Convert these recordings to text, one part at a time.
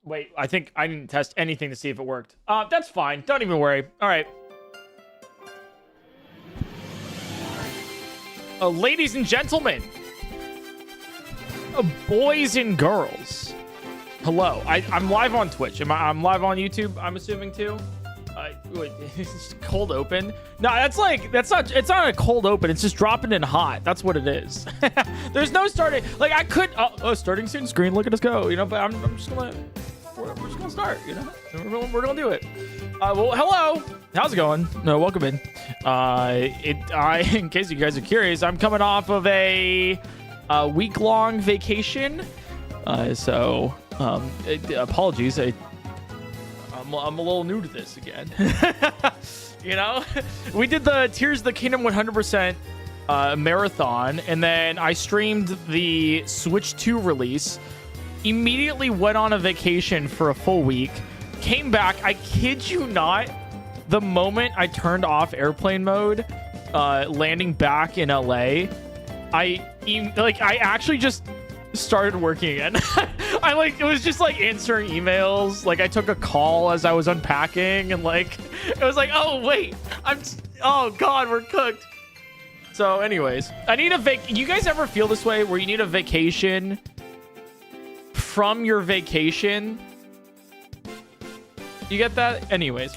Wait, I think I didn't test anything to see if it worked. That's fine. Don't even worry. All right. Ladies and gentlemen, boys and girls, hello. I'm live on Twitch. I'm live on YouTube, I'm assuming too. Wait, it's cold open? No, it's not a cold open. It's just dropping in hot. That's what it is. There's no starting. Like I could, starting soon screen. Look at us go. You know, but I'm just gonna, we're just gonna start. You know, we're gonna do it. Well, hello. How's it going? No, welcome in. In case you guys are curious, I'm coming off of a week-long vacation. So apologies. I'm a little new to this again. You know, we did the Tears of the Kingdom 100% marathon, and then I streamed the Switch 2 release. Immediately went on a vacation for a full week. Came back. I kid you not. The moment I turned off airplane mode, landing back in LA, I actually just started working again. It was just like answering emails. Like I took a call as I was unpacking, and like it was like, oh wait, oh god, we're cooked. So anyways, I need a you guys ever feel this way where you need a vacation from your vacation? You get that? Anyways,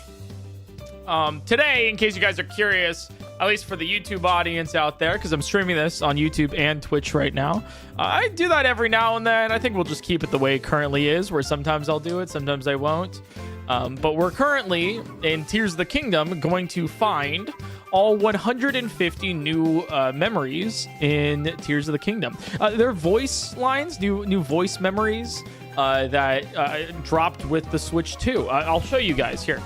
today, in case you guys are curious, at least for the YouTube audience out there, because I'm streaming this on YouTube and Twitch right now. I do that every now and then. I think we'll just keep it the way it currently is, where sometimes I'll do it, sometimes I won't. But we're currently, in Tears of the Kingdom, going to find all 150 new memories in Tears of the Kingdom. They're voice lines, new voice memories that dropped with the Switch 2. I'll show you guys here.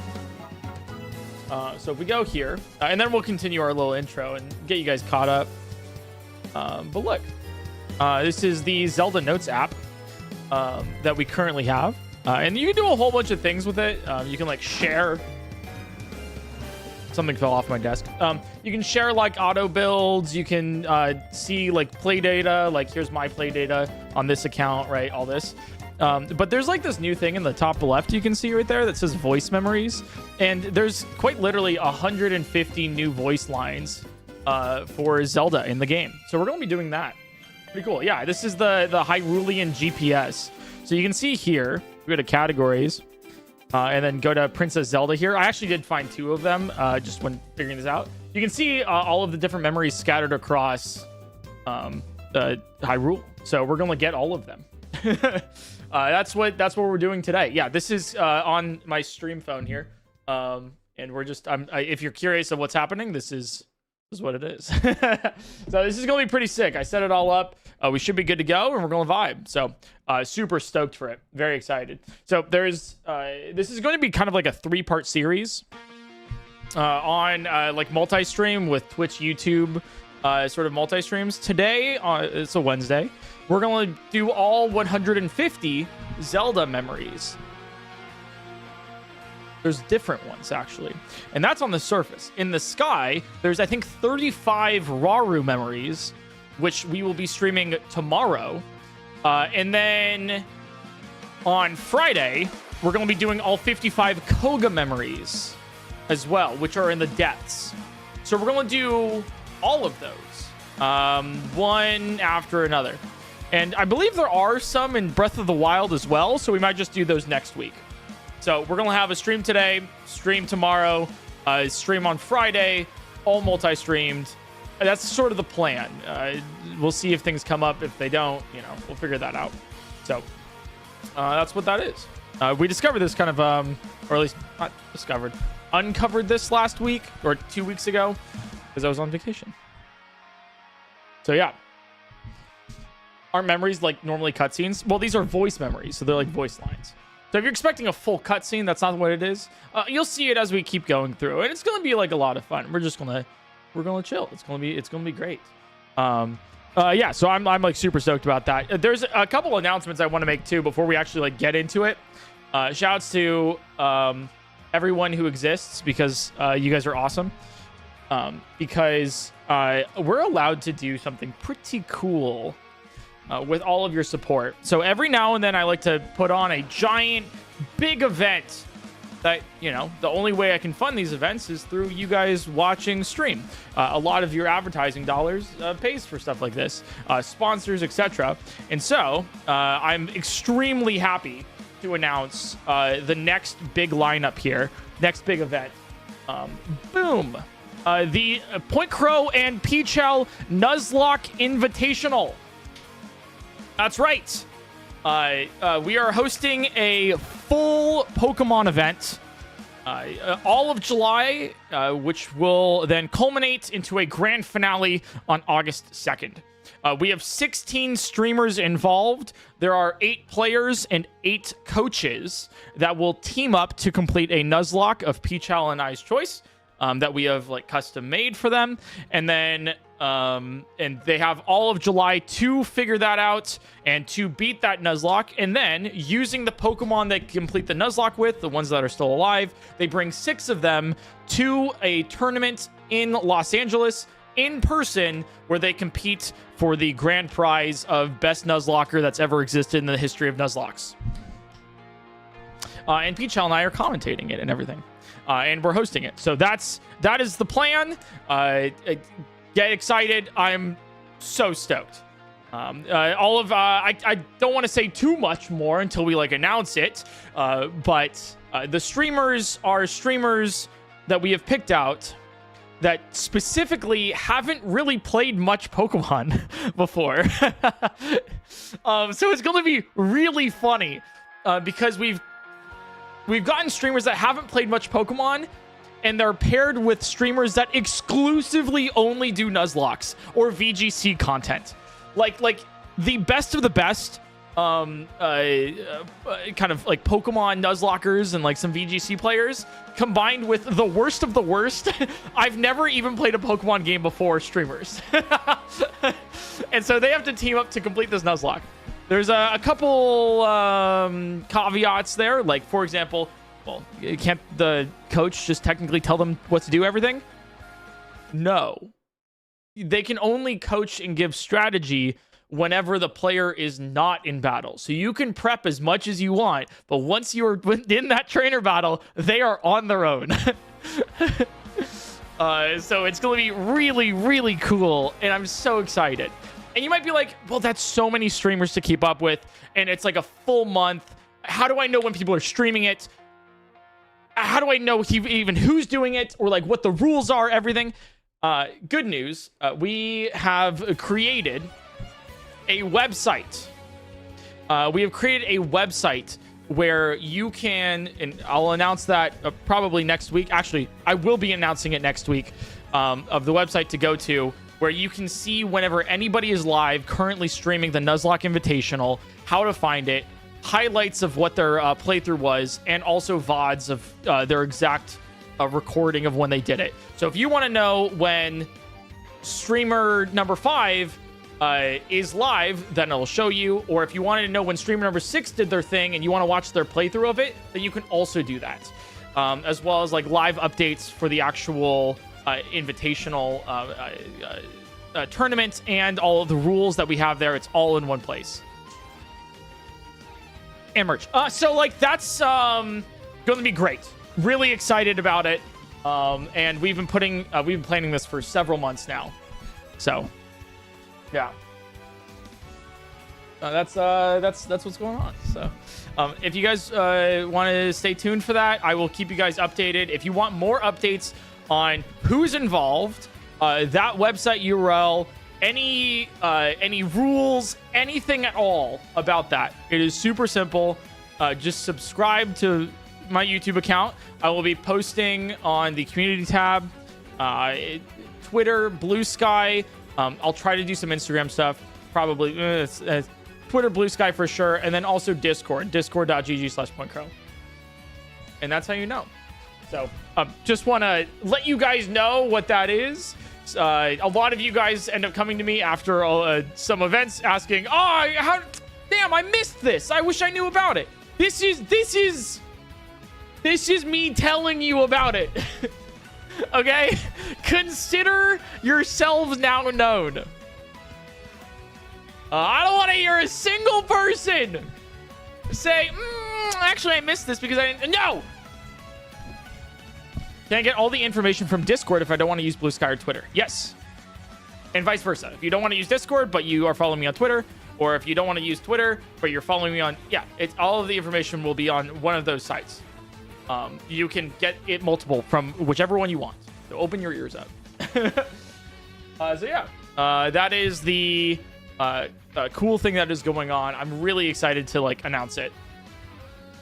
So if we go here, and then we'll continue our little intro and get you guys caught up. But look, this is the Zelda Notes app that we currently have. And you can do a whole bunch of things with it. You can like share. Something fell off my desk. You can share like auto builds. You can see like play data. Like here's my play data on this account, right? All this. But there's like this new thing in the top left you can see right there that says voice memories, and there's quite literally 150 new voice lines for Zelda in the game. So we're gonna be doing that. Pretty cool. Yeah, this is the Hyrulean GPS. So you can see here, we go to categories, and then go to Princess Zelda here. I actually did find 2 of them just when figuring this out. You can see all of the different memories scattered across Hyrule. So we're gonna get all of them. That's what we're doing today. Yeah, this is on my stream phone here, and we're just if you're curious of what's happening, this is what it is. So this is gonna be pretty sick. I set it all up. We should be good to go, and we're gonna vibe. So super stoked for it. Very excited. So there's this is going to be kind of like a 3-part series on like multi-stream with Twitch, YouTube, sort of multi-streams. Today, it's a Wednesday. We're going to do all 150 Zelda memories. There's different ones, actually. And that's on the surface. In the sky, there's, I think, 35 Rauru memories, which we will be streaming tomorrow. And then on Friday, we're going to be doing all 55 Kohga memories as well, which are in the depths. So we're going to do all of those, one after another. And I believe there are some in Breath of the Wild as well, so we might just do those next week. So we're going to have a stream today, stream tomorrow, stream on Friday, all multi-streamed. That's sort of the plan. We'll see if things come up. If they don't, you know, we'll figure that out. So that's what that is. We discovered this kind of, or at least not discovered, uncovered this last week or 2 weeks ago because I was on vacation. So yeah. Aren't memories like normally cutscenes? Well, these are voice memories, so they're like voice lines. So if you're expecting a full cutscene, that's not what it is. You'll see it as we keep going through, and it's gonna be like a lot of fun. We're gonna chill. It's gonna be great. Yeah. So I'm like super stoked about that. There's a couple announcements I want to make too before we actually like get into it. Shouts to everyone who exists because you guys are awesome. Because we're allowed to do something pretty cool with all of your support. So every now and then I like to put on a giant, big event that, you know, the only way I can fund these events is through you guys watching stream. A lot of your advertising dollars pays for stuff like this, sponsors, etc. And so I'm extremely happy to announce the next big lineup here, next big event. Boom. The PointCrow and PChell Nuzlocke Invitational. That's right. We are hosting a full Pokemon event all of July, which will then culminate into a grand finale on August 2nd. We have 16 streamers involved. There are 8 players and 8 coaches that will team up to complete a Nuzlocke of PChell and I's choice that we have like custom made for them. And then and they have all of July to figure that out and to beat that Nuzlocke. And then using the Pokemon they complete the Nuzlocke with, the ones that are still alive, they bring 6 of them to a tournament in Los Angeles in person where they compete for the grand prize of best Nuzlocker that's ever existed in the history of Nuzlockes. And Peachel and I are commentating it and everything. And we're hosting it. So that is the plan. Get excited. I'm so stoked. I don't want to say too much more until we like announce it. But the streamers are streamers that we have picked out that specifically haven't really played much Pokemon before. So it's going to be really funny because we've gotten streamers that haven't played much Pokemon, and they're paired with streamers that exclusively only do Nuzlocks or VGC content. Like the best of the best kind of like Pokemon Nuzlockers and like some VGC players combined with the worst of the worst. I've never even played a Pokemon game before streamers. And so they have to team up to complete this Nuzlocke. There's a couple caveats there. Like, for example, well, can't the coach just technically tell them what to do everything? No. They can only coach and give strategy whenever the player is not in battle. So you can prep as much as you want, but once you're in that trainer battle, they are on their own. So it's going to be really, really cool, and I'm so excited. And you might be like, well, that's so many streamers to keep up with, and it's like a full month. How do I know when people are streaming it? How do I know even who's doing it, or like what the rules are, everything? Good news, we have created a website. We have created a website where you can, and I'll announce that probably next week. Actually, I will be announcing it next week, of the website to go to, where you can see whenever anybody is live currently streaming the Nuzlocke Invitational, how to find it, highlights of what their playthrough was, and also VODs of their exact recording of when they did it. So if you want to know when streamer number 5 is live, then it'll show you. Or if you wanted to know when streamer number 6 did their thing and you want to watch their playthrough of it, then you can also do that. As well as like live updates for the actual invitational tournament and all of the rules that we have there. It's all in one place. And merch. So like that's going to be great. Really excited about it. And we've been planning this for several months now. So yeah. That's what's going on. So if you guys want to stay tuned for that, I will keep you guys updated. If you want more updates on who's involved, that website URL, any rules, anything at all about that, it is super simple. Just subscribe to my YouTube account. I will be posting on the community tab, Twitter, Blue Sky. I'll try to do some Instagram stuff, probably Twitter, Blue Sky for sure, and then also Discord, discord.gg/PointCrow. And that's how you know. So just want to let you guys know what that is. A lot of you guys end up coming to me after some events asking, damn, I missed this. I wish I knew about it. This is me telling you about it. Okay? Consider yourselves now known. I don't want to hear a single person say, actually, I missed this because I didn't. No! Can I get all the information from Discord if I don't want to use Blue Sky or Twitter? Yes. And vice versa. If you don't want to use Discord, but you are following me on Twitter, or if you don't want to use Twitter, but you're following me on, it's all of the information will be on one of those sites. You can get it multiple from whichever one you want. So open your ears up. That is the cool thing that is going on. I'm really excited to like announce it,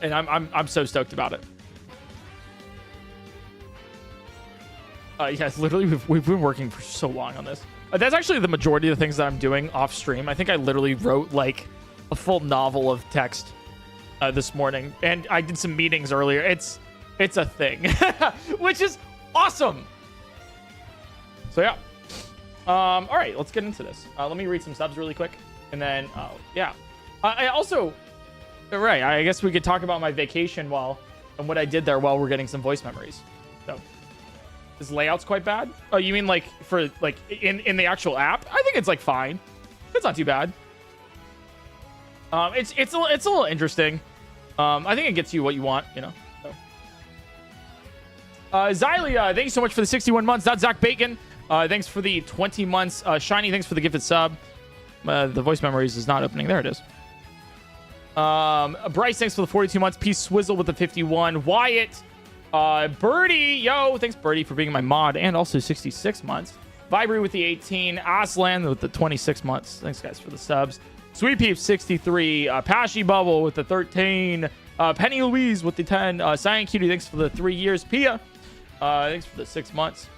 and I'm so stoked about it. Yes, literally, we've been working for so long on this. That's actually the majority of the things that I'm doing off stream. I think I literally wrote like a full novel of text this morning, and I did some meetings earlier. It's a thing, which is awesome. So yeah. All right, let's get into this. Let me read some subs really quick, and then I also, right, I guess we could talk about my vacation and what I did there while we're getting some voice memories. So. This layout's quite bad. Oh, you mean like for like in the actual app? I think it's like fine. It's not too bad. It's a little interesting. I think it gets you what you want, you know. So. Xylia, thank you so much for the 61 months. That's Zach Bacon. Thanks for the 20 months. Shiny, thanks for the gifted sub. The voice memories is not opening. There it is. Bryce, thanks for the 42 months. Peace Swizzle with the 51. Wyatt. Birdie, yo, thanks Birdie for being my mod, and also 66 months. Vibri with the 18, Aslan with the 26 months. Thanks guys for the subs. Sweet Peep 63, Pashy Bubble with the 13, Penny Louise with the 10, Cyan Cutie, thanks for the 3 years. Pia, thanks for the 6 months.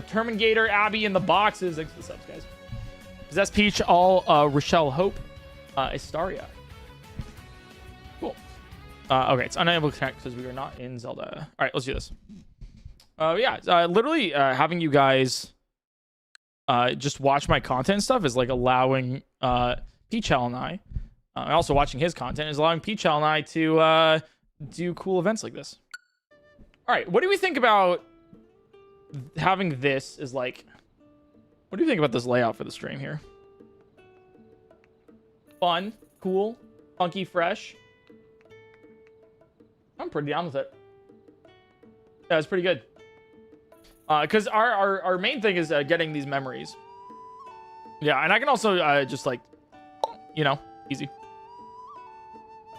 Terminator, Abby in the boxes, thanks for the subs guys. Possess Peach, all Rochelle Hope, Astaria. Okay, it's unable to connect because we are not in Zelda. All right, let's do this. Literally having you guys just watch my content and stuff is like allowing Peachel and I, also watching his content is allowing Peachel and I to do cool events like this. All right, what do we think about having this is like, what do you think about this layout for the stream here? Fun, cool, funky, fresh. I'm pretty down with it. Yeah, it's pretty good. Because our main thing is getting these memories. Yeah, and I can also just like, you know, easy.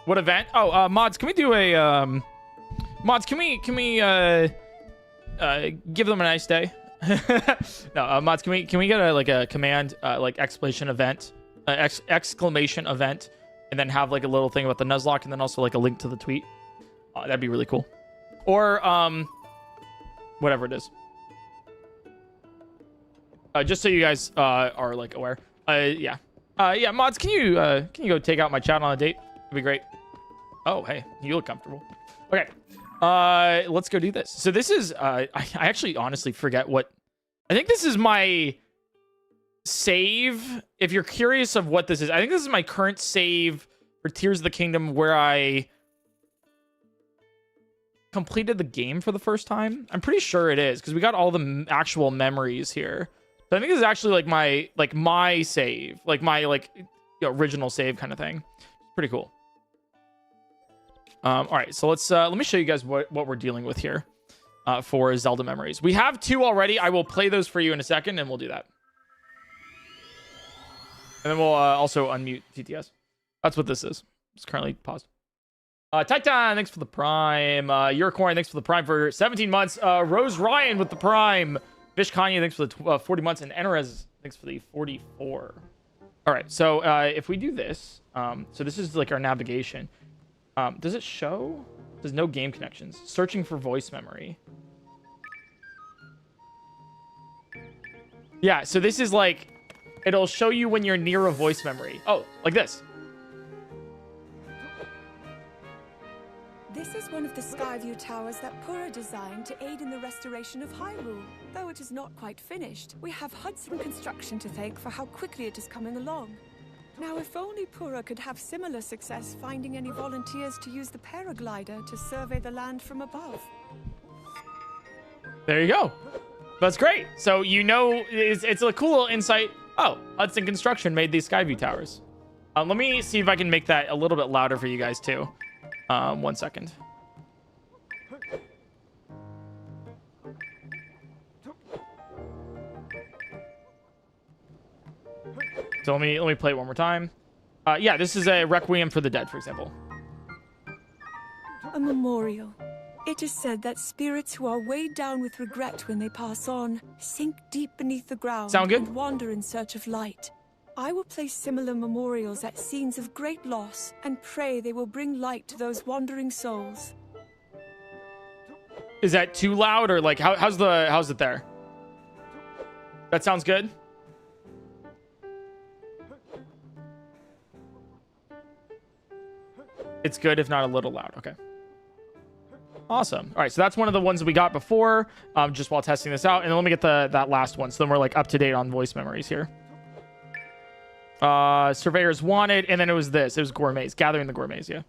What event? Oh, mods, can we do a mods? Can we give them a nice day? No, mods, can we get a command like exclamation event, exclamation event, and then have like a little thing about the Nuzlocke, and then also like a link to the tweet. That'd be really cool. Or whatever it is. Just so you guys are like aware. Yeah, mods, can you go take out my chat on a date? That'd be great. Oh, hey, you look comfortable. Okay, let's go do this. So this is I actually honestly forget what. I think this is my save. If you're curious of what this is, I think this is my current save for Tears of the Kingdom, where I completed the game for the first time. I'm pretty sure it is because we got all the actual memories here. So I think this is actually like my save, like my original save kind of thing. Pretty cool. All right, so let me show you guys what we're dealing with here for Zelda memories. We have 2 already. I will play those for you in a second, and we'll do that. And then we'll also unmute TTS. That's what this is. It's currently paused. Titan, thanks for the Prime. Unicorn, thanks for the Prime for 17 months. Rose Ryan with the Prime. Fish Kanye, thanks for the 40 months. And Enerez, thanks for the 44. All right, so if we do this, so this is like our navigation. Does it show? There's no game connections. Searching for voice memory. Yeah, so this is like, it'll show you when you're near a voice memory. Oh, like this. This is one of the Skyview towers that Pura designed to aid in the restoration of Hyrule. Though it is not quite finished, we have Hudson Construction to thank for how quickly it is coming along. Now, if only Pura could have similar success finding any volunteers to use the paraglider to survey the land from above. There you go. That's great. So, you know, it's a cool little insight. Oh, Hudson Construction made these Skyview towers. Let me see if I can make that a little bit louder for you guys too. 1 second. So let me play it one more time. Yeah, this is a Requiem for the Dead, for example. A memorial. It is said that spirits who are weighed down with regret when they pass on sink deep beneath the ground Sound good? and wander in search of light. I will place similar memorials at scenes of great loss and pray they will bring light to those wandering souls. Is that too loud, or like how's it there? That sounds good. It's good, if not a little loud. Okay. Awesome. All right, so that's one of the ones that we got before, just while testing this out. And then let me get that last one. So then we're like up to date on voice memories here. Surveyors Wanted, and then it was this. It was Gourmets. Gathering the Gourmets, yeah.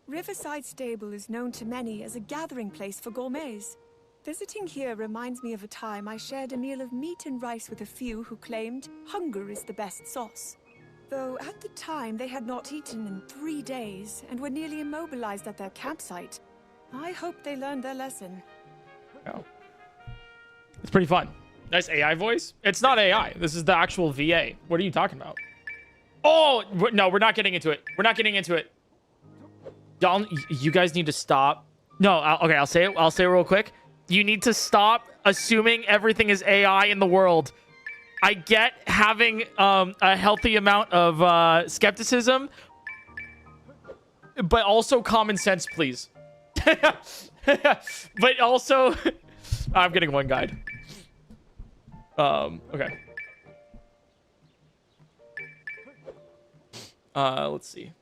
Riverside Stable is known to many as a gathering place for gourmets. Visiting here reminds me of a time I shared a meal of meat and rice with a few who claimed hunger is the best sauce. Though at the time they had not eaten in 3 days and were nearly immobilized at their campsite. I hope they learned their lesson. Oh. It's pretty fun. Nice AI voice. It's not AI. This is the actual VA. What are you talking about? Oh, no, we're not getting into it. We're not getting into it. Y'all, you guys need to stop. No, okay, I'll say it. I'll say it real quick. You need to stop assuming everything is AI in the world. I get having a healthy amount of skepticism, but also common sense, please. But also, I'm getting one guide. Okay. Let's see.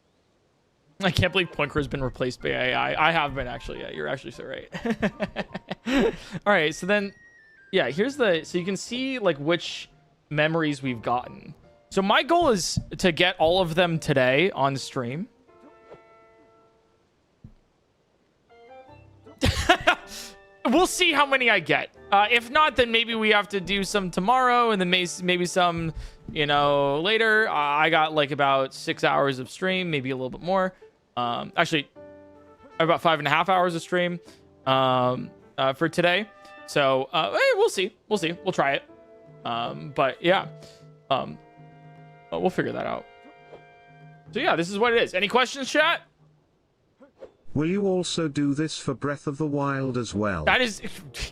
I can't believe PointCrow has been replaced by AI. I have been, actually. Yeah, you're actually so right. All right, so then, yeah, here's the... So you can see, like, which memories we've gotten. So my goal is to get all of them today on stream. We'll see how many I get. If not, then maybe we have to do some tomorrow, and then maybe some, you know, later. I got like about 6 hours of stream, maybe a little bit more. Actually, about 5.5 hours of stream for today. So hey, we'll see. We'll see. We'll try it. But yeah, we'll figure that out. So yeah, this is what it is. Any questions, chat? Will you also do this for Breath of the Wild as well? That is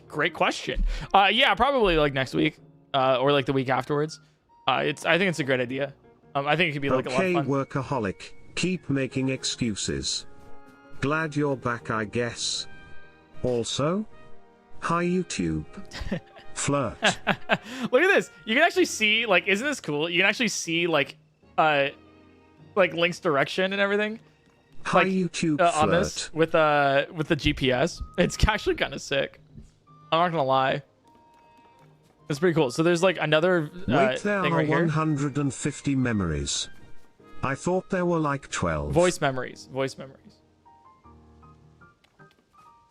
great question. Yeah, probably like next week, or like the week afterwards. I think it's a great idea. I think it could be like a lot of fun. Workaholic, keep making excuses. Glad you're back, I guess. Also, hi YouTube. Flirt. Look at this. You can actually see, like, isn't this cool? You can actually see like Link's direction and everything. Hi like, YouTube on this with the GPS. It's actually kind of sick. I'm not gonna lie. It's pretty cool. So there's like another Wait, there thing are right here. 150 memories. I thought there were like 12. Voice memories. Voice memories.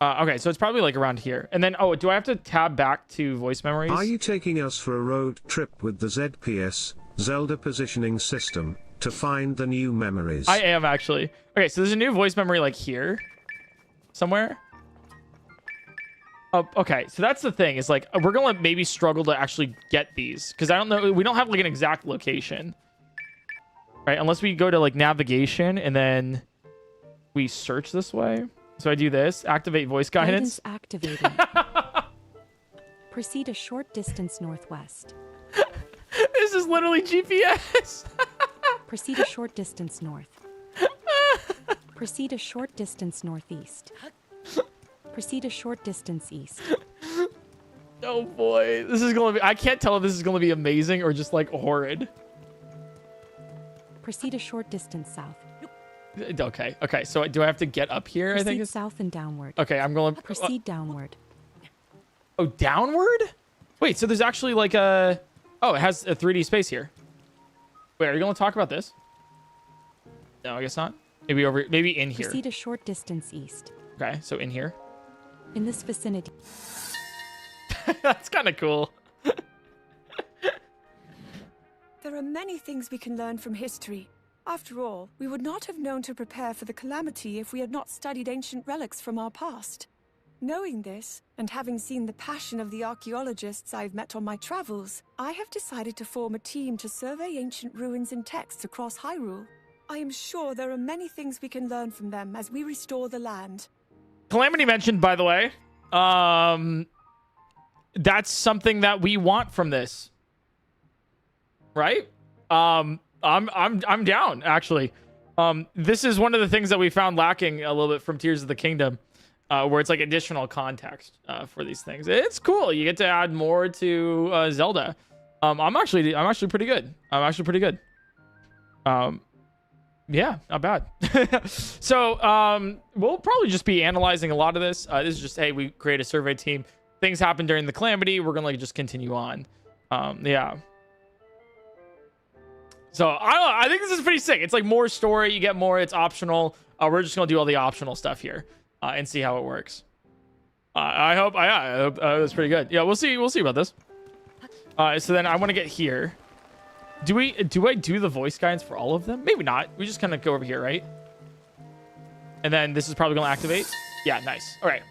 Okay, so it's probably like around here. And then, oh, do I have to tab back to voice memories? Are you taking us for a road trip with the ZPS, Zelda positioning system, to find the new memories? I am, actually. Okay, so there's a new voice memory like here. Somewhere. Oh, okay, so that's the thing. Is like, we're going to maybe struggle to actually get these. Because I don't know. We don't have like an exact location. Right? Unless we go to like navigation and then we search this way. So I do this. Activate voice guidance. Activated. Proceed a short distance northwest. This is literally GPS. Proceed a short distance north. Proceed a short distance northeast. Proceed a short distance east. Oh boy, this is gonna be... I can't tell if this is gonna be amazing or just like horrid. Proceed a short distance south. Okay, okay, so do I have to get up here? Proceed I think it's... south and downward. Okay, I'm going to... Proceed downward. Oh, downward? Wait, so there's actually like a... Oh, it has a 3D space here. Wait, are you going to talk about this? No, I guess not. Maybe over... Maybe in here. Proceed a short distance east. Okay, so in here. In this vicinity. That's kind of cool. There are many things we can learn from history. After all, we would not have known to prepare for the calamity if we had not studied ancient relics from our past. Knowing this, and having seen the passion of the archaeologists I've met on my travels, I have decided to form a team to survey ancient ruins and texts across Hyrule. I am sure there are many things we can learn from them as we restore the land. Calamity mentioned, by the way, that's something that we want from this, right? I'm down, actually. This is one of the things that we found lacking a little bit from Tears of the Kingdom, where it's like additional context for these things. It's cool. You get to add more to Zelda. I'm actually pretty good. Yeah, not bad. So we'll probably just be analyzing a lot of this. This is just, hey, we create a survey team. Things happen during the calamity. We're gonna just continue on. Yeah. So I think this is pretty sick. It's like more story. You get more. It's optional. We're just gonna do all the optional stuff here and see how it works. I hope that's pretty good. Yeah, we'll see about this. So then I want to get here. Do I do the voice guidance for all of them? Maybe not. We just kind of go over here, right? And then this is probably gonna activate. Yeah, nice. All right.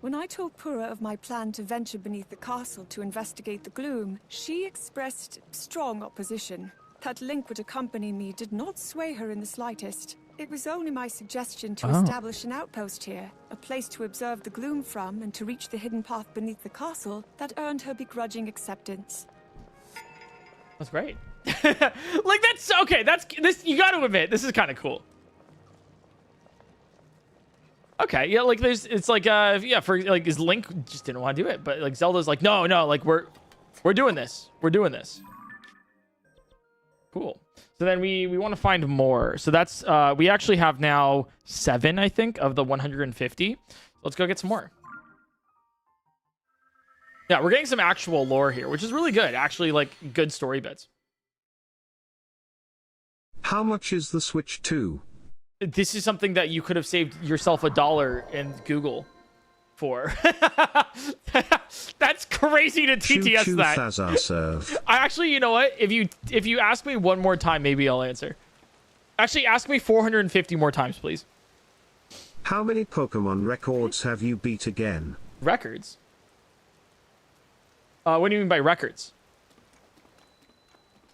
When I told Pura of my plan to venture beneath the castle to investigate the gloom, she expressed strong opposition. That Link would accompany me did not sway her in the slightest. It was only my suggestion to establish an outpost here, a place to observe the gloom from and to reach the hidden path beneath the castle, that earned her begrudging acceptance. That's great. Like, that's okay. This you got to admit, this is kind of cool. Okay, yeah, like it's like yeah, for like, is Link just didn't want to do it, but like Zelda's like, no, like we're doing this. Cool. So then we want to find more. So that's we actually have now 7, I think, of the 150. Let's go get some more. Yeah, we're getting some actual lore here, which is really good. Actually, like, good story bits. How much is the Switch 2? This is something that you could have saved yourself $1 in Google for. That's crazy to TTS Choo-choo that. Thazar serve. I actually, you know what? If you ask me one more time, maybe I'll answer. Actually, ask me 450 more times, please. How many Pokemon records have you beat again? Records? What do you mean by records?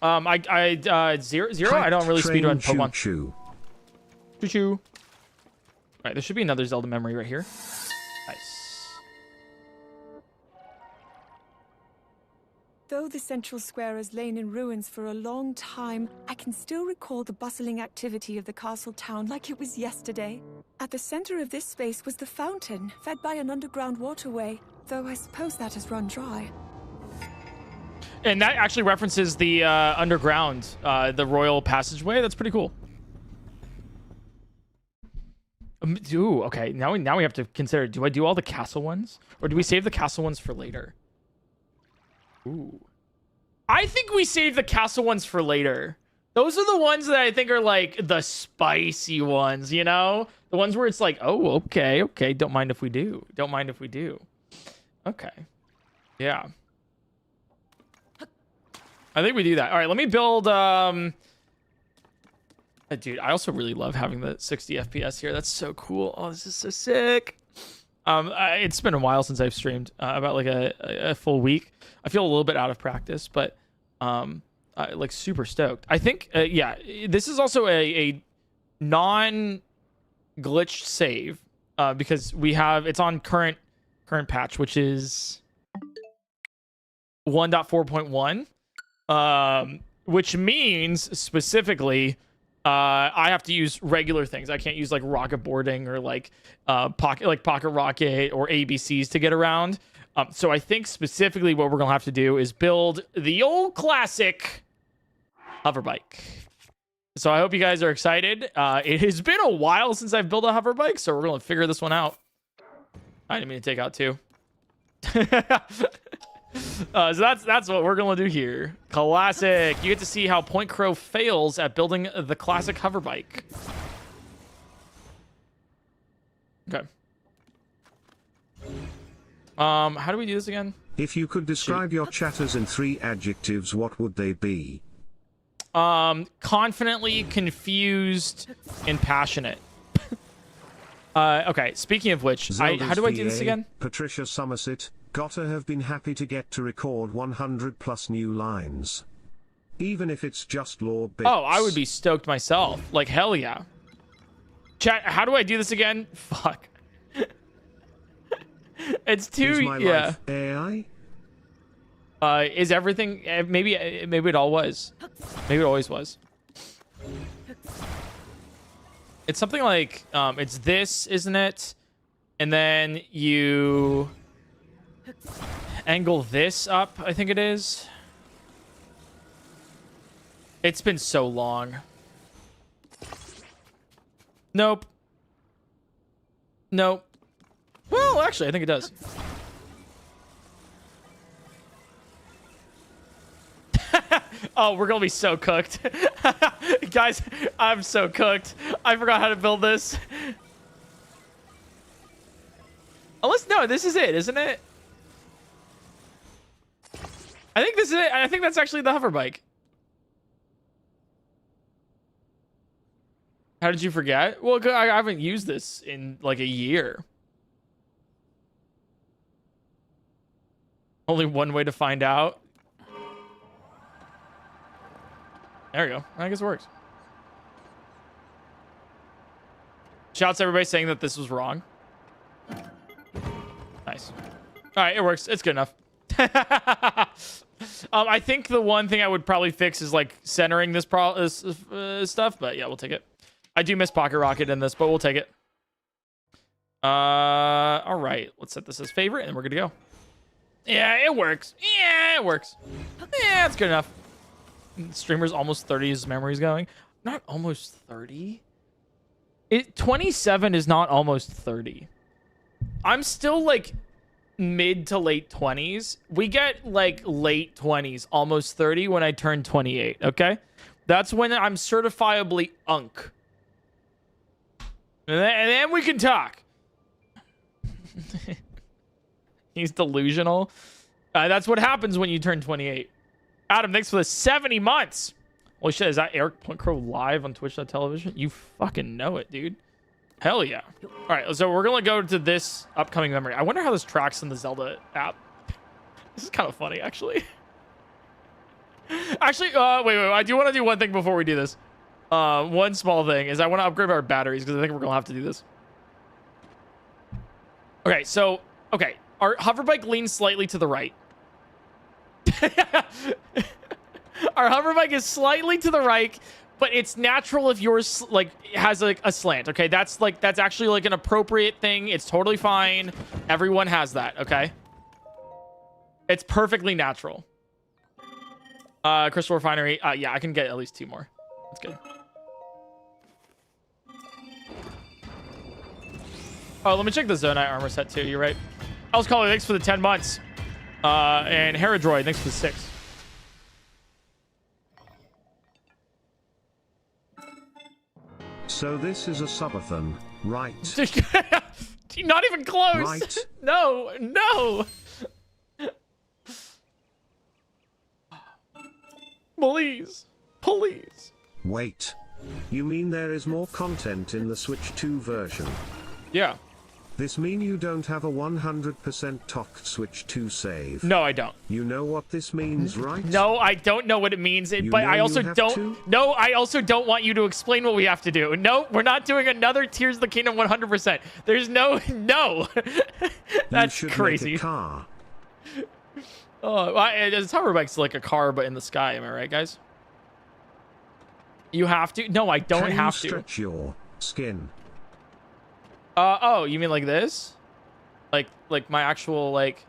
Zero. I don't really speedrun Pokemon. Choo-choo. Choo-choo. All right, there should be another Zelda memory right here. Nice. Though the central square has lain in ruins for a long time, I can still recall the bustling activity of the castle town like it was yesterday. At the center of this space was the fountain, fed by an underground waterway, though I suppose that has run dry. And that actually references the underground, the royal passageway. That's pretty cool. Ooh, okay. Now we have to consider, do I do all the castle ones? Or do we save the castle ones for later? Ooh. I think we save the castle ones for later. Those are the ones that I think are like the spicy ones, you know? The ones where it's like, oh, okay. Don't mind if we do. Okay. Yeah. I think we do that. All right, let me build... Dude, I also really love having the 60 FPS here. That's so cool. Oh, this is so sick. It's been a while since I've streamed, about like a full week. I feel a little bit out of practice, but like super stoked. I think, yeah, this is also a non-glitched save because it's on current patch, which is 1.4.1, which means specifically I have to use regular things. I can't use like rocket boarding or like pocket rocket or ABCs to get around. So I think specifically what we're gonna have to do is build the old classic hover bike. So I hope you guys are excited. It has been a while since I've built a hover bike, so we're gonna figure this one out. I didn't mean to take out 2. So that's what we're gonna do here. Classic. You get to see how PointCrow fails at building the classic hover bike. Okay. How do we do this again? If you could describe your chatters in 3 adjectives, what would they be? Confidently, confused, and passionate. Okay, speaking of which, how do I do this VA, again? Patricia Somerset, gotta have been happy to get to record 100 plus new lines. Even if it's just lore bits. Oh, I would be stoked myself. Like, hell yeah. Chat, how do I do this again? Fuck. It's too, Is my yeah. life AI? Is everything, maybe it all was. Maybe it always was. It's something like, it's this, isn't it? And then you angle this up, I think it is. It's been so long. Nope. Nope. Well, actually, I think it does. Oh, we're gonna be so cooked. Guys, I'm so cooked. I forgot how to build this. Unless, no, this is it, isn't it? I think this is it. I think that's actually the hover bike. How did you forget? Well, I haven't used this in like a year. Only one way to find out. There we go. I guess it works. Shouts to everybody saying that this was wrong. Nice. All right, it works. It's good enough. I think the one thing I would probably fix is like centering this stuff, but yeah, we'll take it. I do miss Pocket Rocket in this, but we'll take it. All right, let's set this as favorite, and we're good to go. Yeah, it works. Yeah, it works. Yeah, it's good enough. Streamer's almost 30. His memory's going. Not almost 30. 27 is not almost 30. I'm still like mid to late 20s. We get like late 20s, almost 30 when I turn 28. Okay, that's when I'm certifiably unk. And then we can talk. He's delusional. That's what happens when you turn 28. Adam, thanks for the 70 months. Holy shit, is that Eric PointCrow live on Twitch.tv? You fucking know it, dude. Hell yeah. All right, so we're going to go to this upcoming memory. I wonder how this tracks in the Zelda app. This is kind of funny, actually. Actually, wait. I do want to do one thing before we do this. One small thing is I want to upgrade our batteries because I think we're going to have to do this. Okay, so, okay. Our hover bike leans slightly to the right. Our hover bike is slightly to the right, but it's natural if yours like has like a slant. Okay, that's actually like an appropriate thing. It's totally fine. Everyone has that. Okay, it's perfectly natural. Crystal Refinery. Yeah, I can get at least 2 more. That's good. Oh, let me check the Zonite armor set too. You're right. I was calling. Thanks for the 10 months. And Herodroid, thanks for the 6. So this is a subathon, right? Not even close. Right. No. Please. Wait. You mean there is more content in the Switch 2 version? Yeah. This mean you don't have a 100% TOC Switch 2 save? No, I don't. You know what this means, right? No, I don't know what it means, but I also don't. No, I also don't want you to explain what we have to do. No, we're not doing another Tears of the Kingdom 100%. There's no. That's crazy. Make a car. Oh, it's hover bike's like a car, but in the sky. Am I right, guys? You have to. No, I don't have to. Can you stretch your skin? Oh, you mean like this? Like my actual like.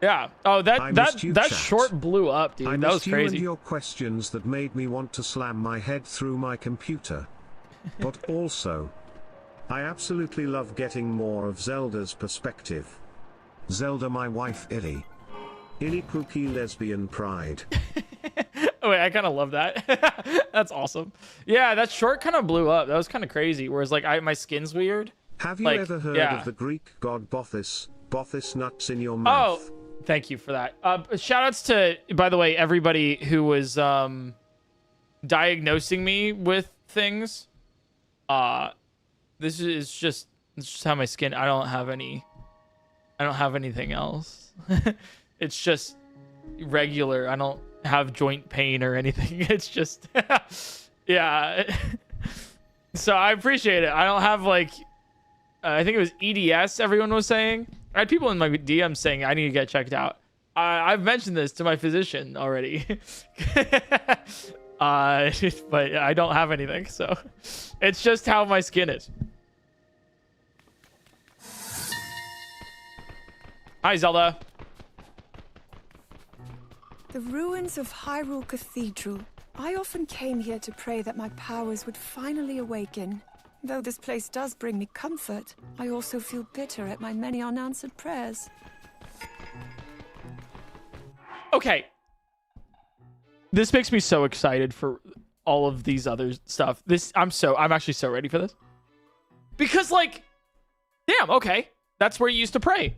Yeah. Oh, that short blew up, dude. That was crazy. I missed you and your questions that made me want to slam my head through my computer. But also, I absolutely love getting more of Zelda's perspective. Zelda, my wife, Illy. Illy Pookie lesbian pride. Oh, wait, I kind of love that. That's awesome. Yeah, that short kind of blew up. That was kind of crazy. Whereas, like, my skin's weird. Have you ever heard of the Greek god Bothus, Bothis nuts in your mouth. Oh, thank you for that. Shout outs to, by the way, everybody who was diagnosing me with things. This is just how my skin. I don't have anything else. It's just regular. I don't have joint pain or anything. It's just yeah. So I appreciate it. I don't have like I think it was EDS everyone was saying. I had people in my DMs saying I need to get checked out. I've mentioned this to my physician already. But I don't have anything, so it's just how my skin is. Hi, Zelda. The ruins of Hyrule Cathedral. I often came here to pray that my powers would finally awaken. Though this place does bring me comfort, I also feel bitter at my many unanswered prayers. Okay. This makes me so excited for all of these other stuff. I'm actually so ready for this. Because like, damn, okay. That's where you used to pray.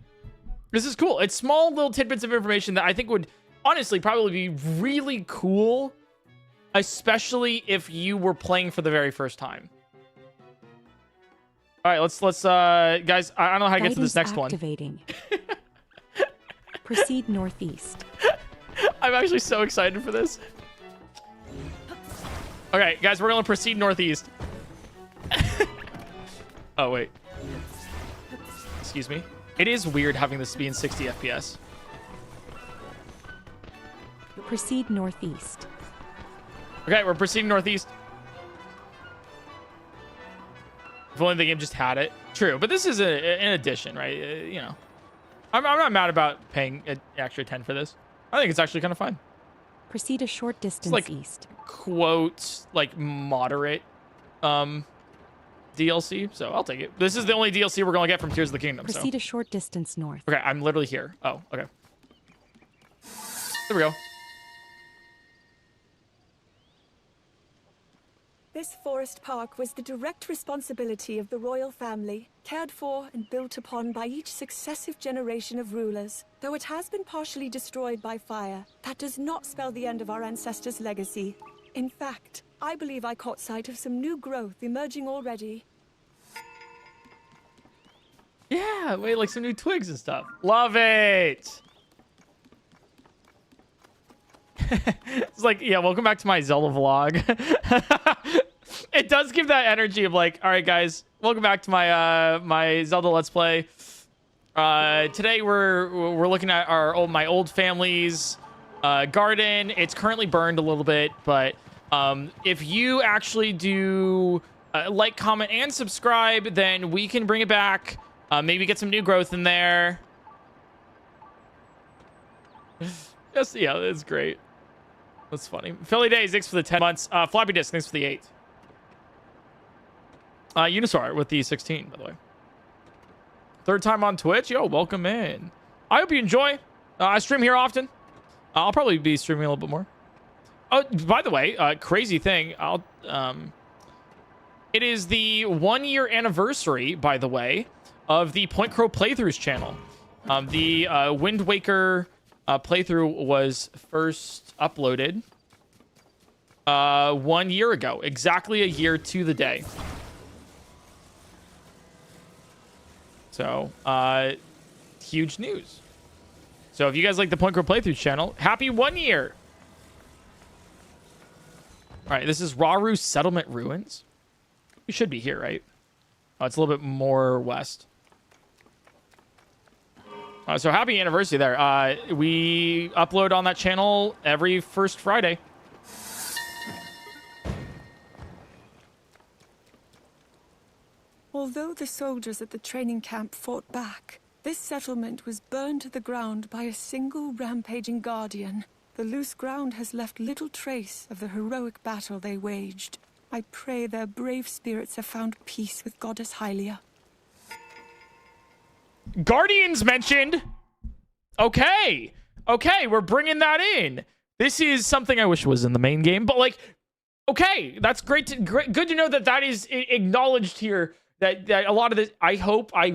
This is cool. It's small little tidbits of information that I think would honestly probably be really cool, especially if you were playing for the very first time. All right, let's guys, I don't know how to get to this next activating. Proceed northeast. I'm actually so excited for this. Okay, guys, we're gonna proceed northeast. Oh, wait. Excuse me. It is weird having this be in 60 FPS. Proceed northeast. Okay, we're proceeding northeast. If only the game just had it. True, but this is an addition, right? You know, I'm not mad about paying an extra 10 for this. I think it's actually kind of fun. Proceed a short distance like, east. Quote, like moderate DLC, so I'll take it. This is the only DLC we're gonna get from Tears of the Kingdom. Proceed a short distance north. Okay, I'm literally here. Oh, okay. There we go. This forest park was the direct responsibility of the royal family, cared for and built upon by each successive generation of rulers. Though it has been partially destroyed by fire, that does not spell the end of our ancestors' legacy. In fact, I believe I caught sight of some new growth emerging already. Yeah, wait, like some new twigs and stuff. Love it! It's like, yeah, welcome back to my Zelda vlog. It does give that energy of like, all right, guys, welcome back to my my Zelda Let's Play. Today we're looking at my old family's garden. It's currently burned a little bit, but if you actually do like, comment, and subscribe, then we can bring it back. Maybe get some new growth in there. Yes, yeah, that's great. That's funny. Philly Days, thanks for the 10 months. Floppy Disk, thanks for the 8. Unisaur with the 16, by the way. Third time on Twitch. Yo, welcome in. I hope you enjoy. I stream here often. I'll probably be streaming a little bit more. Oh, by the way, crazy thing. It is the 1-year anniversary, by the way, of the PointCrow playthroughs channel. The Wind Waker playthrough was first uploaded 1 year ago. Exactly a year to the day. So, huge news. So if you guys like the PointCrow playthrough channel, happy 1 year. All right, this is Rauru Settlement Ruins. We should be here, right? Oh, it's a little bit more west. So happy anniversary there. We upload on that channel every first Friday. Although the soldiers at the training camp fought back, this settlement was burned to the ground by a single rampaging guardian. The loose ground has left little trace of the heroic battle they waged. I pray their brave spirits have found peace with Goddess Hylia. Guardians mentioned. Okay, we're bringing that in. This is something I wish was in the main game, but like, okay, that's great. Good to know that is acknowledged here. that a lot of this, I hope. I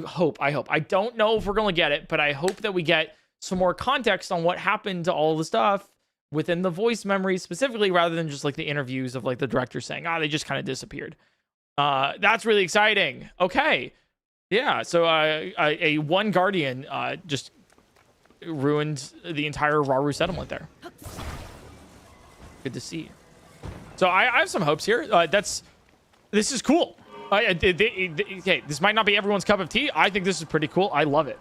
don't know if we're going to get it, but I hope that we get some more context on what happened to all the stuff within the voice memories specifically, rather than just like the interviews of like the director saying, they just kind of disappeared. That's really exciting. Okay. Yeah. So a one guardian just ruined the entire Rauru settlement there. Good to see. So I have some hopes here. This is cool. Okay, this might not be everyone's cup of tea. I think this is pretty cool. I love it.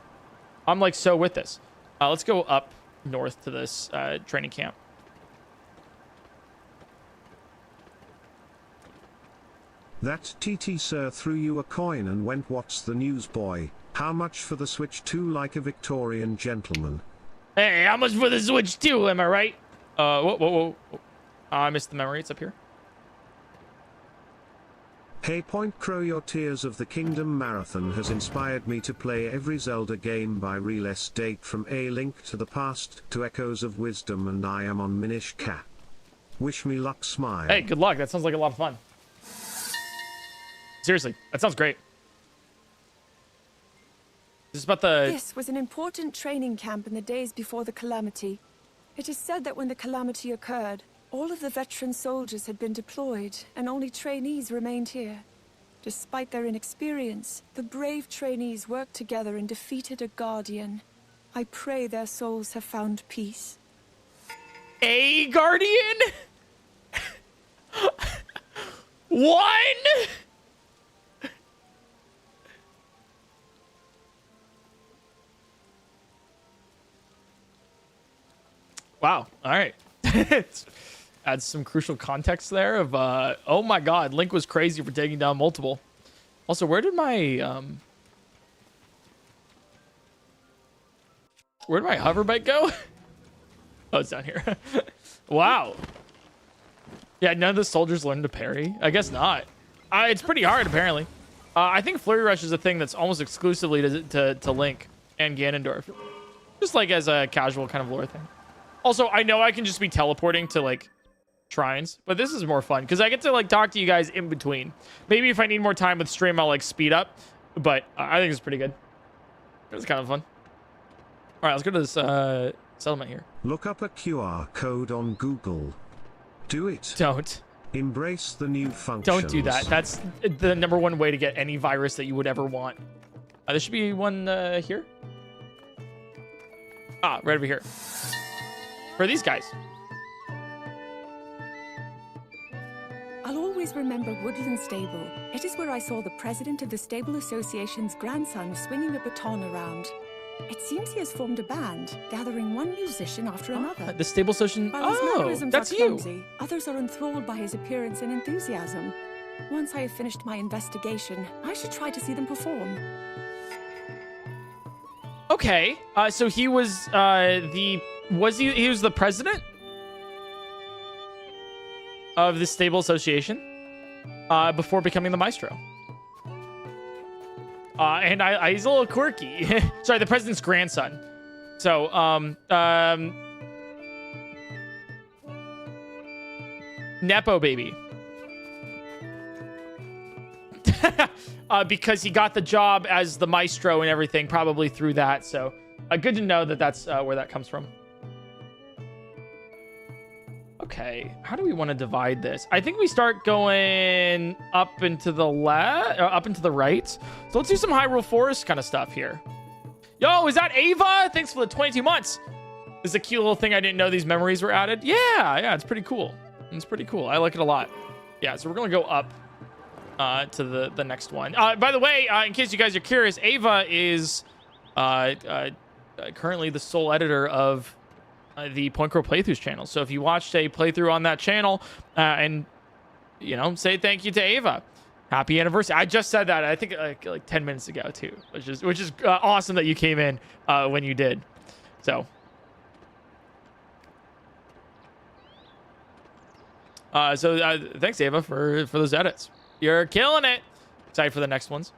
I'm like so with this. Let's go up north to this training camp. That TT sir threw you a coin and went, "What's the news, boy? How much for the Switch 2, like a Victorian gentleman?" Hey, how much for the Switch 2? Am I right? Whoa. I missed the memory. It's up here. Hey PointCrow, your Tears of the Kingdom marathon has inspired me to play every Zelda game by release date, from A Link to the Past to Echoes of Wisdom, and I am on Minish Cap. Wish me luck, smile. Hey, good luck. That sounds like a lot of fun. Seriously, that sounds great. This is about the... This was an important training camp in the days before the calamity. It is said that when the calamity occurred, all of the veteran soldiers had been deployed, and only trainees remained here. Despite their inexperience, the brave trainees worked together and defeated a guardian. I pray their souls have found peace. A guardian? One? Wow. All right. Adds some crucial context there of, oh my God, Link was crazy for taking down multiple. Also, where did my hoverbike go? Oh, it's down here. Wow. Yeah, none of the soldiers learned to parry. I guess not. It's pretty hard, apparently. I think Flurry Rush is a thing that's almost exclusively to Link and Ganondorf. Just like as a casual kind of lore thing. Also, I know I can just be teleporting to like shrines, but this is more fun because I get to like talk to you guys in between. Maybe if I need more time with stream, I'll like speed up, but I think it's pretty good. It's kind of fun. All right, let's go to this settlement here. Look up a QR code on Google. Do it. Don't. Embrace the new functions. Don't do that. That's the #1 way to get any virus that you would ever want. There should be one here. Right over here. For these guys. I'll always remember Woodland Stable. It is where I saw the president of the Stable Association's grandson swinging a baton around. It seems he has formed a band, gathering one musician after another. The Stable Association. While his mannerisms that's are you. clumsy, others are enthralled by his appearance and enthusiasm. Once I have finished my investigation, I should try to see them perform. Okay. So he was he was the president of the Stable Association before becoming the maestro. And he's a little quirky. Sorry, the president's grandson. So, Nepo baby. Because he got the job as the maestro and everything, probably through that. So, good to know that that's where that comes from. Okay, how do we want to divide this? I think we start going up into the left, up into the right. So let's do some Hyrule Forest kind of stuff here. Yo, is that Ava? Thanks for the 22 months. This is a cute little thing. I didn't know these memories were added. Yeah, it's pretty cool. It's pretty cool. I like it a lot. Yeah, so we're gonna go up to the next one. By the way, in case you guys are curious, Ava is currently the sole editor of the PointCrow playthroughs channel. So if you watched a playthrough on that channel and, you know, say thank you to Ava. Happy anniversary. I just said that, I think like 10 minutes ago too, which is awesome that you came in when you did. So. Thanks Ava for those edits. You're killing it. Excited for the next ones.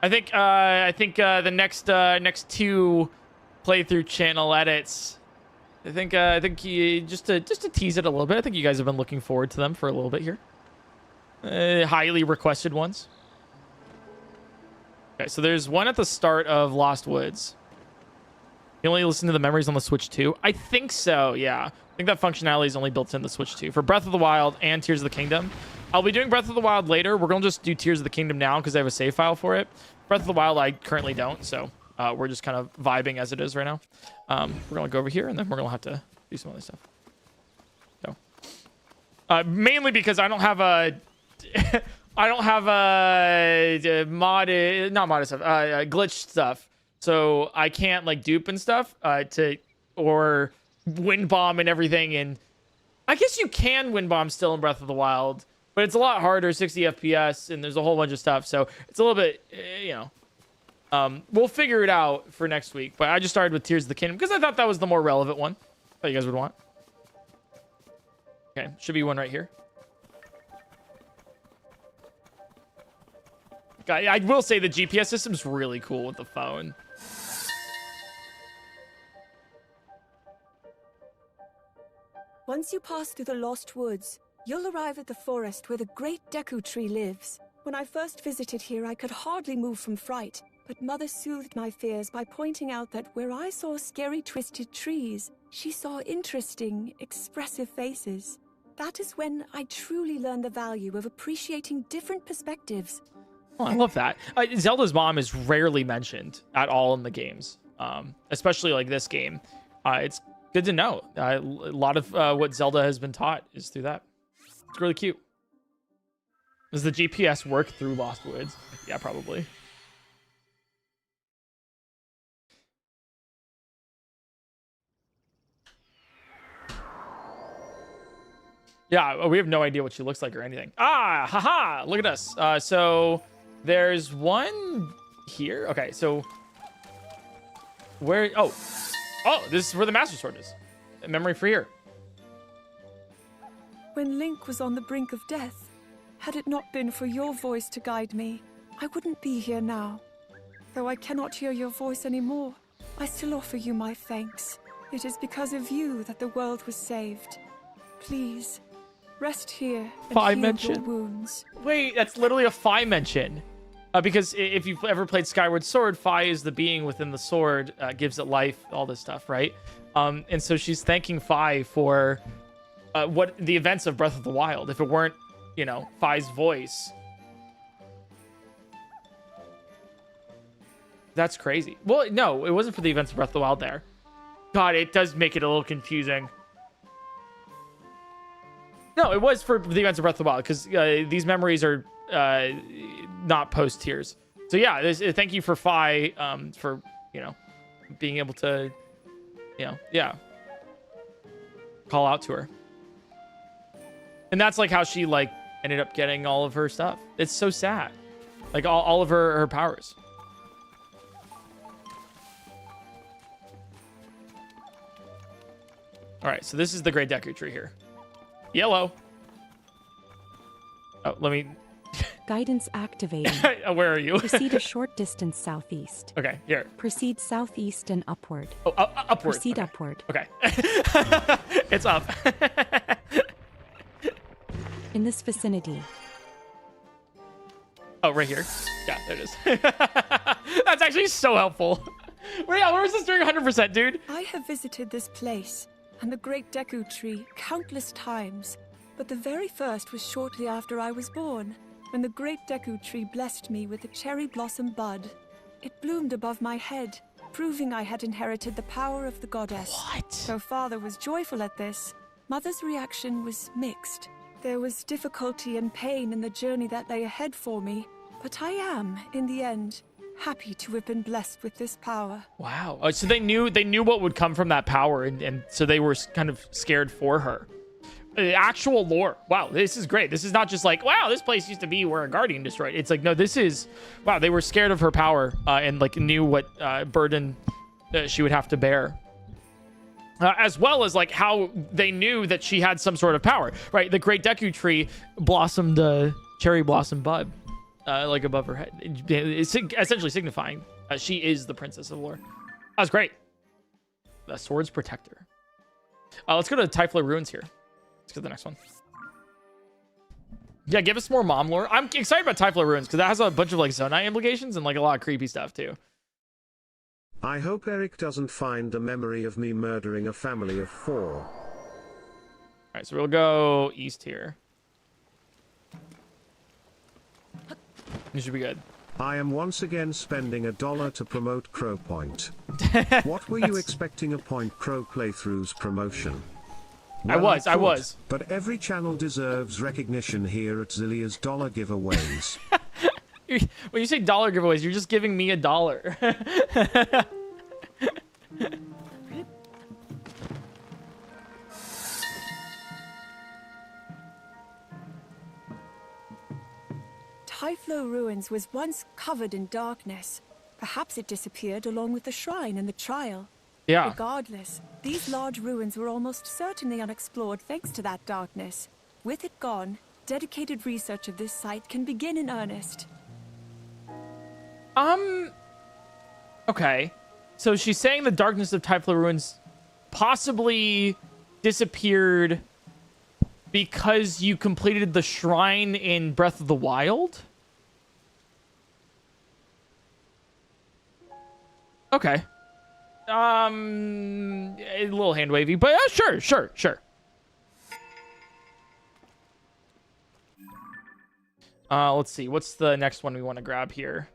I think the next two playthrough channel edits. I think you, just to tease it a little bit. I think you guys have been looking forward to them for a little bit here. Highly requested ones. Okay, so there's one at the start of Lost Woods. You only listen to the memories on the Switch 2? I think so, yeah. I think that functionality is only built in the Switch 2. For Breath of the Wild and Tears of the Kingdom. I'll be doing Breath of the Wild later. We're going to just do Tears of the Kingdom now because I have a save file for it. Breath of the Wild, I currently don't, so we're just kind of vibing as it is right now. We're going to go over here, and then we're going to have to do some other stuff. So, mainly because I don't have a... I don't have a glitch stuff. So I can't like dupe and stuff or wind bomb and everything. And I guess you can wind bomb still in Breath of the Wild, but it's a lot harder, 60 FPS, and there's a whole bunch of stuff. So it's a little bit, we'll figure it out for next week. But I just started with Tears of the Kingdom because I thought that was the more relevant one that you guys would want. Okay, should be one right here. I will say the GPS system's really cool with the phone. Once you pass through the Lost Woods, you'll arrive at the forest where the great Deku Tree lives. When I first visited here, I could hardly move from fright, but Mother soothed my fears by pointing out that where I saw scary twisted trees, she saw interesting, expressive faces. That is when I truly learned the value of appreciating different perspectives. Oh, I love that. Zelda's mom is rarely mentioned at all in the games, especially like this game. It's good to know. A lot of what Zelda has been taught is through that. It's really cute. Does the GPS work through Lost Woods? Yeah, probably. Yeah, we have no idea what she looks like or anything. Ah, haha, look at us. So there's one here. Okay, so where? Oh, this is where the Master Sword is. Memory for here. When Link was on the brink of death, had it not been for your voice to guide me, I wouldn't be here now. Though I cannot hear your voice anymore, I still offer you my thanks. It is because of you that the world was saved. Please, rest here and heal your wounds. Wait, that's literally a Fi mention. Because if you've ever played Skyward Sword, Fi is the being within the sword, gives it life, all this stuff, right? And so she's thanking Fi for what the events of Breath of the Wild. If it weren't, Fi's voice. That's crazy. Well, no, it wasn't for the events of Breath of the Wild there. God, it does make it a little confusing. No, it was for the events of Breath of the Wild, because these memories are not post tears. So yeah, thank you for Fi for being able to call out to her. And that's like how she ended up getting all of her stuff. It's so sad, like all of her powers. All right, so this is the Great Deku Tree here. Yellow. Oh, let me... Guidance activating. Where are you? Proceed a short distance southeast. Okay, here. Proceed southeast and upward. Oh, upward. Proceed okay. upward. Okay. It's up. In this vicinity. Oh, right here. Yeah, there it is. That's actually so helpful. Where is this doing 100%, dude? I have visited this place and the Great Deku Tree countless times, but the very first was shortly after I was born, when the Great Deku Tree blessed me with a cherry blossom bud. It bloomed above my head, proving I had inherited the power of the goddess. What? Though Father was joyful at this, Mother's reaction was mixed. There was difficulty and pain in the journey that lay ahead for me, but I am, in the end, happy to have been blessed with this power. Wow. Oh, so they knew what would come from that power, and so they were kind of scared for her. Actual lore. Wow, this is great. This is not just like, wow, this place used to be where a guardian destroyed. It's like, no, this is, wow, they were scared of her power and knew what burden she would have to bear. As well as how they knew that she had some sort of power, right? The Great Deku Tree blossomed a cherry blossom bud above her head. It's essentially signifying she is the princess of lore. That was great. The sword's protector. Let's go to the Typhla Ruins here. Let's get the next one. Yeah, give us more mom lore. I'm excited about Typhlo Ruins because that has a bunch of like Zonai implications and like a lot of creepy stuff too. I hope Eric doesn't find the memory of me murdering a family of 4. All right, so we'll go east here. This should be good. I am once again spending $1 to promote Crowpoint. What were you expecting a PointCrow playthroughs promotion? I was. But every channel deserves recognition here at Zillia's dollar giveaways. When you say dollar giveaways, you're just giving me $1. Typhlo Ruins was once covered in darkness. Perhaps it disappeared along with the shrine and the trial. Yeah. Regardless, these large ruins were almost certainly unexplored thanks to that darkness. With it gone, dedicated research of this site can begin in earnest. Okay. So she's saying the darkness of Typhlo Ruins possibly disappeared because you completed the shrine in Breath of the Wild? Okay. A little hand wavy, but sure. Let's see. What's the next one we want to grab here?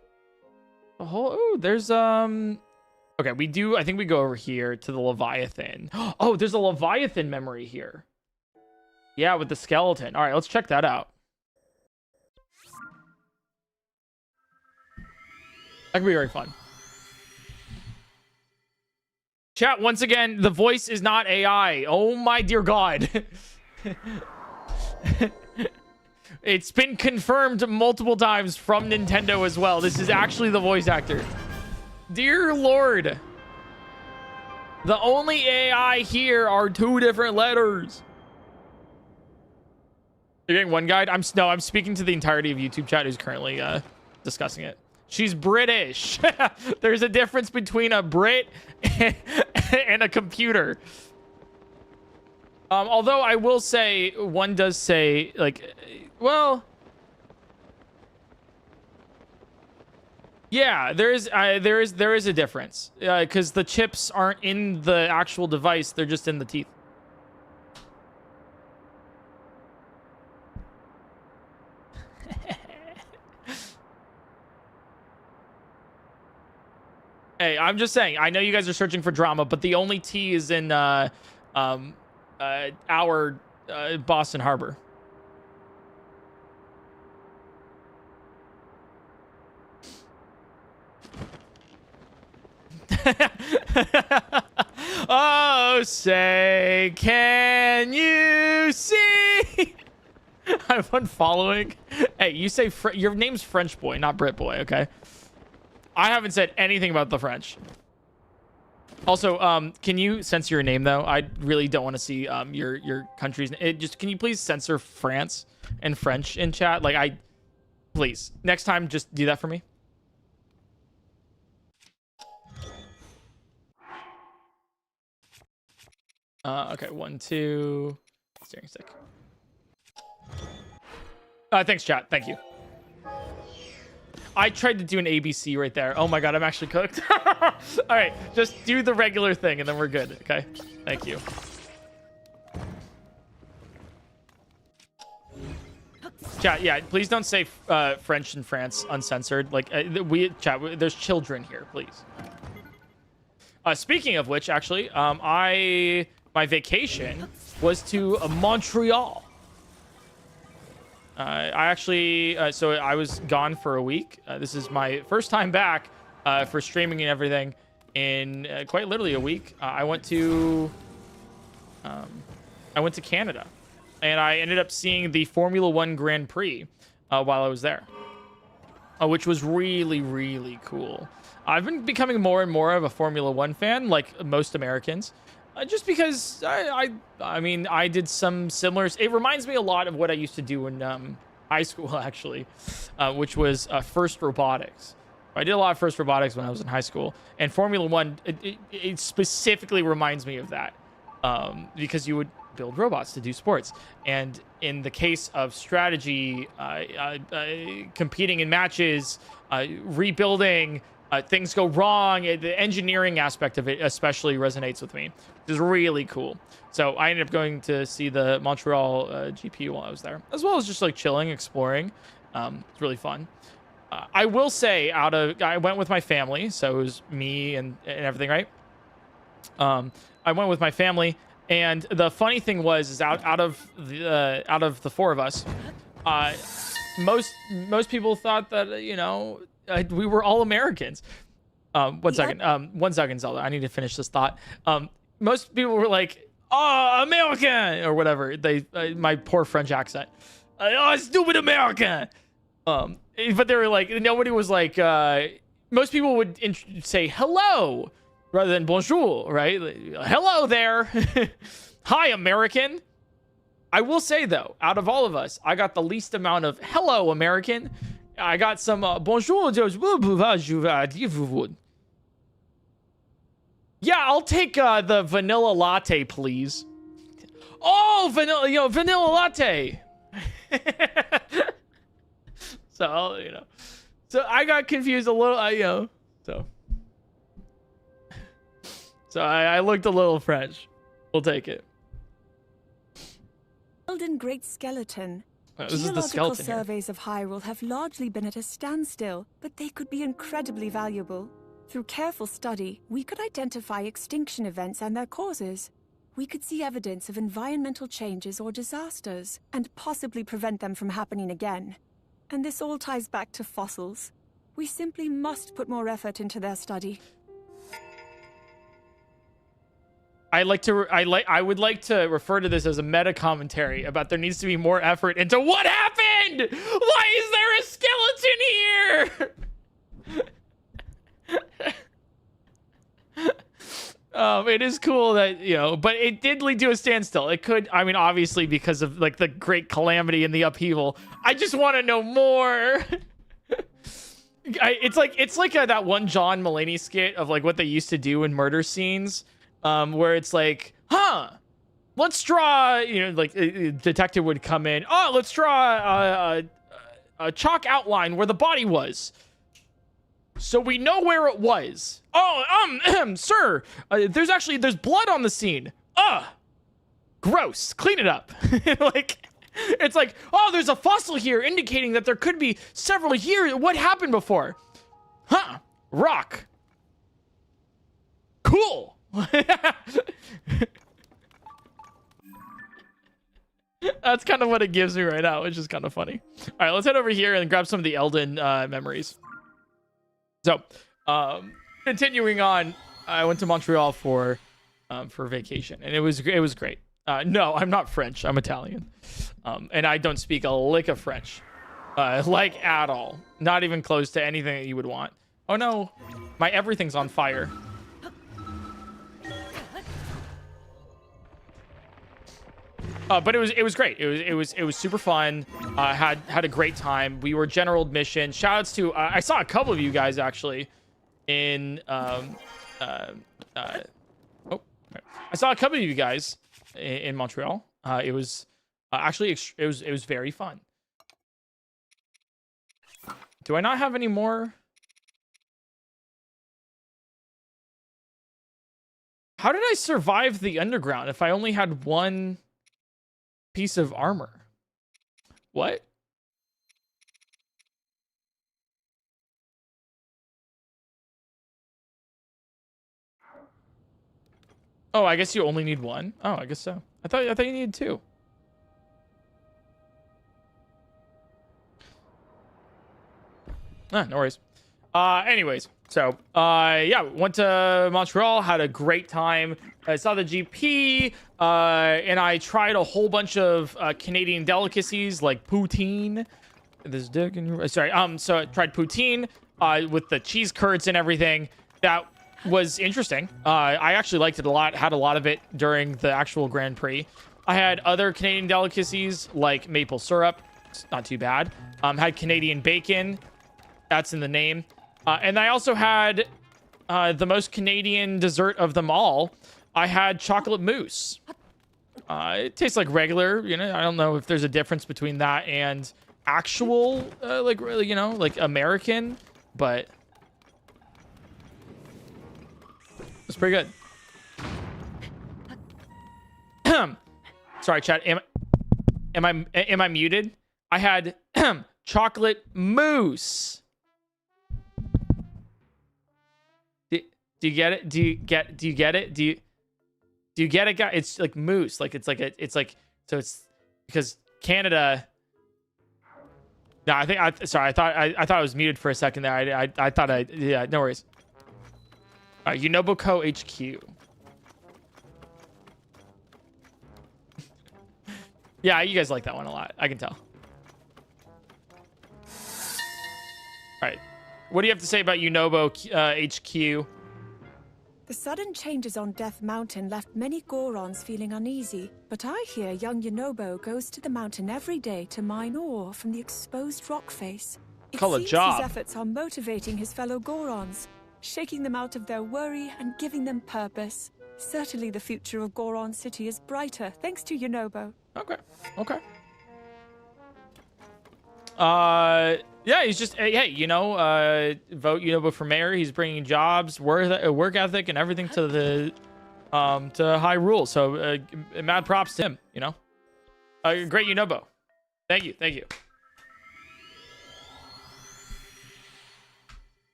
There's okay, I think we go over here to the Leviathan. Oh, there's a Leviathan memory here. Yeah, with the skeleton. All right, let's check that out. That could be very fun. Chat, once again, the voice is not AI. Oh my dear God. It's been confirmed multiple times from Nintendo as well. This is actually the voice actor. Dear Lord. The only AI here are 2 different letters. You're getting one guide? I'm speaking to the entirety of YouTube chat who's currently discussing it. She's British. There's a difference between a Brit and a computer. Although I will say, one does say, like, well, yeah, there is a difference because the chips aren't in the actual device; they're just in the teeth. Hey, I'm just saying. I know you guys are searching for drama, but the only T is in our Boston Harbor. Oh, say, can you see? I'm unfollowing. Hey, you say your name's French boy, not Brit boy, okay? I haven't said anything about the French. Also, can you censor your name though? I really don't want to see your country's. Can you please censor France and French in chat? Like, please next time just do that for me. Okay, 1, 2. Steering stick. Thanks, chat. Thank you. I tried to do an ABC right there. Oh my God, I'm actually cooked. All right, just do the regular thing and then we're good. Okay, thank you. Chat, yeah, please don't say French in France uncensored. Like, there's children here, please. Speaking of which, actually, my vacation was to Montreal. So I was gone for a week. This is my first time back for streaming and everything in quite literally a week. I went to Canada, and I ended up seeing the Formula 1 Grand Prix while I was there, which was really, really cool. I've been becoming more and more of a Formula 1 fan, like most Americans. Just because I mean, I did some similar. It reminds me a lot of what I used to do in high school, actually, which was FIRST Robotics. I did a lot of FIRST Robotics when I was in high school, and Formula 1 it specifically reminds me of that, because you would build robots to do sports. And in the case of strategy, competing in matches, rebuilding, things go wrong. The engineering aspect of it especially resonates with me. It's really cool. So I ended up going to see the Montreal GP while I was there, as well as just like chilling, exploring. It's really fun. I will say, I went with my family, so it was me and everything, right? I went with my family, and the funny thing was, out of the four of us, most people thought that we were all Americans. One second, Zelda. I need to finish this thought. Most people were like, "Oh, American," or whatever. My poor French accent. "Oh, stupid American." But they were like, nobody was like. Most people would say hello rather than bonjour, right? Hello there. Hi, American. I will say though, out of all of us, I got the least amount of hello, American. I got some bonjour. Yeah, I'll take the vanilla latte, please. Oh, vanilla latte. So, so I got confused a little, so I looked a little French. We'll take it. Elden Great Skeleton. This is the Geological skeleton here. surveys of Hyrule have largely been at a standstill, but they could be incredibly valuable. Through careful study, we could identify extinction events and their causes. We could see evidence of environmental changes or disasters, and possibly prevent them from happening again. And this all ties back to fossils. We simply must put more effort into their study. I would like to refer to this as a meta commentary about there needs to be more effort into what happened. Why is there a skeleton here? It is cool that, but it did lead to a standstill. It could, obviously because of like the great calamity and the upheaval. I just want to know more. It's like that one John Mulaney skit of like what they used to do in murder scenes. Where it's like, let's draw, like a detective would come in. Oh, let's draw a chalk outline where the body was. So we know where it was. Oh, sir, there's blood on the scene. Gross. Clean it up. It's like, oh, there's a fossil here indicating that there could be several years. What happened before? Rock. Cool. That's kind of what it gives me right now, which is kind of funny. All right, let's head over here and grab some of the Elden memories. So, continuing on, I went to Montreal for vacation, and it was great. No, I'm not French. I'm Italian, and I don't speak a lick of French, like at all. Not even close to anything that you would want. Oh no, my everything's on fire. But it was great. It was super fun. Had a great time. We were general admission. Shoutouts to I saw a couple of you guys actually in I saw a couple of you guys in Montreal. It was actually it was very fun. Do I not have any more? How did I survive the underground if I only had one piece of armor? What? Oh, I guess you only need one. Oh, I guess so. I thought you needed two. No worries. Anyways, so yeah, went to Montreal, had a great time. I saw the GP, and I tried a whole bunch of Canadian delicacies like poutine. This dick in your... Sorry. So I tried poutine with the cheese curds and everything. That was interesting. I actually liked it a lot. Had a lot of it during the actual Grand Prix. I had other Canadian delicacies like maple syrup. It's not too bad. Had Canadian bacon. That's in the name. And I also had the most Canadian dessert of them all. I had chocolate mousse. It tastes like regular, you know. I don't know if there's a difference between that and actual, like, really, you know, like American, but it's pretty good. Sorry, chat. Am I muted? I had chocolate mousse. Do you get it? Do you get it? Do you get it, guys? It's like mousse. Like it's like so it's because Canada. No, I thought I was muted for a second there. I thought yeah, no worries. All right, Unobuco HQ. Yeah, you guys like that one a lot. I can tell. All right. What do you have to say about Unobo HQ? The sudden changes on Death Mountain left many Gorons feeling uneasy, but I hear young Yunobo goes to the mountain every day to mine ore from the exposed rock face. It Call a seems job. his efforts are motivating his fellow Gorons, shaking them out of their worry and giving them purpose. Certainly the future of Goron City is brighter thanks to Yunobo. Okay. Yeah, he's just, hey, you know, vote Yunobo for mayor. He's bringing jobs, work ethic, and everything to the, to Hyrule. So, mad props to him, you know. Great Yunobo. Thank you.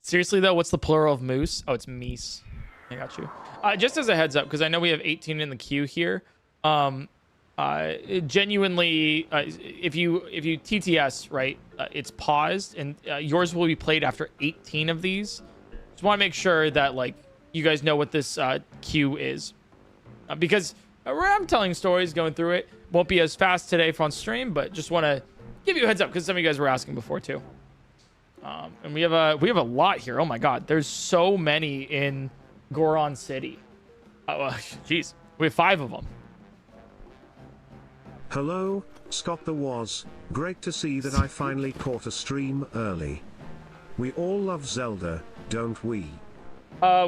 Seriously though, what's the plural of moose? Oh, it's meese. I got you. Just as a heads up, because I know we have 18 in the queue here. Genuinely, if you TTS, right, it's paused, and yours will be played after 18 of these. Just want to make sure that like you guys know what this queue is, because where I'm telling stories, going through it won't be as fast today on stream, but just want to give you a heads up because some of you guys were asking before too. And we have a lot here. Oh my God, there's so many in Goron City. Oh, jeez, we have 5 of them. Hello, Scott the Was. Great to see that I finally caught a stream early. We all love Zelda, don't we?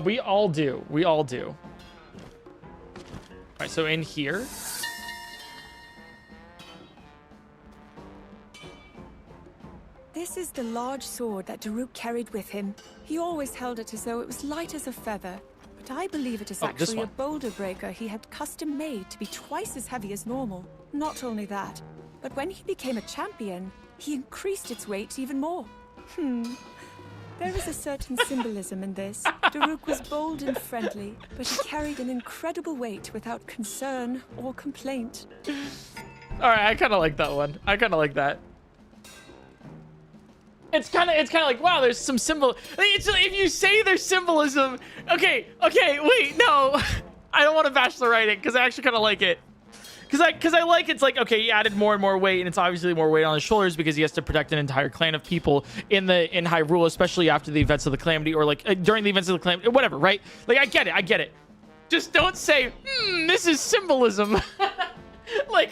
We all do. All right, so in here. This is the large sword that Daruk carried with him. He always held it as though it was light as a feather. But I believe it is actually a boulder breaker he had custom made to be twice as heavy as normal. Not only that, but when he became a champion, he increased its weight even more. There is a certain symbolism in this. Daruk was bold and friendly, but he carried an incredible weight without concern or complaint. All right, I kind of like that one. I kind of like that. It's kind of like, wow, there's some symbol. If you say there's symbolism, okay, wait, no, I don't want to bash the writing because I actually kind of like it. Because I like it's like, okay, he added more and more weight, and it's obviously more weight on his shoulders because he has to protect an entire clan of people in Hyrule, especially after the events of the Calamity, or like during the events of the Calamity, whatever, right? Like I get it. Just don't say, this is symbolism. Like.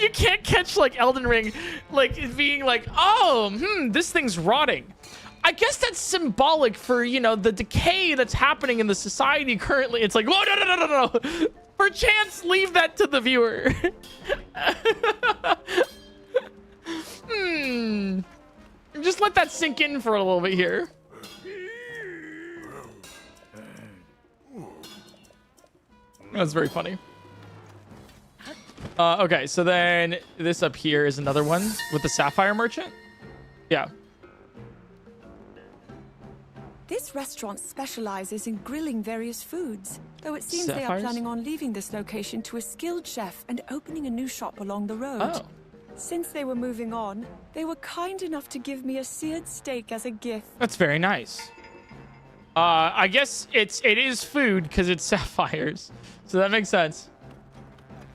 You can't catch like Elden Ring like being like, oh, this thing's rotting. I guess that's symbolic for, you know, the decay that's happening in the society currently. It's like, whoa, no. Perchance leave that to the viewer. Just let that sink in for a little bit here. That's very funny. Okay, so then this up here is another one with the Sapphire Merchant. Yeah. This restaurant specializes in grilling various foods, though it seems they are planning on leaving this location to a skilled chef and opening a new shop along the road. Oh. Since they were moving on, they were kind enough to give me a seared steak as a gift. That's very nice. I guess it is food because it's sapphires, so that makes sense.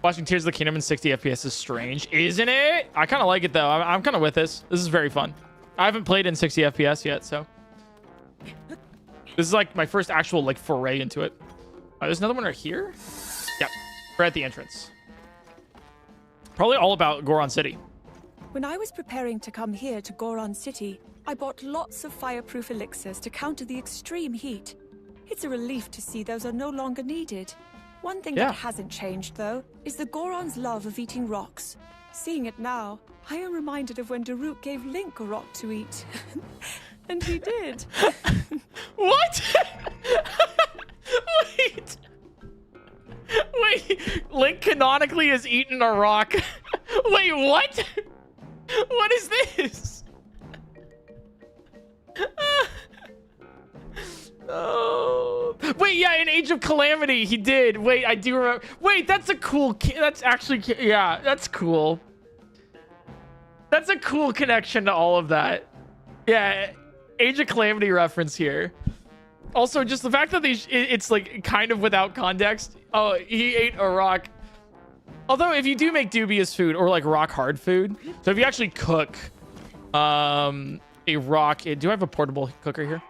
Watching Tears of the Kingdom in 60 FPS is strange, isn't it? I kind of like it, though. I'm kind of with this. This is very fun. I haven't played in 60 FPS yet, so. This is like my first actual like foray into it. There's another one right here. Yep, right at the entrance. Probably all about Goron City. When I was preparing to come here to Goron City, I bought lots of fireproof elixirs to counter the extreme heat. It's a relief to see those are no longer needed. One thing Yeah. that hasn't changed, though, is the Goron's love of eating rocks. Seeing it now, I am reminded of when Daruk gave Link a rock to eat. And he did. What? Wait. Wait. Link canonically has eaten a rock. Wait, what? What is this? Oh. Wait, yeah, in Age of Calamity, he did. Wait, I do remember. Wait, that's a cool. That's actually, yeah, that's cool. That's a cool connection to all of that. Yeah, Age of Calamity reference here. Also, just the fact that it's like kind of without context. Oh, he ate a rock. Although, if you do make dubious food or like rock hard food, so if you actually cook a rock, do I have a portable cooker here?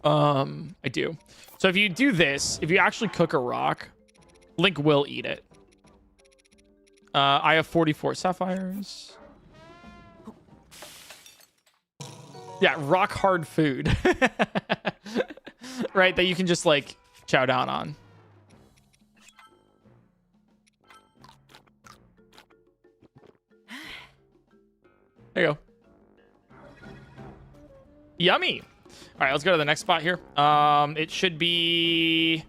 I do. So if you do this, if you actually cook a rock, Link will eat it. I have 44 sapphires. Yeah, rock hard food. Right, that you can just like chow down on. There you go. Yummy. All right, let's go to the next spot here. It should be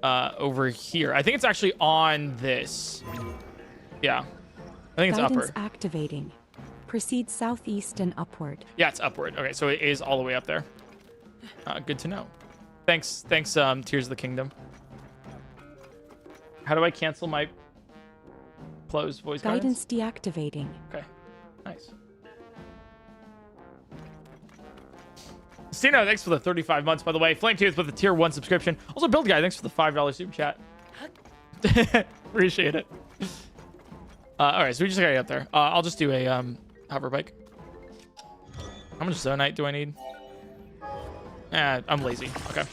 over here. I think it's actually on this. Yeah, I think it's Guidance upper. activating. Proceed southeast and upward. Yeah, it's upward. Okay, so it is all the way up there. Good to know. Thanks, Tears of the Kingdom. How do I cancel my closed voice Guidance deactivating. Okay, nice. Stino, thanks for the 35 months, by the way. Flame Tooth with the tier 1 subscription. Also, Build Guy, thanks for the $5 super chat. Appreciate it. All right, so we just got to get up there. I'll just do a hover bike. How much Zonite do I need? I'm lazy. Okay.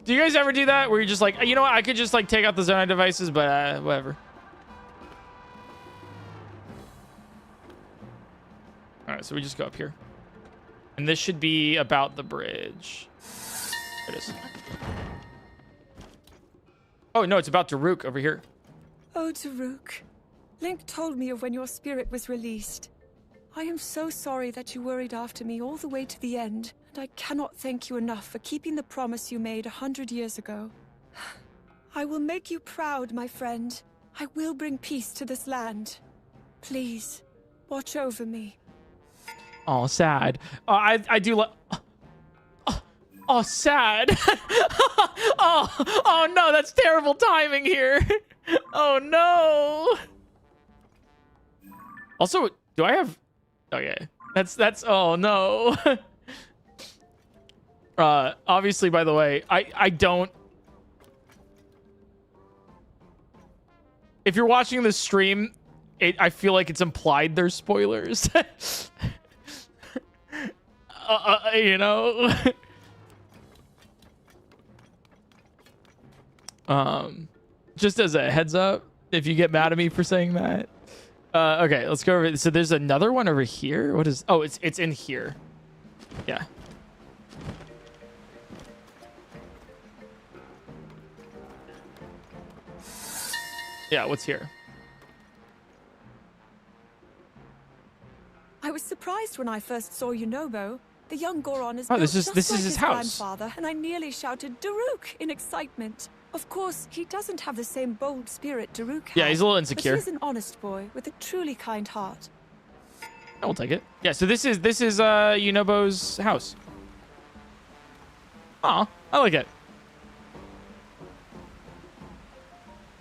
Do you guys ever do that? Where you're just like, you know what? I could just like take out the Zonite devices, but whatever. All right, so we just go up here. And this should be about the bridge. There it is. Oh, no, it's about Daruk over here. Oh, Daruk. Link told me of when your spirit was released. I am so sorry that you worried after me all the way to the end, and I cannot thank you enough for keeping the promise you made 100 years ago. I will make you proud, my friend. I will bring peace to this land. Please, watch over me. Oh, sad. I do like. Oh, sad. oh no, that's terrible timing here. Oh no. Also, do I have? Okay, that's. Oh no. Obviously, by the way, I don't. If you're watching this stream, I feel like it's implied there's spoilers. You know. Just as a heads up, if you get mad at me for saying that. Okay, let's go over. So there's another one over here. What is? Oh, it's in here. Yeah. Yeah, what's here? I was surprised when I first saw Yunobo. The young Goron is Oh, built this is just his like his house. grandfather, and I nearly shouted Daruk in excitement. Of course, he doesn't have the same bold spirit Daruk has. Yeah, he's a little insecure. But he's an honest boy with a truly kind heart. I will take it. Yeah, so this is Yunobo's house. Aw, I like it.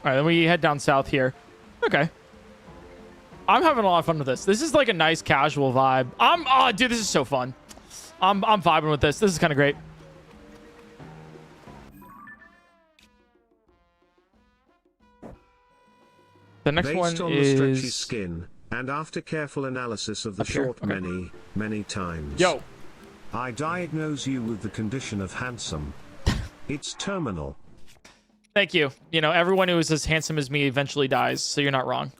All right, then we head down south here. Okay. I'm having a lot of fun with this. This is like a nice casual vibe. Oh, dude, this is so fun. I'm vibing with this. This is kind of great. The next one Based on is the stretchy skin, and after careful analysis of the Up here? short Okay. many times, Yo. I diagnose you with the condition of handsome. It's terminal. Thank you. You know, everyone who is as handsome as me eventually dies, so you're not wrong.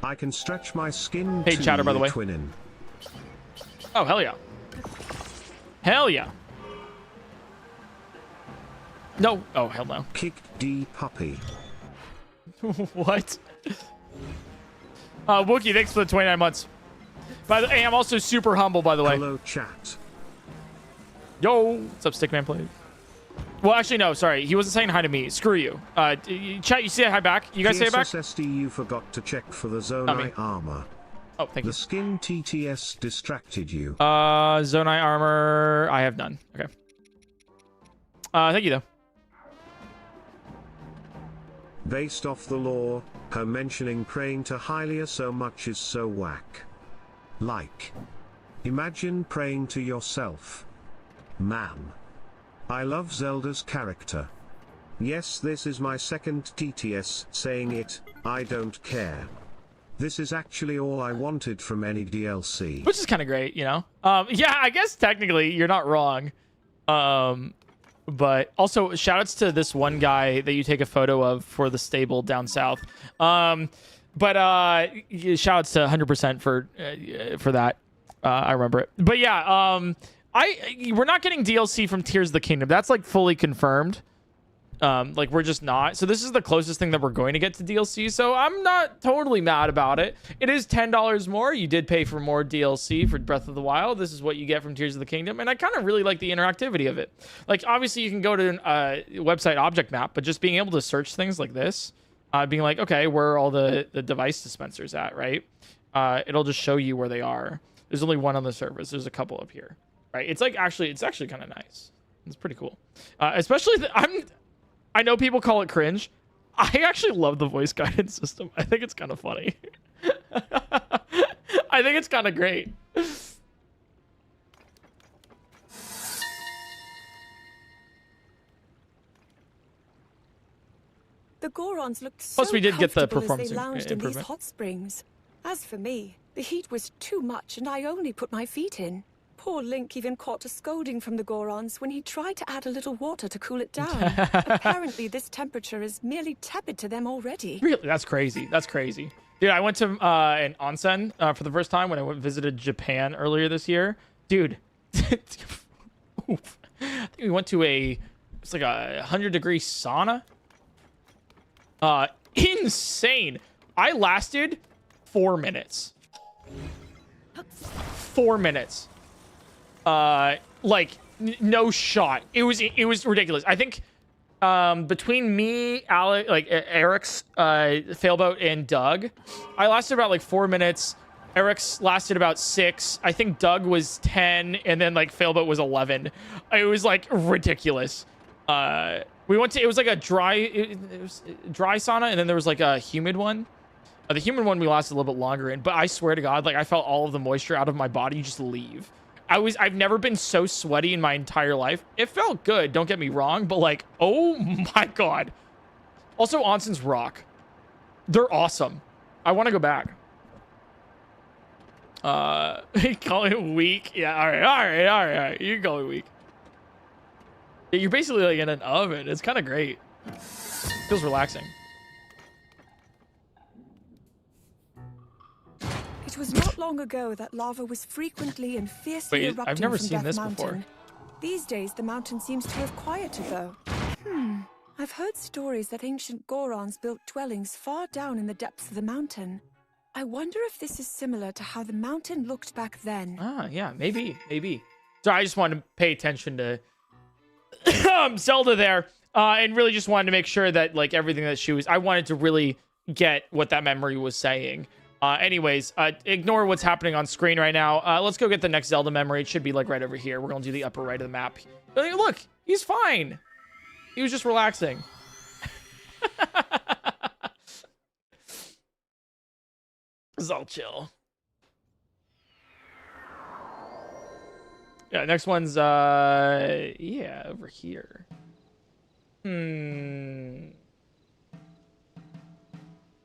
I can stretch my skin Hey, to chatter, by the way. twinning. Oh, hell yeah. Hell yeah. No. Oh, hell no. Kick D puppy. What? Wookie, thanks for the 29 months. By the way, I'm also super humble, by the way. Hello, chat. Yo, what's up, Stickman Play? Well, actually, no, sorry. He wasn't saying hi to me. Screw you. Chat, you say hi back? You guys say it back? PSSD, you forgot to check for the Zonai armor. Oh, thank you. The skin TTS distracted you. Zonai armor. I have none. Okay. Thank you, though. Based off the lore, her mentioning praying to Hylia so much is so whack. Like, imagine praying to yourself. Ma'am. I love Zelda's character. Yes, this is my second TTS saying it, I don't care. This is actually all I wanted from any DLC. Which is kind of great, you know? Yeah, I guess technically you're not wrong. But also shout-outs to this one guy that you take a photo of for the stable down south. But shout-outs to 100% for that. I remember it. But yeah, we're not getting DLC from Tears of the Kingdom. That's like fully confirmed. Like we're just not. So this is the closest thing that we're going to get to DLC. So I'm not totally mad about it. It is $10 more. You did pay for more DLC for Breath of the Wild. This is what you get from Tears of the Kingdom. And I kind of really like the interactivity of it. Like obviously you can go to a website object map, but just being able to search things like this, being like, okay, where are all the device dispensers at, right? It'll just show you where they are. There's only one on the surface. There's a couple up here, right? It's actually kind of nice. It's pretty cool. Especially I know people call it cringe. I actually love the voice guidance system. I think it's kind of funny. I think it's kind of great. The Gorons looked so Plus, we did get the comfortable performance as they lounged in these improvement. hot springs. As for me, the heat was too much and I only put my feet in. Poor Link even caught a scolding from the Gorons when he tried to add a little water to cool it down. Apparently, this temperature is merely tepid to them already. Really? That's crazy. That's crazy. Dude, I went to an onsen for the first time when I visited Japan earlier this year. Dude, I think we went to it's like a 100-degree sauna. Insane. I lasted 4 minutes. 4 minutes. Like no shot. It was ridiculous. I think between me, Alec, like Eric's failboat and Doug, I lasted about like 4 minutes. Eric's lasted about 6. I think Doug was 10, and then like failboat was 11. It was like ridiculous. We went to, it was like a it was dry sauna, and then there was like a humid one. The humid one we lasted a little bit longer in, but I swear to God, like I felt all of the moisture out of my body just leave. I've never been so sweaty in my entire life. It felt good, don't get me wrong, but like, oh my God. Also, onsens rock. They're awesome. I want to go back. Call it weak. Yeah, all right. You can call it weak. Yeah, you're basically like in an oven. It's kind of great. Feels relaxing. It was not long ago that lava was frequently and fiercely erupting I've never from seen Death this Mountain. before. These days, the mountain seems to have quieted, though. I've heard stories that ancient Gorons built dwellings far down in the depths of the mountain. I wonder if this is similar to how the mountain looked back then. Ah, yeah, maybe. So I just wanted to pay attention to Zelda there, and really just wanted to make sure that like everything that she was, I wanted to really get what that memory was saying. Anyways, ignore what's happening on screen right now. Let's go get the next Zelda memory. It should be like right over here. We're gonna do the upper right of the map. Look, he's fine. He was just relaxing. It's all chill. Yeah, next one's yeah, over here.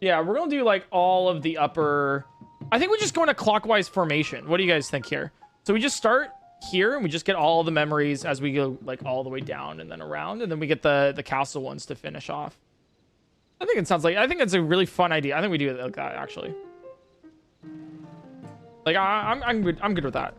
Yeah, we're gonna do like all of the upper. I think we just go in a clockwise formation. What do you guys think here? So we just start here and we just get all the memories as we go like all the way down and then around, and then we get the castle ones to finish off. I think it's a really fun idea. I think we do it like that actually. Like I'm good with that.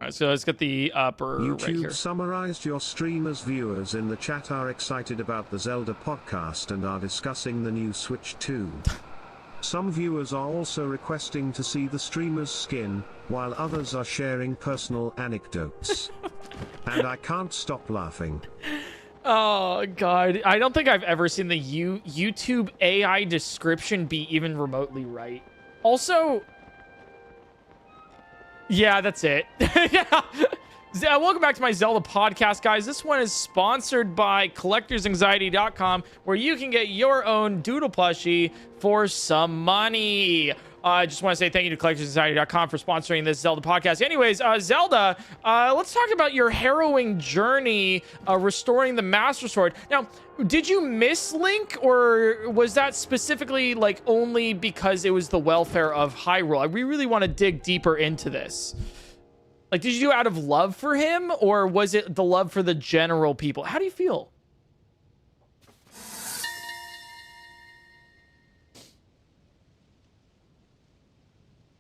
All right, so let's get the upper right YouTube here. summarized your streamers. Viewers in the chat are excited about the Zelda podcast and are discussing the new Switch 2. Some viewers are also requesting to see the streamer's skin, while others are sharing personal anecdotes. And I can't stop laughing. Oh, God. I don't think I've ever seen the YouTube AI description be even remotely right. Also... Yeah, that's it. Yeah. Welcome back to my Zelda podcast, guys. This one is sponsored by collectorsanxiety.com, where you can get your own doodle plushie for some money. I just want to say thank you to collectorsanxiety.com for sponsoring this Zelda podcast. Anyways, Zelda, let's talk about your harrowing journey restoring the Master Sword. Now, did you miss Link, or was that specifically like only because it was the welfare of Hyrule? We really want to dig deeper into this. Like, did you do it out of love for him, or was it the love for the general people? How do you feel?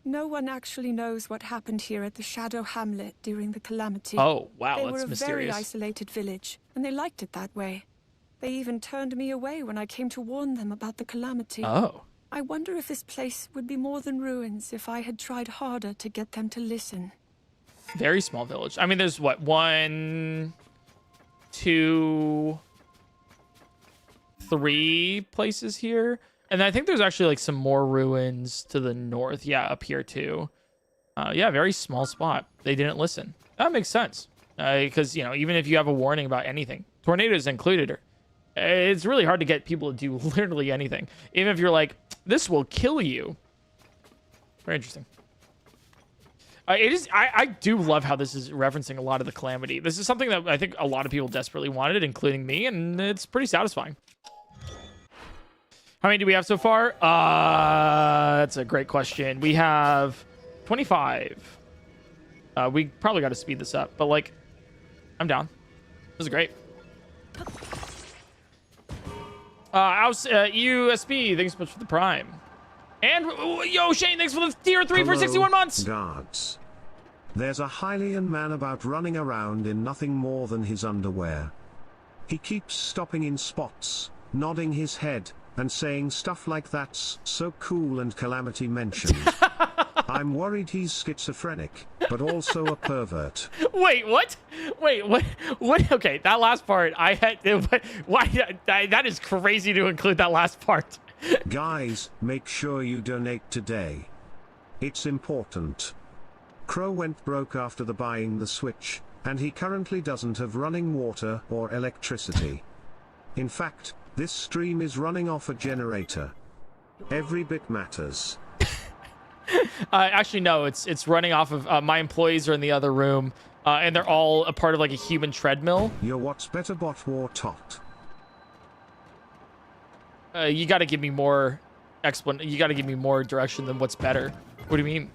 No one actually knows what happened here at the Shadow Hamlet during the calamity. Oh, wow, They that's were a mysterious. very isolated village, and they liked it that way. They even turned me away when I came to warn them about the calamity. Oh. I wonder if this place would be more than ruins if I had tried harder to get them to listen. Very small village. I mean, there's what, 1, 2, 3 places here. And I think there's actually like some more ruins to the north. Yeah, up here too. Yeah, very small spot. They didn't listen. That makes sense. Because, you know, even if you have a warning about anything, tornadoes included, it's really hard to get people to do literally anything. Even if you're like, this will kill you. Very interesting. It is. I do love how this is referencing a lot of the calamity. This is something that I think a lot of people desperately wanted, including me, and it's pretty satisfying. How many do we have so far? That's a great question. We have 25. We probably got to speed this up, but like, I'm down. This is great. USB, thanks so much for the Prime. And, yo, Shane, thanks for the tier 3 for 61 months. Guards. There's a Hylian man about running around in nothing more than his underwear. He keeps stopping in spots, nodding his head, and saying stuff like that's so cool and Calamity mentioned. I'm worried he's schizophrenic, but also a pervert. Wait, what? Wait, what? What? Okay, that last part, I had... Why? That is crazy to include that last part. Guys, make sure you donate today. It's important. Crow went broke after buying the Switch, and he currently doesn't have running water or electricity. In fact, this stream is running off a generator. Every bit matters. Actually, no, it's running off of... my employees are in the other room, and they're all a part of like a human treadmill. You're what's better bot war tot. You got to give me more you got to give me more direction than what's better. What do you mean?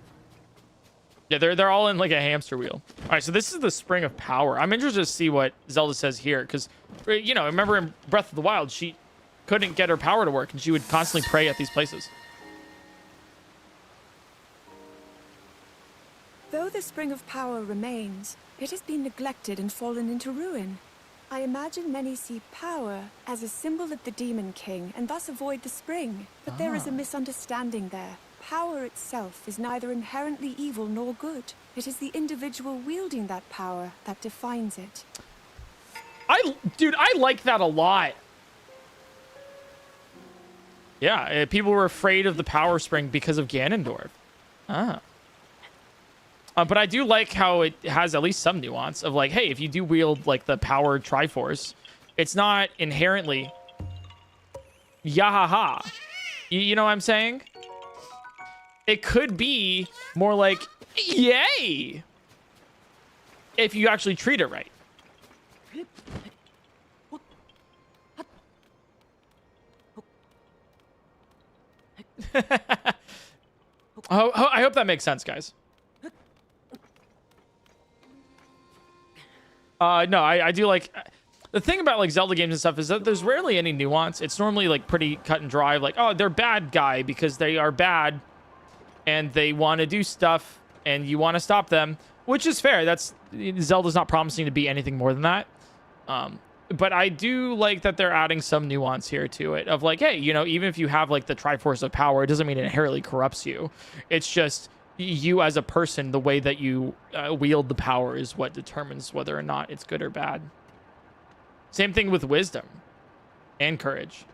Yeah, they're all in like a hamster wheel. All right, so this is the Spring of Power. I'm interested to see what Zelda says here, because, you know, remember in Breath of the Wild, she couldn't get her power to work, and she would constantly pray at these places. Though the Spring of Power remains, it has been neglected and fallen into ruin. I imagine many see power as a symbol of the Demon King and thus avoid the spring. But there is a misunderstanding there. Power itself is neither inherently evil nor good. It is the individual wielding that power that defines it. Dude, I like that a lot. Yeah, people were afraid of the Power Spring because of Ganondorf. But I do like how it has at least some nuance of like, hey, if you do wield like the power Triforce, it's not inherently yahaha. You know what I'm saying? It could be more like yay if you actually treat it right. I hope that makes sense, guys. No, I do like... The thing about like Zelda games and stuff is that there's rarely any nuance. It's normally like pretty cut and dry. Like, oh, they're bad guy because they are bad and they want to do stuff and you want to stop them. which is fair. That's Zelda's not promising to be anything more than that. But I do like that they're adding some nuance here to it of like, hey, you know, even if you have like the Triforce of Power, it doesn't mean it inherently corrupts you. It's just you as a person, the way that you wield the power is what determines whether or not it's good or bad. Same thing with wisdom and courage.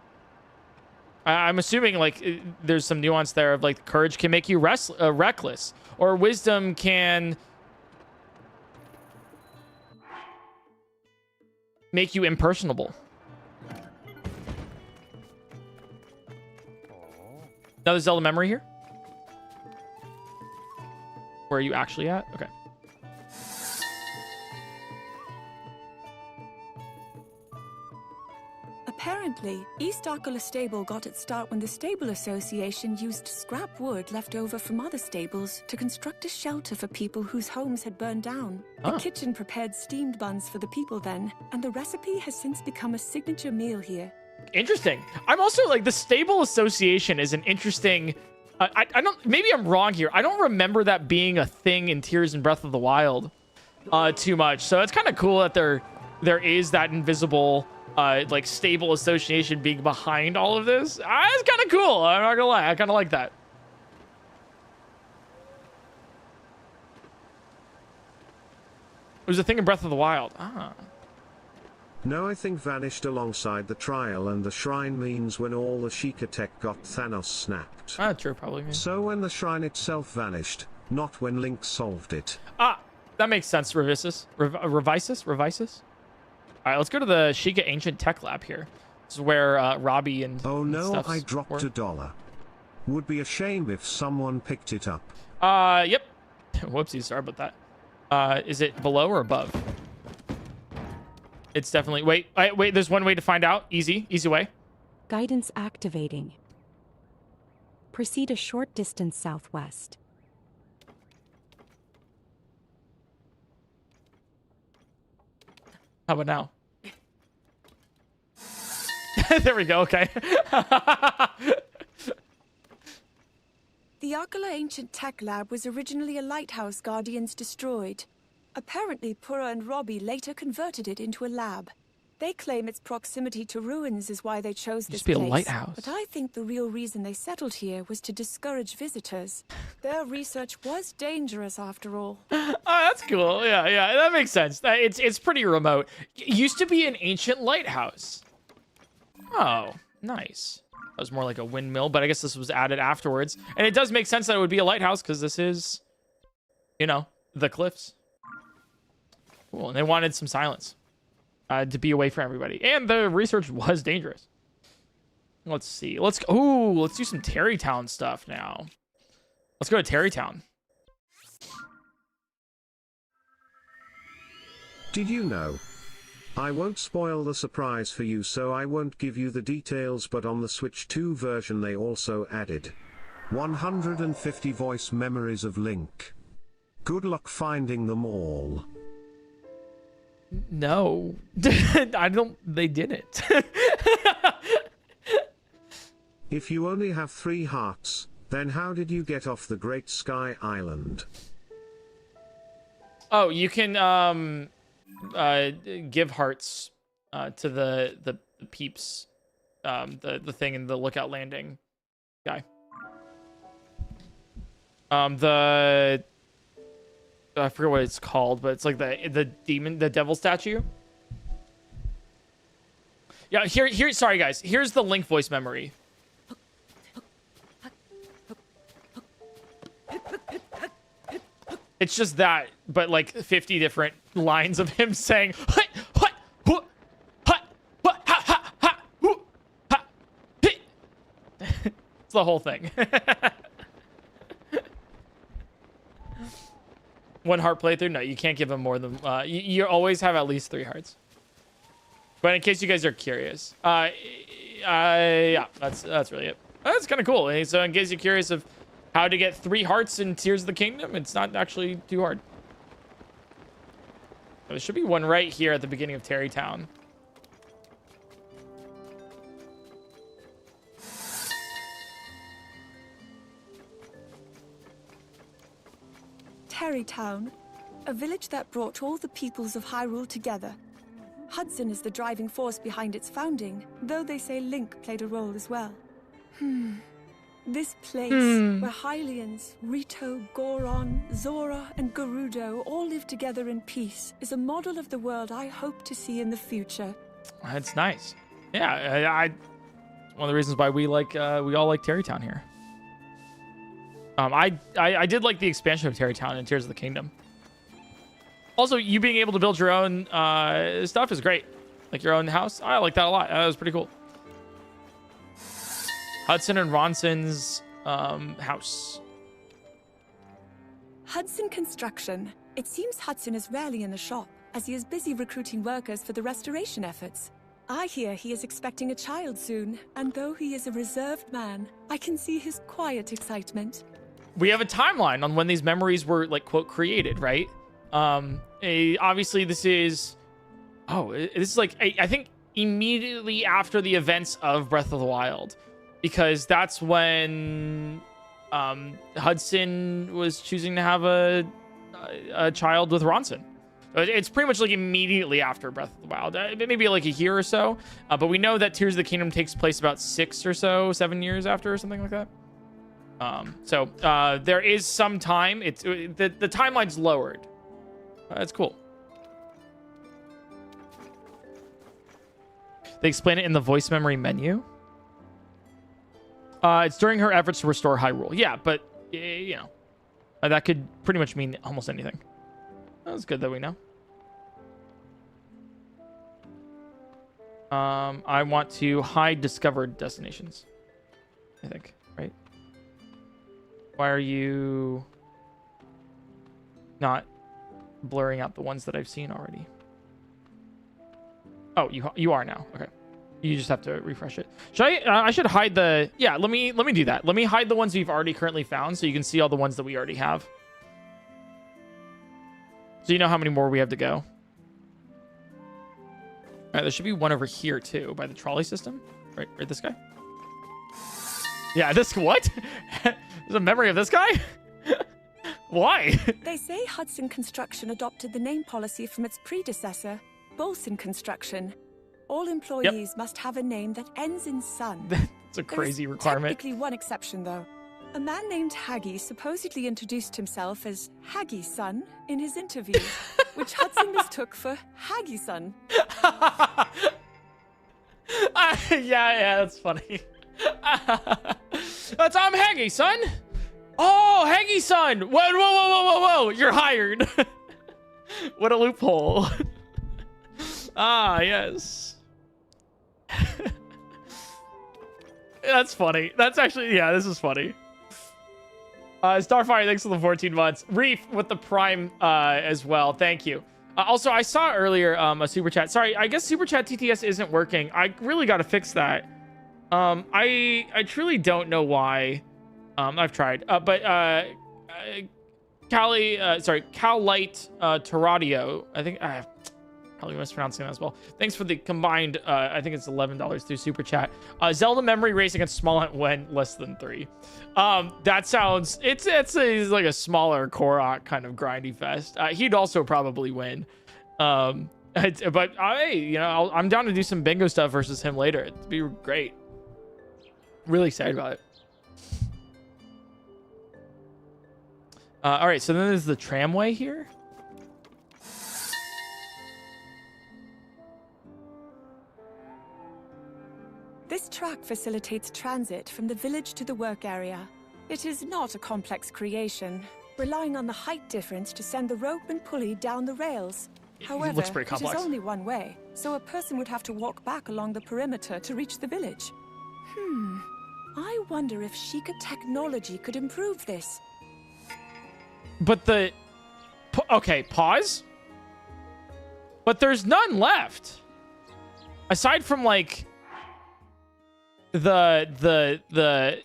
I'm assuming like there's some nuance there of like courage can make you reckless, or wisdom can make you impersonable. Another Zelda memory here. Where are you actually at? Okay. Apparently, East Arkula Stable got its start when the Stable Association used scrap wood left over from other stables to construct a shelter for people whose homes had burned down. The kitchen prepared steamed buns for the people then, and the recipe has since become a signature meal here. Interesting. I'm also like, the Stable Association is an interesting... I don't... Maybe I'm wrong here. I don't remember that being a thing in Tears and Breath of the Wild too much. So it's kind of cool that there is that invisible... like stable association being behind all of this. It's kind of cool. I'm not gonna lie. I kind of like that. It was a thing in Breath of the Wild. No, I think vanished alongside the trial, and the shrine means when all the Sheikah tech got Thanos snapped. True, probably. Me. So when the shrine itself vanished, not when Link solved it. That makes sense, Revisis. Revisis? All right, let's go to the Sheikah Ancient Tech Lab here. This is where Robbie and Oh no, stuffs I dropped were. $1. Would be a shame if someone picked it up. Yep. Whoopsies, sorry about that. Is it below or above? It's definitely... Wait, there's one way to find out. Easy way. Guidance activating. Proceed a short distance southwest. How about now? There we go, okay. The Arkula Ancient Tech Lab was originally a lighthouse Guardians destroyed. Apparently, Purah and Robbie later converted it into a lab. They claim its proximity to ruins is why they chose this Just be a place. lighthouse. But I think the real reason they settled here was to discourage visitors. Their research was dangerous after all. Oh, that's cool. Yeah, that makes sense. It's pretty remote. It used to be an ancient lighthouse. Oh, nice. That was more like a windmill, but I guess this was added afterwards. And it does make sense that it would be a lighthouse because this is, you know, the cliffs. Cool, and they wanted some silence to be away from everybody. And the research was dangerous. Let's see. Let's do some Terrytown stuff now. Let's go to Terrytown. Did you know? I won't spoil the surprise for you, so I won't give you the details, but on the Switch 2 version they also added 150 voice memories of Link. Good luck finding them all. No. They didn't. If you only have 3 hearts, then how did you get off the Great Sky Island? Oh, you can give hearts to the peeps, the thing in the lookout landing guy. I forget what it's called, but it's like the devil statue. Yeah, here. Sorry guys, here's the Link voice memory. It's just that, but like 50 different lines of him saying, "What, what, ha, ha, ha, who, ha, hi." It's the whole thing. 1 heart playthrough? No, you can't give him more than... you always have at least 3 hearts. But in case you guys are curious. Yeah, that's really it. That's kind of cool. And so in case you're curious of how to get 3 hearts in Tears of the Kingdom, it's not actually too hard. There should be one right here at the beginning of Terrytown. Terrytown. A village that brought all the peoples of Hyrule together. Hudson is the driving force behind its founding, though they say Link played a role as well. This place, where Hylians, Rito, Goron, Zora, and Gerudo all live together in peace, is a model of the world I hope to see in the future. That's nice. Yeah, I one of the reasons why we all like Terrytown here. I did like the expansion of Terrytown in Tears of the Kingdom. Also, you being able to build your own stuff is great. Like your own house. I like that a lot. That was pretty cool. Hudson and Ronson's house. Hudson Construction. It seems Hudson is rarely in the shop, as he is busy recruiting workers for the restoration efforts. I hear he is expecting a child soon, and though he is a reserved man, I can see his quiet excitement. We have a timeline on when these memories were, like, quote, created, right? Obviously, this is... Oh, this is, like, I think immediately after the events of Breath of the Wild. Because that's when Hudson was choosing to have a child with Ronson. It's pretty much like immediately after Breath of the Wild, maybe like a year or so. But we know that Tears of the Kingdom takes place about 7 years after, or something like that. So there is some time. The timeline's lowered. That's cool. They explain it in the voice memory menu. It's during her efforts to restore Hyrule. Yeah, but you know, that could pretty much mean almost anything. That's good that we know. I want to hide discovered destinations, I think, right? Why are you not blurring out the ones that I've seen already? Oh, you are now. Okay. You just have to refresh it. Should I should hide the... Yeah, let me do that. Let me hide the ones we've already currently found so you can see all the ones that we already have. So you know how many more we have to go. All right, there should be one over here too, by the trolley system. Right, this guy. Yeah, this... What? There's a memory of this guy? Why? They say Hudson Construction adopted the name policy from its predecessor, Bolson Construction. All employees must have a name that ends in son. That's a crazy requirement. Technically one exception, though. A man named Haggy supposedly introduced himself as Haggy's son in his interview, which Hudson mistook for Haggy's son. Yeah, that's funny. That's I'm Haggy, son. Oh, Haggy, son. Whoa. You're hired. What a loophole. Ah, yes. That's funny. That's actually, yeah, this is funny. Starfire, thanks for the 14 months. Reef with the Prime as well. Thank you. Also, I saw earlier a super chat. Sorry, I guess super chat TTS isn't working. I really got to fix that. I truly don't know why. I've tried. But Cal Light Terradio, I think probably mispronouncing that as well. Thanks for the combined, I think it's $11 through Super Chat. Zelda Memory Race against Small when less than 3. That sounds, it's like a smaller Korok kind of grindy fest. He'd also probably win. But hey, I'm down to do some bingo stuff versus him later. It'd be great. Really excited about it. All right, so then there's the tramway here. This track facilitates transit from the village to the work area. It is not a complex creation, relying on the height difference to send the rope and pulley down the rails. However, it looks pretty complex. It is only one way, so a person would have to walk back along the perimeter to reach the village. I wonder if Sheikah technology could improve this. But okay, pause. But there's none left. Aside from like the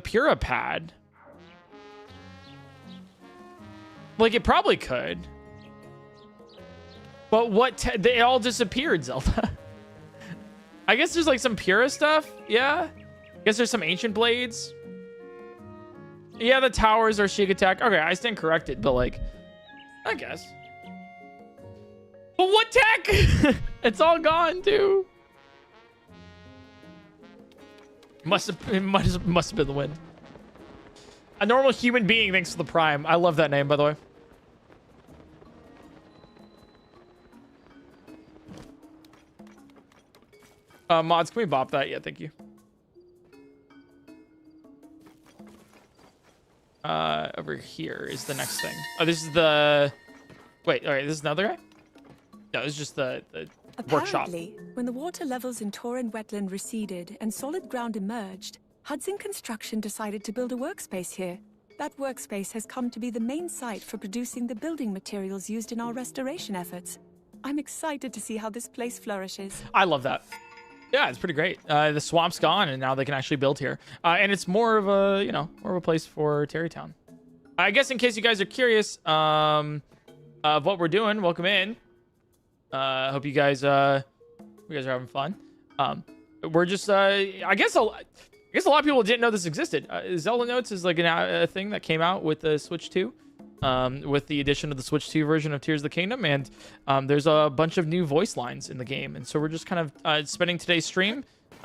Pura pad. Like it probably could. But they all disappeared, Zelda. I guess there's like some Pura stuff. Yeah. I guess there's some ancient blades. Yeah, the towers are Sheikah tech. Okay, I stand corrected, but like I guess. But what tech? It's all gone too. It must have been the wind. A normal human being thanks to the Prime. I love that name, by the way. Mods, can we bop that? Yeah, thank you. Over here is the next thing. Oh, this is the... Wait, all right, this is another guy? No, this is just the workshop. Apparently, when the water levels in Torin wetland receded and solid ground emerged, Hudson Construction decided to build a workspace here. That workspace has come to be the main site for producing the building materials used in our restoration efforts. I'm excited to see how this place flourishes. I love that. Yeah, it's pretty great. The swamp's gone, and now they can actually build here. And it's more of a, you know, more of a place for Terrytown. I guess in case you guys are curious of what we're doing, welcome in. Hope you guys are having fun. We're just, I guess a lot of people didn't know this existed. Zelda Notes is like a thing that came out with the Switch 2. With the addition of the Switch 2 version of Tears of the Kingdom, and there's a bunch of new voice lines in the game, and so we're just kind of spending today's stream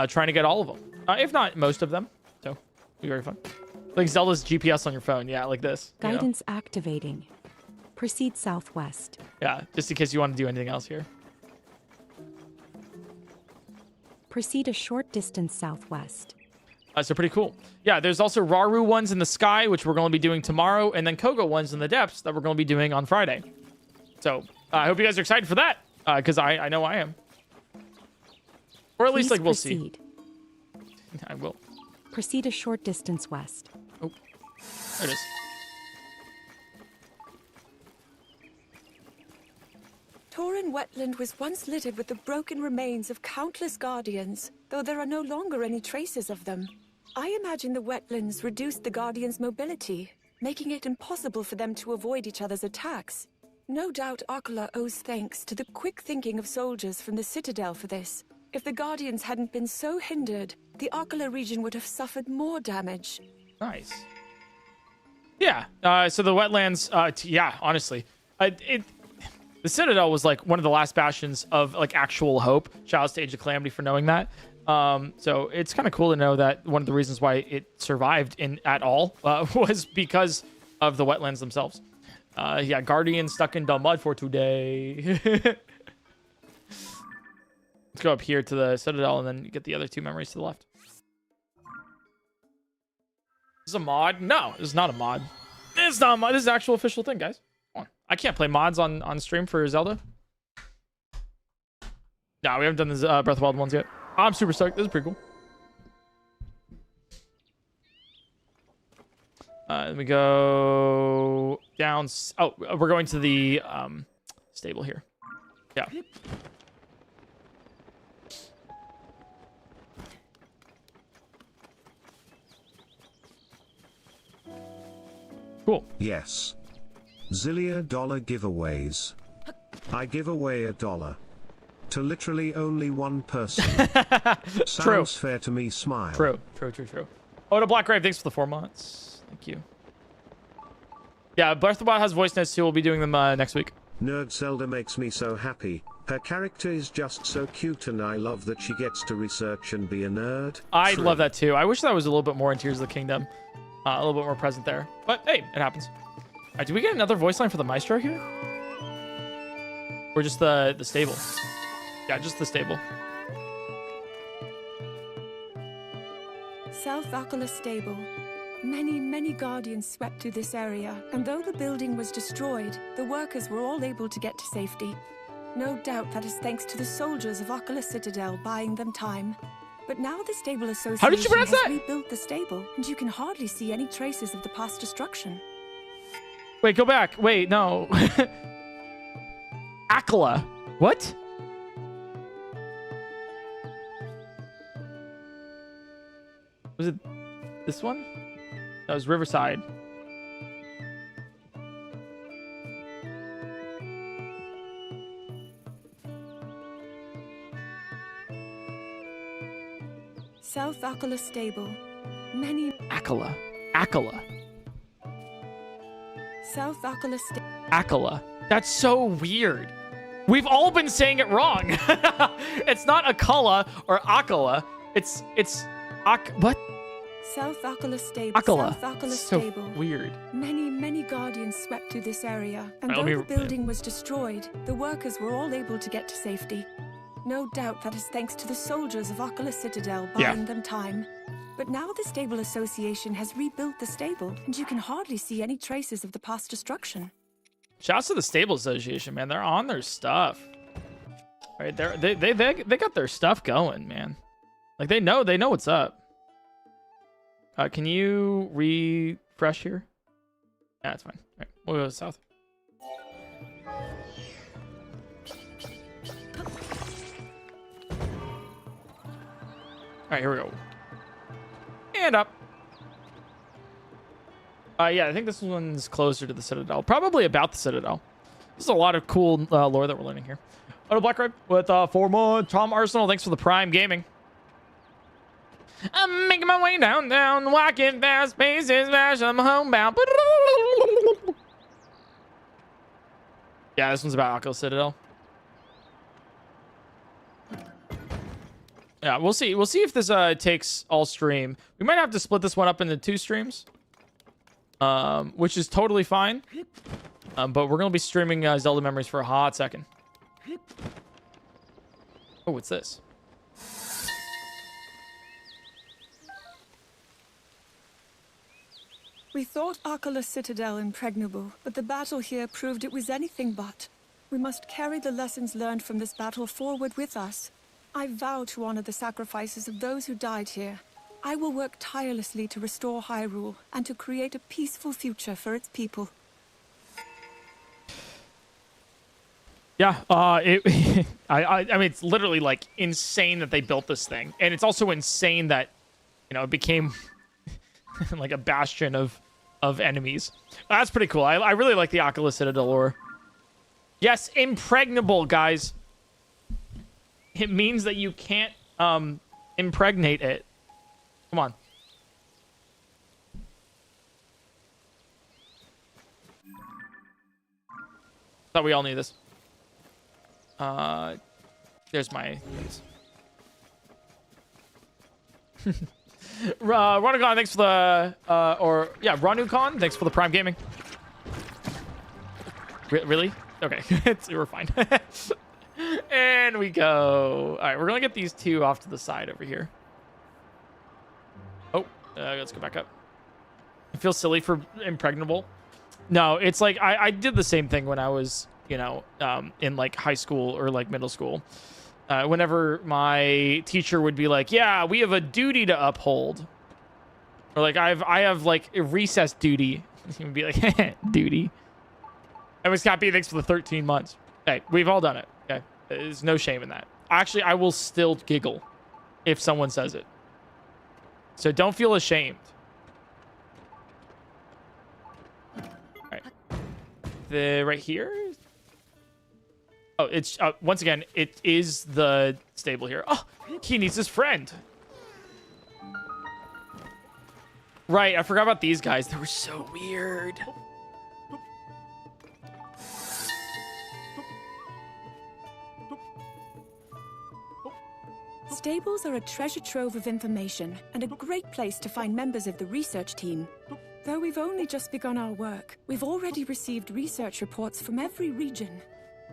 trying to get all of them, if not most of them. So it'll be very fun. Like Zelda's GPS on your phone, yeah, like this. Guidance activating. Proceed southwest. Yeah, just in case you want to do anything else here. Proceed a short distance southwest. So pretty cool. Yeah, there's also Rauru ones in the sky, which we're going to be doing tomorrow, and then Kohga ones in the depths that we're going to be doing on Friday. So I hope you guys are excited for that, because I know I am. Or at least, like, we'll see. I will. Proceed a short distance west. Oh, there it is. Torin wetland was once littered with the broken remains of countless guardians, though there are no longer any traces of them. I imagine the wetlands reduced the guardians' mobility, making it impossible for them to avoid each other's attacks. No doubt Akala owes thanks to the quick thinking of soldiers from the Citadel for this. If the guardians hadn't been so hindered, the Akala region would have suffered more damage. Nice. Yeah, so the wetlands, yeah, honestly, the Citadel was like one of the last bastions of like actual hope. Shout out to Age of Calamity for knowing that. So it's kind of cool to know that one of the reasons why it survived at all was because of the wetlands themselves. Yeah, Guardian stuck in the mud for today. Let's go up here to the Citadel and then get the other two memories to the left. This is a mod? No, this is not a mod. This is not a mod. This is an actual official thing, guys. Come on. I can't play mods on stream for Zelda. No, we haven't done this Breath of the Wild ones yet. I'm super stoked. This is pretty cool. Let me go down. Oh, we're going to the stable here. Yeah. Cool. Yes. Zillia dollar giveaways. I give away $1 to literally only one person. Sounds fair to me, smile. True. Oh, to Black Grave, thanks for the 4 months. Thank you. Yeah, Breath of the Wild has voice notes too. We'll be doing them next week. Nerd Zelda makes me so happy. Her character is just so cute, and I love that she gets to research and be a nerd. I love that too. I wish that was a little bit more in Tears of the Kingdom. A little bit more present there. But hey, it happens. All right, do we get another voice line for the Maestro here? Or just the stable? Yeah, just the stable. South Akala Stable. Many guardians swept through this area, and though the building was destroyed, the workers were all able to get to safety. No doubt that is thanks to the soldiers of Akala Citadel buying them time. But now the Stable Association has rebuilt the stable, and you can hardly see any traces of the past destruction. Wait, go back. Wait, no. Akala. What? Was it this one? That was Riverside. South Akala Stable. Akala. South Akala Stable. Akala. That's so weird. We've all been saying it wrong. It's not Akala or Akala. It's what? South Akala Stable. Akala. South Akala So Stable. weird. Many guardians swept through this area, and Right, though the building was destroyed, the workers were all able to get to safety. No doubt that is thanks to the soldiers of Akala Citadel buying them time. But now the Stable Association has rebuilt the stable, and you can hardly see any traces of the past destruction. Shouts to the Stable Association, man. They're on their stuff. Right, they got their stuff going, man. Like they know what's up. Can you refresh here? Yeah, that's fine. All right, we'll go south. All right, here we go. And up. Yeah, I think this one's closer to the Citadel. Probably about the Citadel. There's a lot of cool lore that we're learning here. Oh, Black Ride with 4 more. Tom Arsenal, thanks for the Prime Gaming. I'm making my way down, walking fast paces, smash, I'm homebound. Yeah, this one's about Akala Citadel. Yeah, we'll see. We'll see if this takes all stream. We might have to split this one up into 2 streams, which is totally fine. But we're gonna be streaming Zelda Memories for a hot second. Oh, what's this? We thought Akala Citadel impregnable, but the battle here proved it was anything but. We must carry the lessons learned from this battle forward with us. I vow to honor the sacrifices of those who died here. I will work tirelessly to restore Hyrule and to create a peaceful future for its people. Yeah, I mean, it's literally like insane that they built this thing, and it's also insane that, you know, it became like a bastion of enemies. That's pretty cool. I really like the Akala Citadel lore. Yes, impregnable, guys. It means that you can't impregnate it. Come on. Thought we all knew this. There's my things. Ranucon, thanks for the Ranucon, thanks for the Prime Gaming. Really? Okay, we're fine. And we go. All right, we're gonna get these 2 off to the side over here. Oh, let's go back up. I feel silly for impregnable. No, it's like I did the same thing when I was, you know, in like high school or like middle school. Whenever my teacher would be like, "Yeah, we have a duty to uphold," or like I have like a recess duty, he would be like, "Duty." I was happy. Thanks for the 13 months. Hey, we've all done it. Okay, there's no shame in that. Actually, I will still giggle if someone says it. So don't feel ashamed. All right, right here. Oh, it's once again, it is the stable here. Oh, he needs his friend. Right, I forgot about these guys. They were so weird. Stables are a treasure trove of information and a great place to find members of the research team. Though we've only just begun our work, we've already received research reports from every region.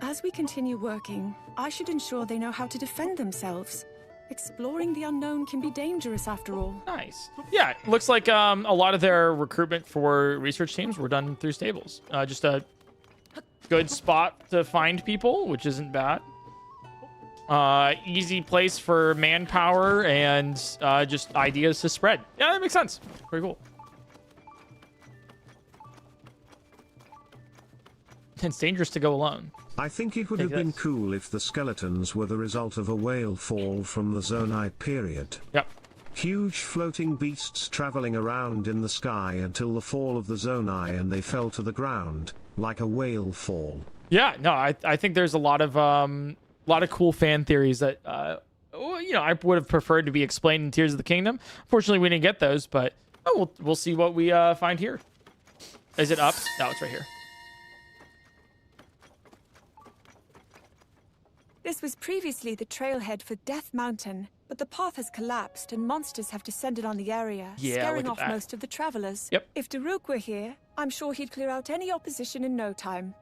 As we continue working, I should ensure they know how to defend themselves. Exploring the unknown can be dangerous after all. Nice. Yeah, looks like a lot of their recruitment for research teams were done through stables. Just a good spot to find people, which isn't bad. Easy place for manpower and just ideas to spread. Yeah, that makes sense. Pretty cool. It's dangerous to go alone. I think it would have been cool if the skeletons were the result of a whale fall from the Zonai period. Yep. Huge floating beasts traveling around in the sky until the fall of the Zonai and they fell to the ground, like a whale fall. Yeah, no, I think there's a lot of cool fan theories that you know, I would have preferred to be explained in Tears of the Kingdom. Unfortunately, we didn't get those, but we'll see what we find here. Is it up? No, it's right here. This was previously the trailhead for Death Mountain, but the path has collapsed and monsters have descended on the area, scaring off most of the travelers. Yep. If Daruk were here, I'm sure he'd clear out any opposition in no time.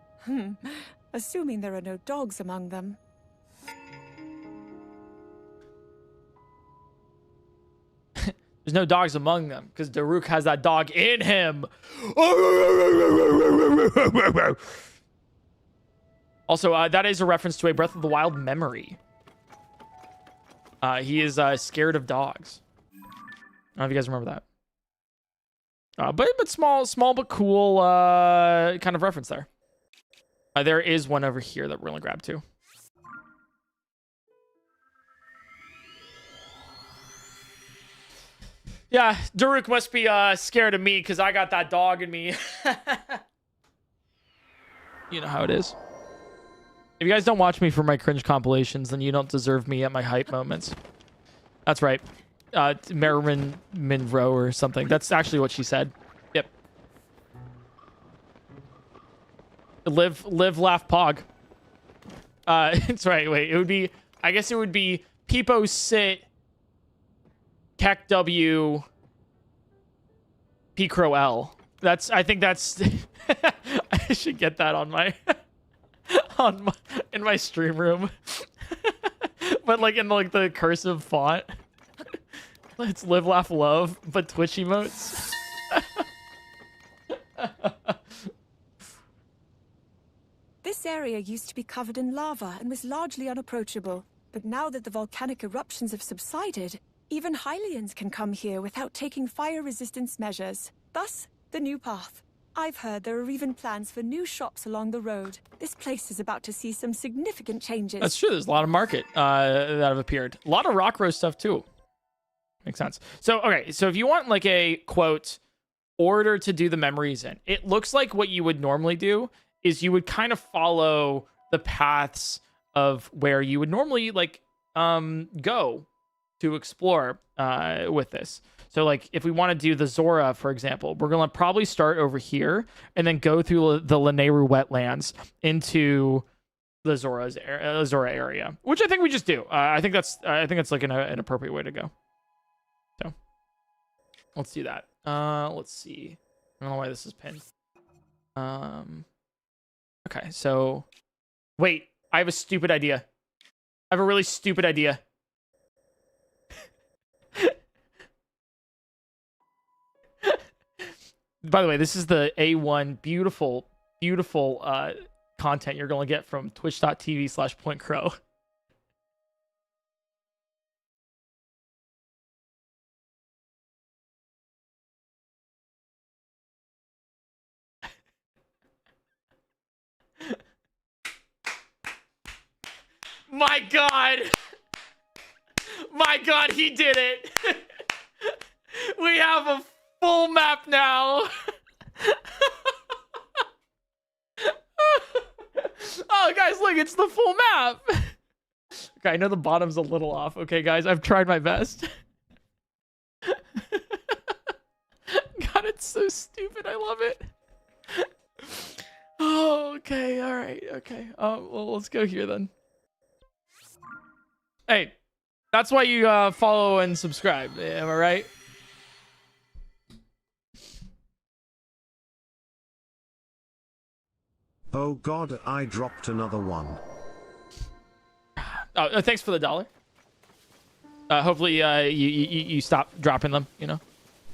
Assuming there are no dogs among them. There's no dogs among them because Daruk has that dog in him. Also, that is a reference to a Breath of the Wild memory. He is scared of dogs. I don't know if you guys remember that. But small but cool kind of reference there. There is one over here that we're gonna grab too. Yeah, Daruk must be scared of me because I got that dog in me. You know how it is. If you guys don't watch me for my cringe compilations, then you don't deserve me at my hype moments. That's right. Marilyn Monroe or something. That's actually what she said. Yep. Live, laugh, pog. It's right. Wait, it would be... I guess it would be Peepo sit... Kek W... PointCrow L. I think that's... I should get that on my... in my stream room. But like in like the cursive font. Let's live, laugh, love, but Twitch emotes. This area used to be covered in lava and was largely unapproachable. But now that the volcanic eruptions have subsided, even Hylians can come here without taking fire resistance measures. Thus, the new path. I've heard there are even plans for new shops along the road. This place is about to see some significant changes. That's true. There's a lot of market that have appeared. A lot of rock roast stuff too. Makes sense. So, okay. So if you want like a quote order to do the memories in, it looks like what you would normally do is you would kind of follow the paths of where you would normally like go to explore with this. So like if we want to do the Zora, for example, we're going to probably start over here and then go through the Lanayru wetlands into the Zora area, which I think we just do. I think that's like an appropriate way to go. So let's do that. Let's see. I don't know why this is pinned. Okay, so wait, I have a stupid idea. I have a really stupid idea. By the way, this is the A1 beautiful content you're going to get from twitch.tv/PointCrow. My God. My God, he did it. We have a full map now. Oh, guys, look, it's the full map. Okay, I know the bottom's a little off. Okay, guys, I've tried my best. God, it's so stupid. I love it. Oh, okay, all right, okay. Well, let's go here then. Hey, that's why you follow and subscribe. Am I right? Oh God, I dropped another one. Oh, thanks for the $1. Hopefully you stop dropping them, you know?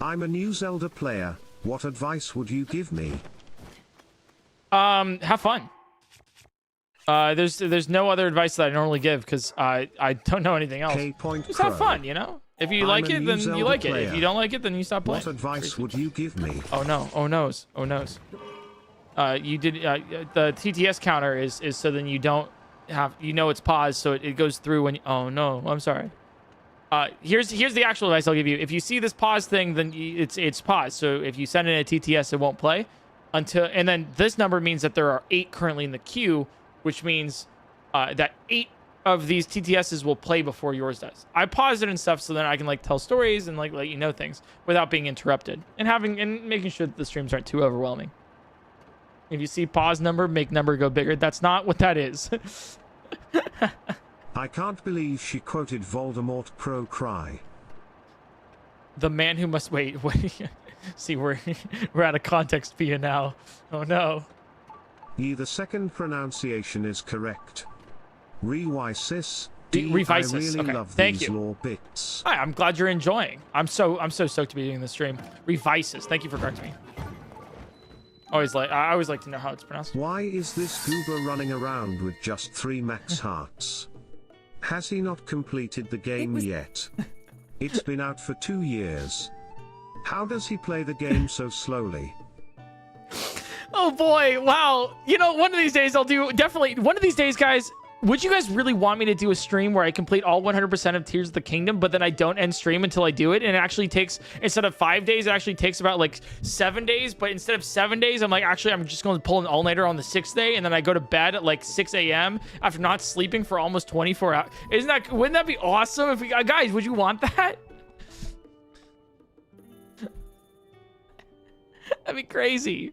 I'm a new Zelda player. What advice would you give me? Have fun. There's no other advice that I normally give because I don't know anything else. Just have fun, you know? If you like it, then you like it. If you don't like it, then you stop playing. What advice would you give me? Oh no! Oh noes! Oh noes! You did the TTS counter is so then you don't have it's paused, so it goes through when. Oh no! I'm sorry. Here's the actual advice I'll give you. If you see this pause thing, then it's paused. So if you send in a TTS, it won't play and then this number means that there are 8 currently in the queue, which means that 8 of these TTSs will play before yours does. I pause it and stuff so then I can like tell stories and like let you know things without being interrupted and making sure that the streams aren't too overwhelming. If you see pause number, make number go bigger. That's not what that is. I can't believe she quoted Voldemort Crow cry. The man who must wait. See, we're out of context for you now. Oh no. The second pronunciation is correct. Revisis. Revisis. I really Okay. love Thank these you. lore bits. Hi, I'm glad you're enjoying. I'm so stoked to be doing this stream. Revisis. Thank you for correcting me. I always like to know how it's pronounced. Why is this goober running around with just 3 max hearts? Has he not completed the game yet? It's been out for 2 years. How does he play the game so slowly? Oh boy, wow. You know, one of these days I'll do, definitely, one of these days, guys, would you guys really want me to do a stream where I complete all 100% of Tears of the Kingdom, but then I don't end stream until I do it? And it actually takes, instead of 5 days, it actually takes about like 7 days. But instead of 7 days, I'm like, actually, I'm just going to pull an all-nighter on the 6th day. And then I go to bed at like 6 a.m. after not sleeping for almost 24 hours. Wouldn't that be awesome? If we, guys, would you want that? That'd be crazy.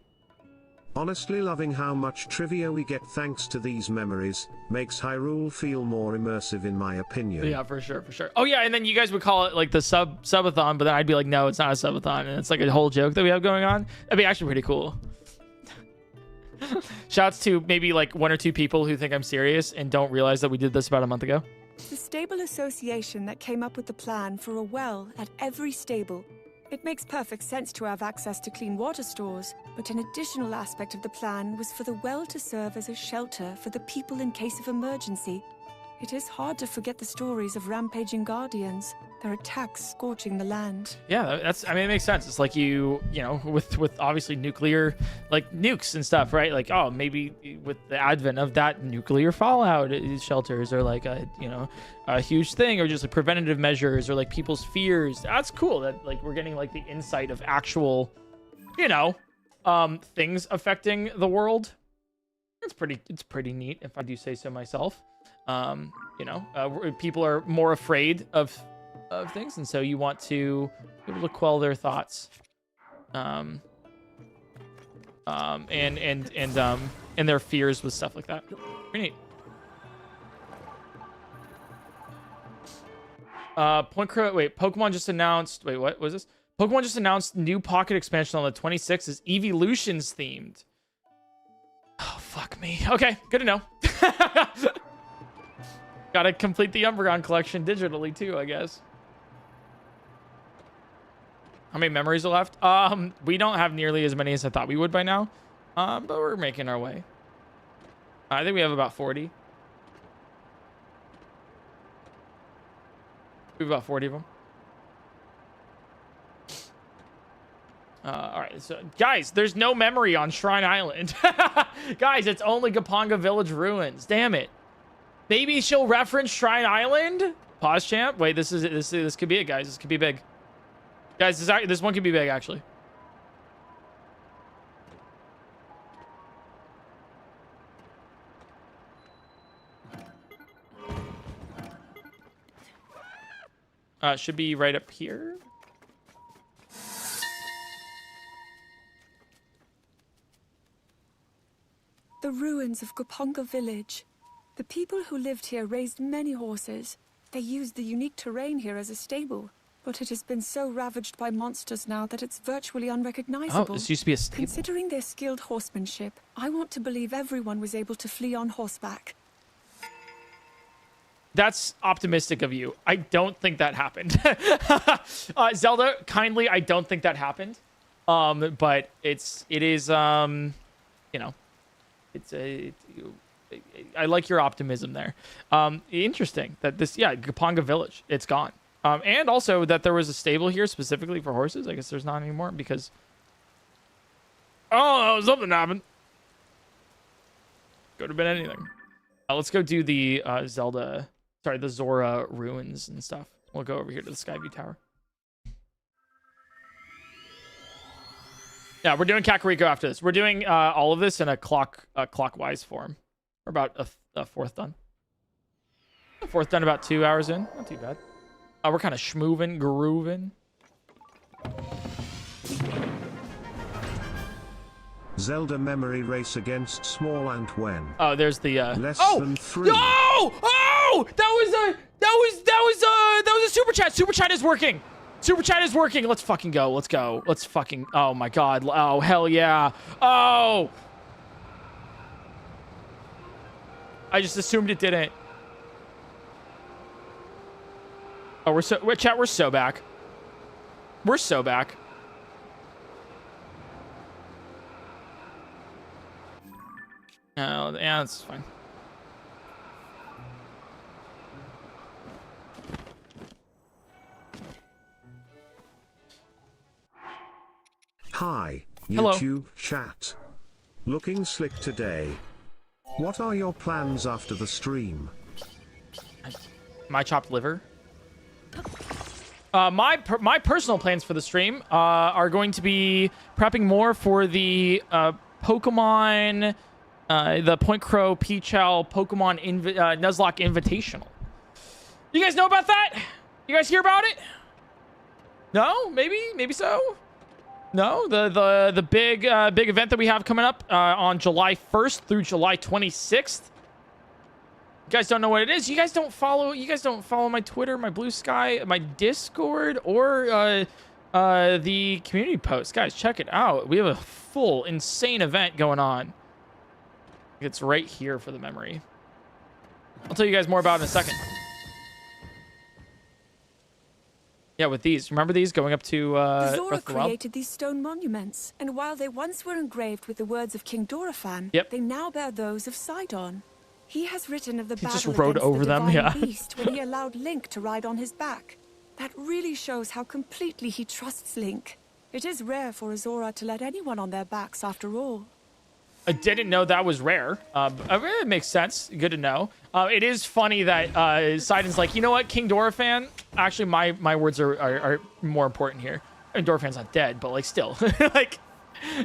Honestly loving how much trivia we get thanks to these memories, makes Hyrule feel more immersive in my opinion. Yeah, for sure, for sure. Oh yeah, and then you guys would call it like the subathon, but then I'd be like, no, it's not a subathon, and it's like a whole joke that we have going on. That'd be actually pretty cool. Shouts to maybe like 1 or 2 people who think I'm serious and don't realize that we did this about a month ago. The stable association that came up with the plan for a well at every stable. It makes perfect sense to have access to clean water stores, but an additional aspect of the plan was for the well to serve as a shelter for the people in case of emergency. It is hard to forget the stories of rampaging guardians, their attacks scorching the land. Yeah, that's, I mean, it makes sense. It's like you know, with obviously nuclear, like nukes and stuff, right? Like, oh, maybe with the advent of that, nuclear fallout shelters are like a, you know, a huge thing, or just like preventative measures, or like people's fears. That's cool that like we're getting like the insight of actual, you know, things affecting the world. It's pretty neat, if I do say so myself. You know, people are more afraid of things, and so you want to be able to quell their thoughts, and their fears with stuff like that. Pretty neat. PointCrow. Wait, Pokemon just announced. Wait, what was this? Pokemon just announced new Pocket expansion on the 26th is Evolutions themed. Oh fuck me. Okay, good to know. Gotta complete the Umbreon collection digitally too, I guess. How many memories are left? We don't have nearly as many as I thought we would by now. But we're making our way. I think we have about 40. We have about 40 of them. All right, so guys, there's no memory on Shrine Island. Guys, it's only Gapanga Village ruins. Damn it. Maybe she'll reference Shrine Island. Pause champ. Wait, this could be it, guys. This could be big. Guys, this one could be big, actually. Should be right up here. The ruins of Gapanga Village. The people who lived here raised many horses. They used the unique terrain here as a stable, but it has been so ravaged by monsters now that it's virtually unrecognizable. Oh, this used to be a stable. Considering their skilled horsemanship, I want to believe everyone was able to flee on horseback. That's optimistic of you. I don't think that happened. Zelda, kindly, I don't think that happened. But it is, you know, I like your optimism there. Interesting that this, yeah, Gapanga Village, it's gone. And also that there was a stable here specifically for horses. I guess there's not anymore because, oh, something happened. Could have been anything. Let's go do the the Zora ruins and stuff. We'll go over here to the Skyview Tower. Yeah, we're doing Kakariko after this. We're doing all of this in a clockwise form. We're about a fourth done. A fourth done about 2 hours in. Not too bad. We're kind of schmooving, grooving. Zelda memory race against small ant when. Oh, there's the less oh! than 3. No! Oh! Oh, that was a super chat. Super chat is working. Super chat is working. Let's fucking go. Let's go. Let's fucking. Oh my god. Oh hell yeah. Oh. I just assumed it didn't. Oh, we're so back. We're so back. Oh, yeah, that's fine. Hi, Hello. YouTube chat. Looking slick today. What are your plans after the stream? My chopped liver. My personal plans for the stream are going to be prepping more for the Pokemon, the PointCrow Peachal Pokemon Nuzlocke Invitational. You guys know about that? You guys hear about it? No? Maybe so. No, the big event that we have coming up on July 1st through July 26th. You guys don't know what it is. You guys don't follow my Twitter, my Blue Sky, my Discord, or the community post. Guys, check it out. We have a full insane event going on. It's right here for the memory. I'll tell you guys more about it in a second. Yeah, with these. Remember these going up to Zora Breath of the Wild? created these stone monuments, and while they once were engraved with the words of King Dorephan, Yep. they now bear those of Sidon. He has written of the He just battle rode against over the them, divine yeah. beast when he allowed Link to ride on his back. That really shows how completely he trusts Link. It is rare for a Zora to let anyone on their backs after all. I didn't know that was rare. It makes sense. Good to know. It is funny that Sidon's like, you know what, King Dorephan? Actually, my words are more important here. I mean, Dorephan's not dead, but like still, like,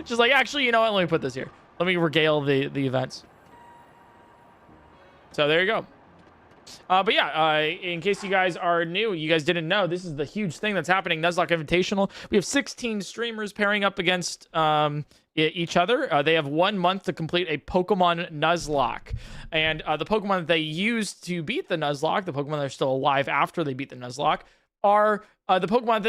just like actually, you know what? Let me put this here. Let me regale the events. So there you go. But yeah, in case you guys are new, you guys didn't know, this is the huge thing that's happening. Nuzlocke Invitational. We have 16 streamers pairing up against each other. They have 1 month to complete a Pokemon Nuzlocke. And the Pokemon that they used to beat the Nuzlocke, the Pokemon that are still alive after they beat the Nuzlocke, are the Pokemon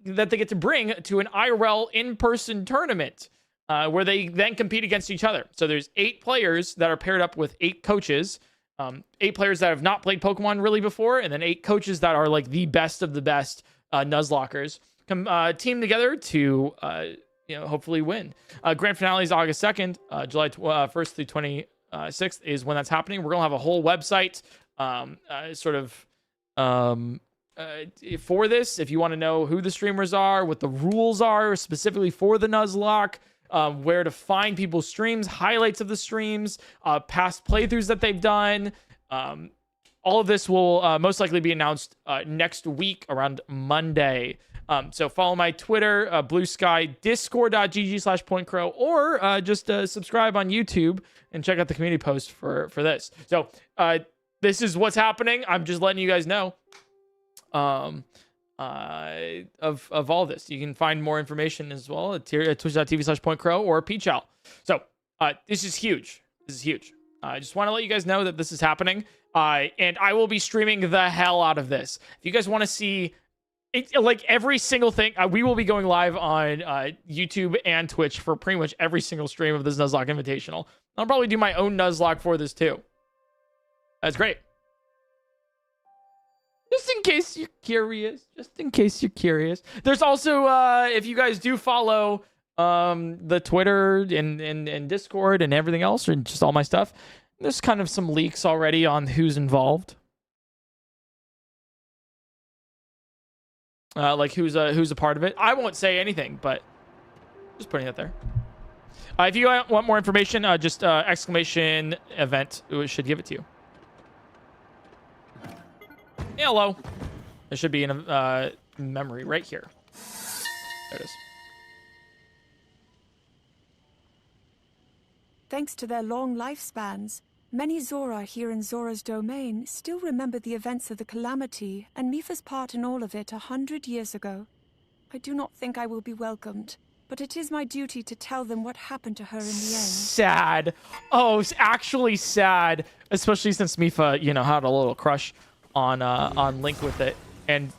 that they get to bring to an IRL in-person tournament. Where they then compete against each other. So there's 8 players that are paired up with 8 coaches. 8 players that have not played Pokemon really before, and then 8 coaches that are like the best of the best Nuzlockers team together to hopefully win. Grand finale is August 2nd. July 1st through 26th is when that's happening. We're gonna have a whole website for this. If you want to know who the streamers are, what the rules are specifically for the Nuzlocke, where to find people's streams, highlights of the streams, past playthroughs that they've done. All of this will most likely be announced next week around Monday. So follow my Twitter, Blue Sky, discord.gg/PointCrow, or just subscribe on YouTube and check out the community post for this. So this is what's happening. I'm just letting you guys know of all this. You can find more information as well at twitch.tv/PointCrow or Peachal. So this is huge. This is huge. I just want to let you guys know that this is happening. And I will be streaming the hell out of this. If you guys want to see like every single thing, we will be going live on YouTube and Twitch for pretty much every single stream of this Nuzlocke Invitational. I'll probably do my own Nuzlocke for this too. That's great. Just in case you're curious. Just in case you're curious. There's also, if you guys do follow the Twitter and Discord and everything else, or just all my stuff, there's kind of some leaks already on who's involved. Like who's a part of it. I won't say anything, but just putting it there. If you want more information, just exclamation event should give it to you. Yeah, hello. There should be a memory right here. There it is. Thanks to their long lifespans, many Zora here in Zora's domain still remember the events of the Calamity and Mipha's part in all of it 100 years ago. I do not think I will be welcomed. but it is my duty to tell them what happened to her in the end. Sad. Oh, it's actually sad, especially since Mifa, you know, had a little crush on Link with it, and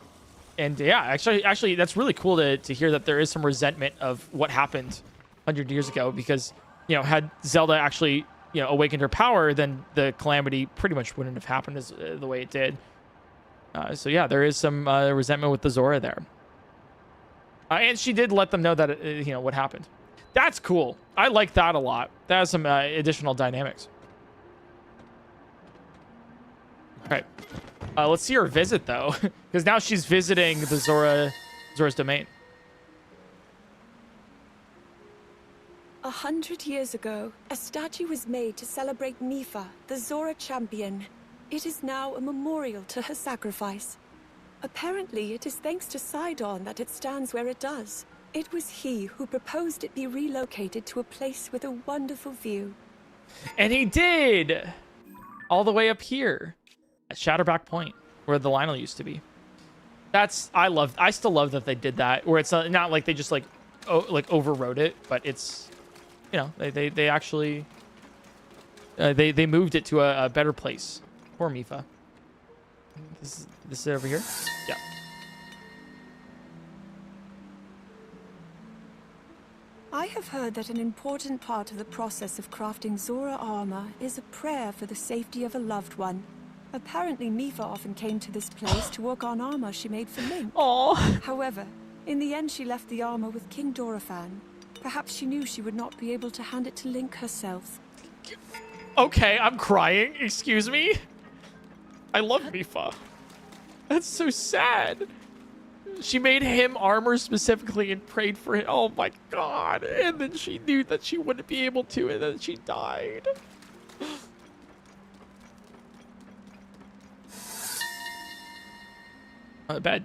yeah, actually, that's really cool to hear that there is some resentment of what happened 100 years ago, because, you know, had Zelda actually, you know, awakened her power, then the calamity pretty much wouldn't have happened as the way it did. So yeah, there is some resentment with the Zora there. And she did let them know that, you know, what happened. That's cool. I like that a lot. That has some additional dynamics. All right. Let's see her visit, though, because now she's visiting the Zora's domain. 100 years ago, a statue was made to celebrate Mifa, the Zora champion. It is now a memorial to her sacrifice. Apparently, it is thanks to Sidon that it stands where it does. It was he who proposed it be relocated to a place with a wonderful view. And he did! All the way up here at Shatterback Point, where the Lionel used to be. I still love that they did that, where it's not like they just like overrode it, but it's, you know, they actually they moved it to a better place for Mifa. This is over here? Yeah. I have heard that an important part of the process of crafting Zora armor is a prayer for the safety of a loved one. Apparently, Mifa often came to this place to work on armor she made for Link. Aww. However, in the end she left the armor with King Dorephan. Perhaps she knew she would not be able to hand it to Link herself. Okay, I'm crying. Excuse me? I love Mifa. That's so sad. She made him armor specifically and prayed for it. Oh my god. And then she knew that she wouldn't be able to, and then she died. Bed.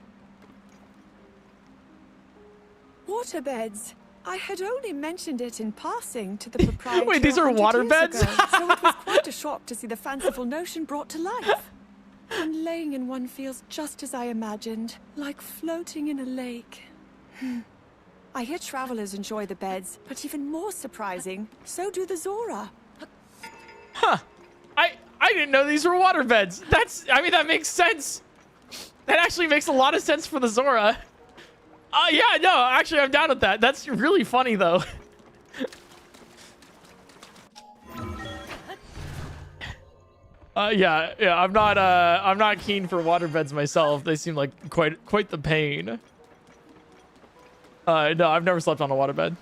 Waterbeds. I had only mentioned it in passing to the proprietor. Wait, these are 100 water years beds? ago, so it was quite a shock to see the fanciful notion brought to life. And laying in one feels just as I imagined, like floating in a lake. I hear travelers enjoy the beds, but even more surprising, so do the Zora. Huh. I didn't know these were water beds. I mean, that makes sense. That actually makes a lot of sense for the Zora. Yeah, no, actually, I'm down with that. That's really funny, though. Yeah, I'm not keen for waterbeds myself. They seem like quite the pain. No, I've never slept on a waterbed.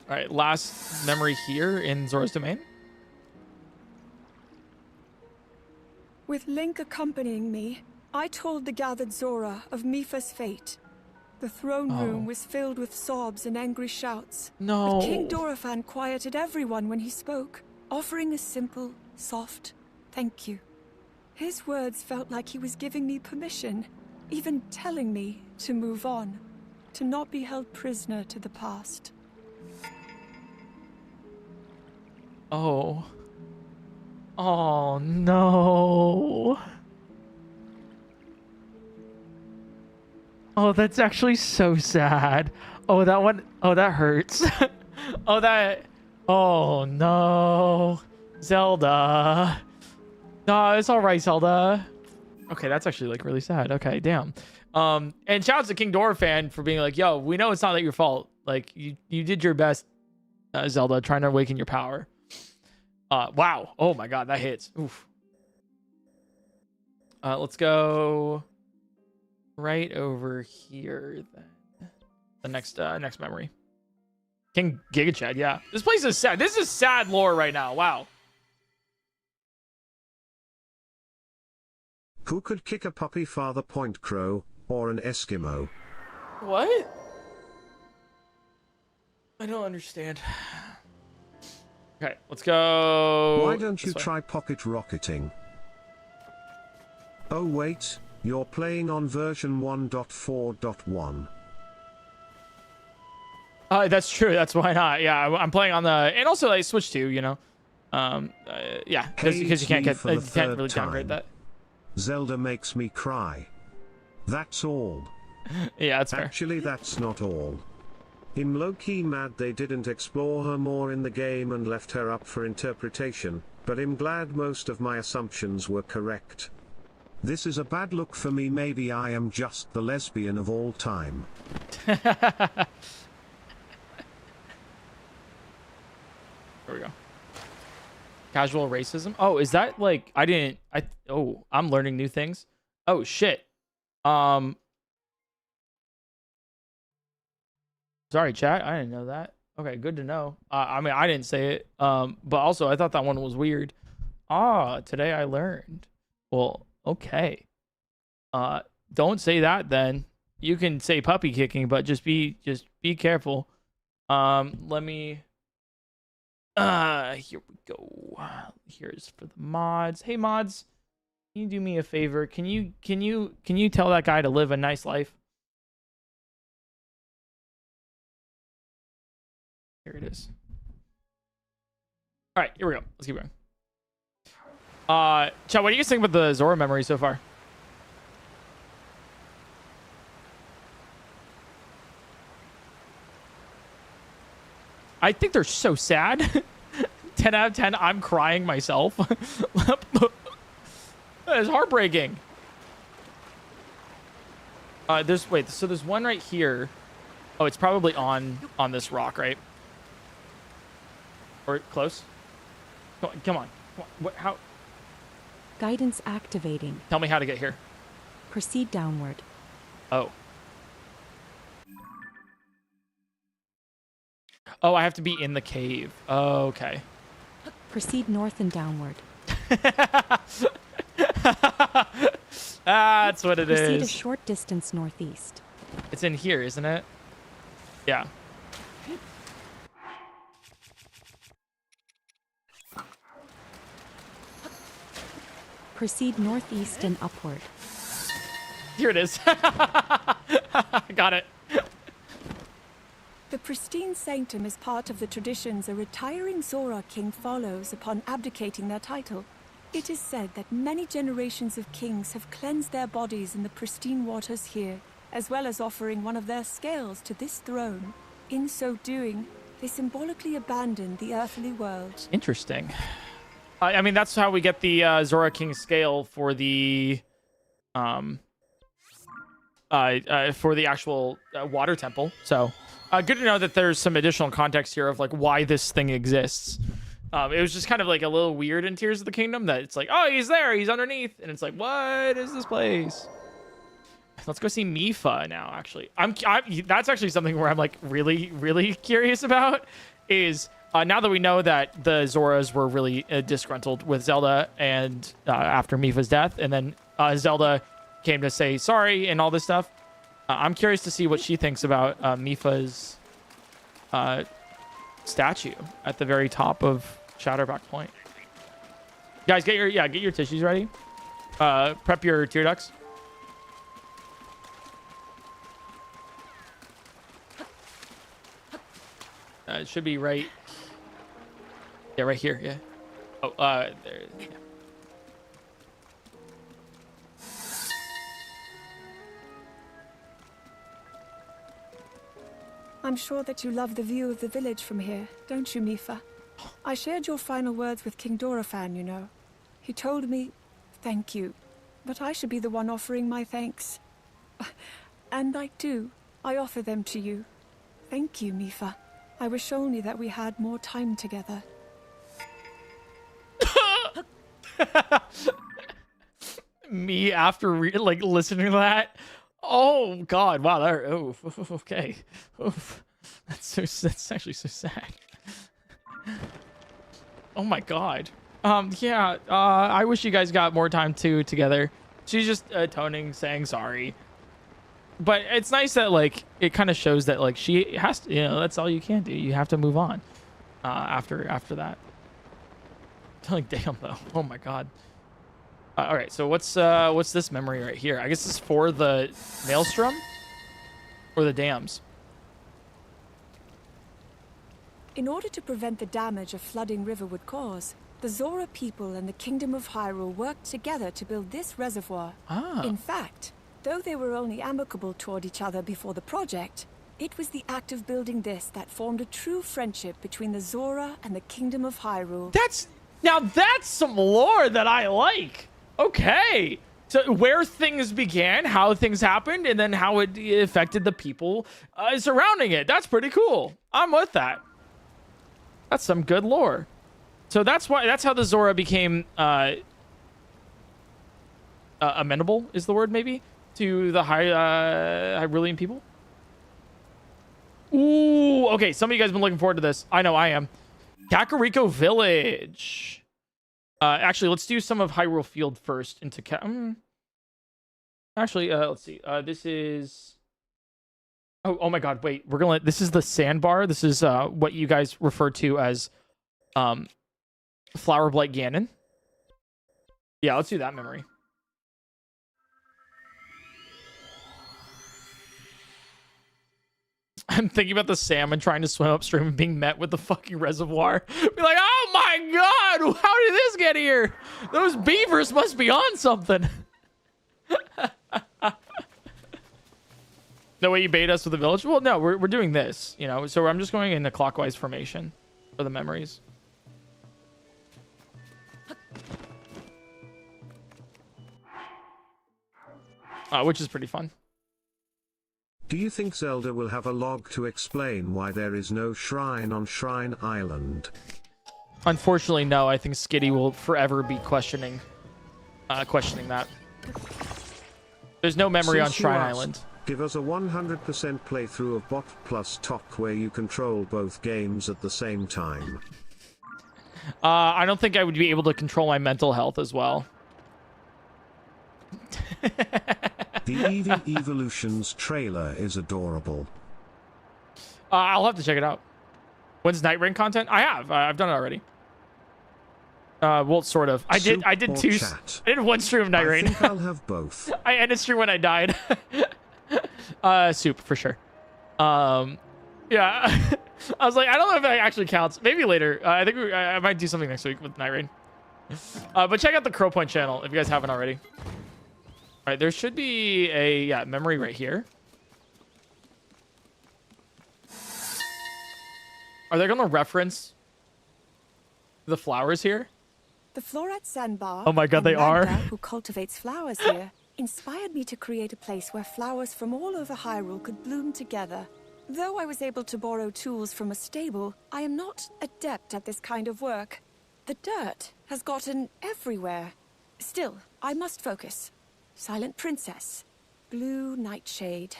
All right, last memory here in Zora's domain. With Link accompanying me, I told the gathered Zora of Mifa's fate. The throne room was filled with sobs and angry shouts. No. But King Dorephan quieted everyone when he spoke, offering a simple, soft thank you. His words felt like he was giving me permission, even telling me to move on, to not be held prisoner to the past. Oh. Oh, no. Oh, that's actually so sad. Oh, that one. Oh, that hurts. Oh, no. Zelda. No, it's all right, Zelda. Okay, that's actually, like, really sad. Okay, damn. And shout out to King Dorephan for being like, yo, we know it's not your fault. Like, you did your best, Zelda, trying to awaken your power. Wow. Oh my god, that hits. Oof. Let's go right over here then. The next memory. King Gigachad, yeah. This place is sad. This is sad lore right now. Wow. Who could kick a puppy father PointCrow, or an Eskimo? What? I don't understand. Okay, let's go. Why don't you try pocket rocketing? Oh wait, you're playing on version 1.4.1. That's true. That's why not. Yeah, I'm playing on the, and also I switched to, you know, yeah, because you can't really downgrade that. Zelda makes me cry. That's all. Yeah, that's fair. Actually, that's not all. I'm low-key mad they didn't explore her more in the game and left her up for interpretation, but I'm glad most of my assumptions were correct. This is a bad look for me. Maybe I am just the lesbian of all time. There we go. Casual racism. Oh, is that like I'm learning new things. Oh shit. Sorry, chat. I didn't know that. Okay, good to know. I mean, I didn't say it. But also I thought that one was weird. Today I learned. Well, okay. Don't say that then. You can say puppy kicking, but just be careful. Let me here we go. Here's for the mods. Hey mods, can you do me a favor? Can you tell that guy to live a nice life? Here it is. All right, here we go. Let's keep going. Chat, what do you guys think about the Zora memory so far? I think they're so sad. 10 out of 10. I'm crying myself. That is heartbreaking. There's one right here. Oh, it's probably on this rock, right? Or close? Come on. What? How? Guidance activating. Tell me how to get here. Proceed downward. Oh. Oh, I have to be in the cave. Oh, okay. Proceed north and downward. That's what it is. Proceed a short distance northeast. It's in here, isn't it? Yeah. Proceed northeast and upward. Here it is. Got it. The pristine sanctum is part of the traditions a retiring Zora king follows upon abdicating their title. It is said that many generations of kings have cleansed their bodies in the pristine waters here, as well as offering one of their scales to this throne. In so doing, they symbolically abandoned the earthly world. Interesting. I mean, that's how we get the Zora King scale for the actual water temple. So good to know that there's some additional context here of like why this thing exists. It was just kind of like a little weird in Tears of the Kingdom that it's like, oh, he's there, he's underneath, and it's like, what is this place? Let's go see Mifa now. Actually, that's actually something where I'm like really curious about is. Now that we know that the Zoras were really disgruntled with Zelda and after Mifa's death, and then Zelda came to say sorry and all this stuff, I'm curious to see what she thinks about Mifa's statue at the very top of Shatterback Point. Guys, get your tissues ready. Prep your tear ducts. It should be right. Yeah, right here. Yeah. Oh, there. Yeah. I'm sure that you love the view of the village from here, don't you, Mifa? I shared your final words with King Dorafan, you know. He told me, thank you, but I should be the one offering my thanks. And I do. I offer them to you. Thank you, Mifa. I wish only that we had more time together. Me after listening to that. Oh God! Wow. Okay. Oof. That's actually so sad. Oh my God. Yeah. I wish you guys got more time together. She's just atoning, saying sorry. But it's nice that like it kind of shows that like she has to. That's all you can do. You have to move on. After that. Like damn though. Oh my God. All right, so what's this memory right here? I guess this is for the Maelstrom or the dams. In order to prevent the damage a flooding river would cause, the Zora people and the Kingdom of Hyrule worked together to build this reservoir. Ah. In fact, Though they were only amicable toward each other before the project, it was the act of building this that formed a true friendship between the Zora and the Kingdom of Hyrule. That's some lore that I like. Okay. So where things began, how things happened, and then how it affected the people surrounding it. That's pretty cool. I'm with that. That's some good lore. So that's how the Zora became amenable is the word, maybe, to the Hyrulean people. Ooh, okay. Some of you guys have been looking forward to this. I know I am. Kakariko Village. Actually, let's do some of Hyrule Field first into Actually, let's see. This is... Oh my god, wait. This is the sandbar. This is what you guys refer to as Flower Blight Ganon. Yeah, let's do that memory. I'm thinking about the salmon trying to swim upstream and being met with the fucking reservoir. Be like, oh my god, how did this get here? Those beavers must be on something. No way you bait us with the village? Well, no, we're doing this, you know, so I'm just going in a clockwise formation for the memories. Which is pretty fun. Do you think Zelda will have a log to explain why there is no shrine on Shrine Island? Unfortunately, no. I think Skitty will forever be questioning that. There's no memory on Shrine Island. Give us a 100% playthrough of Bot plus Talk where you control both games at the same time. I don't think I would be able to control my mental health as well. The Eevee Evolutions trailer is adorable. I'll have to check it out. When's Night Rain content? I have. I've done it already. Well, sort of. I did two. Chat. I did one stream of Night Rain. I think I'll have both. I ended stream when I died. Soup for sure. Yeah. I was like, I don't know if that actually counts. Maybe later. I think I might do something next week with Night Rain. But check out the Crow Point channel if you guys haven't already. All right, there should be a memory right here. Are they going to reference the flowers here? The Floret Sandbar. Oh my god, they are. Who cultivates flowers here inspired me to create a place where flowers from all over Hyrule could bloom together. Though I was able to borrow tools from a stable, I am not adept at this kind of work. The dirt has gotten everywhere. Still, I must focus. Silent Princess, Blue Nightshade,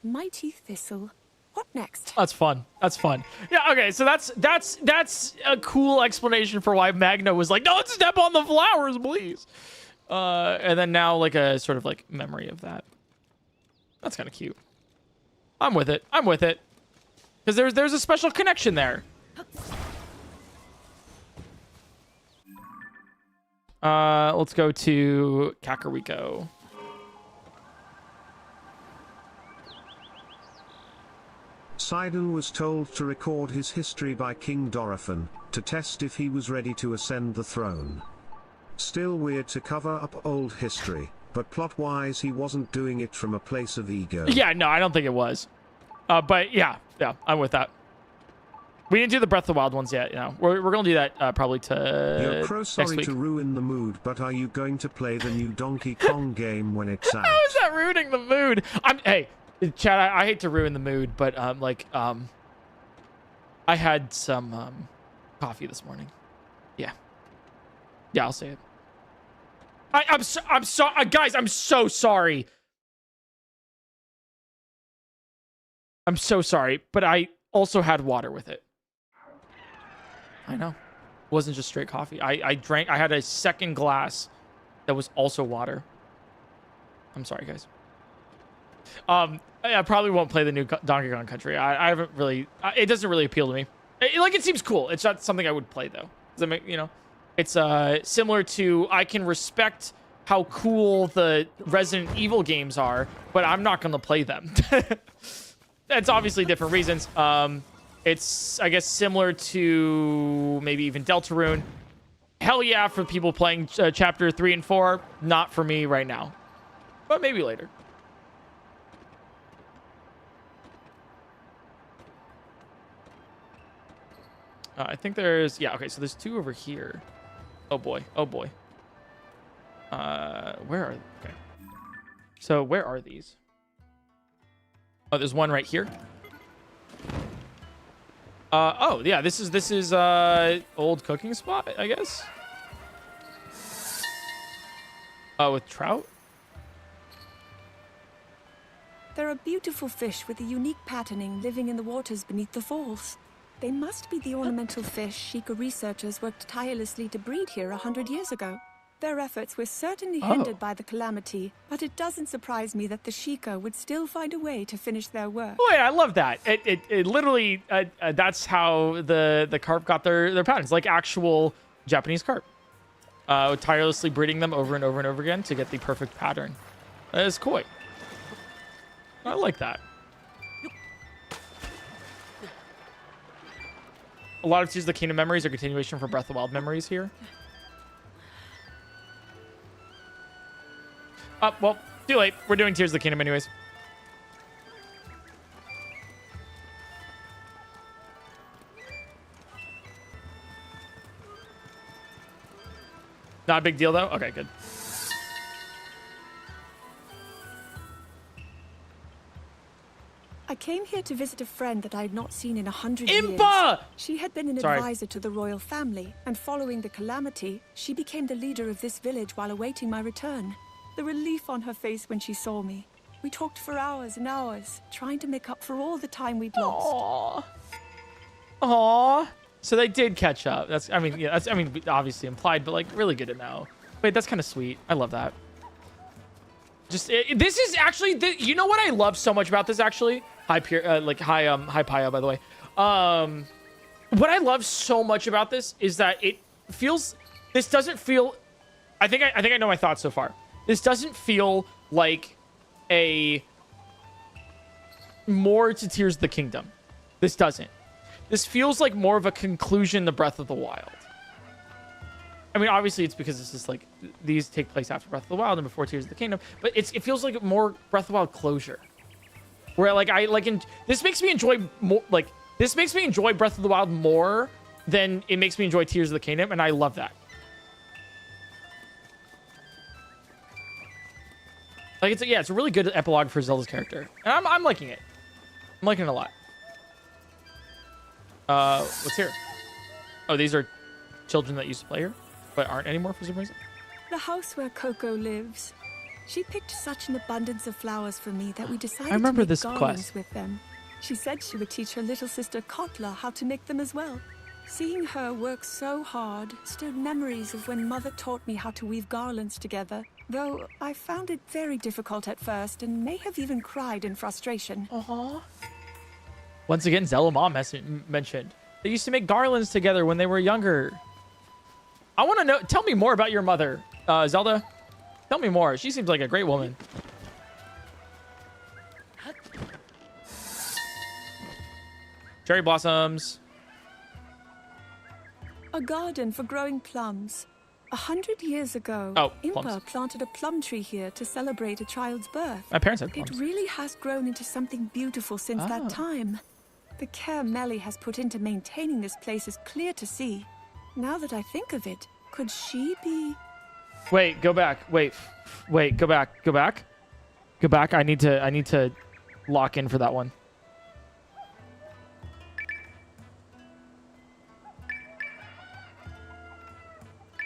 Mighty Thistle. What next? That's fun. That's fun. Yeah, okay, so that's a cool explanation for why Magna was like, don't step on the flowers, please. And then now like a sort of like memory of that. That's kind of cute. I'm with it. I'm with it. Because there's a special connection there. Let's go to Kakariko. Sidon was told to record his history by King Dorephan, to test if he was ready to ascend the throne. Still weird to cover up old history, but plot-wise he wasn't doing it from a place of ego. Yeah, no, I don't think it was. But yeah, I'm with that. We didn't do the Breath of the Wild ones yet, you know. We're going to do that probably Yo, Crow, next sorry week. to ruin the mood, but are you going to play the new Donkey Kong game when it's out? How is that ruining the mood? Hey, Chad, I hate to ruin the mood, but I had some coffee this morning. Yeah, I'll say it. I'm sorry, guys. I'm so sorry. I'm so sorry, but I also had water with it. I know. It wasn't just straight coffee. I had a second glass that was also water. I'm sorry, guys. I probably won't play the new Donkey Kong Country. I haven't really... it doesn't really appeal to me. It seems cool. It's not something I would play, though. Does that make, you know? It's similar to... I can respect how cool the Resident Evil games are, but I'm not going to play them. That's obviously different reasons. It's, I guess, similar to maybe even Deltarune. Hell yeah for people playing Chapter 3 and 4. Not for me right now. But maybe later. I think there's... Yeah, okay, so there's 2 over here. Oh, boy. Oh, boy. Where are... Okay. So, where are these? Oh, there's one right here. Oh, yeah, this is old cooking spot, I guess. With trout? There are beautiful fish with a unique patterning living in the waters beneath the falls. They must be the ornamental fish Sheikah researchers worked tirelessly to breed here 100 years ago. Their efforts were certainly hindered by the calamity, but it doesn't surprise me that the Sheikah would still find a way to finish their work. Oh, yeah, I love that. It literally, that's how the carp got their patterns, like actual Japanese carp. Tirelessly breeding them over and over and over again to get the perfect pattern. That is cool. I like that. A lot of Tears of the Kingdom memories are continuation for Breath of the Wild memories here. Well, too late. We're doing Tears of the Kingdom anyways. Not a big deal, though? Okay, good. I came here to visit a friend that I had not seen in 100 years. Impa! She had been an advisor to the royal family, and following the calamity, she became the leader of this village while awaiting my return. The relief on her face when she saw me. We talked for hours and hours, trying to make up for all the time we'd lost. Aww. Aww. So they did catch up. That's, I mean, yeah, that's, I mean, obviously implied, but like really good to know. Wait, that's kind of sweet. I love that. Just, this is actually, you know what I love so much about this actually? Hi, hi Paya, by the way. What I love so much about this is that it feels, this doesn't feel, I think I know my thoughts so far. This doesn't feel like a more to Tears of the Kingdom. This doesn't. This feels like more of a conclusion to Breath of the Wild. I mean, obviously it's because this is like, these take place after Breath of the Wild and before Tears of the Kingdom, but it feels like more Breath of the Wild closure. Where like, this makes me enjoy more, like, this makes me enjoy Breath of the Wild more than it makes me enjoy Tears of the Kingdom, and I love that. Like, it's a really good epilogue for Zelda's character. And I'm liking it. I'm liking it a lot. What's here? Oh, these are children that used to play here, but aren't anymore for some reason. The house where Coco lives. She picked such an abundance of flowers for me that we decided to make garlands quest with them. She said she would teach her little sister Kotla how to make them as well. Seeing her work so hard stirred memories of when Mother taught me how to weave garlands together, though I found it very difficult at first and may have even cried in frustration. Aww. Once again, Zelda Mom mentioned they used to make garlands together when they were younger. I want to know, tell me more about your mother, Zelda. Tell me more. She seems like a great woman. Cherry blossoms. A garden for growing plums. 100 years ago, Impa planted a plum tree here to celebrate a child's birth. My parents had plums. It really has grown into something beautiful since that time. The care Melly has put into maintaining this place is clear to see. Now that I think of it, could she be... Wait, go back. Wait, go back. Go back. Go back. I need to lock in for that one.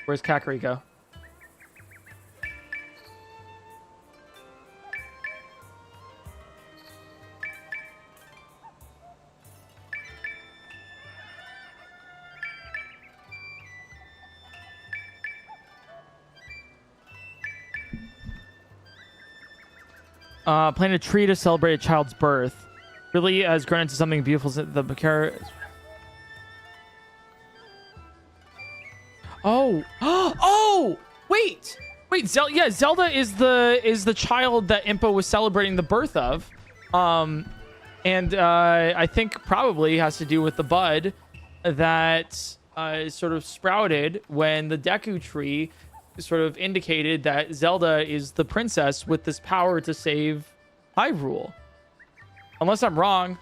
Where's Kakariko? Plant a tree to celebrate a child's birth. Really has grown into something beautiful. The Bakara. Oh, oh, wait. Yeah, Zelda is the child that Impa was celebrating the birth of, and I think probably has to do with the bud that sort of sprouted when the Deku tree sort of indicated that Zelda is the princess with this power to save Hyrule. Unless I'm wrong.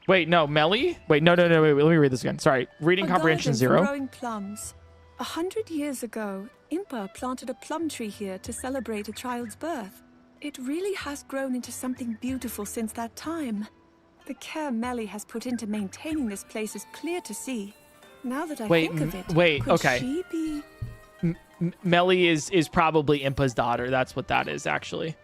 Wait, no, Melly? Wait, no, wait, let me read this again. Sorry. Reading A comprehension garden for 0. growing plums. 100 years ago, Impa planted a plum tree here to celebrate a child's birth. It really has grown into something beautiful since that time. The care Melly has put into maintaining this place is clear to see. Now that I think of it, could okay. she be... Melly is probably Impa's daughter. That's what that is, actually.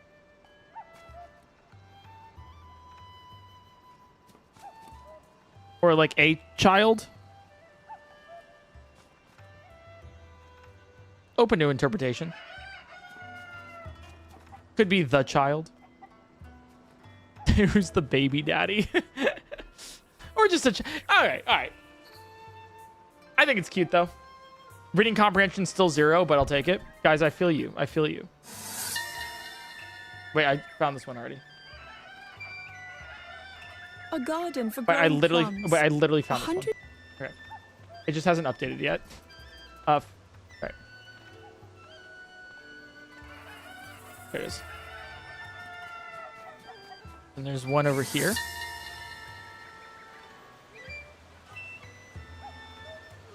Or like a child. Open to interpretation. Could be the child. Who's the baby daddy? Or just a all right. I think it's cute though. Reading comprehension still 0, but I'll take it. Guys, I feel you. Wait, I found this one already. A garden for But I growing plums. literally found this one. Okay. It just hasn't updated yet. Right. There it is. And there's one over here.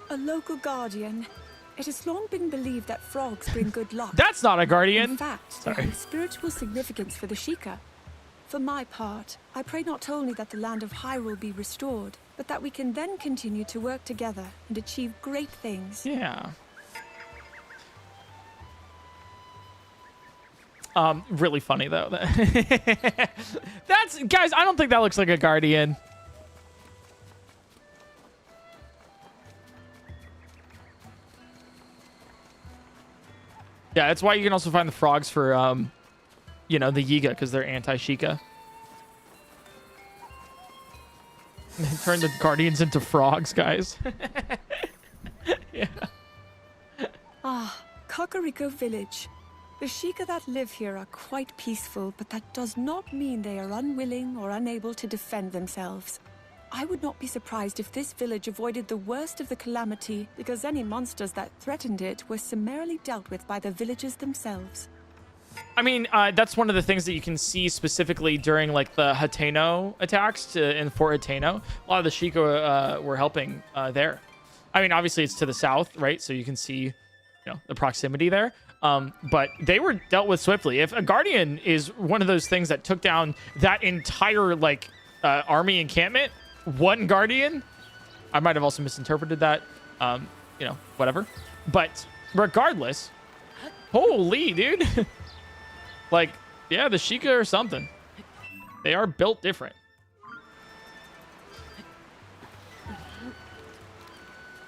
A local guardian. It has long been believed that frogs bring good luck. That's not a guardian. In fact, they have spiritual significance for the Sheikah. For my part, I pray not only that the land of Hyrule be restored, but that we can then continue to work together and achieve great things. Yeah. Really funny though. That's, guys, I don't think that looks like a guardian. Yeah, that's why you can also find the frogs for, you know, the Yiga, because they're anti-Sheikah. Turn the guardians into frogs, guys. Yeah. Ah, Kakariko Village. The Sheikah that live here are quite peaceful, but that does not mean they are unwilling or unable to defend themselves. I would not be surprised if this village avoided the worst of the calamity because any monsters that threatened it were summarily dealt with by the villagers themselves. I mean, that's one of the things that you can see specifically during like the Hateno attacks in Fort Hateno. A lot of the Sheikah were helping there. I mean, obviously it's to the south, right? So you can see, you know, the proximity there. But they were dealt with swiftly. If a guardian is one of those things that took down that entire like army encampment, one guardian, I might have also misinterpreted that. You know, whatever. But regardless, holy dude. Like, yeah, the Sheikah or something. They are built different.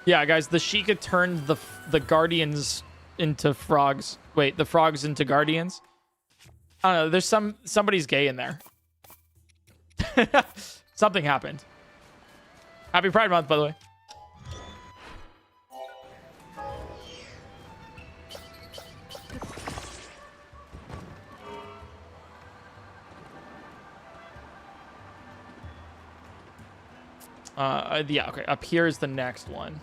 Yeah, guys, the Sheikah turned the guardians into frogs. Wait, the frogs into guardians? I don't know. There's somebody's gay in there. Something happened. Happy Pride Month, by the way. Yeah, okay. Up here is the next one.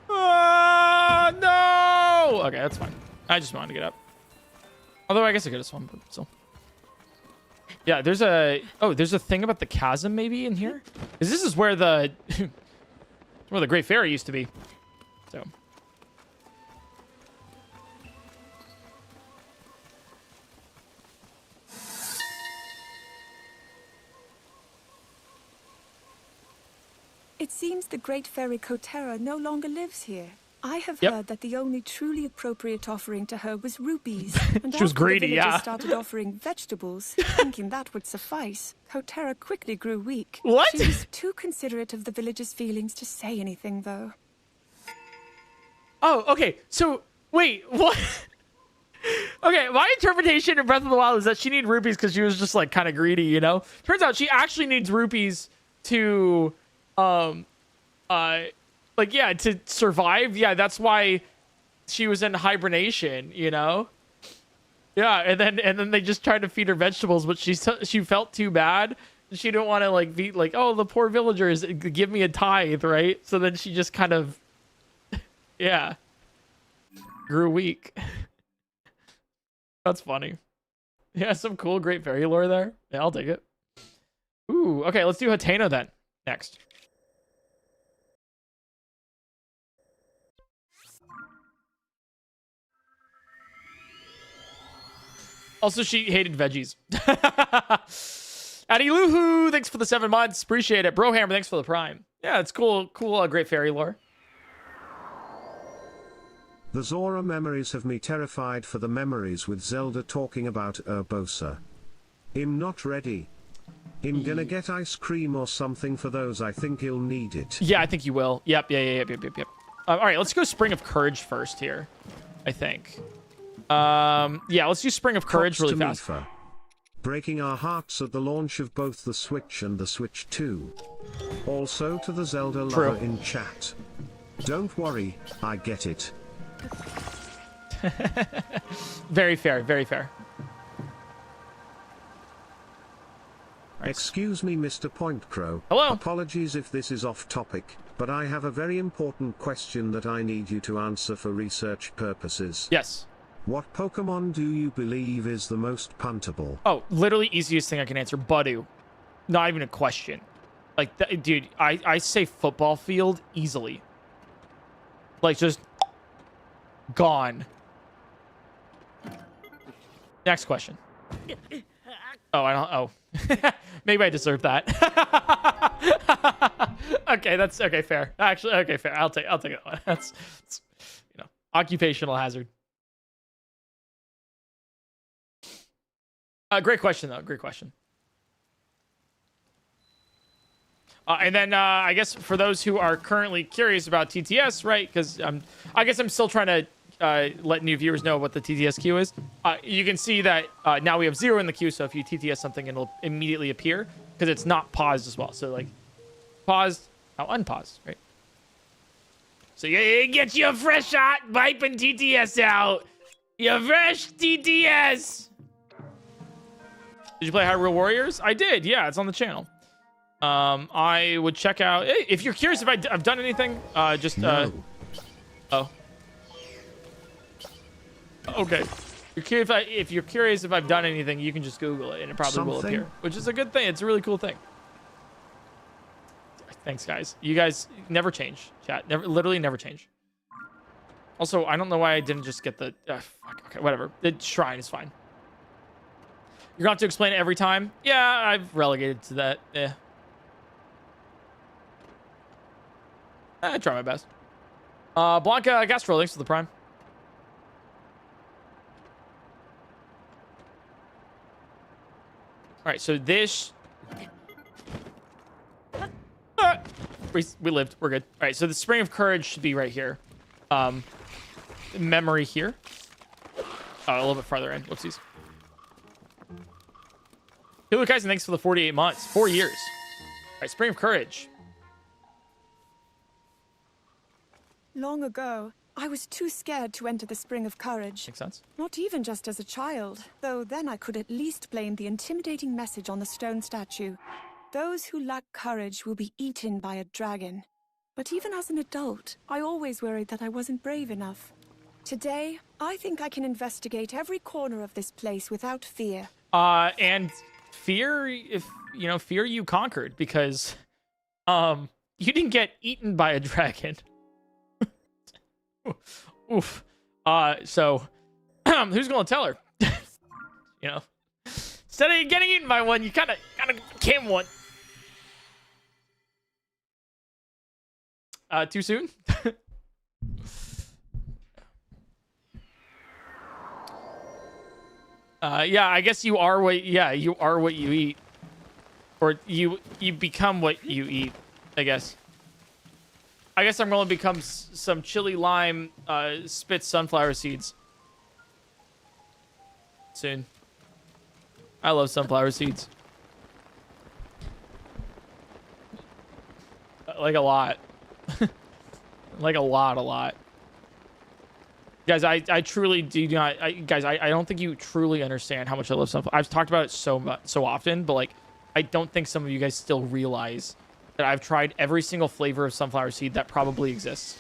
No! Okay, that's fine. I just wanted to get up. Although I guess I could have swum, but still. Yeah, there's a thing about the chasm maybe in here. Because this is where the where the Great Fairy used to be. So. It seems the great fairy Kotera no longer lives here. I have Yep. heard that the only truly appropriate offering to her was rupees. And She was after greedy, the villagers yeah. started offering vegetables, thinking that would suffice. Kotera quickly grew weak. What? She was too considerate of the villagers' feelings to say anything, though. Oh, okay. So, wait, what? Okay, my interpretation of Breath of the Wild is that she needed rupees because she was just, like, kind of greedy, you know? Turns out she actually needs rupees to, like, yeah, to survive. Yeah, that's why she was in hibernation, you know? Yeah, and then they just tried to feed her vegetables, but she felt too bad. She didn't want to, like, be like, oh, the poor villagers, give me a tithe, right? So then she just kind of, yeah, grew weak. That's funny. Yeah, some cool Great Fairy lore there. Yeah, I'll take it. Ooh, okay, let's do Hateno then. Next. Also, she hated veggies. Addy Luhu, thanks for the 7 months. Appreciate it. Brohammer, thanks for the prime. Yeah, it's cool. Cool, great fairy lore. The Zora memories have me terrified for the memories with Zelda talking about Urbosa. I'm not ready. I'm gonna get ice cream or something for those. I think he'll need it. Yeah, I think you will. Yep. All right, let's go Spring of Courage first here, I think. Yeah, let's do Spring of Courage Props really to fast. Mifa. Breaking our hearts at the launch of both the Switch and the Switch 2. Also to the Zelda True. lover in chat. Don't worry, I get it. Very fair, very fair. Excuse me, Mr. PointCrow. Hello. Apologies if this is off topic, but I have a very important question that I need you to answer for research purposes. Yes. What Pokemon do you believe is the most puntable? Oh, literally easiest thing I can answer. Budu. Not even a question. Like, dude, I say football field easily. Like, just gone. Next question. Oh, I don't. Oh, maybe I deserve that. Okay, that's okay. Fair. Actually, okay, fair. I'll take that one. That's occupational hazard. Great question, though. Great question. And then I guess for those who are currently curious about TTS, right? Because I guess I'm still trying to let new viewers know what the TTS queue is. You can see that now we have 0 in the queue. So if you TTS something, it'll immediately appear because it's not paused as well. So like paused, now unpaused, right? So you get your fresh shot, viping TTS out. Your fresh TTS. Did you play Hyrule Warriors? I did. Yeah, it's on the channel. I would check out if you're curious if I've done anything. Just No. Oh. Okay. If you're curious if I've done anything, you can just Google it and it probably will Something? appear, which is a good thing. It's a really cool thing. Thanks, guys. You guys never change. Chat literally never change. Also, I don't know why I didn't just get the. Fuck. Okay, whatever. The shrine is fine. You're gonna have to explain it every time. Yeah, I've relegated to that. Yeah. I try my best. Blanca Gastro, thanks for the prime. All right, so this. We lived. We're good. All right, so the Spring of Courage should be right here. Memory here. Oh, a little bit farther in. Whoopsies. Hey, Luke Eisen, thanks for the 48 months. 4 years. All right, Spring of Courage. Long ago, I was too scared to enter the Spring of Courage. Makes sense. Not even just as a child, though then I could at least blame the intimidating message on the stone statue. Those who lack courage will be eaten by a dragon. But even as an adult, I always worried that I wasn't brave enough. Today, I think I can investigate every corner of this place without fear. And fear, if you know, fear you conquered because, you didn't get eaten by a dragon. Oof. So, who's gonna tell her? You know, instead of getting eaten by one, you kind of became one. Too soon? Yeah, I guess you are what. Yeah, you are what you eat, or you become what you eat. I guess. I guess I'm going to become some chili lime spit sunflower seeds soon. I love sunflower seeds. Like a lot. Like a lot. Guys, I truly do not. Guys, I don't think you truly understand how much I love sunflower. I've talked about it so often, but like, I don't think some of you guys still realize that I've tried every single flavor of sunflower seed that probably exists.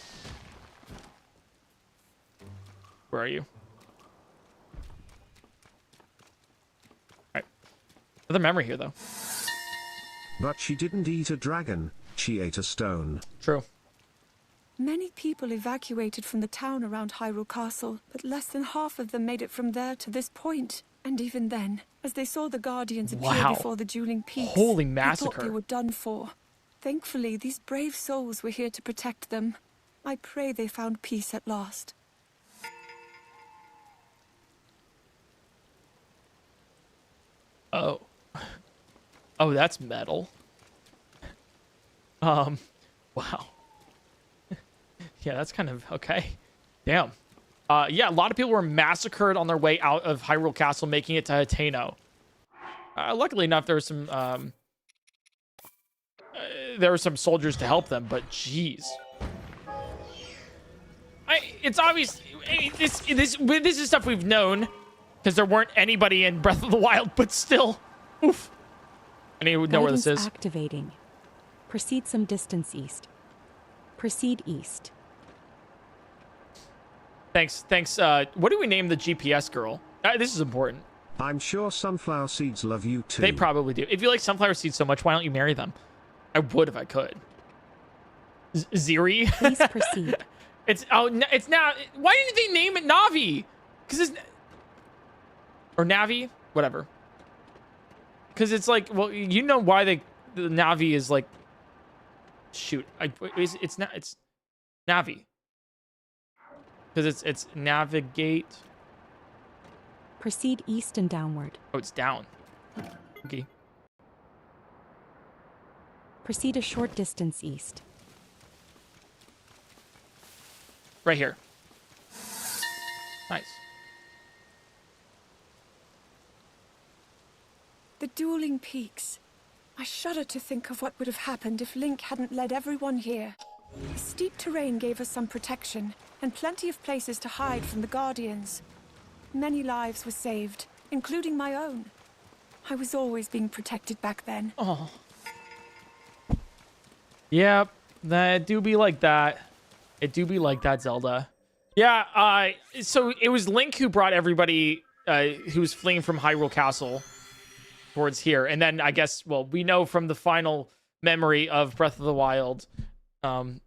Where are you? All right. Another memory here, though. But she didn't eat a dragon, she ate a stone. True. Many people evacuated from the town around Hyrule Castle, but less than half of them made it from there to this point. And even then, as they saw the Guardians appear Wow. before the dueling peaks, Holy they massacre. thought they were done for. Thankfully, these brave souls were here to protect them. I pray they found peace at last. Oh. Oh, that's metal. Wow. Yeah, that's kind of okay. Damn. Yeah, a lot of people were massacred on their way out of Hyrule Castle, making it to Hateno. Luckily enough, there were some soldiers to help them, but jeez. It's obvious. This is stuff we've known, because there weren't anybody in Breath of the Wild, but still. Oof. I need to know where this is. Activating. Proceed some distance east. Proceed east. Thanks. What do we name the GPS girl? This is important. I'm sure sunflower seeds love you too. They probably do. If you like sunflower seeds so much, why don't you marry them? I would if I could. Ziri? Please proceed. It's now. Why didn't they name it Navi? Because it's or Navi, whatever. Because it's like, well, you know why the Navi is like. Shoot, it's Navi. Because it's navigate. Proceed east and downward. Oh, it's down. Okay. Proceed a short distance east. Right here. Nice. The dueling peaks. I shudder to think of what would have happened if Link hadn't led everyone here. The steep terrain gave us some protection, and plenty of places to hide from the Guardians. Many lives were saved, including my own. I was always being protected back then. Oh. Yep, that do be like that. It do be like that, Zelda. Yeah, so it was Link who brought everybody who was fleeing from Hyrule Castle towards here. And then I guess, well, we know from the final memory of Breath of the Wild, the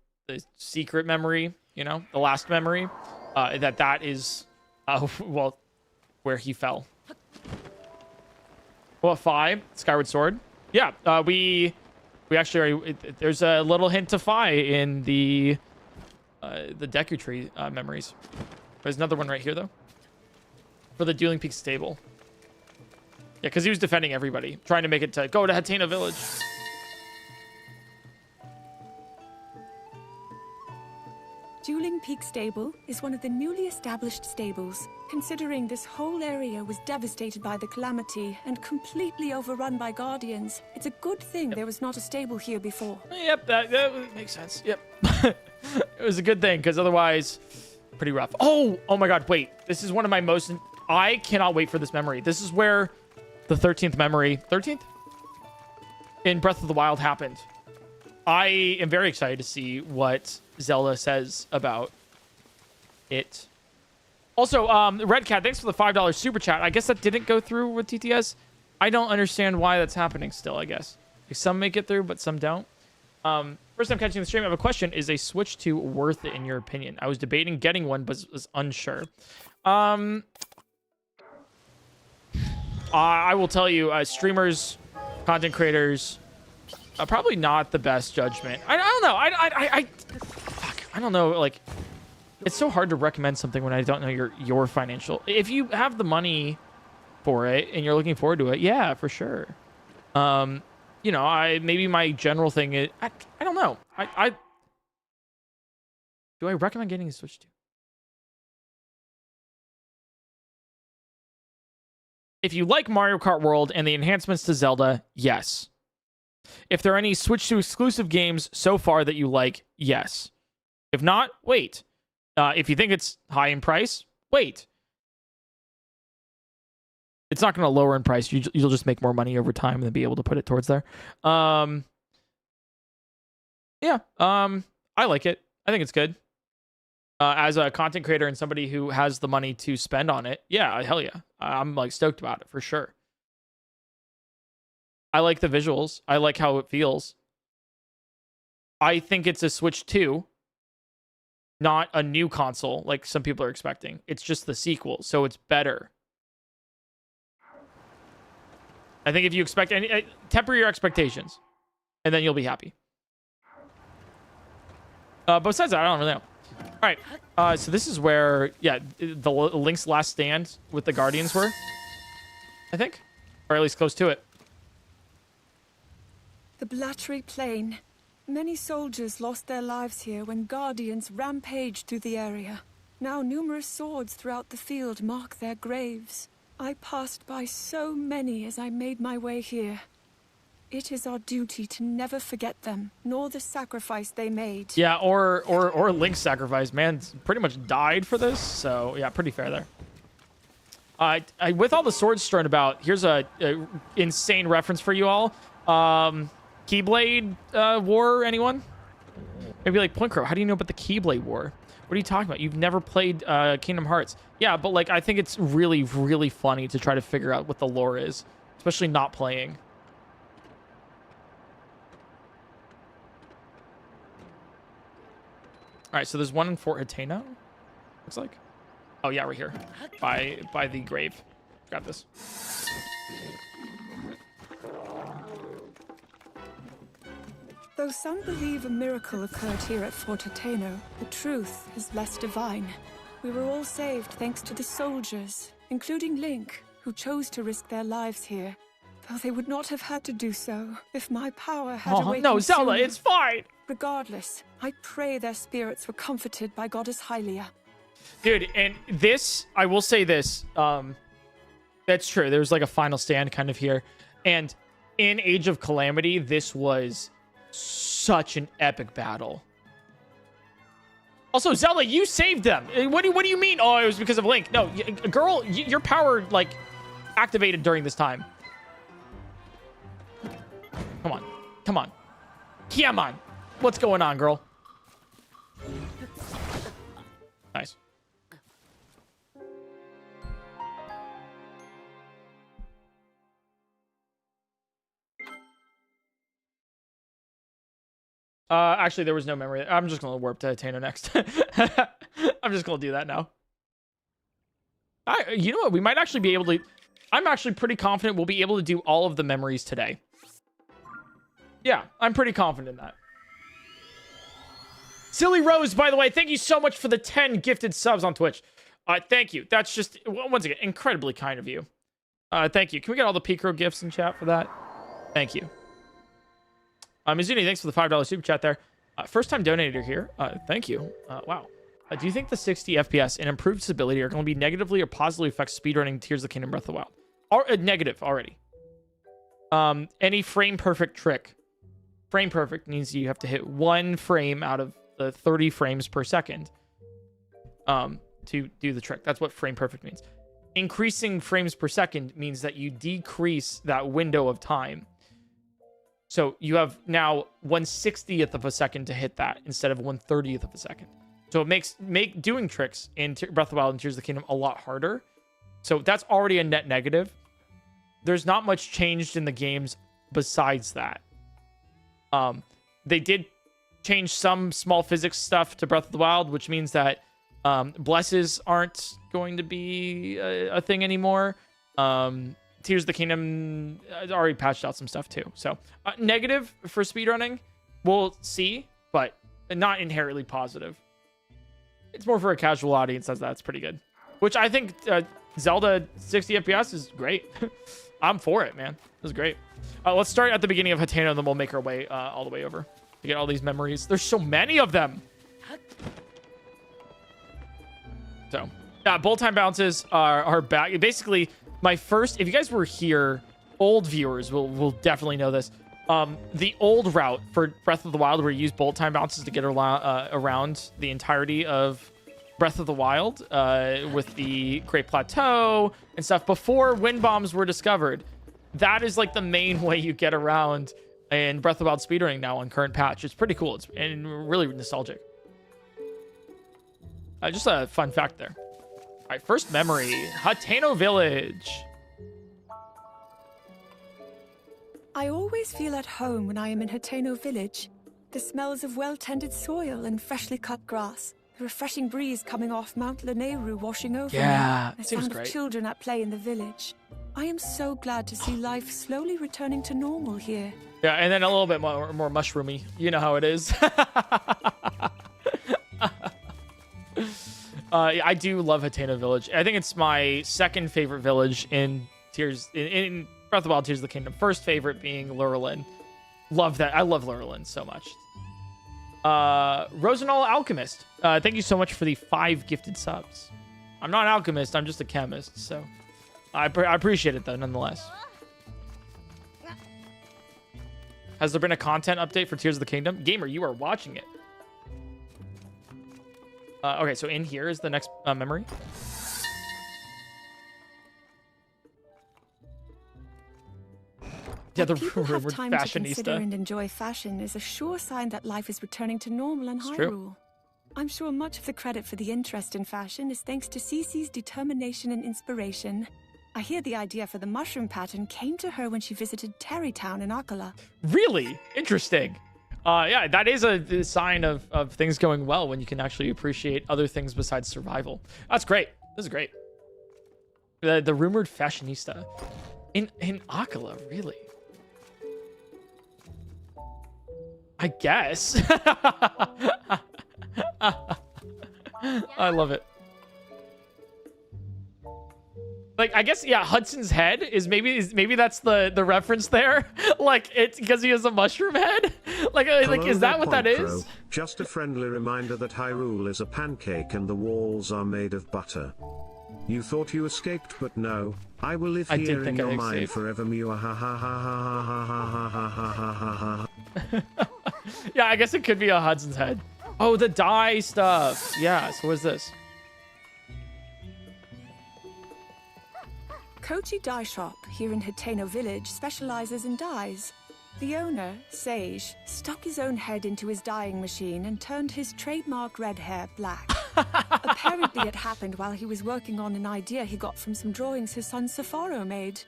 secret memory, you know, the last memory, that is, well, where he fell. Well, 5, Skyward Sword. Yeah, we actually already, there's a little hint to Fi in the Deku Tree memories. There's another one right here, though. For the Dueling Peaks stable. Yeah, because he was defending everybody, trying to make it to go to Hateno Village. Dueling Peak Stable is one of the newly established stables. Considering this whole area was devastated by the calamity and completely overrun by Guardians, it's a good thing there was not a stable here before. Yep, that makes sense. Yep. It was a good thing, because otherwise, pretty rough. Oh my god, wait. This is one of my most... I cannot wait for this memory. This is where the 13th memory... 13th? In Breath of the Wild happened. I am very excited to see what Zelda says about it. Also, Red Cat, thanks for the $5 super chat. I guess that didn't go through with TTS. I don't understand why that's happening still, I guess. Like, some make it through, but some don't. First time catching the stream, I have a question. Is a Switch 2 worth it in your opinion? I was debating getting one, but was unsure. I will tell you, streamers, content creators, probably not the best judgment. I don't know. Fuck. I don't know. Like, it's so hard to recommend something when I don't know your financial. If you have the money for it and you're looking forward to it, yeah, for sure. You know, maybe my general thing is I don't know. Do I recommend getting a Switch 2? If you like Mario Kart World and the enhancements to Zelda, yes. If there are any Switch 2 exclusive games so far that you like, yes. If not, wait. If you think it's high in price, wait. It's not going to lower in price. You'll just make more money over time and then be able to put it towards there. Yeah. I like it. I think it's good. As a content creator and somebody who has the money to spend on it, yeah, hell yeah. I'm like stoked about it for sure. I like the visuals. I like how it feels. I think it's a Switch 2, not a new console like some people are expecting. It's just the sequel, so it's better. I think if you expect any, temper your expectations, and then you'll be happy. But besides that, I don't really know. All right, so this is where, yeah, the Link's last stand with the Guardians were, I think, or at least close to it. The Blattery Plain. Many soldiers lost their lives here when Guardians rampaged through the area. Now numerous swords throughout the field mark their graves. I passed by so many as I made my way here. It is our duty to never forget them, nor the sacrifice they made. Yeah, or Link's sacrifice. Man, pretty much died for this, so yeah, pretty fair there. With all the swords strewn about, here's a insane reference for you all. Keyblade War, anyone? Maybe like PointCrow. How do you know about the Keyblade War? What are you talking about? You've never played Kingdom Hearts. Yeah, but like I think it's really, really funny to try to figure out what the lore is, especially not playing. All right, so there's one in Fort Hateno, looks like. Oh yeah, right here, by the grave. Grab this. Though some believe a miracle occurred here at Fort Hateno, the truth is less divine. We were all saved thanks to the soldiers, including Link, who chose to risk their lives here. Though they would not have had to do so if my power had awakened no, Zelda, sooner. it's fine. Regardless, I pray their spirits were comforted by Goddess Hylia. Dude, and this, I will say this, that's true. There's like a final stand kind of here. And in Age of Calamity, this was such an epic battle. Also, Zelda, you saved them. What do you mean? Oh, it was because of Link. No, girl, your power, like, activated during this time. Come on. Come on. Come on. What's going on, girl? Nice. Actually, there was no memory. I'm just gonna warp to Hateno next. I'm just gonna do that now. You know what? We might actually be able to... I'm actually pretty confident we'll be able to do all of the memories today. Yeah, I'm pretty confident in that. Silly Rose, by the way, thank you so much for the 10 gifted subs on Twitch. Thank you. That's just, once again, incredibly kind of you. Thank you. Can we get all the PointCrow gifts in chat for that? Thank you. Mizuni, thanks for the $5 super chat there. First time donator here. Thank you. Wow. Do you think the 60 FPS and improved stability are going to be negatively or positively affect speedrunning Tears of the Kingdom Breath of the Wild? Negative already. Any frame perfect trick. Frame perfect means you have to hit one frame out of the 30 frames per second to do the trick. That's what frame perfect means. Increasing frames per second means that you decrease that window of time. So you have now 1/60th of a second to hit that instead of 1/30th of a second. So it makes doing tricks in Breath of the Wild and Tears of the Kingdom a lot harder. So that's already a net negative. There's not much changed in the games besides that. They did change some small physics stuff to Breath of the Wild, which means that blesses aren't going to be a thing anymore. Tears of the Kingdom already patched out some stuff too. So negative for speedrunning, we'll see, but not inherently positive. It's more for a casual audience, as that's pretty good. Which I think Zelda 60 FPS is great. I'm for it, man. It was great. Let's start at the beginning of Hateno, and then we'll make our way all the way over to get all these memories. There's so many of them. So, yeah, bolt time bounces are back. Basically, my first, if you guys were here, old viewers will definitely know this. The old route for Breath of the Wild, where you use bolt time bounces to get around the entirety of Breath of the Wild with the Great Plateau and stuff before wind bombs were discovered. That is like the main way you get around in Breath of the Wild speedrunning now on current patch. It's pretty cool. It's and really nostalgic. Just a fun fact there. All right, first memory, Hateno Village. I always feel at home when I am in Hateno village. The smells of well-tended soil and freshly cut grass. The refreshing breeze coming off Mount Lanayru washing over Yeah, me. The seems sound great. of children at play in the village. I am so glad to see life slowly returning to normal here. Yeah, and then a little bit more mushroomy. You know how it is. I do love Hateno Village. I think it's my second favorite village in in Breath of the Wild Tears of the Kingdom. First favorite being Lurelin. Love that. I love Lurelin so much. Rosenall Alchemist. Thank you so much for the 5 gifted subs. I'm not an alchemist. I'm just a chemist. So I appreciate it though, nonetheless. Has there been a content update for Tears of the Kingdom? Gamer, you are watching it. Okay, so in here is the next memory. Yeah, the People have rumored time to consider fashionista. and enjoy fashion is a sure sign that life is returning to normal in It's Hyrule. true. I'm sure much of the credit for the interest in fashion is thanks to Cece's determination and inspiration. I hear the idea for the mushroom pattern came to her when she visited Terrytown in Akala. Really interesting. Yeah, that is a sign of things going well when you can actually appreciate other things besides survival. That's great. This is great. The rumored fashionista in Akala, really? I guess. I love it. Like, I guess, yeah, Hudson's head is maybe that's the reference there. Like, it's because he has a mushroom head. Like Hello is that there, what that PointCrow. is? Just a friendly reminder that Hyrule is a pancake and the walls are made of butter. You thought you escaped, but no. I will live I did here in think I your mind escaped. forever. Mua ha ha ha ha ha ha ha ha ha ha ha. Yeah, I guess it could be a Hudson's head. Oh, the dye stuff. Yeah, so what is this? Kochi Dye Shop here in Hateno Village specializes in dyes. The owner, Sage, stuck his own head into his dyeing machine and turned his trademark red hair black. Apparently it happened while he was working on an idea he got from some drawings his son Safaro made.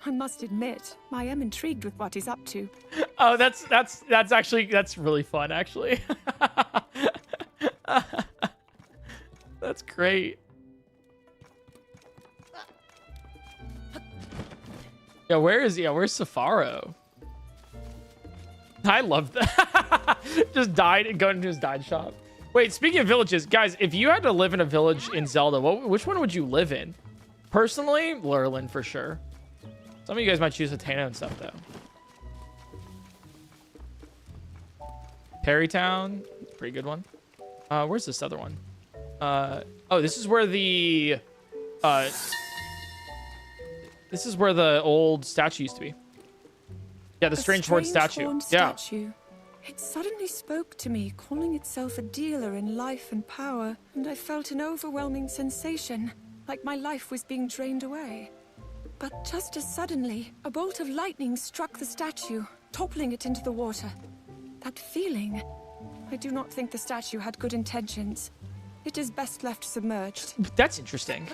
I must admit, I am intrigued with what he's up to. Oh, that's really fun, actually. That's great. Yeah, where's Safaro? I love that. Just died and going into his dyed shop. Wait, speaking of villages, guys, if you had to live in a village in Zelda, which one would you live in? Personally, Lurelin for sure. Some of you guys might choose Hateno and stuff though. Terrytown, pretty good one. Where's this other one? Oh, this is where the old statue used to be. Yeah, the strange horned statue. horned Yeah. statue. It suddenly spoke to me, calling itself a dealer in life and power, and I felt an overwhelming sensation, like my life was being drained away. But just as suddenly, a bolt of lightning struck the statue, toppling it into the water. That feeling, I do not think the statue had good intentions. It is best left submerged. That's interesting.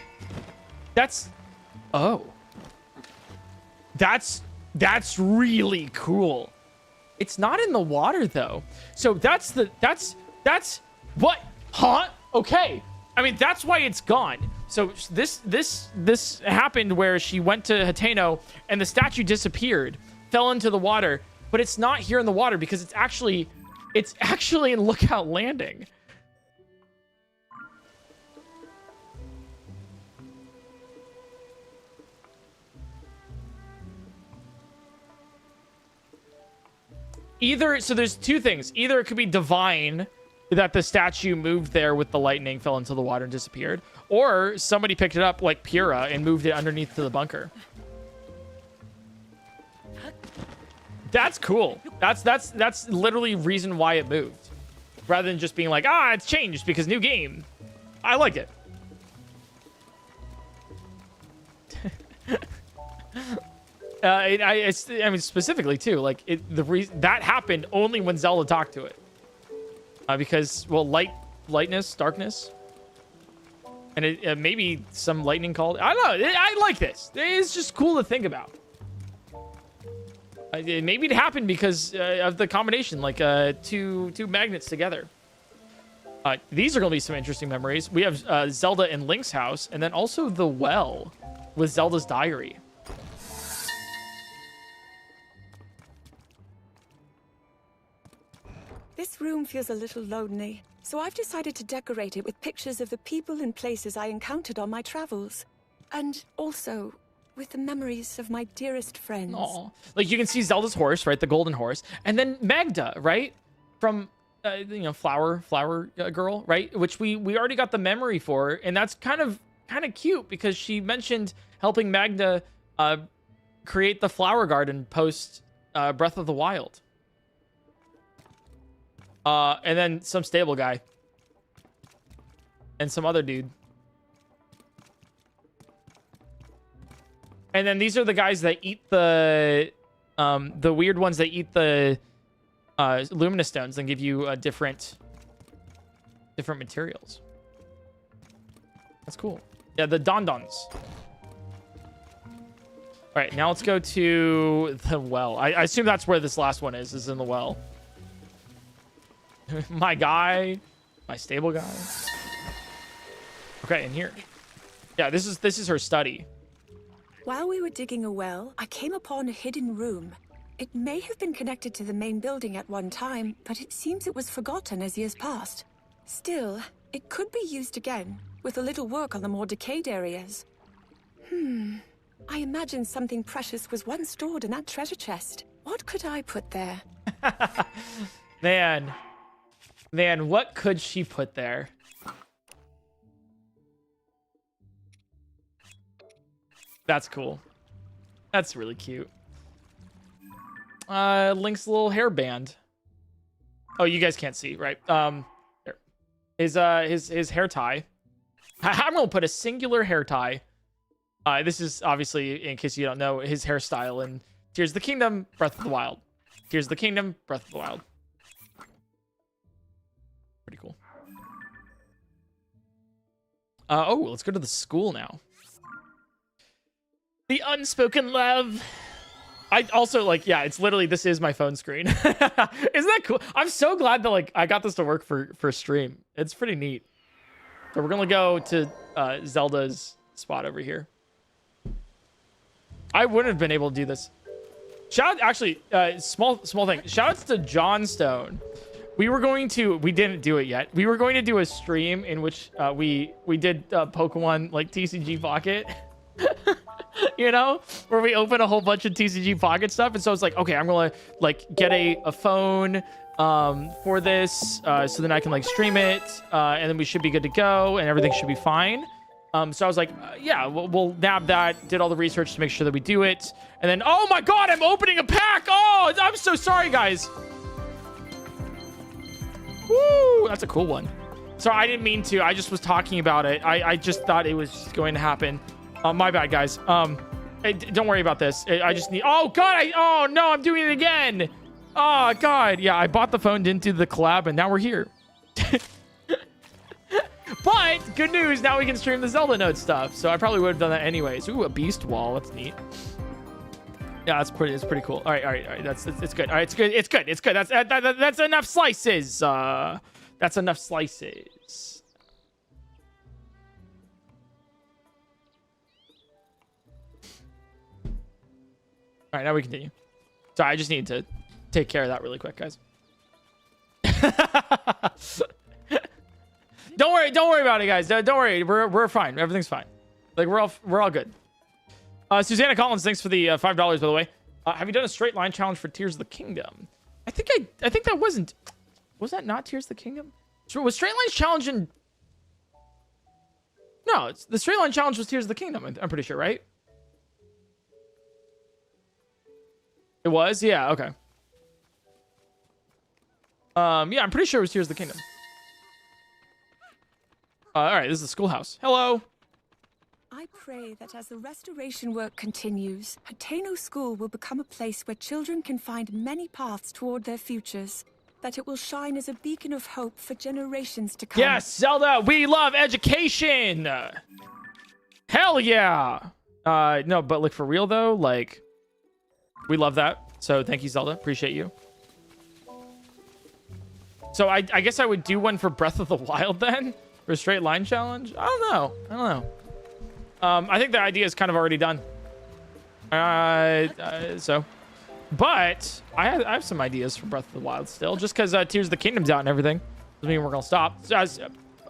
Oh. That's really cool. It's not in the water though. So that's what? Huh? Okay. I mean, that's why it's gone. So this happened where she went to Hateno and the statue disappeared, fell into the water, but it's not here in the water because it's actually in Lookout Landing. So there's two things. Either it could be divine, that the statue moved there with the lightning, fell into the water and disappeared, or somebody picked it up like Pura and moved it underneath to the bunker. That's cool. That's literally reason why it moved, rather than just being like, it's changed because new game. I like it. I mean, specifically too, like the reason that happened only when Zelda talked to it, because well, lightness, darkness, and it maybe some lightning called. I don't know. I like this. It's just cool to think about. Maybe it happened because of the combination, like two magnets together. These are going to be some interesting memories. We have Zelda in Link's house, and then also the well with Zelda's diary. This room feels a little lonely, so I've decided to decorate it with pictures of the people and places I encountered on my travels. And also with the memories of my dearest friends. Aww. Like, you can see Zelda's horse, right? The golden horse. And then Magda, right? From, Flower Girl, right? Which we already got the memory for. And that's kind of cute because she mentioned helping Magda create the flower garden post Breath of the Wild. And then some stable guy. And some other dude. And then these are the guys that eat the weird ones that eat the luminous stones and give you different materials. That's cool. Yeah, the Dondons. All right, now let's go to the well. I assume that's where this last one is in the well. My guy, my stable guy. Okay, in here. Yeah, this is her study. While we were digging a well, I came upon a hidden room. It may have been connected to the main building at one time, but it seems it was forgotten as years passed. Still, it could be used again, with a little work on the more decayed areas. I imagine something precious was once stored in that treasure chest. What could I put there? Man, what could she put there? That's cool. That's really cute. Link's little hairband. Oh, you guys can't see, right? Here. His hair tie. I'm gonna put a singular hair tie. This is obviously, in case you don't know, his hairstyle in Tears of the Kingdom, Breath of the Wild. Tears of the Kingdom, Breath of the Wild. Pretty cool. Oh, let's go to the school now. The unspoken love. I also, like, yeah, it's literally, this is my phone screen. Isn't that cool? I'm so glad that, like, I got this to work for stream. It's pretty neat. So we're gonna go to Zelda's spot over here. I wouldn't have been able to do this. Actually, small thing. Shoutouts to Johnstone. We didn't do it yet. We were going to do a stream in which we did Pokemon, like, TCG Pocket. You know, where we open a whole bunch of TCG Pocket stuff. And so it's like, okay, I'm gonna like get a phone for this so then I can like stream it and then we should be good to go and everything should be fine. So I was like, yeah, we'll nab that, did all the research to make sure that we do it. And then, oh my God, I'm opening a pack. Oh, I'm so sorry, guys. Woo, that's a cool one. Sorry, I didn't mean to. I just was talking about it. I just thought it was going to happen. My bad, guys. Don't worry about this. I just need... Oh, God. Oh, no. I'm doing it again. Oh, God. Yeah, I bought the phone, didn't do the collab, and now we're here. But good news. Now we can stream the Zelda Note stuff. So I probably would have done that anyways. Ooh, a beast wall. That's neat. Yeah, it's pretty cool. All right. It's good. All right, it's good. That's enough slices. That's enough slices. All right, now we continue. Sorry, I just need to take care of that really quick, guys. Don't worry about it, guys. Don't worry. We're fine. Everything's fine. Like we're all good. Susanna Collins, thanks for the $5, by the way. Have you done a straight line challenge for Tears of the Kingdom? I think that wasn't. Was that not Tears of the Kingdom? Was straight lines challenge in? No, the straight line challenge was Tears of the Kingdom. I'm pretty sure, right? It was? Yeah, okay. Yeah, I'm pretty sure it was Tears of the Kingdom. All right, this is the schoolhouse. Hello. I pray that as the restoration work continues, Hateno School will become a place where children can find many paths toward their futures. That it will shine as a beacon of hope for generations to come. Yes, Zelda, we love education. Hell yeah. No, but like for real though, like we love that. So thank you, Zelda. Appreciate you. So I guess I would do one for Breath of the Wild then? For a straight line challenge? I don't know. I think the idea is kind of already done. But I have some ideas for Breath of the Wild still, just because Tears of the Kingdom's out and everything. Doesn't mean we're gonna stop.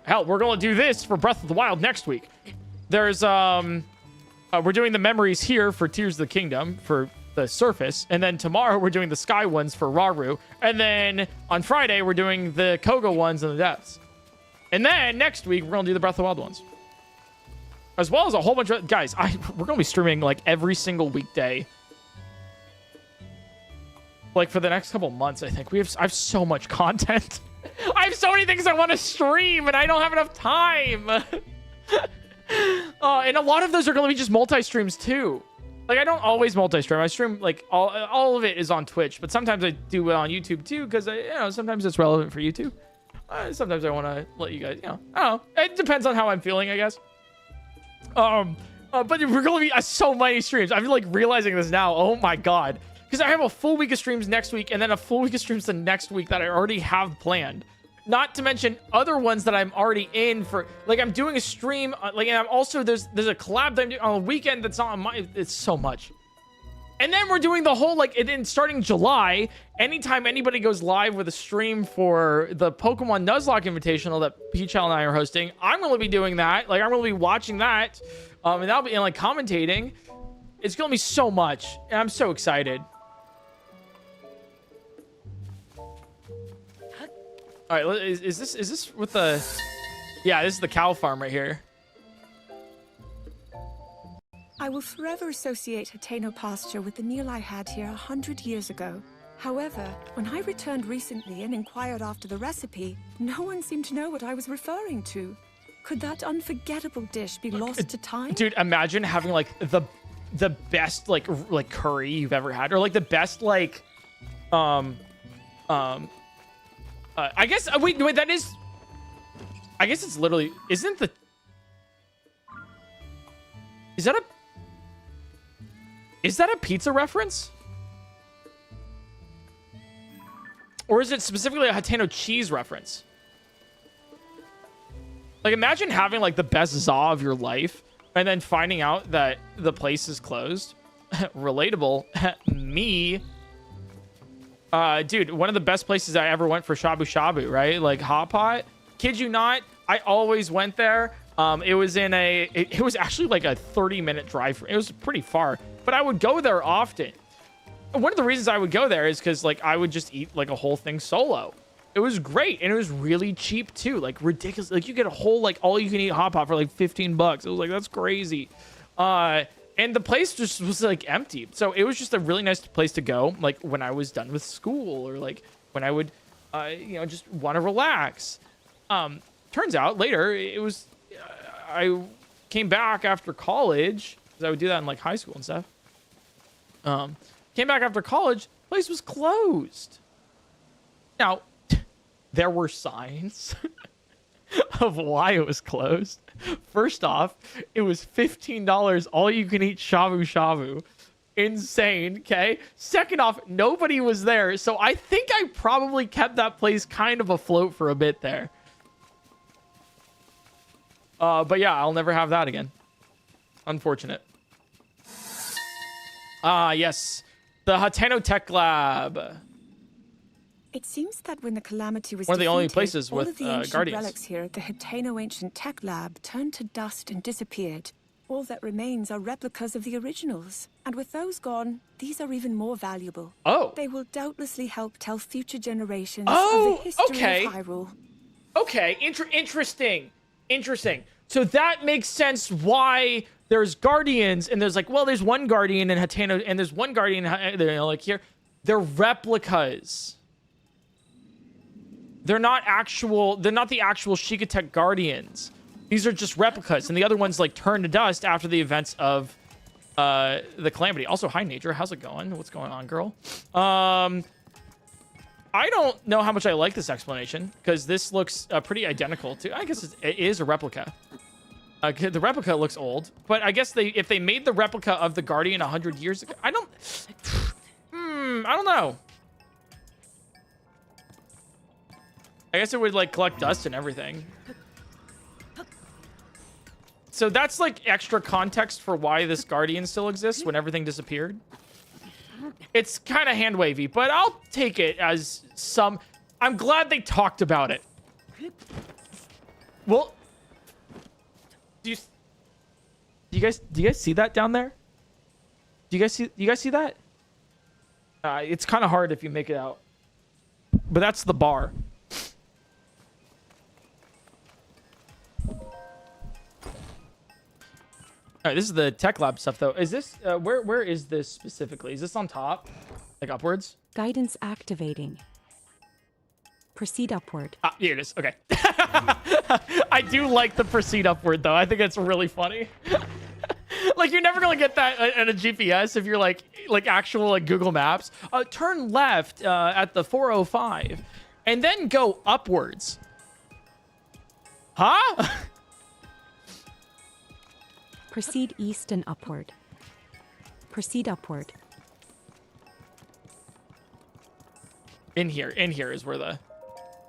Hell, we're gonna do this for Breath of the Wild next week. There's we're doing the memories here for Tears of the Kingdom for the surface, and then tomorrow we're doing the sky ones for Rauru, and then on Friday we're doing the Kohga ones in the depths, and then next week we're gonna do the Breath of the Wild ones, as well as a whole bunch of guys. We're gonna be streaming like every single weekday. Like for the next couple months, I think I have so much content. I have so many things I want to stream, and I don't have enough time. And a lot of those are going to be just multi-streams too. Like I don't always multi-stream. I stream like all of it is on Twitch, but sometimes I do it on YouTube too because sometimes it's relevant for YouTube. Sometimes I want to let you guys, I don't know. It depends on how I'm feeling, I guess. But we're going to be so many streams. I'm like realizing this now. Oh my god. Because I have a full week of streams next week and then a full week of streams the next week that I already have planned. Not to mention other ones that I'm already in for. Like I'm doing a stream, and I'm also there's a collab that I'm doing on a weekend that's not on my. It's so much. And then we're doing the whole starting July. Anytime anybody goes live with a stream for the Pokemon Nuzlocke Invitational that Peachel and I are hosting, I'm going to be doing that. Like I'm going to be watching that, and that'll be commentating. It's going to be so much, and I'm so excited. All right, is this with the... Yeah, this is the cow farm right here. I will forever associate Hateno pasture with the meal I had here 100 years ago. However, when I returned recently and inquired after the recipe, no one seemed to know what I was referring to. Could that unforgettable dish be lost to time? Dude, imagine having the best like curry you've ever had, or like the best I guess wait, that is. I guess it's literally isn't the. Is that a pizza reference? Or is it specifically a Hateno cheese reference? Like imagine having the best za of your life and then finding out that the place is closed. Relatable. Me. Dude, one of the best places I ever went for shabu shabu, right? Like hot pot. Kid you not, I always went there. It was in it was actually like a 30-minute drive. It was pretty far, but I would go there often. One of the reasons I would go there is because I would just eat a whole thing solo. It was great, and it was really cheap too, ridiculous. You get a whole all you can eat hot pot for $15. It was that's crazy. And the place just was empty. So it was just a really nice place to go, when I was done with school, or when I would, just want to relax. Turns out later it was, I came back after college because I would do that in high school and stuff. Came back after college, place was closed. Now, there were signs of why it was closed. First off, it was $15 all you can eat shabu shabu. Insane, okay? Second off, nobody was there, so I think I probably kept that place kind of afloat for a bit there. But yeah, I'll never have that again. Unfortunate. Yes. The Hateno Tech Lab. It seems that when the calamity was one of the only defeated, places all with of the ancient guardians. relics here at the Hateno Ancient Tech Lab turned to dust and disappeared. All that remains are replicas of the originals. And with those gone, these are even more valuable. Oh. They will doubtlessly help tell future generations Oh, of the history okay. of Hyrule. Okay, interesting. So that makes sense why there's guardians, and there's there's one guardian in Hateno, and there's one guardian here. They're replicas. They're not the actual Shikatek guardians. These are just replicas, and the other ones turn to dust after the events of the calamity. Also, hi Nature, how's it going? What's going on, girl? I don't know how much I like this explanation, because this looks pretty identical to. I guess it is a replica. The replica looks old, but I guess if they made the replica of the Guardian 100 years ago, I don't. I don't know. I guess it would like collect dust and everything. So that's like extra context for why this guardian still exists when everything disappeared. It's kind of hand wavy, but I'll take it as some. I'm glad they talked about it. Well, do you guys see that down there? Do you guys see that? It's kind of hard if you make it out, but that's the bar. All right, this is the tech lab stuff, though. Is this where is this specifically? Is this on top, like upwards? Guidance activating. Proceed upward. Ah, here it is. Okay. I do like the proceed upward, though. I think it's really funny. Like, you're never gonna get that in a GPS if you're like actual like Google Maps. Turn left at the 405, and then go upwards. Huh? Proceed east and upward. Proceed upward. In here is where the...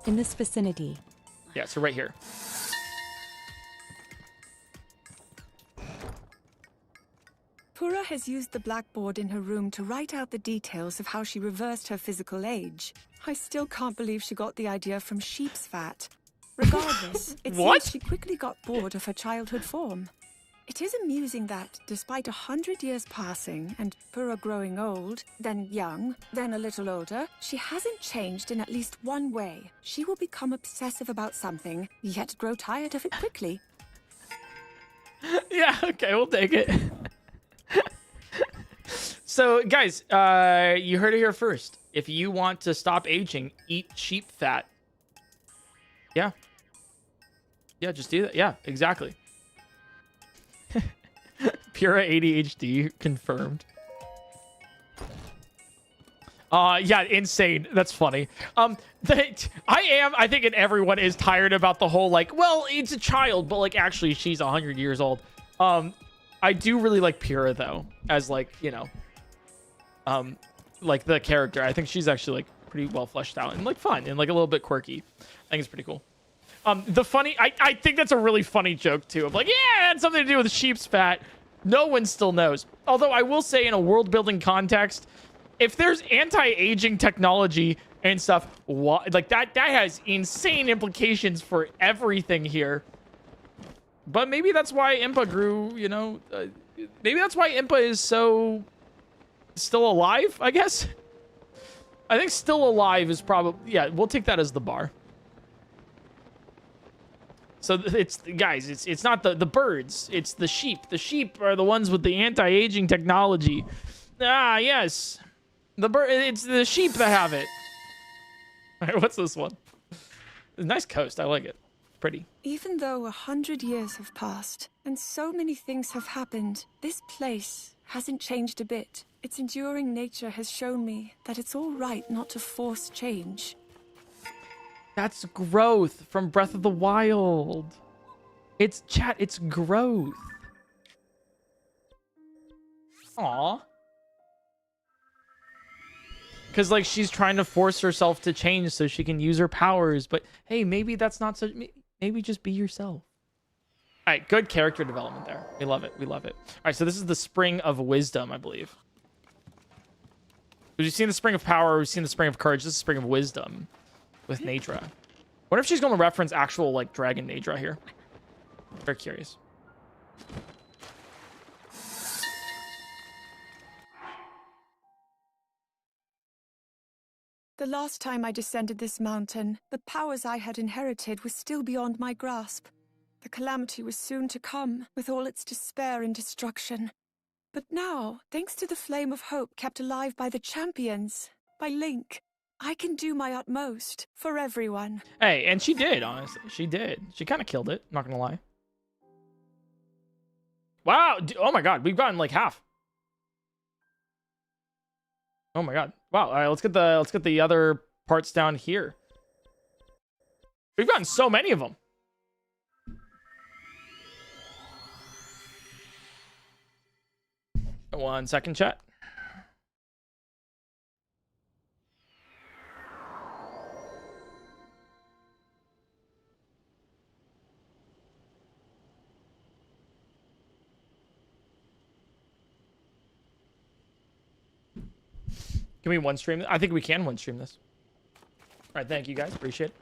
In this vicinity. Yeah, so right here. Pura has used the blackboard in her room to write out the details of how she reversed her physical age. I still can't believe she got the idea from sheep's fat. Regardless, it What? seems she quickly got bored of her childhood form. It is amusing that, despite 100 years passing and Pura growing old, then young, then a little older, she hasn't changed in at least one way. She will become obsessive about something, yet grow tired of it quickly. Yeah, okay, we'll take it. So, guys, you heard it here first. If you want to stop aging, eat sheep fat. Yeah. Yeah, just do that. Yeah, exactly. Pura ADHD confirmed. Yeah, insane. That's funny. I think everyone is tired about the whole, like, well, it's a child, but, like, actually, she's 100 years old. I do really like Pura, though, as, like, you know, like, the character. I think she's actually, like, pretty well fleshed out and, like, fun and, like, a little bit quirky. I think it's pretty cool. I think that's a really funny joke, too. Of like, yeah, it had something to do with sheep's fat. No one still knows. Although I will say, in a world-building context, if there's anti-aging technology and stuff, like that has insane implications for everything here. But maybe that's why Impa grew, you know, maybe that's why Impa is so still alive, I guess. I think still alive is probably, yeah, we'll take that as the bar. So it's, guys, it's not the birds, it's the sheep. The sheep are the ones with the anti-aging technology. Ah, yes. It's the sheep that have it. All right, what's this one? Nice coast, I like it. Pretty. Even though 100 years have passed, and so many things have happened, this place hasn't changed a bit. Its enduring nature has shown me that it's all right not to force change. That's growth from Breath of the Wild. It's growth. Aw. Because, like, she's trying to force herself to change so she can use her powers. But, hey, maybe that's not so... Maybe just be yourself. All right, good character development there. We love it. We love it. All right, so this is the Spring of Wisdom, I believe. We've seen the Spring of Power. We've seen the Spring of Courage. This is Spring of Wisdom with Nadra. What if she's going to reference actual, like, Dragon Nadra here? Very curious. The last time I descended this mountain, the powers I had inherited were still beyond my grasp. The calamity was soon to come, with all its despair and destruction. But now, thanks to the flame of hope kept alive by the champions, by Link, I can do my utmost for everyone. Hey, and she did, honestly. She did. She kind of killed it, not gonna lie. Wow. Oh my god, we've gotten like half. Oh my god. Wow. All right, let's get the other parts down here. We've gotten so many of them. One second, chat. Can we one stream? I think we can one stream this. All right, thank you guys. Appreciate it.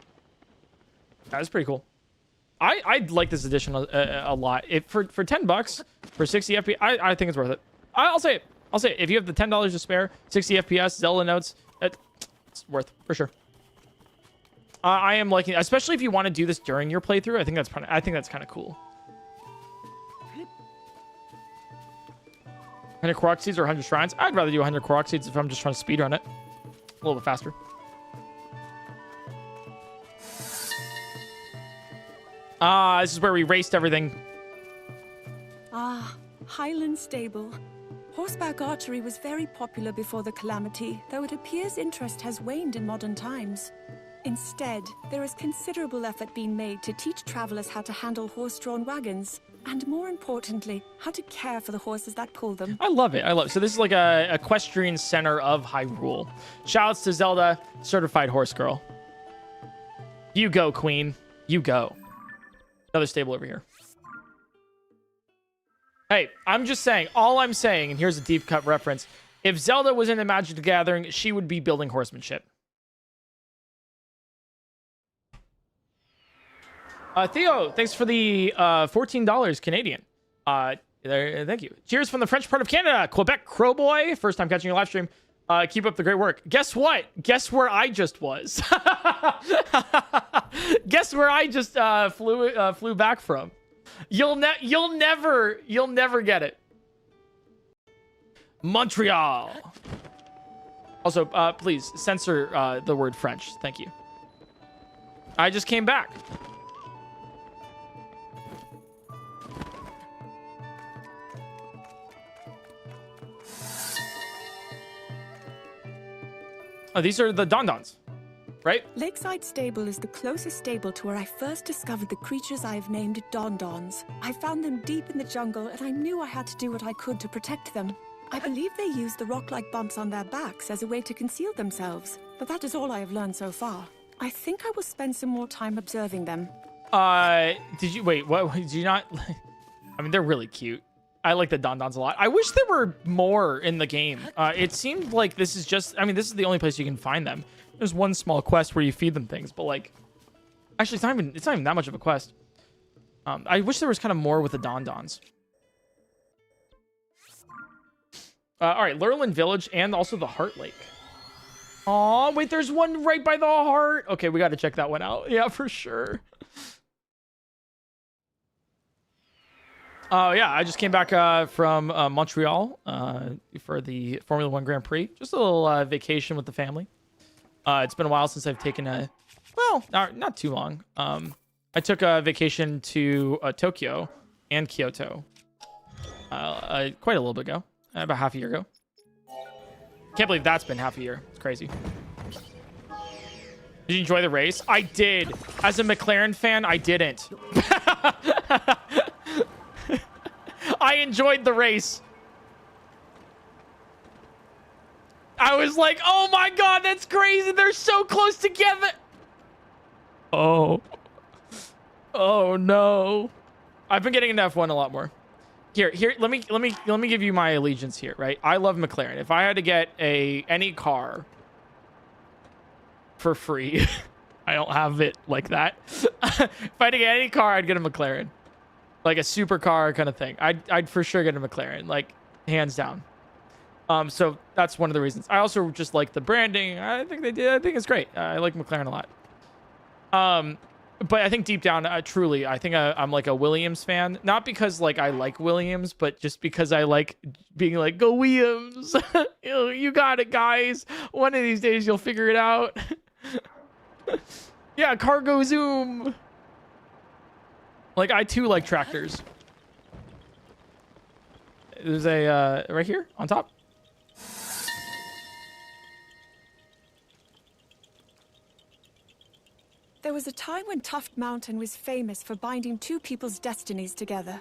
That's pretty cool. I like this edition a lot. For $10 for 60 FPS, I think it's worth it. I'll say it. If you have the $10 to spare, 60 FPS, Zelda notes, it's worth for sure. I am liking, especially if you want to do this during your playthrough. I think that's kind of cool. 100 Korok Seeds or 100 Shrines? I'd rather do 100 Korok Seeds if I'm just trying to speedrun it a little bit faster. This is where we raced everything. Ah, Highland Stable. Horseback archery was very popular before the Calamity, though it appears interest has waned in modern times. Instead, there is considerable effort being made to teach travelers how to handle horse-drawn wagons, and more importantly, how to care for the horses that pull them. I love it. So this is like a equestrian center of Hyrule. Shoutouts to Zelda, certified horse girl. You go, queen. You go. Another stable over here. Hey, I'm just saying, all I'm saying, and here's a deep cut reference. If Zelda was in the Magic the Gathering, she would be building horsemanship. Theo, thanks for the $14 Canadian. Thank you. Cheers from the French part of Canada, Quebec Crowboy. First time catching your live stream. Keep up the great work. Guess what? Guess where I just was? Guess where I just flew back from? You'll never get it. Montreal. Also, please censor the word French. Thank you. I just came back. Oh, these are the Dondons, right? Lakeside Stable is the closest stable to where I first discovered the creatures I have named Dondons. I found them deep in the jungle, and I knew I had to do what I could to protect them. I believe they use the rock-like bumps on their backs as a way to conceal themselves, but that is all I have learned so far. I think I will spend some more time observing them. Did you, wait, what, did you not, I mean, they're really cute. I like the Dondons a lot. I wish there were more in the game. It seemed like this is just, I mean, this is the only place you can find them. There's one small quest where you feed them things, but like, actually, it's not even that much of a quest. I wish there was kind of more with the Dondons. All right, Lurlin Village and also the Heart Lake. Oh, wait, there's one right by the heart. Okay, we got to check that one out. Yeah, for sure. Oh, yeah, I just came back from Montreal for the Formula One Grand Prix. Just a little vacation with the family. It's been a while since I've taken well, not too long. I took a vacation to Tokyo and Kyoto quite a little bit ago, about half a year ago. Can't believe that's been half a year. It's crazy. Did you enjoy the race? I did. As a McLaren fan, I didn't. I enjoyed the race. I was like, oh my god, that's crazy. They're so close together. Oh. Oh no. I've been getting into F1 a lot more. Here, let me give you my allegiance here, right? I love McLaren. If I had to get any car for free, I don't have it like that. If I had to get any car, I'd get a McLaren. Like a supercar kind of thing. I'd for sure get a McLaren, like hands down. So that's one of the reasons. I also just like the branding. I think it's great. I like McLaren a lot. But I think deep down, truly, I think I'm like a Williams fan. Not because like I like Williams, but just because I like being like, go Williams. You got it, guys. One of these days you'll figure it out. Yeah, cargo zoom. Like, I too like tractors. There's a, right here on top. There was a time when Tuft Mountain was famous for binding two people's destinies together.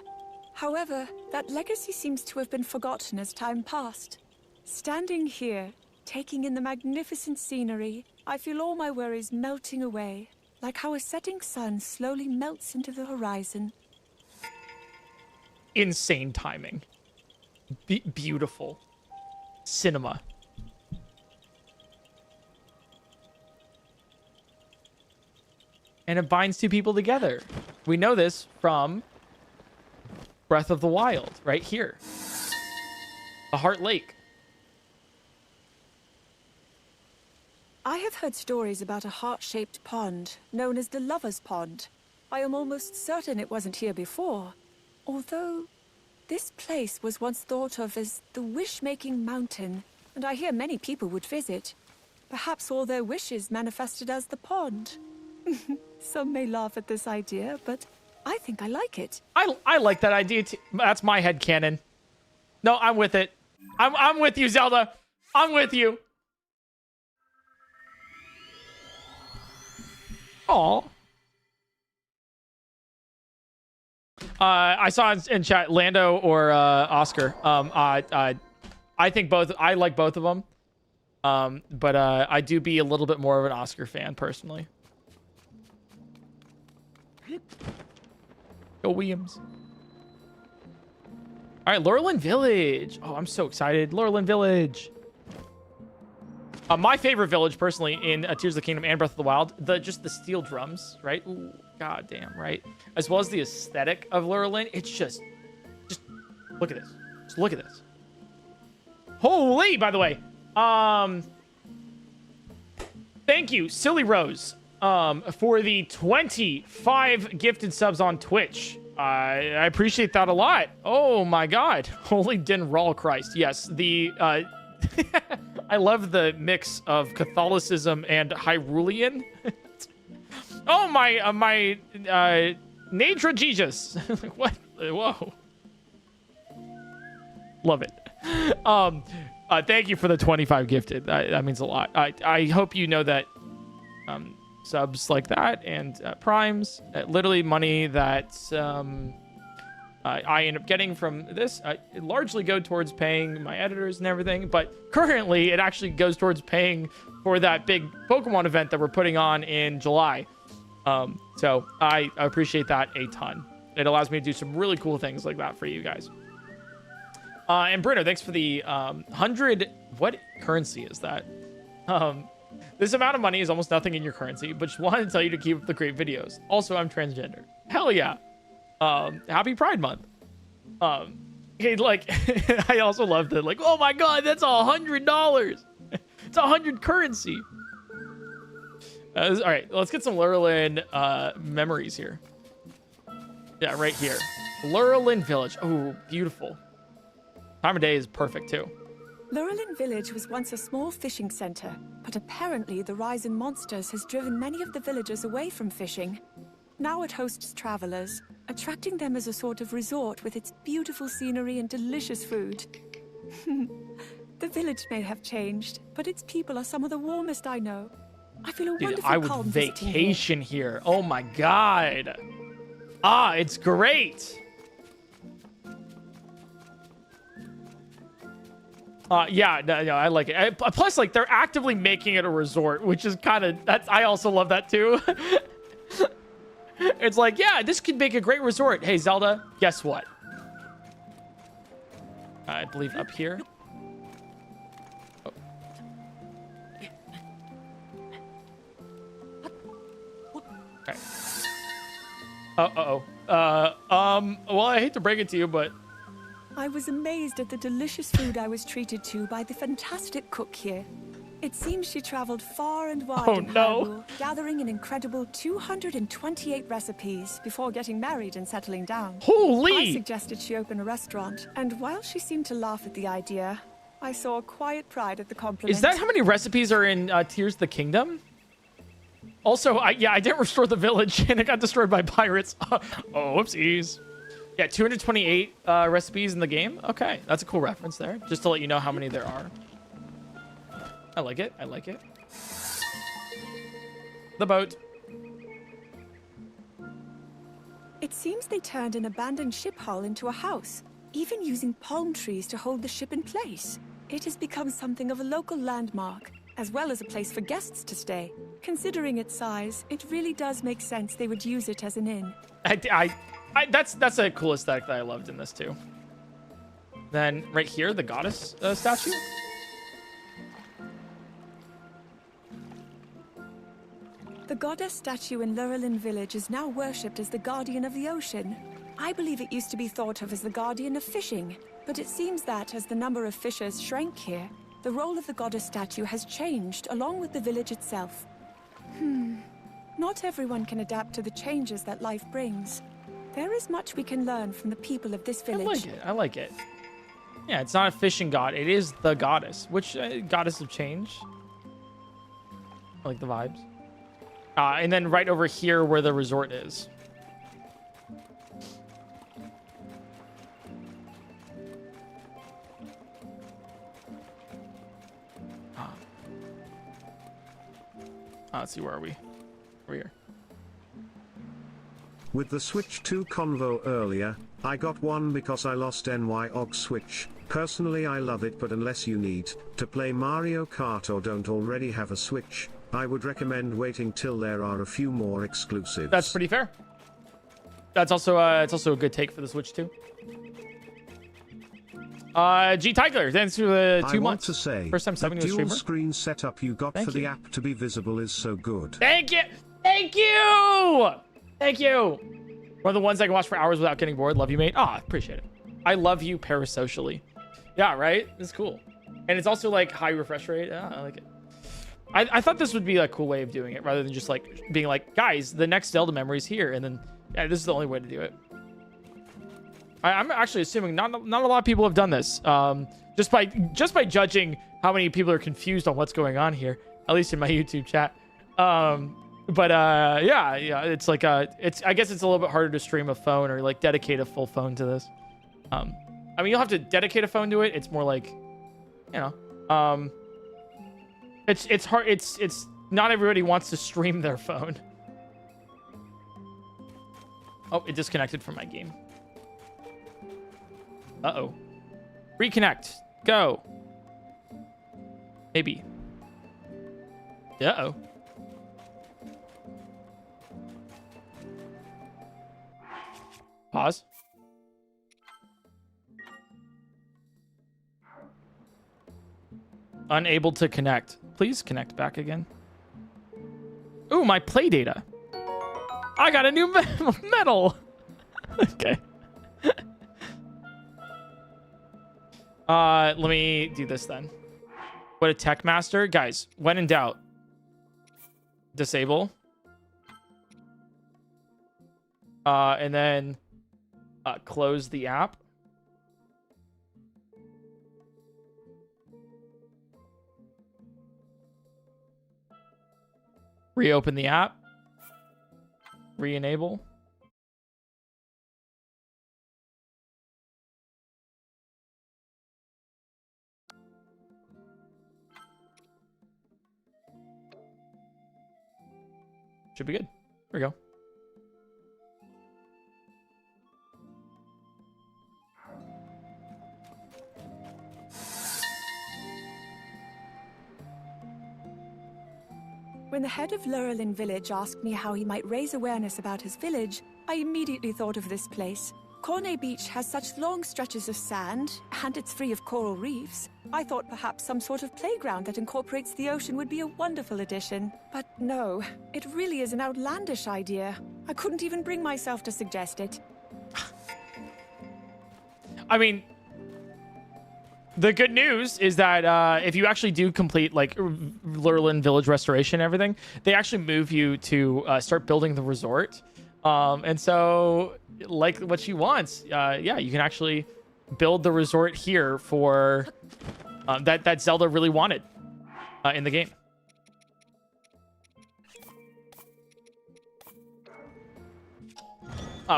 However, that legacy seems to have been forgotten as time passed. Standing here, taking in the magnificent scenery, I feel all my worries melting away, like how a setting sun slowly melts into the horizon. Insane timing. Beautiful. Cinema. and it binds two people together. We know this from Breath of the Wild, right here. The Heart Lake. I have heard stories about a heart-shaped pond known as the Lover's Pond. I am almost certain it wasn't here before, although this place was once thought of as the wish-making mountain, and I hear many people would visit. Perhaps all their wishes manifested as the pond. Some may laugh at this idea, but I think I like it. I like that idea too. That's my headcanon. No, I'm with it. I'm with you, Zelda. I'm with you. Aw. I saw in chat Lando or Oscar. I think both. I like both of them. But I do be a little bit more of an Oscar fan personally. Go Williams. All right, Laurelin Village. Oh, I'm so excited. Laurelin Village. My favorite village, personally, in Tears of the Kingdom and Breath of the Wild, just the steel drums, right? Ooh, god damn, right? As well as the aesthetic of Laurelin. It's just look at this. Just look at this. Holy, by the way. Thank you, Silly Rose, for the 25 gifted subs on Twitch. I appreciate that a lot. Oh my god. Holy din Rawl Christ. Yes, the I love the mix of Catholicism and Hyrulean. Oh my Nadra Jesus. What? Whoa. Love it. Thank you for the 25 gifted. That means a lot. I hope you know that subs like that and primes, literally money that I end up getting from this, it largely go towards paying my editors and everything, but currently it actually goes towards paying for that big Pokemon event that we're putting on in July. So I appreciate that a ton. It allows me to do some really cool things like that for you guys. And Bruno, thanks for the 100. What currency is that? This amount of money is almost nothing in your currency, but just wanted to tell you to keep up the great videos. Also, I'm transgender. Hell yeah. Happy Pride Month. Like, I also love that. Like, oh my god, that's $100. It's 100 currency. All right, let's get some Lurelin memories here. Yeah, right here. Lurelin Village. Oh, beautiful. Time of day is perfect too. Lurelin Village was once a small fishing center, but apparently the rise in monsters has driven many of the villagers away from fishing. Now it hosts travelers, attracting them as a sort of resort with its beautiful scenery and delicious food. The village may have changed, but its people are some of the warmest I know. I feel a wonderful I would calm visiting vacation here. Oh my god. Ah, it's great. Yeah, no, I like it. Plus, like, they're actively making it a resort, which is kind of, I also love that too. It's like, yeah, this could make a great resort. Hey, Zelda, guess what? I believe up here. Oh. Okay. Well, I hate to break it to you, but I was amazed at the delicious food I was treated to by the fantastic cook here. It seems she traveled far and wide in Hyrule, gathering an incredible 228 recipes before getting married and settling down. Holy! I suggested she open a restaurant, and while she seemed to laugh at the idea, I saw a quiet pride at the compliment. Is that how many recipes are in Tears of the Kingdom? Also, I didn't restore the village, and it got destroyed by pirates. Oh, whoopsies. Yeah, 228 recipes in the game. Okay, that's a cool reference there. Just to let you know how many there are. I like it. I like it. The boat. It seems they turned an abandoned ship hull into a house, even using palm trees to hold the ship in place. It has become something of a local landmark, as well as a place for guests to stay. Considering its size, it really does make sense they would use it as an inn. That's a cool aesthetic that I loved in this too. Then right here, the goddess statue. The goddess statue in Lurelin village is now worshipped as the guardian of the ocean. I believe it used to be thought of as the guardian of fishing, but it seems that as the number of fishers shrank here, the role of the goddess statue has changed along with the village itself. Not everyone can adapt to the changes that life brings. There is much we can learn from the people of this village. I like it. I like it. Yeah, it's not a fishing god. It is the goddess. Which goddess of change? I like the vibes. And then right over here where the resort is. Let's see, where are we? We're here. With the Switch 2 convo earlier, I got one because I lost NY Switch. Personally I love it, but unless you need to play Mario Kart or don't already have a Switch, I would recommend waiting till there are a few more exclusives. That's pretty fair. That's also it's also a good take for the Switch too. G Tiger, thanks for the 2 months. I want to say, first time subbing to a dual streamer. screen setup you got Thank for the you. app to be visible is so good. Thank you. Thank you. Thank you. One of the ones I can watch for hours without getting bored. Love you, mate. Ah, appreciate it. I love you parasocially. Yeah, right? It's cool. And it's also like high refresh rate. Yeah, I like it. I thought this would be a cool way of doing it rather than just like being like, guys, the next Zelda memory is here. And then, yeah, this is the only way to do it. I'm actually assuming not a lot of people have done this. Just by judging how many people are confused on what's going on here, at least in my YouTube chat. Yeah, it's like I guess it's a little bit harder to stream a phone or like dedicate a full phone to this. I mean, you'll have to dedicate a phone to it. It's more like, you know, it's hard. It's not everybody wants to stream their phone. Oh, it disconnected from my game. Uh-oh. Reconnect. Go. Maybe. Uh-oh. Pause. Unable to connect. Please connect back again. Ooh, my play data. I got a new medal. Okay. Let me do this then. What a tech master. Guys, when in doubt, disable. And then close the app. Reopen the app. Re-enable. Should be good. There we go. When the head of Lurelin village asked me how he might raise awareness about his village, I immediately thought of this place. Corne Beach has such long stretches of sand, and it's free of coral reefs. I thought perhaps some sort of playground that incorporates the ocean would be a wonderful addition. But no, it really is an outlandish idea. I couldn't even bring myself to suggest it. I mean, the good news is that if you actually do complete like Lurelin village restoration and everything, they actually move you to start building the resort. And so, like what she wants, yeah, you can actually build the resort here for that Zelda really wanted in the game.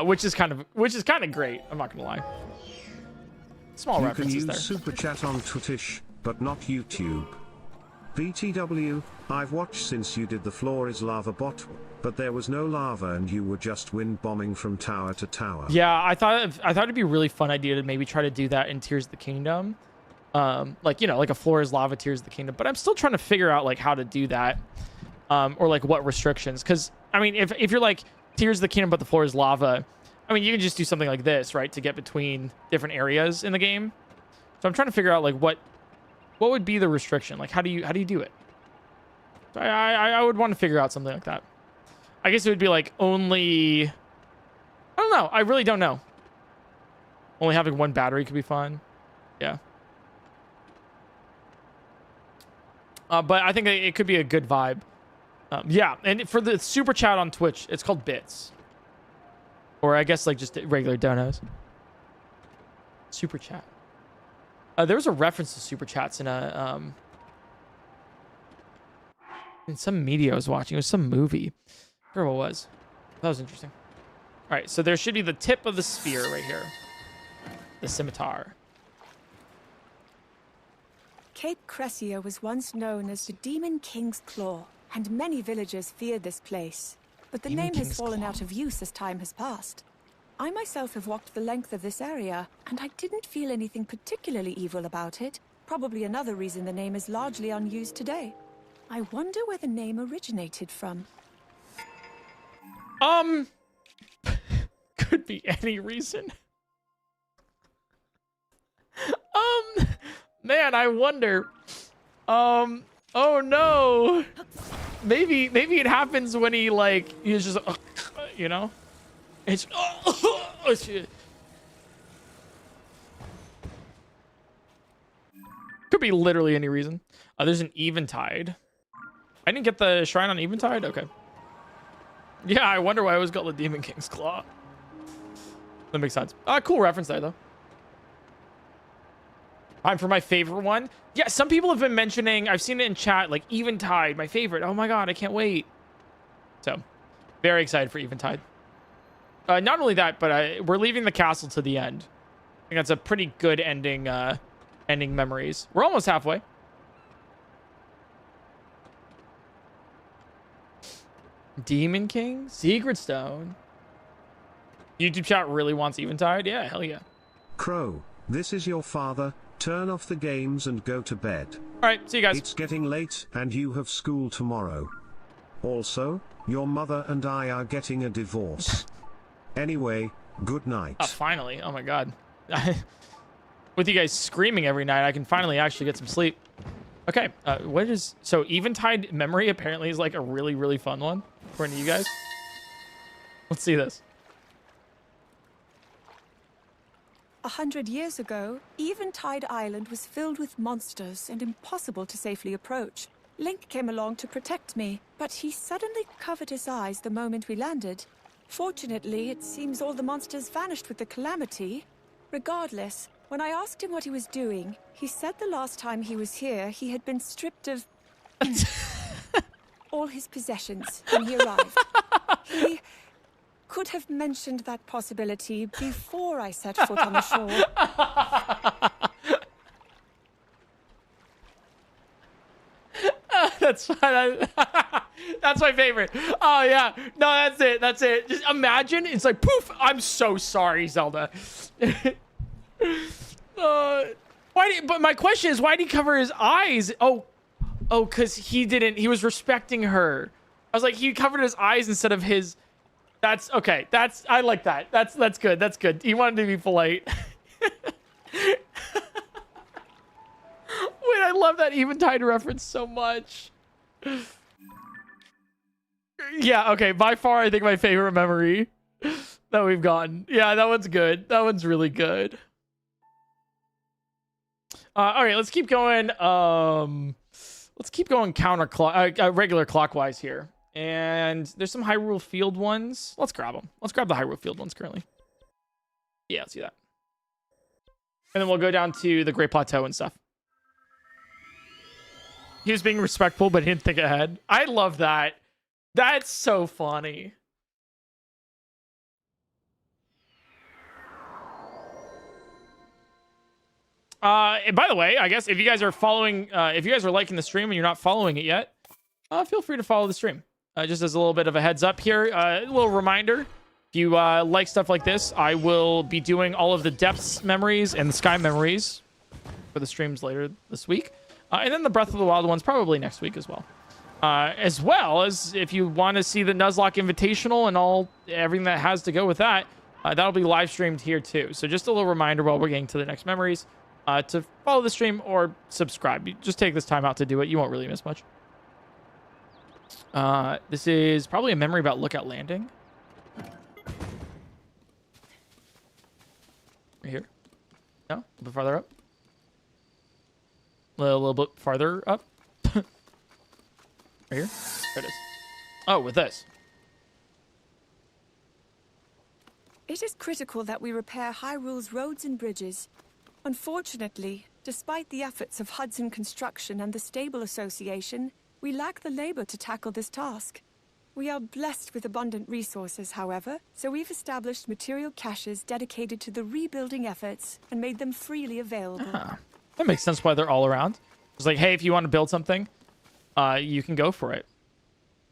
Which is kind of great. I'm not gonna lie. Small You can references use there. super chat on Twitch, but not YouTube. BTW, I've watched since you did the floor is lava bot, but there was no lava and you were just wind bombing from tower to tower. Yeah, I thought it'd be a really fun idea to maybe try to do that in Tears of the Kingdom. Like, you know, like a floor is lava Tears of the Kingdom, but I'm still trying to figure out like how to do that. Or like what restrictions, because I mean, if you're like Tears of the Kingdom but the floor is lava, I mean, you can just do something like this, right, to get between different areas in the game. So I'm trying to figure out like what would be the restriction, like how do you do it? So I would want to figure out something like that. I guess it would be like only... I don't know. I really don't know. Only having one battery could be fun. Yeah. But I think it could be a good vibe. Yeah, and for the super chat on Twitch, it's called bits. Or I guess like just regular donos. Super chat. There was a reference to super chats in some media I was watching. It was some movie. I forget what it was. That was interesting. All right, so there should be the tip of the spear right here. The scimitar. Cape Cressia was once known as the Demon King's Claw, and many villagers feared this place. But the Demon name King's has fallen Claw. out of use as time has passed. I myself have walked the length of this area, and I didn't feel anything particularly evil about it. Probably another reason the name is largely unused today. I wonder where the name originated from. Could be any reason. Man, I wonder. Oh no. Maybe it happens when he like he's just you know. It's oh shit. Could be literally any reason. There's an Eventide. I didn't get the shrine on Eventide. Okay. Yeah, I wonder why I always got the Demon King's Claw. That makes sense. Cool reference there though. Time for my favorite one. Yeah, some people have been mentioning, I've seen it in chat, like Eventide, my favorite. Oh my god, I can't wait. So, very excited for Eventide. Not only that, but we're leaving the castle to the end. I think that's a pretty good ending memories. We're almost halfway. Demon King? Secret Stone. YouTube chat really wants Eventide? Yeah, hell yeah. Crow, this is your father. Turn off the games and go to bed. All right, see you guys. It's getting late and you have school tomorrow. Also, your mother and I are getting a divorce. Anyway, good night. Oh, finally. Oh my god. With you guys screaming every night, I can finally actually get some sleep. Okay, what is... So, Eventide memory apparently is like a really, really fun one, according to you guys. Let's see this. 100 years ago, Eventide Island was filled with monsters and impossible to safely approach. Link came along to protect me, but he suddenly covered his eyes the moment we landed. Fortunately, it seems all the monsters vanished with the calamity. Regardless, when I asked him what he was doing, he said the last time he was here, he had been stripped of all his possessions when he arrived. He could have mentioned that possibility before I set foot on the shore. That's fine. That's my favorite. Oh yeah, no, that's it. That's it. Just imagine it's like poof. I'm so sorry, Zelda. But my question is, why did he cover his eyes? Oh, because he didn't. He was respecting her. I was like, he covered his eyes instead of his. That's okay. I like that. That's good. That's good. He wanted to be polite. Wait, I love that Eventide reference so much. Yeah, okay. By far, I think my favorite memory that we've gotten. Yeah, that one's good. That one's really good. All right, let's keep going. Let's keep going regular clockwise here. And there's some Hyrule Field ones. Let's grab them. Let's grab the Hyrule Field ones currently. Yeah, let's do that. And then we'll go down to the Great Plateau and stuff. He was being respectful, but he didn't think ahead. I love that. That's so funny. And by the way, I guess if you guys are following, if you guys are liking the stream and you're not following it yet, feel free to follow the stream. Just as a little bit of a heads up here, a little reminder. If you like stuff like this, I will be doing all of the depths memories and the sky memories for the streams later this week. And then the Breath of the Wild ones probably next week as well. As well as if you want to see the Nuzlocke Invitational and everything that has to go with that, that'll be live streamed here too. So just a little reminder while we're getting to the next memories to follow the stream or subscribe. You just take this time out to do it. You won't really miss much. This is probably a memory about Lookout Landing. Right here. No? A little bit farther up. A little bit farther up. Right here. There it is. Oh, with this. It is critical that we repair Hyrule's roads and bridges. Unfortunately, despite the efforts of Hudson Construction and the Stable Association, we lack the labor to tackle this task. We are blessed with abundant resources, however, so we've established material caches dedicated to the rebuilding efforts and made them freely available. That makes sense why they're all around. It's like, hey, if you want to build something, you can go for it.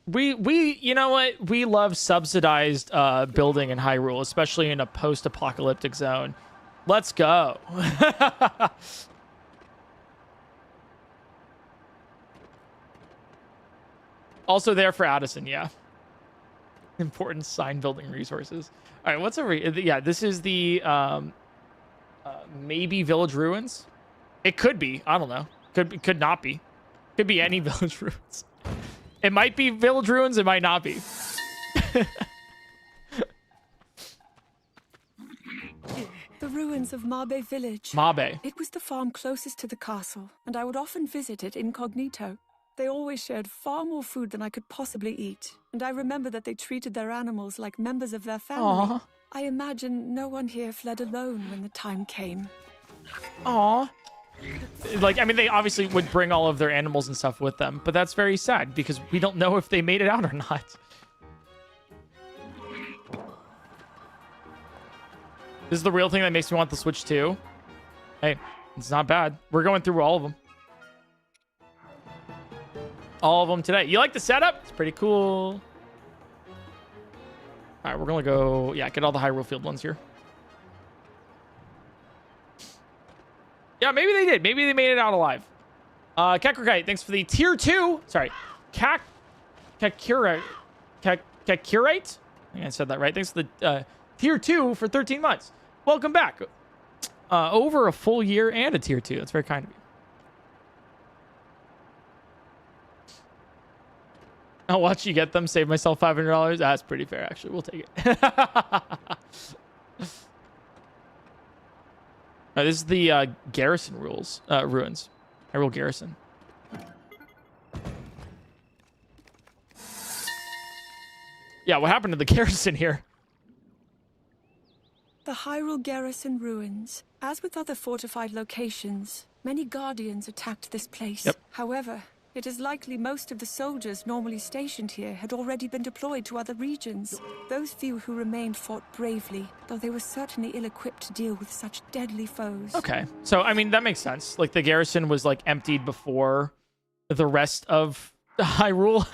We you know what? We love subsidized building in Hyrule, especially in a post-apocalyptic zone. Let's go. Also there for Addison, yeah. Important sign building resources. All right, what's over here? Yeah, this is the maybe village ruins. It could be. I don't know. Could not be. Could be any village ruins. It might be village ruins. It might not be. The ruins of Mabe Village. Mabe. It was the farm closest to the castle, and I would often visit it incognito. They always shared far more food than I could possibly eat, and I remember that they treated their animals like members of their family. Aww. I imagine no one here fled alone when the time came. Aw. Like, I mean, they obviously would bring all of their animals and stuff with them, but that's very sad because we don't know if they made it out or not. This is the real thing that makes me want the Switch 2. Hey, it's not bad. We're going through all of them. All of them today. You like the setup? It's pretty cool. All right, we're going to go, yeah, get all the Hyrule Field ones here. Yeah, maybe they did. Maybe they made it out alive. Kakrokite, thanks for the tier 2. Sorry. Kakurite. Kakurite? I think I said that right. Thanks for the tier 2 for 13 months. Welcome back. Over a full year and a tier 2. That's very kind of you. I'll watch you get them. Save myself $500. That's pretty fair, actually. We'll take it. This is the garrison ruins. Hyrule Garrison. Yeah, what happened to the garrison here? The Hyrule Garrison ruins. As with other fortified locations, many guardians attacked this place. Yep. However, it is likely most of the soldiers normally stationed here had already been deployed to other regions. Those few who remained fought bravely, though they were certainly ill-equipped to deal with such deadly foes. Okay, so I mean that makes sense. Like the garrison was like emptied before the rest of Hyrule,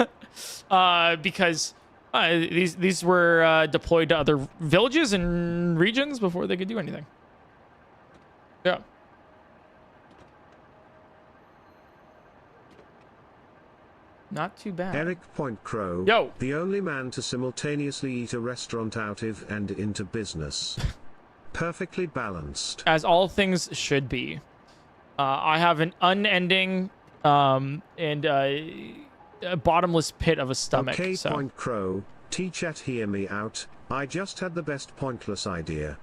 because these were deployed to other villages and regions before they could do anything. Yeah. Not too bad. Eric PointCrow, Yo. the only man to simultaneously eat a restaurant out of and into business. Perfectly balanced. As all things should be. I have an unending and a bottomless pit of a stomach. Okay, so. PointCrow, T-chat hear me out. I just had the best pointless idea.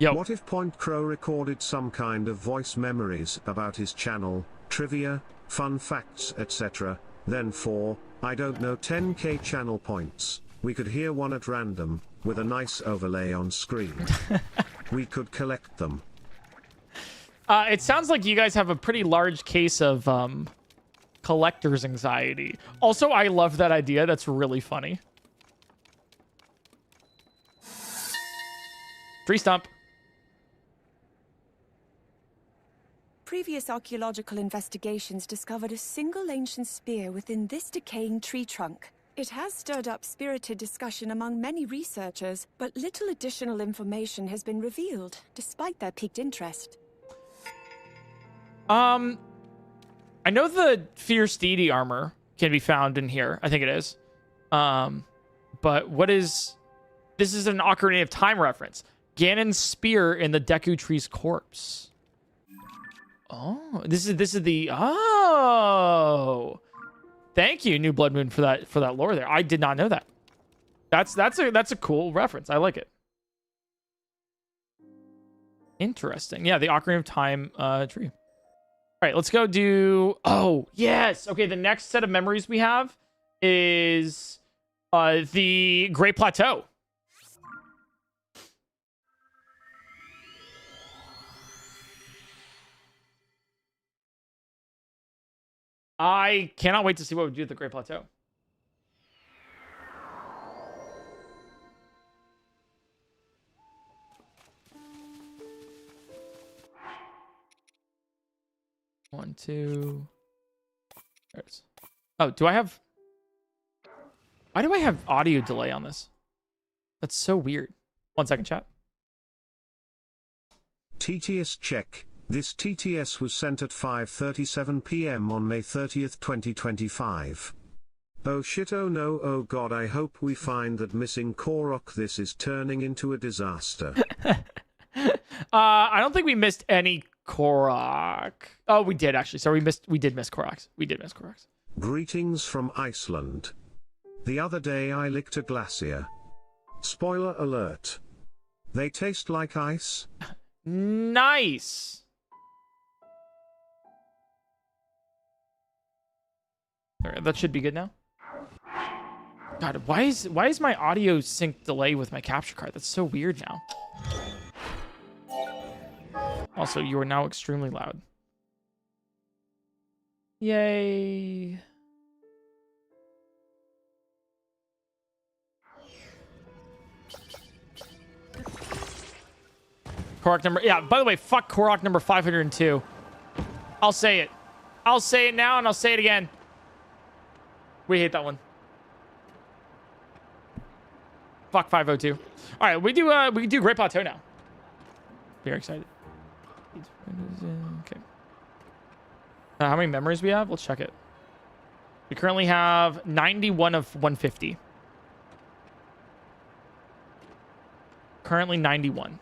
Yo. What if PointCrow recorded some kind of voice memories about his channel, trivia, fun facts, etc. Then for, I don't know, 10k channel points, we could hear one at random, with a nice overlay on screen. We could collect them. It sounds like you guys have a pretty large case of collector's anxiety. Also, I love that idea. That's really funny. Tree stump. Previous archaeological investigations discovered a single ancient spear within this decaying tree trunk. It has stirred up spirited discussion among many researchers, but little additional information has been revealed, despite their piqued interest. I know the Fierce Deity armor can be found in here. I think it is. But what is... This is an Ocarina of Time reference. Ganon's spear in the Deku Tree's corpse. Oh, this is the... Oh! Thank you, New Blood Moon, for that lore there. I did not know that. That's a cool reference. I like it. Interesting. Yeah, the Ocarina of Time tree. All right, let's go do... Oh, yes. Okay, the next set of memories we have is the Great Plateau. I cannot wait to see what we do at the Great Plateau. One, two. There's... Oh, do I have... Why do I have audio delay on this? That's so weird. 1 second, chat. TTS check. This TTS was sent at 5:37 p.m. on May 30th, 2025. Oh shit, oh no, oh god, I hope we find that missing Korok. This is turning into a disaster. I don't think we missed any Korok. Oh, we did actually. So we did miss Koroks. We did miss Koroks. Greetings from Iceland. The other day I licked a glacier. Spoiler alert. They taste like ice. Nice. All right, that should be good now. God, why is my audio sync delay with my capture card? That's so weird now. Also, you are now extremely loud. Yay. Korok number... Yeah, by the way, fuck Korok number 502. I'll say it. I'll say it now and I'll say it again. We hate that one. Fuck 502. All right, we can do Great Plateau now. Very excited. Okay. How many memories we have? Let's check it. We currently have 91 of 150. Currently 91.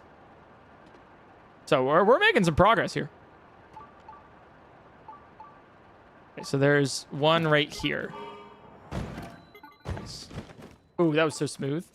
So we're making some progress here. Okay, so there's one right here. Nice. Ooh, that was so smooth.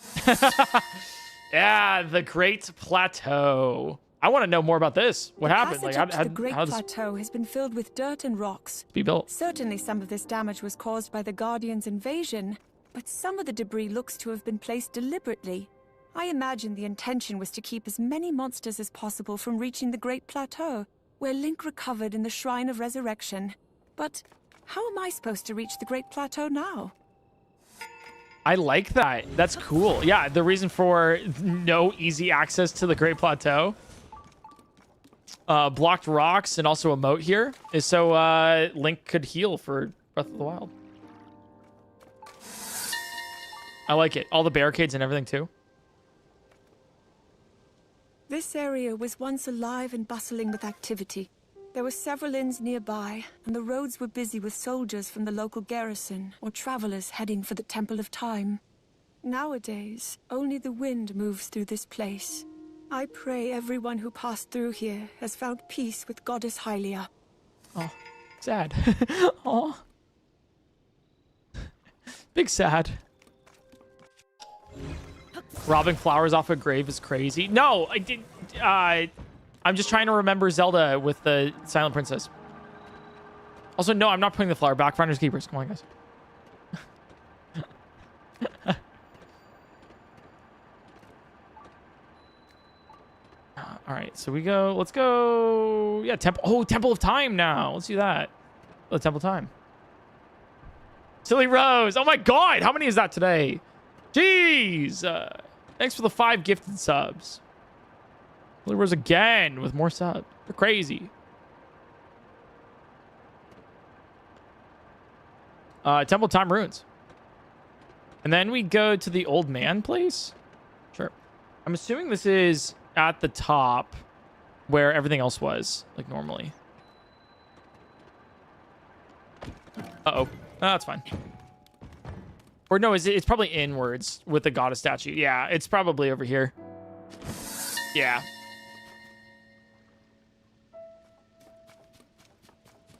Yeah, the Great Plateau. I want to know more about this. What happened? Like, the Great Plateau has been filled with dirt and rocks. Be built. Certainly some of this damage was caused by the Guardians' invasion, but some of the debris looks to have been placed deliberately. I imagine the intention was to keep as many monsters as possible from reaching the Great Plateau, where Link recovered in the Shrine of Resurrection. But how am I supposed to reach the Great Plateau now? I like that. That's cool. Yeah, the reason for no easy access to the Great Plateau, blocked rocks, and also a moat here is so Link could heal for Breath of the Wild. I like it. All the barricades and everything too. This area was once alive and bustling with activity. There were several inns nearby, and the roads were busy with soldiers from the local garrison or travelers heading for the Temple of Time. Nowadays, only the wind moves through this place. I pray everyone who passed through here has found peace with Goddess Hylia. Oh, sad. Oh. Big sad. Robbing flowers off a grave is crazy. No, I did. I'm just trying to remember Zelda with the Silent Princess. Also, no, I'm not putting the flower back. Finders keepers. Come on, guys. All right, so we go. Let's go. Yeah, temple. Oh, Temple of Time now. Let's do that. Oh, Temple of Time. Silly Rose. Oh my God, how many is that today? Jeez. Thanks for the 5 gifted subs. Silly Rose again with more subs. They're crazy. Temple of Time ruins. And then we go to the old man place. Sure. I'm assuming this is at the top where everything else was, like normally. Uh-oh. Oh, that's fine. Or no, it's probably inwards with the goddess statue. Yeah, it's probably over here. Yeah.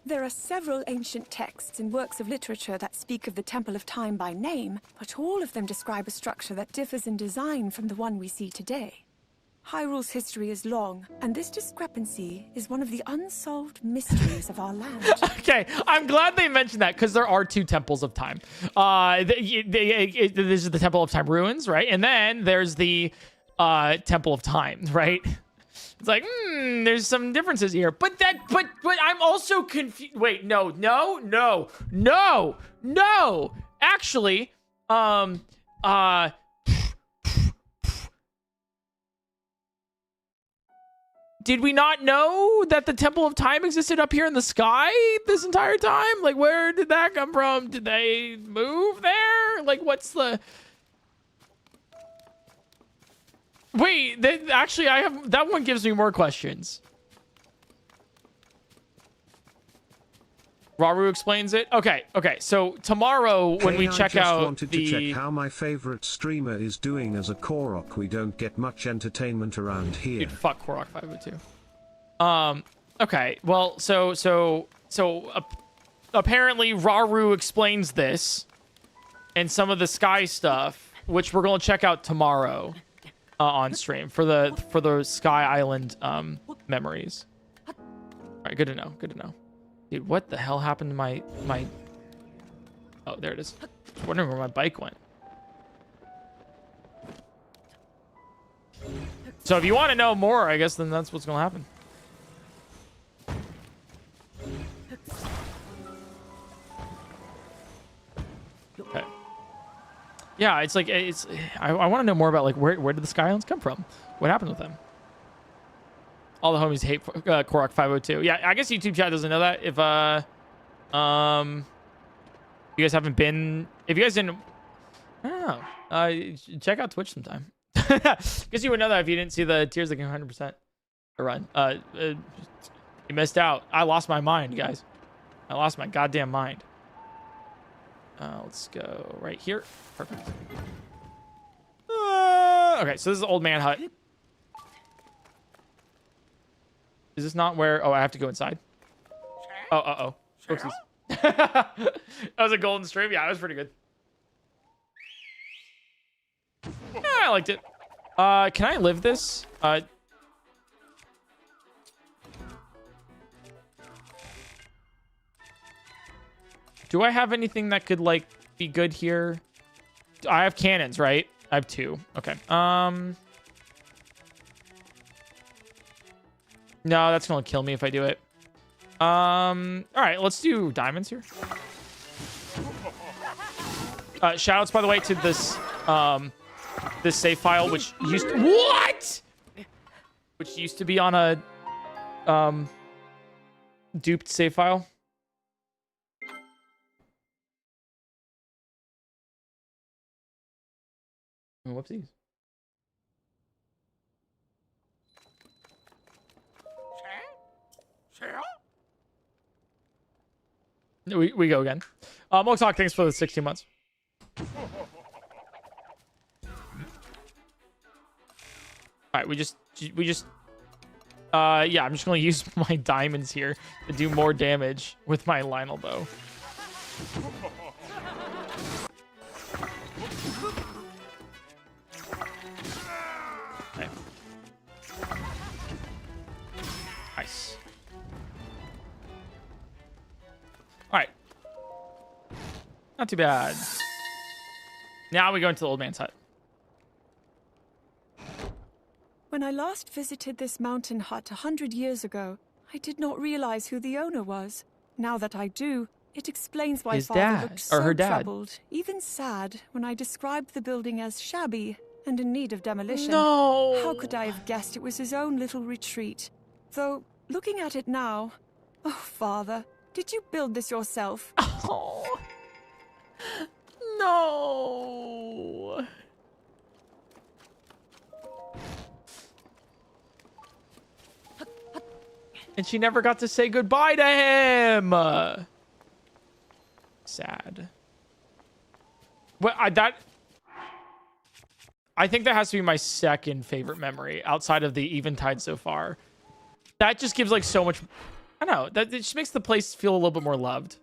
There are several ancient texts and works of literature that speak of the Temple of Time by name, but all of them describe a structure that differs in design from the one we see today. Hyrule's history is long, and this discrepancy is one of the unsolved mysteries of our land. Okay, I'm glad they mentioned that because there are 2 temples of time. This is the Temple of Time ruins, right? And then there's the Temple of Time, right? It's like, there's some differences here. But I'm also confused. Wait, no. Actually, did we not know that the Temple of Time existed up here in the sky this entire time? Like, where did that come from? Did they move there? Like, what's the... Wait, actually, that one gives me more questions. Rauru explains it. Okay. So tomorrow when we check out I just wanted to check how my favorite streamer is doing as a Korok. We don't get much entertainment around here. Dude, fuck Korok 502. Okay. Well, so apparently Rauru explains this and some of the sky stuff, which we're gonna check out tomorrow. On stream for the Sky Island memories. All right, good to know. Dude, what the hell happened to my? Oh, there it is. I was wondering where my bike went. So if you want to know more, I guess then that's what's gonna happen. Okay. Yeah, it's like I want to know more about like where did the Sky Islands come from? What happened with them? All the homies hate Korok 502. Yeah, I guess YouTube chat doesn't know that. If you guys haven't been, if you guys didn't, I don't know. Check out Twitch sometime. Guess you would know that if you didn't see the Tears That Can 100% run. You missed out. I lost my mind, guys. I lost my goddamn mind. Let's go right here. Perfect. Okay, so this is the old man hut. Is this not where... Oh, I have to go inside? Oh, uh-oh. Oopsies. That was a golden stream? Yeah, it was pretty good. Yeah, I liked it. Can I live this? Do I have anything that could, like, be good here? I have cannons, right? I have 2. Okay. No, that's gonna kill me if I do it. All right, let's do diamonds here. Shoutouts, by the way, to this this save file, which used to, what? Which used to be on a duped save file. Whoopsies. We go again. Moktalk, thanks for the 16 months. All right, we just yeah, I'm just gonna use my diamonds here to do more damage with my Lionel bow. Okay. Nice. All right. Not too bad. Now we go into the old man's hut. When I last visited this mountain hut 100 years ago, I did not realize who the owner was. Now that I do, it explains why His Father dad, looked or so her dad. troubled, even sad, when I described the building as shabby and in need of demolition. No. How could I have guessed it was his own little retreat? Though, looking at it now... Oh, Father, did you build this yourself? Oh. No. And she never got to say goodbye to him. Sad. Well, I think that has to be my second favorite memory outside of the Eventide so far. That just gives like so much I don't know. That it just makes the place feel a little bit more loved.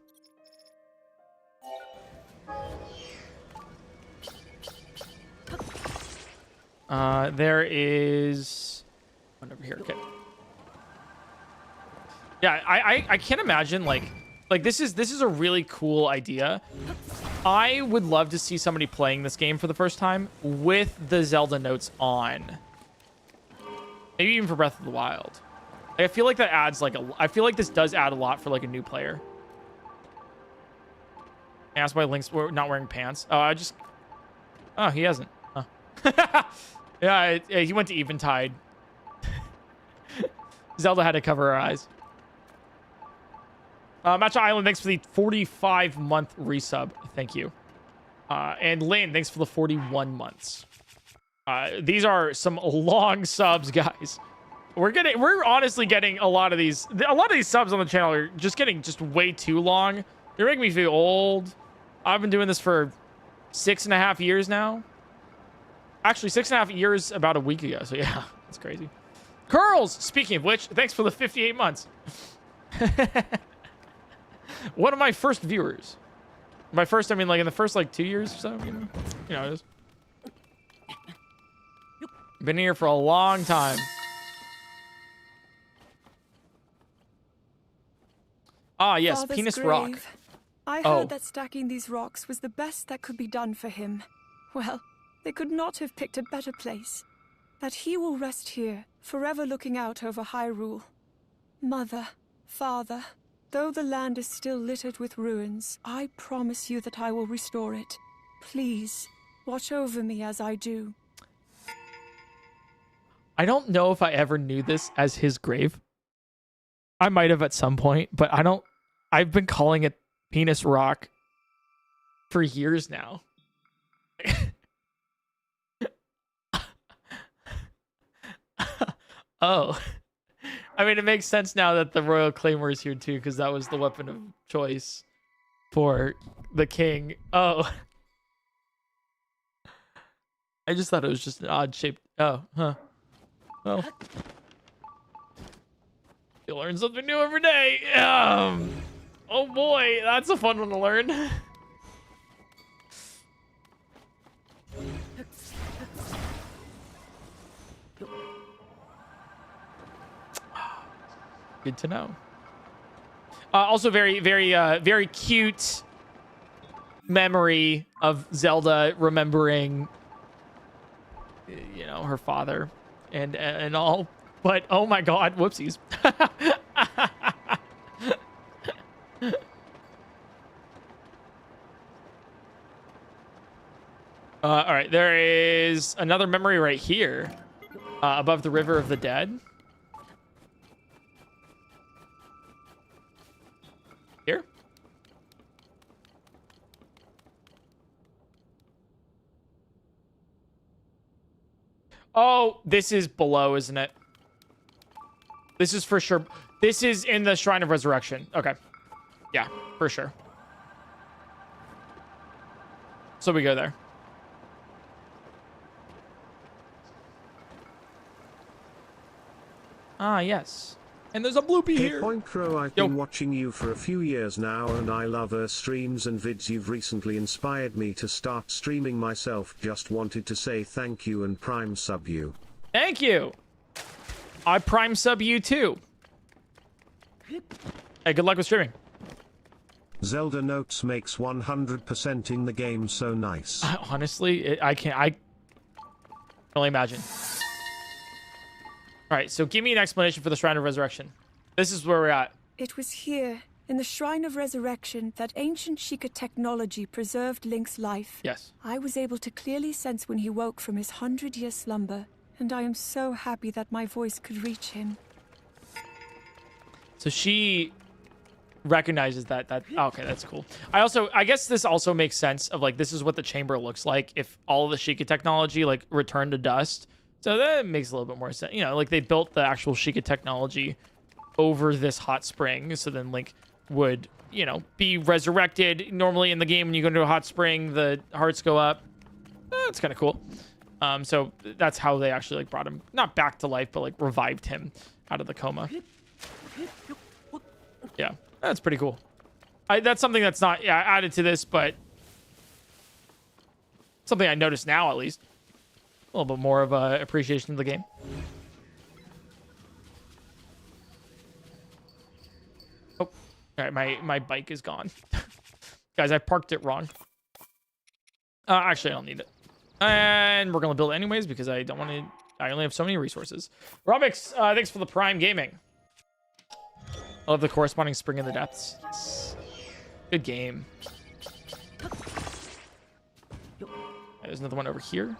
There is one over here. Okay. Yeah, I can't imagine like this is a really cool idea. I would love to see somebody playing this game for the first time with the Zelda notes on. Maybe even for Breath of the Wild. Like, I feel like that adds like I feel like this does add a lot for like a new player. I asked why Link's not wearing pants. Oh, he hasn't. Huh. Yeah, he went to Eventide. Zelda had to cover her eyes. Matcha Island, thanks for the 45-month resub. Thank you. And Lane, thanks for the 41 months. These are some long subs, guys. We're honestly getting a lot of these subs on the channel are just getting way too long. They're making me feel old. I've been doing this for 6.5 years now. Actually, 6.5 years about a week ago. So yeah, that's crazy. Curls, speaking of which, thanks for the 58 months. One of my first viewers. My first, I mean, like in the first like 2 years or so, you know it is. Been here for a long time. Ah, yes, Father's Penis grave. Rock. I heard that stacking these rocks was the best that could be done for him. Well, they could not have picked a better place. That he will rest here, forever looking out over Hyrule. Mother, father, though the land is still littered with ruins, I promise you that I will restore it. Please, watch over me as I do. I don't know if I ever knew this as his grave. I might have at some point, but I've been calling it Penis Rock for years now. Oh. I mean, it makes sense now that the Royal Claymore is here too, because that was the weapon of choice for the king. Oh. I just thought it was just an odd shaped. Oh, huh. Well. You learn something new every day. Oh boy, that's a fun one to learn. Good to know. Also, very cute memory of Zelda remembering, you know, her father and all. But oh my God, whoopsies. All right, there is another memory right here, above the River of the Dead. Here. Oh, this is below, isn't it? This is for sure. This is in the Shrine of Resurrection. Okay. Yeah, for sure. So we go there. Ah, yes. And there's a bloopy Hey here. PointCrow, I've been watching you for a few years now and I love streams and vids. You've recently inspired me to start streaming myself. Just wanted to say thank you and prime sub you. Thank you. I prime sub you too. Hey, good luck with streaming. Zelda notes makes 100%ing the game so nice. Honestly, I can only imagine. All right, so give me an explanation for the Shrine of Resurrection. This is where we're at. It was here, in the Shrine of Resurrection, that ancient Sheikah technology preserved Link's life. Yes. I was able to clearly sense when he woke from his 100-year slumber, and I am so happy that my voice could reach him. So she recognizes that. Okay, that's cool. I guess this also makes sense of like, this is what the chamber looks like if all of the Sheikah technology like returned to dust. So that makes a little bit more sense. You know, like they built the actual Sheikah technology over this hot spring. So then Link would, you know, be resurrected. Normally in the game, when you go into a hot spring, the hearts go up. That's kind of cool. So that's how they actually like brought him, not back to life, but like revived him out of the coma. Yeah, that's pretty cool. That's something that's not added to this, but something I notice now at least. A little bit more of a appreciation of the game. Oh, all right, my bike is gone. Guys, I parked it wrong. Actually, I don't need it. And we're going to build it anyways because I don't want to... I only have so many resources. Robix, thanks for the Prime Gaming. I love the corresponding Spring in the Depths. Yes. Good game. There's another one over here.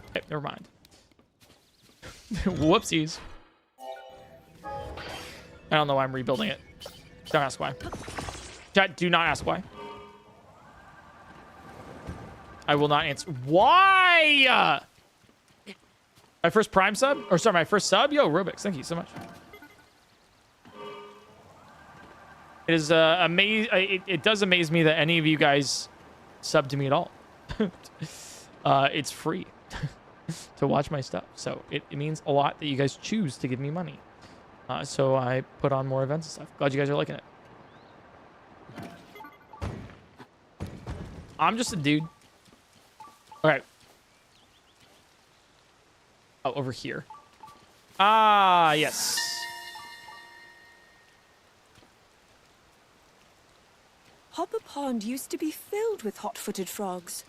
Okay, never mind. Whoopsies. I don't know why I'm rebuilding it. Don't ask why. Chat, do not ask why. I will not answer. Why? My first Prime sub? Or sorry, my first sub? Yo, Rubix, thank you so much. It is it does amaze me that any of you guys sub to me at all. It's free to watch my stuff. So it means a lot that you guys choose to give me money. So I put on more events and stuff. Glad you guys are liking it. I'm just a dude. All right. Oh, over here. Ah, yes. Hopper Pond used to be filled with hot-footed frogs.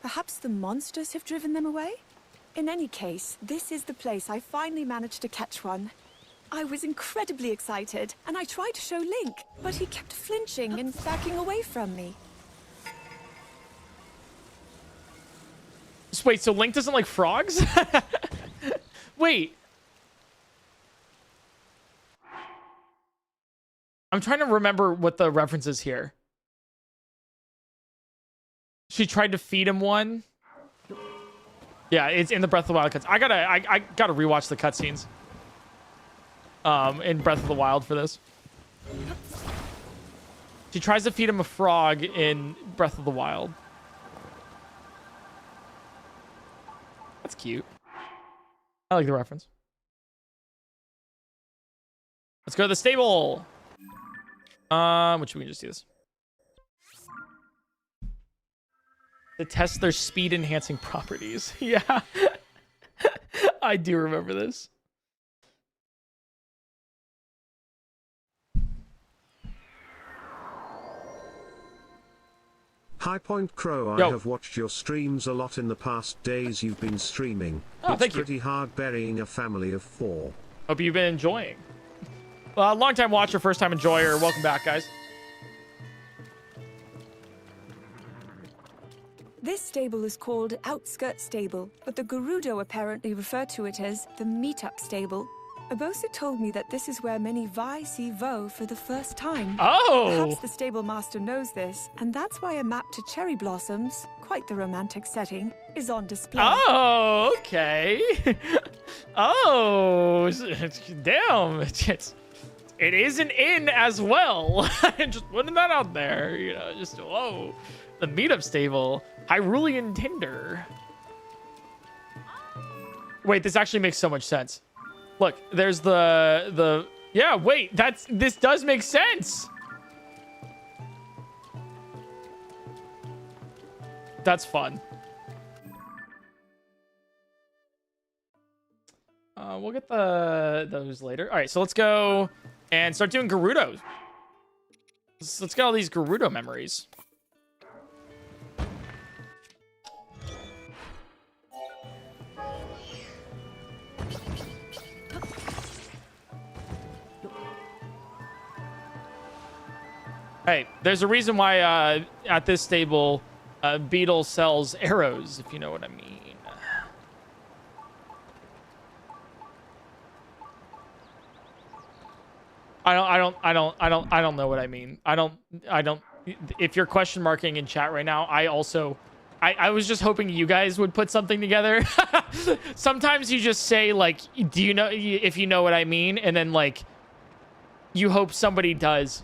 Perhaps the monsters have driven them away? In any case, this is the place I finally managed to catch one. I was incredibly excited, and I tried to show Link, but he kept flinching and backing away from me. Wait, so Link doesn't like frogs? Wait. I'm trying to remember what the reference is here. She tried to feed him one. Yeah, it's in the Breath of the Wild cuts. I gotta rewatch the cutscenes. In Breath of the Wild for this. She tries to feed him a frog in Breath of the Wild. That's cute. I like the reference. Let's go to the stable. Which we can just do this. To test their speed enhancing properties. Yeah. I do remember this. Hi PointCrow, Yo. I have watched your streams a lot in the past days you've been streaming. Oh, it's thank you. pretty hard burying a family of 4. Hope you've been enjoying. Long time watcher, first time enjoyer. Welcome back, guys. This stable is called Outskirt Stable, but the Gerudo apparently refer to it as the Meetup Stable. Abosa told me that this is where many Vi see Vo for the first time. Oh! Perhaps the stable master knows this, and that's why a map to cherry blossoms, quite the romantic setting, is on display. Oh, okay. Oh, damn. It is an inn as well. Just putting that out there, you know, just, whoa. The Meetup Stable. Hyrulean Tinder. Wait, this actually makes so much sense. Look, there's the yeah, wait, this does make sense. That's fun. We'll get those later. All right, so let's go and start doing Gerudos. Let's get all these Gerudo memories. Hey, there's a reason why at this stable, Beetle sells arrows, if you know what I mean. I don't know what I mean. I don't. If you're question marking in chat right now, I was just hoping you guys would put something together. Sometimes you just say like, do you know, if you know what I mean? And then like, you hope somebody does.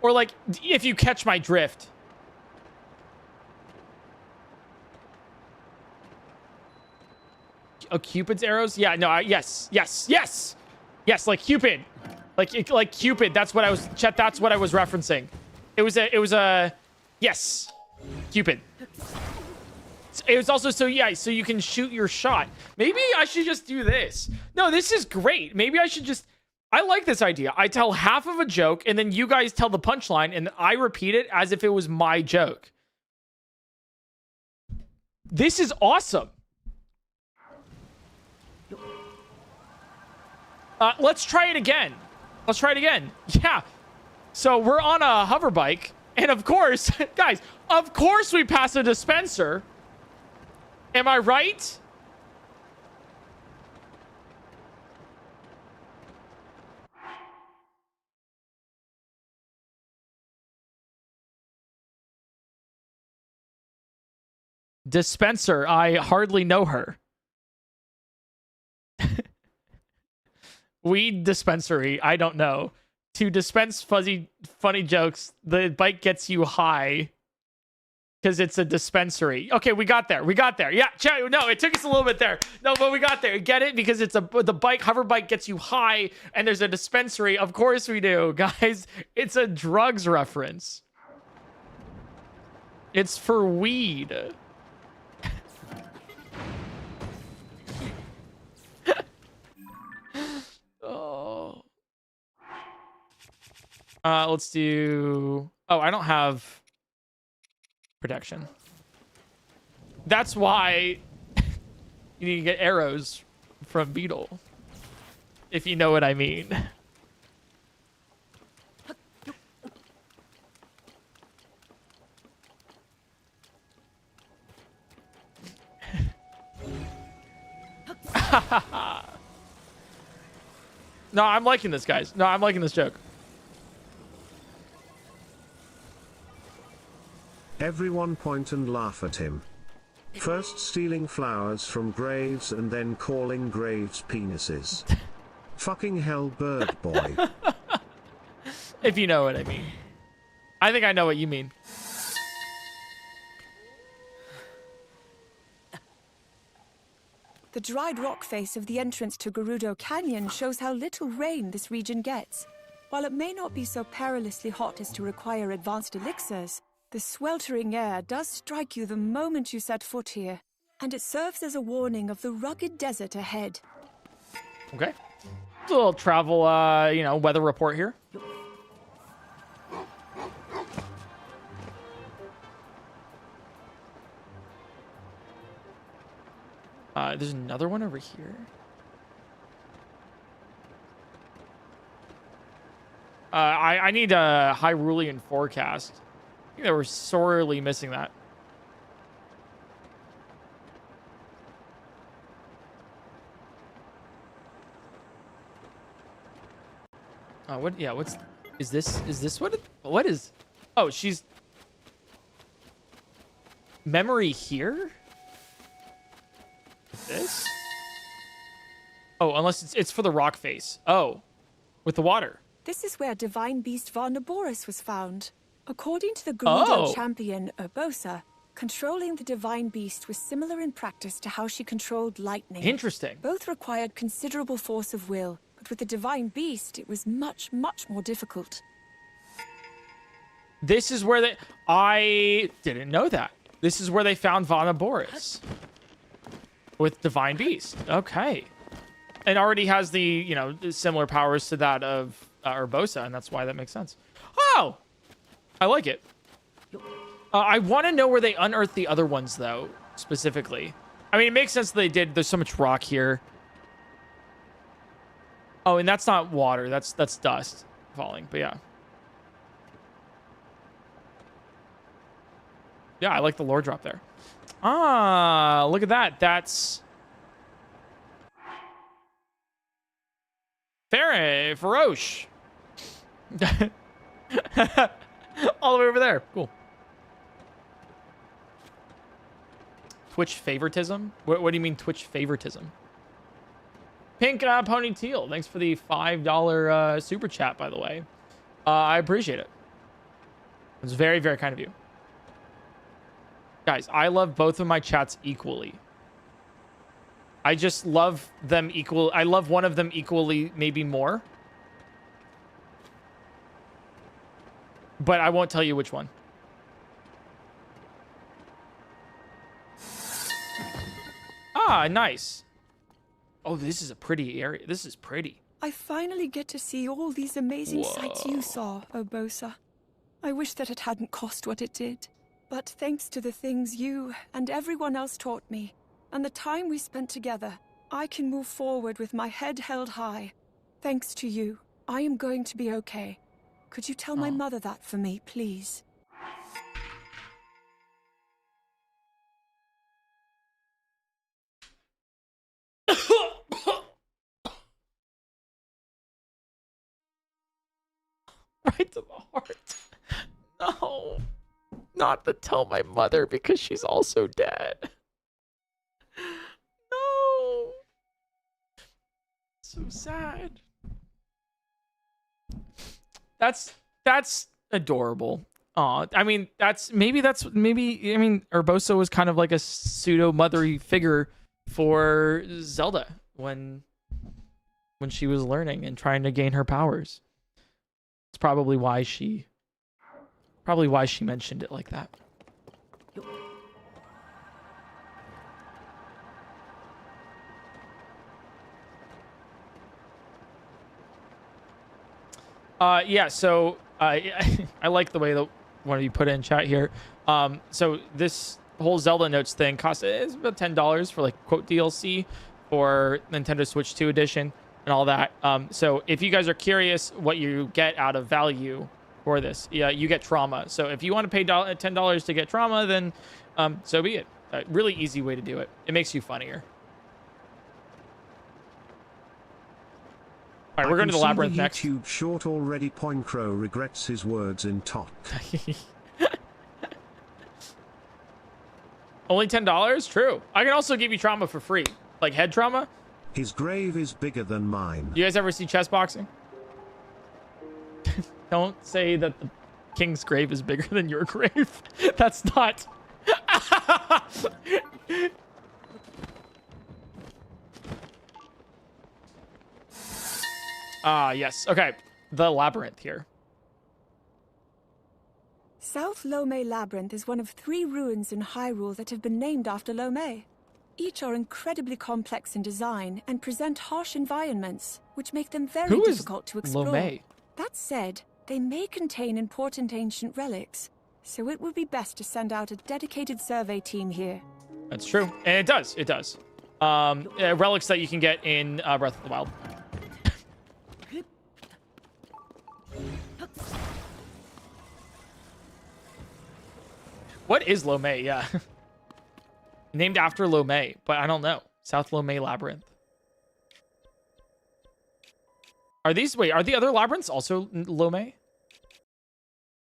Or like, if you catch my drift. Oh, Cupid's arrows? Yeah, no, yes, like Cupid. Like Cupid. That's what I was, Chet, that's what I was referencing. It was a, yes, Cupid. It was also, so yeah, so you can shoot your shot. Maybe I should just do this. No, this is great. Maybe I should just, I like this idea. I tell half of a joke and then you guys tell the punchline and I repeat it as if it was my joke. This is awesome. Let's try it again. Let's try it again. Yeah. So we're on a hover bike. And of course, guys, of course we pass a dispenser. Am I right? Dispenser, I hardly know her. Weed dispensary, I don't know. To dispense funny jokes, the bike gets you high. Because it's a dispensary. Okay, we got there. We got there. Yeah, no, it took us a little bit there. No, but we got there. Get it? Because it's the hover bike gets you high, and there's a dispensary. Of course we do, guys. It's a drugs reference. It's for weed. Oh. Let's do. Oh, I don't have protection. That's why you need to get arrows from Beetle, if you know what I mean. No, I'm liking this, guys. No, I'm liking this joke. Everyone point and laugh at him. First stealing flowers from graves and then calling graves penises. Fucking hell, bird boy. If you know what I mean. I think I know what you mean. The dried rock face of the entrance to Gerudo Canyon shows how little rain this region gets. While it may not be so perilously hot as to require advanced elixirs, the sweltering air does strike you the moment you set foot here, and it serves as a warning of the rugged desert ahead. Okay. It's a little travel, weather report here. There's another one over here. I need a Hyrulean forecast. I think they were sorely missing that. Is this what is, oh, she's, memory here? This? Oh, unless it's for the rock face. Oh, with the water. This is where divine beast Varnaboris was found. According to the Gerudo champion Urbosa, controlling the divine beast was similar in practice to how she controlled lightning. Interesting. Both required considerable force of will, but with the divine beast, it was much, much more difficult. This is where I didn't know that. This is where they found Varnaboris. With Divine Beast. Okay. And already has the, similar powers to that of Urbosa, and that's why that makes sense. Oh! I like it. I want to know where they unearthed the other ones, though, specifically. I mean, it makes sense that they did. There's so much rock here. Oh, and that's not water. That's dust falling, but yeah. Yeah, I like the lore drop there. Ah, look at that. That's Faroche. All the way over there. Cool. Twitch favoritism? What do you mean Twitch favoritism? Pink Ponytail, thanks for the $5 super chat, by the way. I appreciate it. It's very, very kind of you. Guys, I love both of my chats equally. I just love them equal. I love one of them equally, maybe more. but I won't tell you which one. Ah, nice. Oh, this is a pretty area. This is pretty. I finally get to see all these amazing sights you saw, Obosa. I wish that it hadn't cost what it did. But thanks to the things you and everyone else taught me, and the time we spent together, I can move forward with my head held high. Thanks to you, I am going to be okay. Could you tell my mother that for me, please? Right to the heart. No. Not to tell my mother because she's also dead. No. So sad. That's adorable. Aw, I mean, maybe I mean, Urbosa was kind of like a pseudo mothery figure for Zelda when she was learning and trying to gain her powers. It's probably why she mentioned it like that. Yeah, so I like the way that one of you put it in chat here. So this whole Zelda Notes thing costs it's about $10 for like quote DLC for Nintendo Switch 2 edition and all that. So if you guys are curious what you get out of value for this, yeah, you get trauma. So if you want to pay $10 to get trauma, then so be it. Really easy way to do it. It makes you funnier. All right, we're going to the labyrinth next. YouTube short already. PointCrow regrets his words in tot. Only $10? True. I can also give you trauma for free, like head trauma. His grave is bigger than mine. You guys ever see chess boxing? Don't say that the king's grave is bigger than your grave. That's not. Yes. Okay. The labyrinth here. South Lomé Labyrinth is one of 3 ruins in Hyrule that have been named after Lomé. Each are incredibly complex in design and present harsh environments, which make them very difficult to explore. Lomé? That said, they may contain important ancient relics, so it would be best to send out a dedicated survey team here. That's true. And it does. It does. Relics that you can get in Breath of the Wild. What is Lomé? Yeah. Named after Lomé, but I don't know. South Lomé Labyrinth. Are the other labyrinths also Lomé?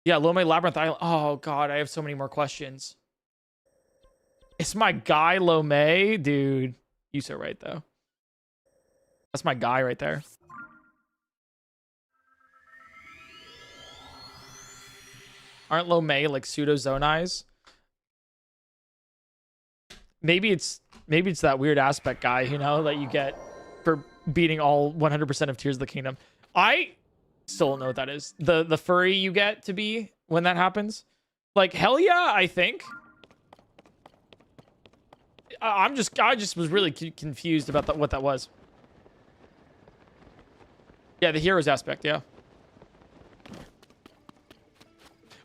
Yeah, Lomé Labyrinth Island. Oh, God, I have so many more questions. It's my guy, Lomé. Dude, you so right, though. That's my guy right there. Aren't Lomé like pseudo-zonais? Maybe it's that weird aspect guy, you know, that you get for beating all 100% of Tears of the Kingdom. I still don't know what that is. The furry you get to be when that happens. Like, hell yeah, I think. I just was really confused about what that was. Yeah, the heroes aspect, yeah.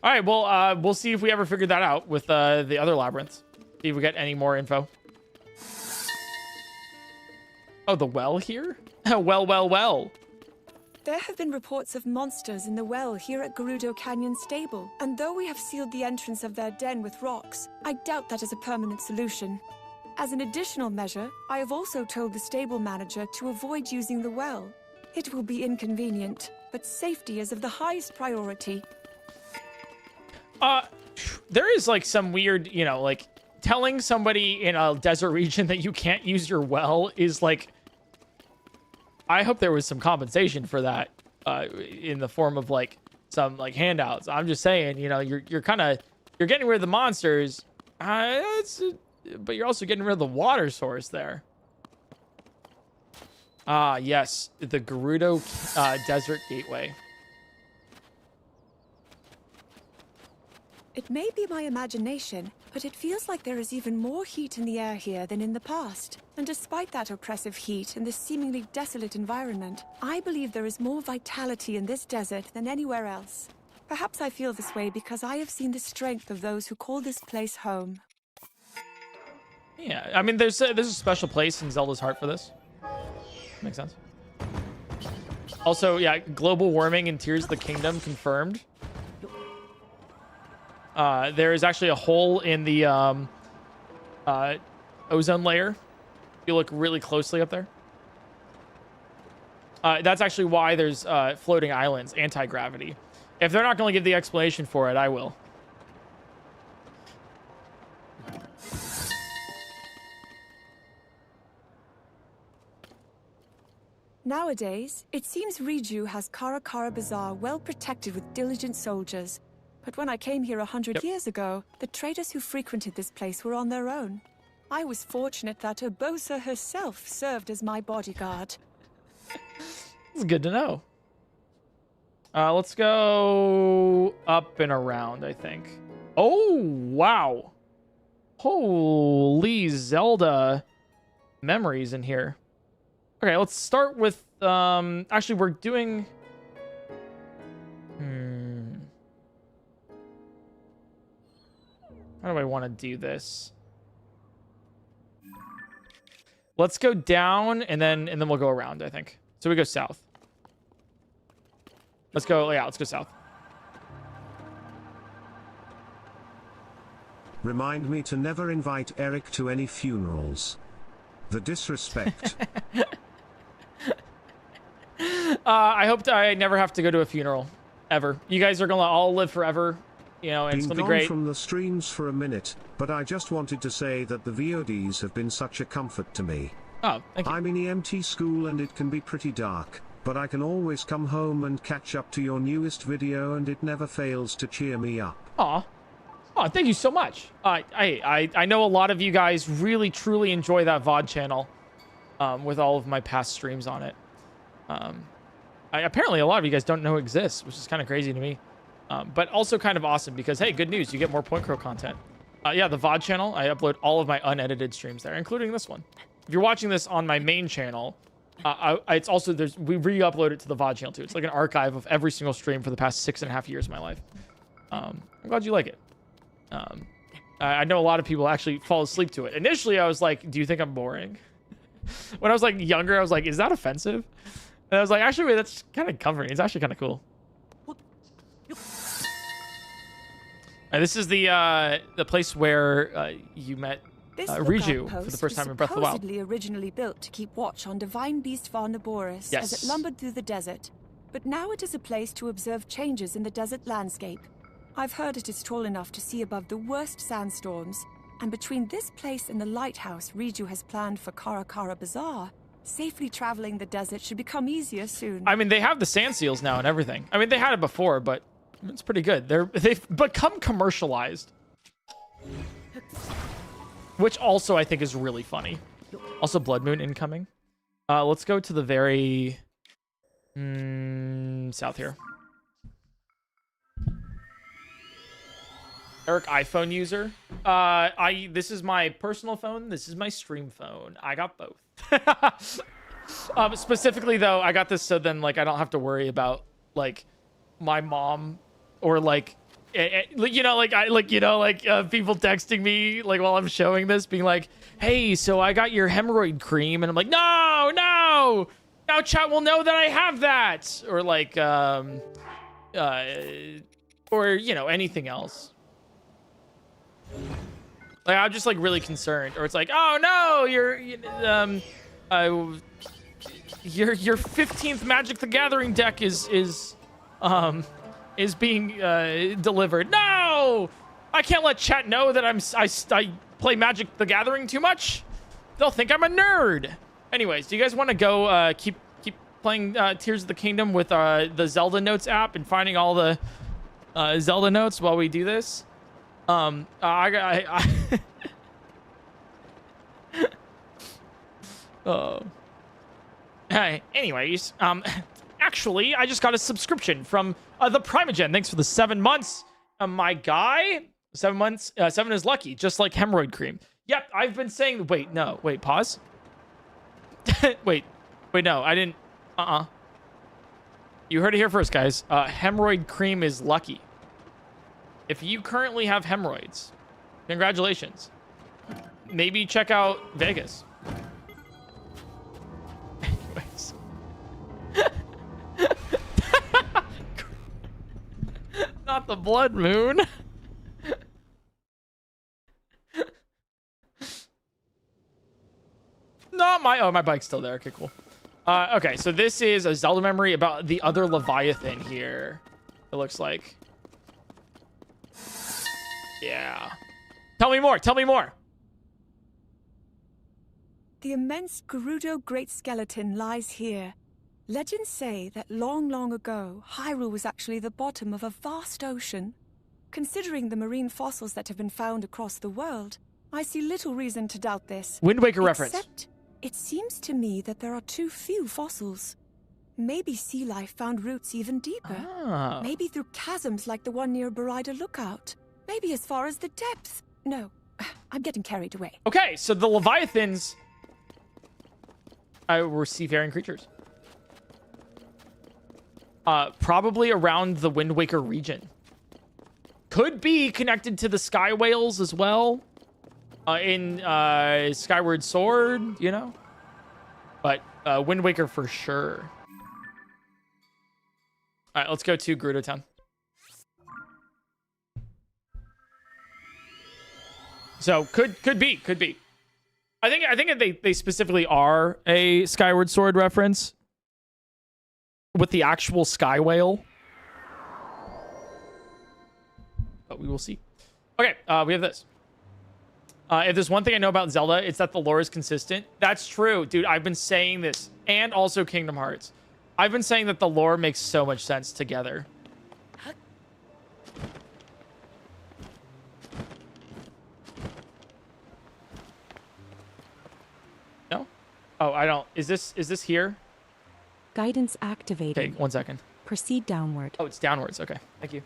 All right, well, we'll see if we ever figure that out with the other labyrinths. See if we get any more info. Oh, the well here? well. There have been reports of monsters in the well here at Gerudo Canyon Stable, and though we have sealed the entrance of their den with rocks, I doubt that is a permanent solution. As an additional measure, I have also told the stable manager to avoid using the well. It will be inconvenient, but safety is of the highest priority. There is like some weird, you know, like telling somebody in a desert region that you can't use your well is like, I hope there was some compensation for that in the form of like some like handouts. I'm just saying, you know, you're getting rid of the monsters, but you're also getting rid of the water source there. Yes, the Gerudo Desert Gateway. It may be my imagination, but it feels like there is even more heat in the air here than in the past. And despite that oppressive heat and this seemingly desolate environment, I believe there is more vitality in this desert than anywhere else. Perhaps I feel this way because I have seen the strength of those who call this place home. Yeah, I mean, there's a special place in Zelda's heart for this. Makes sense. Also, yeah, global warming in Tears of the Kingdom confirmed. There is actually a hole in the ozone layer. If you look really closely up there. That's actually why there's floating islands, anti-gravity. If they're not going to give the explanation for it, I will. Nowadays, it seems Riju has Kara Kara Bazaar well protected with diligent soldiers. But when I came here 100 years ago, the traders who frequented this place were on their own. I was fortunate that Urbosa herself served as my bodyguard. It's good to know. Let's go up and around, I think. Oh, wow. Holy Zelda memories in here. Okay, let's start with, actually, we're doing... How do I want to do this? Let's go down, and then we'll go around, I think. So we go south. Let's go south. Remind me to never invite Eric to any funerals. The disrespect. I hope I never have to go to a funeral, ever. You guys are gonna all live forever, you know, and it's gonna be great. From the streams for a minute, but I just wanted to say that the VODs have been such a comfort to me. Oh, thank you. I'm in EMT school and it can be pretty dark, but I can always come home and catch up to your newest video and it never fails to cheer me up. Aw. Oh, thank you so much. I know a lot of you guys really, truly enjoy that VOD channel with all of my past streams on it. Apparently, a lot of you guys don't know it exists, which is kind of crazy to me. But also kind of awesome because, hey, good news. You get more PointCrow content. Yeah, the VOD channel, I upload all of my unedited streams there, including this one. If you're watching this on my main channel, it's also, we re-upload it to the VOD channel, too. It's like an archive of every single stream for the past 6.5 years of my life. I'm glad you like it. I know a lot of people actually fall asleep to it. Initially, I was like, do you think I'm boring? When I was like younger, I was like, is that offensive? And I was like, actually, wait, that's kind of comforting. It's actually kind of cool. And this is the place where you met Riju for the first time in Breath of the Wild. Supposedly originally built to keep watch on divine beast Varnaboris as it lumbered through the desert. But now it is a place to observe changes in the desert landscape. I've heard it is tall enough to see above the worst sandstorms. And between this place and the lighthouse Riju has planned for Kara Kara Bazaar, safely traveling the desert should become easier soon. I mean, they have the sand seals now and everything. I mean, they had it before, but it's pretty good. They've become commercialized. Which also I think is really funny. Also, Blood Moon incoming. Let's go to the very south here. Eric, iPhone user. This is my personal phone. This is my stream phone. I got both. Specifically though, I got this so then like I don't have to worry about like my mom or like you know people texting me like while I'm showing this being like, hey, so I got your hemorrhoid cream, and I'm like, no, now chat will know that I have that, or like or you know, anything else. Like I'm just like really concerned, or it's like, oh no, your 15th Magic the Gathering deck is being delivered. No, I can't let chat know that I play Magic the Gathering too much. They'll think I'm a nerd. Anyways, do you guys want to go keep playing Tears of the Kingdom with the Zelda Notes app and finding all the Zelda notes while we do this? Anyways, actually, I just got a subscription from the Primogen. Thanks for the 7 months. My guy, 7 months, 7 is lucky, just like hemorrhoid cream. Yep, I've been saying, wait, no, wait, pause. wait, no, I didn't, You heard it here first, guys. Hemorrhoid cream is lucky. If you currently have hemorrhoids, congratulations. Maybe check out Vegas. Anyways. Not the blood moon. Not my... Oh, my bike's still there. Okay, cool. Okay, so this is a Zelda memory about the other Leviathan here. It looks like. Yeah. Tell me more. Tell me more. The immense Gerudo Great Skeleton lies here. Legends say that long, long ago, Hyrule was actually the bottom of a vast ocean. Considering the marine fossils that have been found across the world, I see little reason to doubt this. Wind Waker reference. Except, it seems to me that there are too few fossils. Maybe sea life found roots even deeper. Ah. Maybe through chasms like the one near Barida Lookout. Maybe as far as the depths. No, I'm getting carried away. Okay, so the Leviathans were seafaring creatures. Probably around the Wind Waker region. Could be connected to the Sky Whales as well. In Skyward Sword, you know? But Wind Waker for sure. All right, let's go to Gerudo Town. So could be. I think they specifically are a Skyward Sword reference with the actual Sky Whale. But we will see. Okay, we have this. If there's one thing I know about Zelda, it's that the lore is consistent. That's true, dude. I've been saying this, and also Kingdom Hearts. I've been saying that the lore makes so much sense together. No? Oh, I don't. Is this here? Guidance activated. Okay, 1 second. Proceed downward. Oh, it's downwards. Okay, thank you.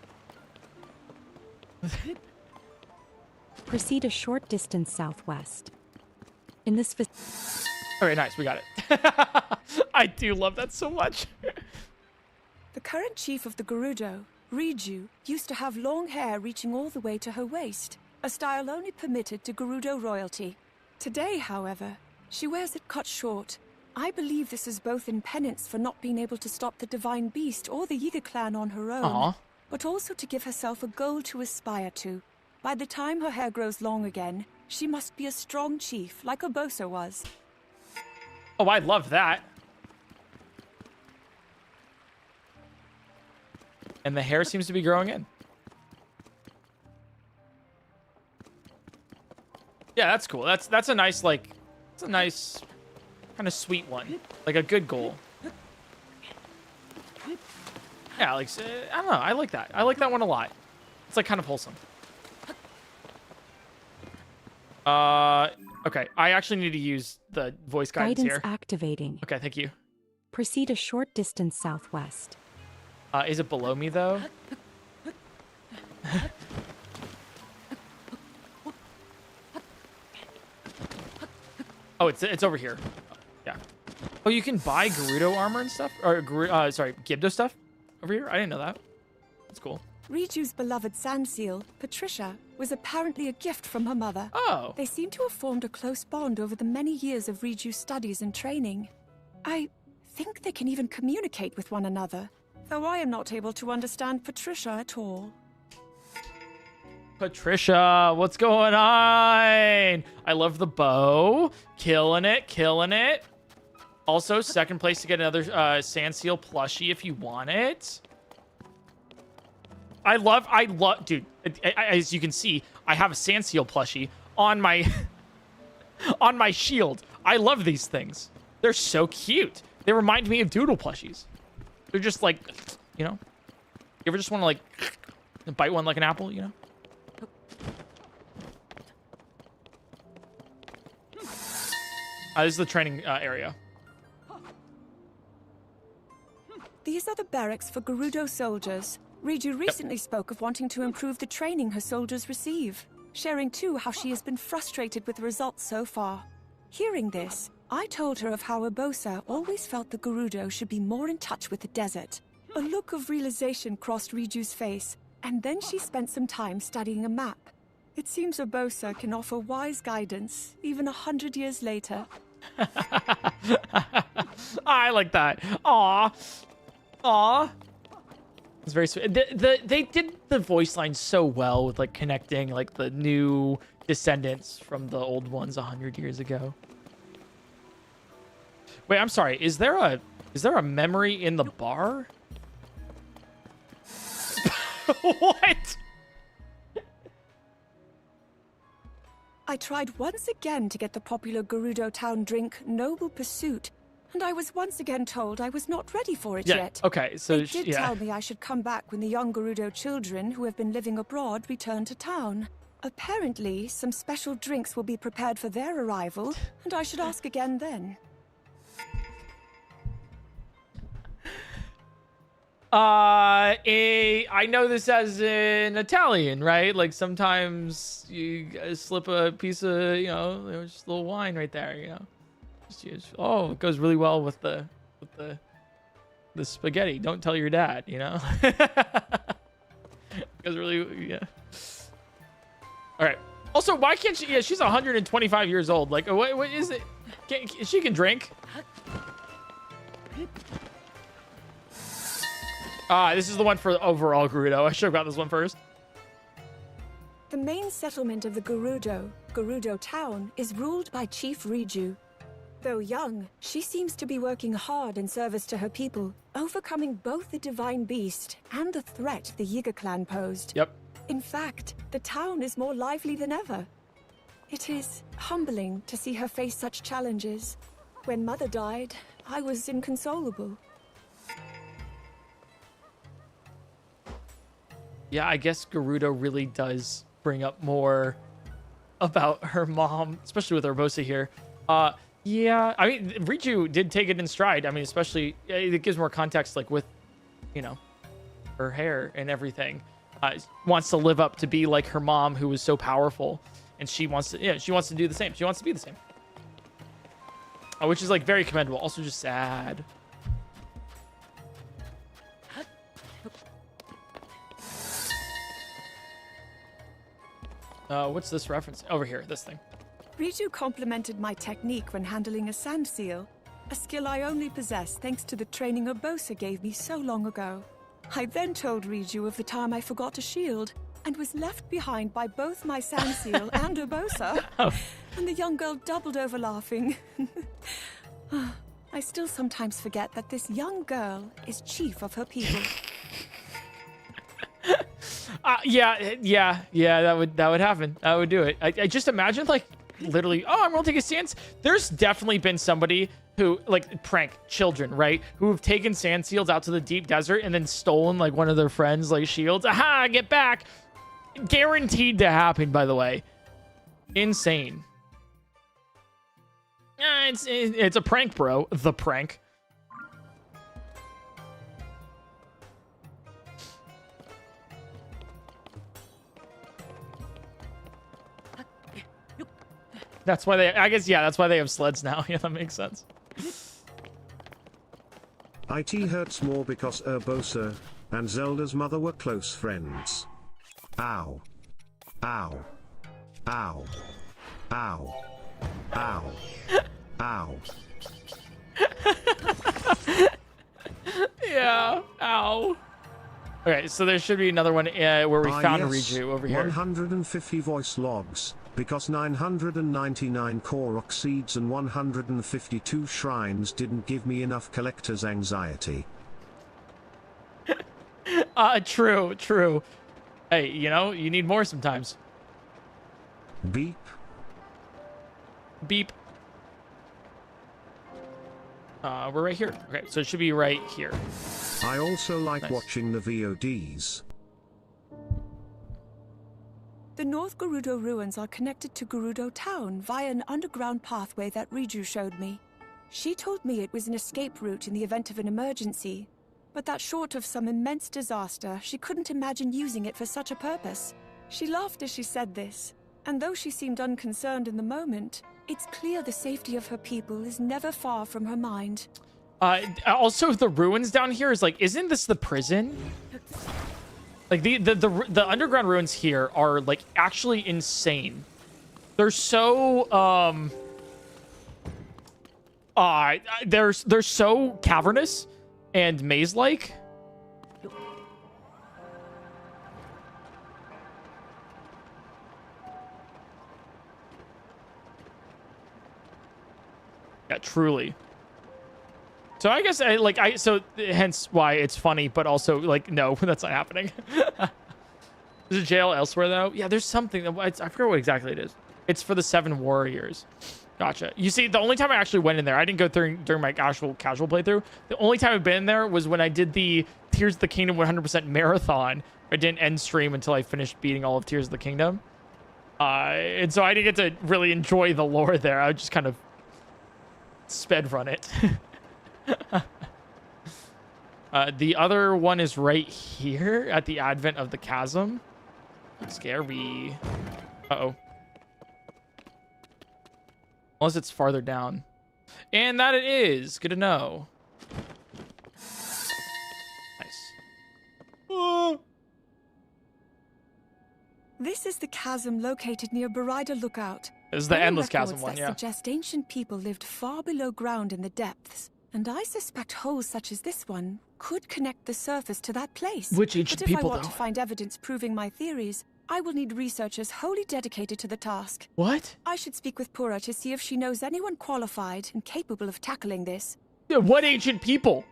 Proceed a short distance southwest. In this All right, nice. We got it. I do love that so much. The current chief of the Gerudo, Riju, used to have long hair reaching all the way to her waist, a style only permitted to Gerudo royalty. Today, however, she wears it cut short. I believe this is both in penance for not being able to stop the Divine Beast or the Yiga clan on her own, but also to give herself a goal to aspire to. By the time her hair grows long again, she must be a strong chief, like Oboso was. Oh, I love that. And the hair seems to be growing in. Yeah, that's cool. That's a nice, like, it's a nice kind of sweet one. Like a good goal. Yeah, like, I don't know. I like that. I like that one a lot. It's like kind of wholesome. Okay. I actually need to use the voice guidance here. Guidance activating. Okay, thank you. Proceed a short distance southwest. Is it below me though? Oh, it's over here. Yeah. Oh, you can buy Gerudo armor and stuff, or sorry, Gibdo stuff over here. I didn't know that. That's cool. Riju's beloved sand seal, Patricia, was apparently a gift from her mother. Oh. They seem to have formed a close bond over the many years of Riju's studies and training. I think they can even communicate with one another, though I am not able to understand Patricia at all. Patricia, what's going on? I love the bow. Killing it, killing it. Also, second place to get another sand seal plushie if you want it. I love, dude, as you can see, I have a sand seal plushie on my, on my shield. I love these things. They're so cute. They remind me of doodle plushies. They're just like, you know, you ever just want to like bite one like an apple, you know? This is the training area. These are the barracks for Gerudo soldiers. Riju recently spoke of wanting to improve the training her soldiers receive, sharing too how she has been frustrated with the results so far. Hearing this, I told her of how Urbosa always felt the Gerudo should be more in touch with the desert. A look of realization crossed Riju's face, and then she spent some time studying a map. It seems Urbosa can offer wise guidance, even 100 years later. I like that. Aw. Aw. It's very sweet. They did the voice line so well with like connecting like the new descendants from the old ones 100 years ago. Wait, I'm sorry. Is there a memory in the bar? What? I tried once again to get the popular Gerudo Town drink Noble Pursuit, and I was once again told I was not ready for it yet. Okay, so They did tell me I should come back when the young Gerudo children who have been living abroad return to town. Apparently, some special drinks will be prepared for their arrival, and I should ask again then. I know this as in Italian, right? Like sometimes you slip a piece of, just a little wine right there, oh, it goes really well with the spaghetti. Don't tell your dad, It goes really, yeah. All right. Also, why can't she? Yeah, she's 125 years old. Like, what is it? She can drink. This is the one for the overall Gerudo. I should have got this one first. The main settlement of the Gerudo Town, is ruled by Chief Riju. Though young, she seems to be working hard in service to her people, overcoming both the divine beast and the threat the Yiga clan posed. Yep. In fact, the town is more lively than ever. It is humbling to see her face such challenges. When Mother died, I was inconsolable. Yeah, I guess Gerudo really does bring up more about her mom, especially with Urbosa here. Yeah, I mean, Riju did take it in stride. I mean, especially, it gives more context, like, with, her hair and everything. Wants to live up to be like her mom, who was so powerful. And she wants to do the same. She wants to be the same. Which is, like, very commendable. Also just sad. What's this reference? Over here, this thing. Riju complimented my technique when handling a sand seal, a skill I only possess thanks to the training Urbosa gave me so long ago. I then told Riju of the time I forgot a shield and was left behind by both my sand seal and Urbosa. Oh. And the young girl doubled over laughing. I still sometimes forget that this young girl is chief of her people. Yeah, that would happen. That would do it. I just imagine, like, literally, I'm gonna take a stance. There's definitely been somebody who, like, prank children, right? Who have taken sand seals out to the deep desert and then stolen, like, one of their friends' like shields. Aha, get back. Guaranteed to happen, by the way. Insane. It's a prank, bro. The prank. That's why that's why they have sleds now. Yeah, that makes sense. It hurts more because Urbosa and Zelda's mother were close friends. Ow. Ow. Ow. Ow. Ow. Ow. Yeah. Ow. Okay, so there should be another one where we found yes, Riju over here. 150 voice logs. Because 999 Korok seeds and 152 shrines didn't give me enough collector's anxiety. True. Hey, you need more sometimes. Beep. Beep. We're right here. Okay, so it should be right here. I also like watching the VODs. The North Gerudo ruins are connected to Gerudo Town via an underground pathway that Riju showed me. She told me it was an escape route in the event of an emergency. But that short of some immense disaster, she couldn't imagine using it for such a purpose. She laughed as she said this, and though she seemed unconcerned in the moment, it's clear the safety of her people is never far from her mind. Also, the ruins down here is like, isn't this the prison? Like the underground ruins here are like actually insane. They're so they're so cavernous and maze-like. Yeah, truly. So I guess so hence why it's funny, but also like, no, that's not happening. There's a jail elsewhere though. Yeah, there's something. I forget what exactly it is. It's for the 7 warriors. Gotcha. You see, the only time I actually went in there, I didn't go during my actual casual playthrough. The only time I've been in there was when I did the Tears of the Kingdom 100% marathon. I didn't end stream until I finished beating all of Tears of the Kingdom. And so I didn't get to really enjoy the lore there. I just kind of sped run it. The other one is right here at the advent of the chasm. Scary. Uh-oh. Unless it's farther down. And that it is. Good to know. Nice. This is the chasm located near Barida Lookout. This is the Many endless chasm records one, that yeah. suggest ancient people lived far below ground in the depths. And I suspect holes such as this one could connect the surface to that place. Which ancient but if people, I want though? to find evidence proving my theories, I will need researchers wholly dedicated to the task. What? I should speak with Pura to see if she knows anyone qualified and capable of tackling this. What ancient people?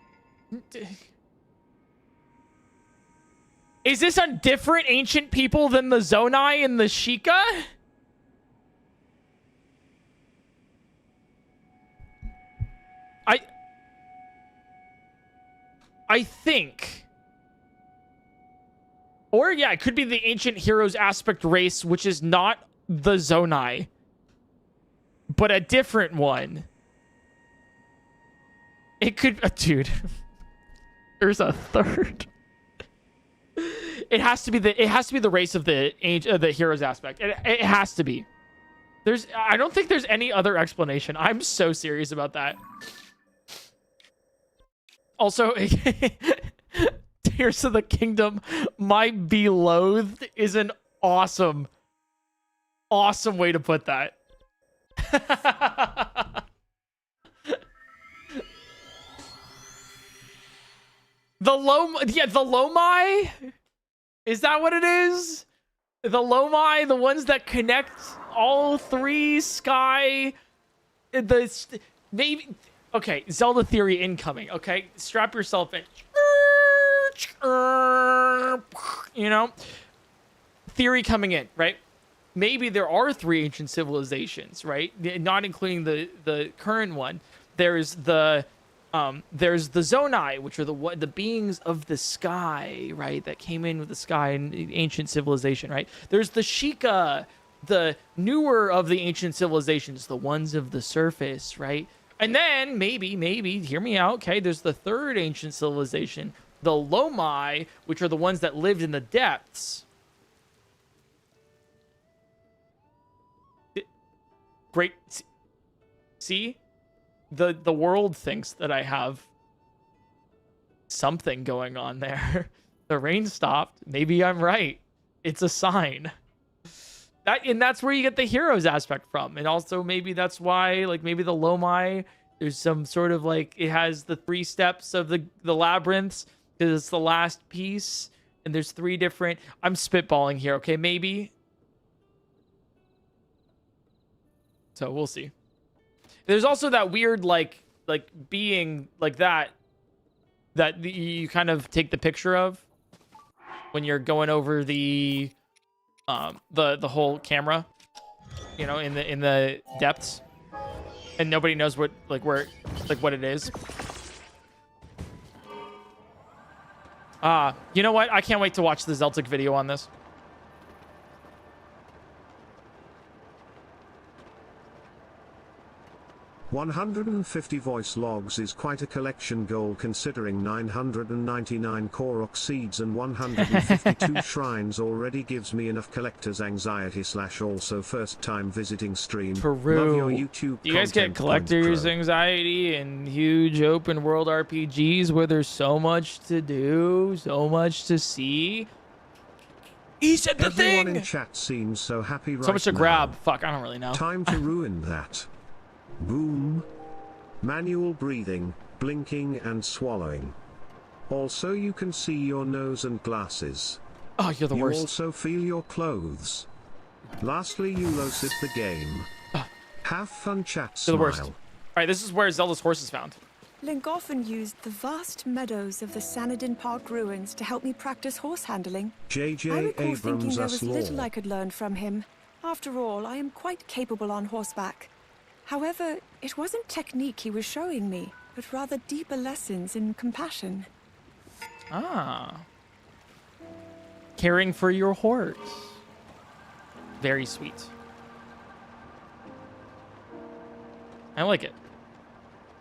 Is this a different ancient people than the Zonai and the Sheikah? I think. Or, yeah, it could be the ancient heroes aspect race, which is not the Zonai, but a different one. It could... dude. There's a third. It has to be the race of the heroes aspect. It has to be. I don't think there's any other explanation. I'm so serious about that. Also, Tears of the Kingdom, my beloathed is an awesome way to put that. The Lomai? Is that what it is? The Lomai, the ones that connect all 3 sky, maybe. Okay, Zelda theory incoming. Okay, strap yourself in. You know, theory coming in, right? Maybe there are 3 ancient civilizations, right? Not including the current one. There's the Zonai, which are the beings of the sky, right? That came in with the sky in ancient civilization, right? There's the Sheikah, the newer of the ancient civilizations, the ones of the surface, right? And then maybe, hear me out, okay? There's the 3rd ancient civilization, the Lomai, which are the ones that lived in the depths. Great. See? The world thinks that I have something going on there. The rain stopped. Maybe I'm right. It's a sign. That's where you get the heroes aspect from. And also maybe that's why, like, maybe the Lomai, there's some sort of, like, it has the 3 steps of the labyrinths because it's the last piece. And there's 3 different... I'm spitballing here, okay? Maybe. So we'll see. There's also that weird, like being like that you kind of take the picture of when you're going over the whole camera, you know, in the depths, and nobody knows what what it is. You know what? I can't wait to watch the Zeltic video on this. 150 voice logs is quite a collection goal considering 999 Korok seeds and 152 shrines already gives me enough collector's anxiety / also first time visiting stream. Peru. Love your YouTube Do you guys get content, collector's PointCrow. anxiety and huge open world RPGs where there's so much to do, so much to see? He said the Everyone thing! in chat seems so happy right So much to now. grab. Fuck, I don't really know. Time to ruin that. Boom. Manual breathing, blinking and swallowing. Also you can see your nose and glasses. Oh, you're the You worst. also feel your clothes. Lastly you locit the game. Have fun chat You're smile. the worst. All right, this is where Zelda's horse is found. Link often used the vast meadows of the Sanadin Park ruins to help me practice horse handling. I JJ recall thinking Abrams there us was little law. I could learn from him. After all, I am quite capable on horseback. However, it wasn't technique he was showing me, but rather deeper lessons in compassion. Ah. Caring for your horse. Very sweet. I like it.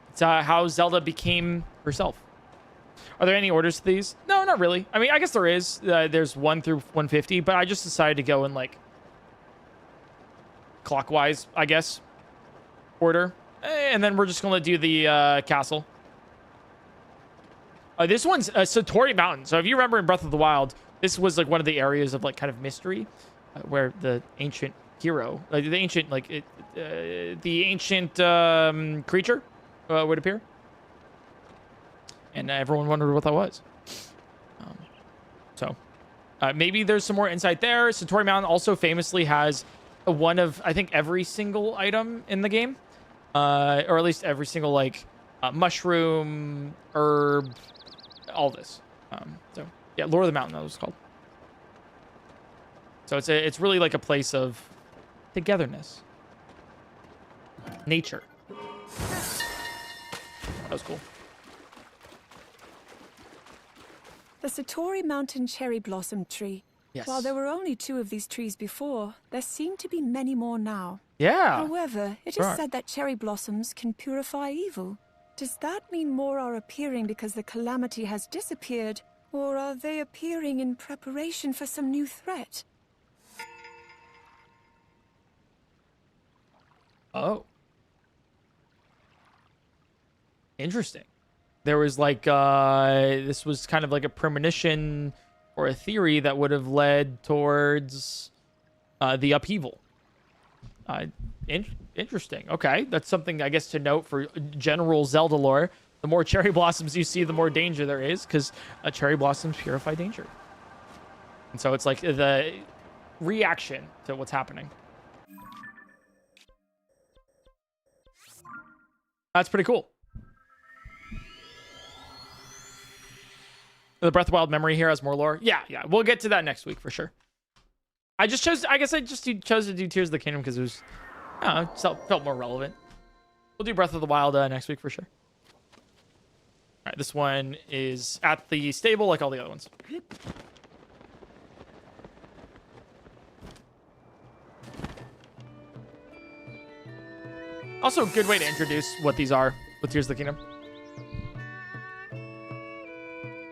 It's how Zelda became herself. Are there any orders to these? No, not really. I mean, I guess there is. There's 1 through 150, but I just decided to go in, like, clockwise, I guess, order. And then we're just going to do the castle. This one's Satori Mountain. So if you remember in Breath of the Wild, this was, like, one of the areas of, like, kind of mystery where the ancient hero, the ancient, like, the ancient creature would appear. And everyone wondered what that was. So maybe there's some more insight there. Satori Mountain also famously has one of, I think, every single item in the game. Or at least every single, like, mushroom, herb, all this. So, yeah, Lord of the Mountain, that was called. So it's really like a place of togetherness. Nature. That was cool. The Satori Mountain cherry blossom tree. Yes. While there were only 2 of these trees before, there seem to be many more now. Yeah. However, it is said that cherry blossoms can purify evil. Does that mean more are appearing because the calamity has disappeared, or are they appearing in preparation for some new threat? Oh. Interesting. There was like, this was kind of like a premonition or a theory that would have led towards the upheaval. Interesting. Okay. That's something, I guess, to note for general Zelda lore. The more cherry blossoms you see, the more danger there is, because cherry blossoms purify danger. And so it's like the reaction to what's happening. That's pretty cool. The Breath of the Wild memory here has more lore. Yeah. We'll get to that next week for sure. I guess I just chose to do Tears of the Kingdom because it was, I don't know, felt more relevant. We'll do Breath of the Wild next week for sure. All right, this one is at the stable like all the other ones. Also, a good way to introduce what these are with Tears of the Kingdom.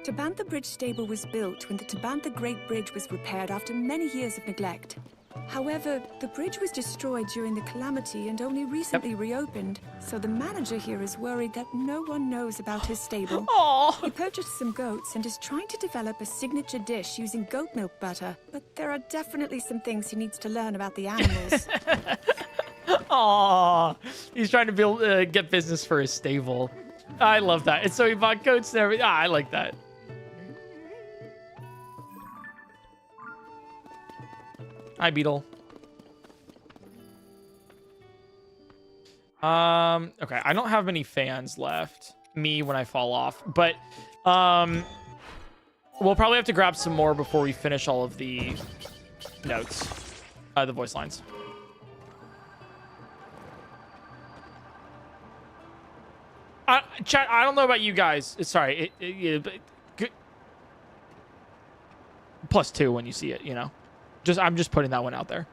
Tabantha Bridge Stable was built when the Tabantha Great Bridge was repaired after many years of neglect. However, the bridge was destroyed during the calamity and only recently reopened, so the manager here is worried that no one knows about his stable. Aww. He purchased some goats and is trying to develop a signature dish using goat milk butter, but there are definitely some things he needs to learn about the animals. Aww. He's trying to get business for his stable. I love that. And so he bought goats and everything. I like that. Hi, Beetle. Okay, I don't have many fans left. Me when I fall off. But we'll probably have to grab some more before we finish all of the notes. The voice lines. Chat, I don't know about you guys. Sorry. +2 when you see it, you know. I'm just putting that one out there.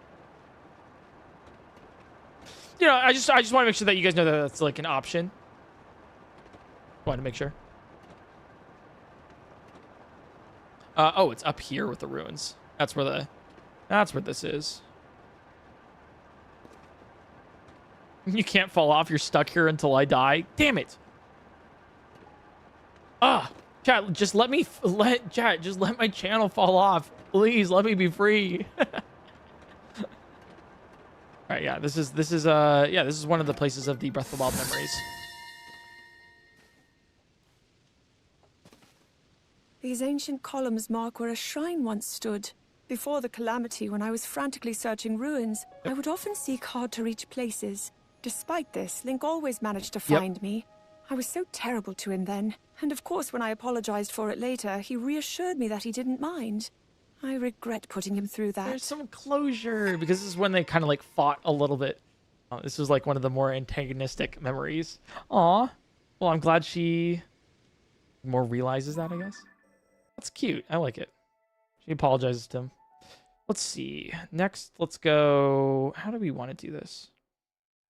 you know, I just want to make sure that you guys know that that's like an option. Want to make sure. Oh, it's up here with the ruins. That's where this is. You can't fall off. You're stuck here until I die. Damn it. Chat, just let my channel fall off. Please let me be free. All right, yeah, this is one of the places of the Breath of the Wild memories. These ancient columns mark where a shrine once stood. Before the calamity, when I was frantically searching ruins, I would often seek hard-to-reach places. Despite this, Link always managed to find me. I was so terrible to him then. And of course, when I apologized for it later, he reassured me that he didn't mind. I regret putting him through that. There's some closure, because this is when they kind of like fought a little bit. This was like one of the more antagonistic memories. Aw. Well, I'm glad she more realizes that, I guess. That's cute. I like it. She apologizes to him. Let's see. Next, let's go... How do we want to do this?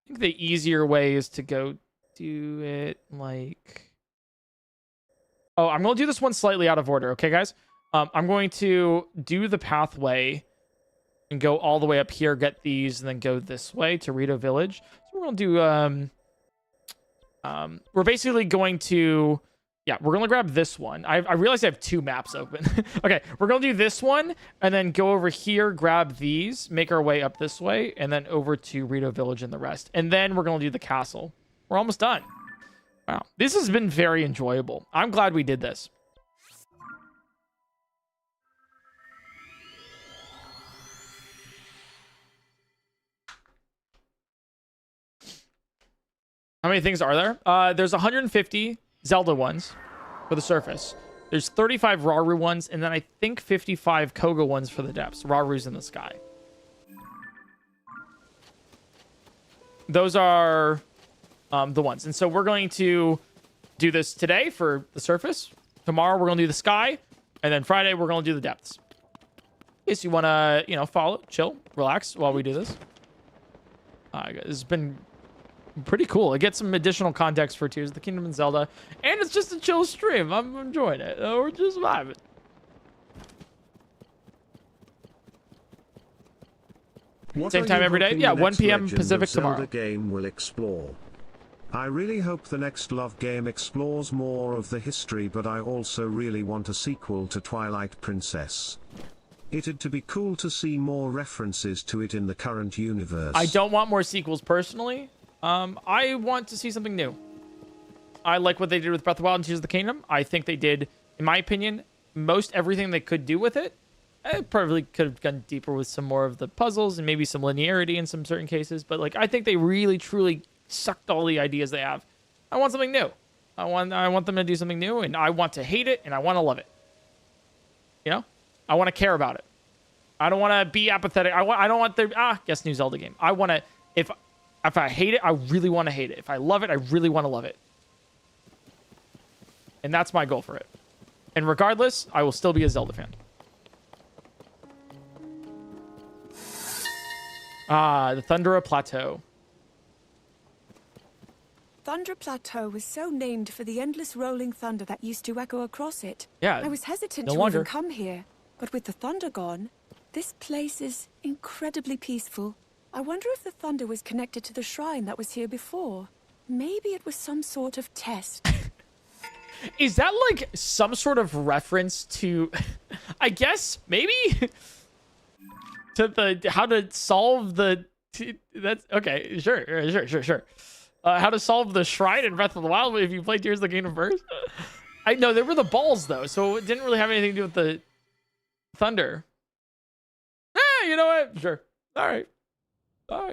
I think the easier way is to go do it like... Oh, I'm going to do this one slightly out of order. Okay, guys? I'm going to do the pathway and go all the way up here, get these, and then go this way to Rito Village. So we're going to do... we're basically going to... Yeah, we're going to grab this one. I realize I have two maps open. Okay, we're going to do this one, and then go over here, grab these, make our way up this way, and then over to Rito Village and the rest. And then we're going to do the castle. We're almost done. Wow, this has been very enjoyable. I'm glad we did this. How many things are there? There's 150 Zelda ones for the surface. There's 35 Rauru ones, and then I think 55 Kohga ones for the depths. Rauru's in the sky. Those are the ones. And so we're going to do this today for the surface. Tomorrow we're going to do the sky. And then Friday we're going to do the depths. If you want to, you know, follow, chill, relax while we do this. It's been pretty cool. It gets some additional context for Tears of the Kingdom and Zelda, and it's just a chill stream. I'm enjoying it. We're just vibing. Same time every day. Yeah, 1 p.m. Pacific tomorrow. Zelda game will explore. I really hope the next Love game explores more of the history, but I also really want a sequel to Twilight Princess. It'd to be cool to see more references to it in the current universe. I don't want more sequels personally. I want to see something new. I like what they did with Breath of the Wild and Tears of the Kingdom. I think they did, in my opinion, most everything they could do with it. I probably could have gone deeper with some more of the puzzles and maybe some linearity in some certain cases. But like, I think they really, truly sucked all the ideas they have. I want something new. I want them to do something new, and I want to hate it, and I want to love it. You know, I want to care about it. I don't want to be apathetic. I don't want the guess new Zelda game. I want to if I hate it, I really want to hate it. If I love it, I really want to love it. And that's my goal for it. And regardless, I will still be a Zelda fan. The Thundera Plateau. Thunder Plateau was so named for the endless rolling thunder that used to echo across it. Yeah, I was hesitant no to longer even come here, but with the thunder gone, this place is incredibly peaceful. I wonder if the thunder was connected to the shrine that was here before. Maybe it was some sort of test. Is that like some sort of reference to, I guess, maybe? To the, how to solve the, that's, okay, sure. How to solve the shrine in Breath of the Wild if you play Tears of the Kingdom first? I know, they were the balls though, so it didn't really have anything to do with the thunder. You know what? Sure. All right,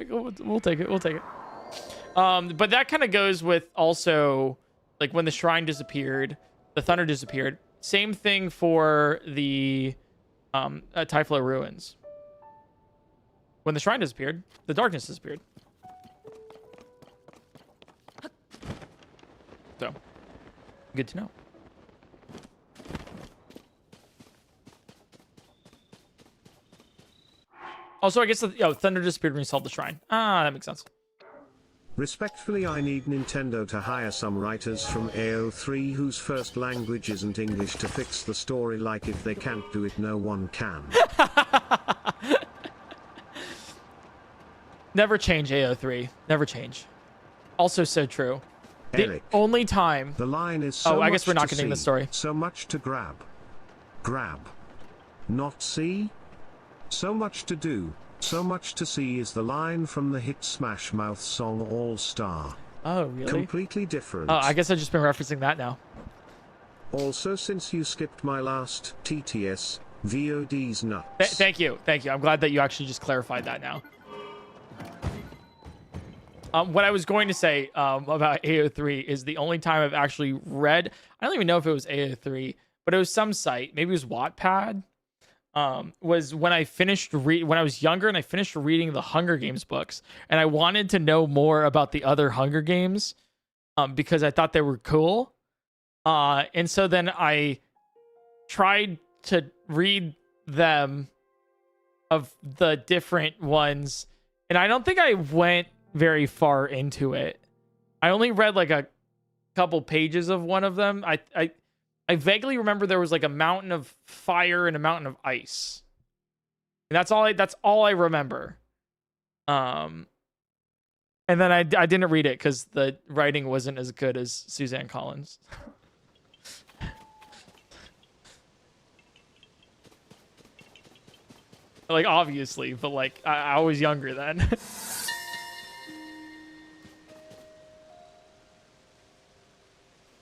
we'll take it. But that kind of goes with also, like when the shrine disappeared, the thunder disappeared. Same thing for the Typhlo ruins. When the shrine disappeared, the darkness disappeared. So, good to know. Also, I guess thunder disappeared when you solved the shrine. That makes sense. Respectfully, I need Nintendo to hire some writers from AO3 whose first language isn't English to fix the story. Like, if they can't do it, no one can. Never change, AO3. Never change. Also so true. The Eric, only time... the line is so I guess we're much not to getting the see, story. so much to grab. Grab. Not see? So much to do, so much to see is the line from the hit Smash Mouth song All Star. Oh, really? Completely different. Oh, I guess I've just been referencing that now. Also, since you skipped my last TTS, VOD's nuts. Thank you. Thank you. I'm glad that you actually just clarified that now. What I was going to say about AO3 is the only time I've actually read, I don't even know if it was AO3, but it was some site, maybe it was Wattpad, was when I finished when I was younger and I finished reading the Hunger Games books, and I wanted to know more about the other Hunger Games because I thought they were cool. And so then I tried to read them of the different ones, and I don't think I went very far into it. I only read like a couple pages of one of them. I vaguely remember there was like a mountain of fire and a mountain of ice. And that's all I remember. And then I didn't read it because the writing wasn't as good as Suzanne Collins. Like, obviously, but like I was younger then.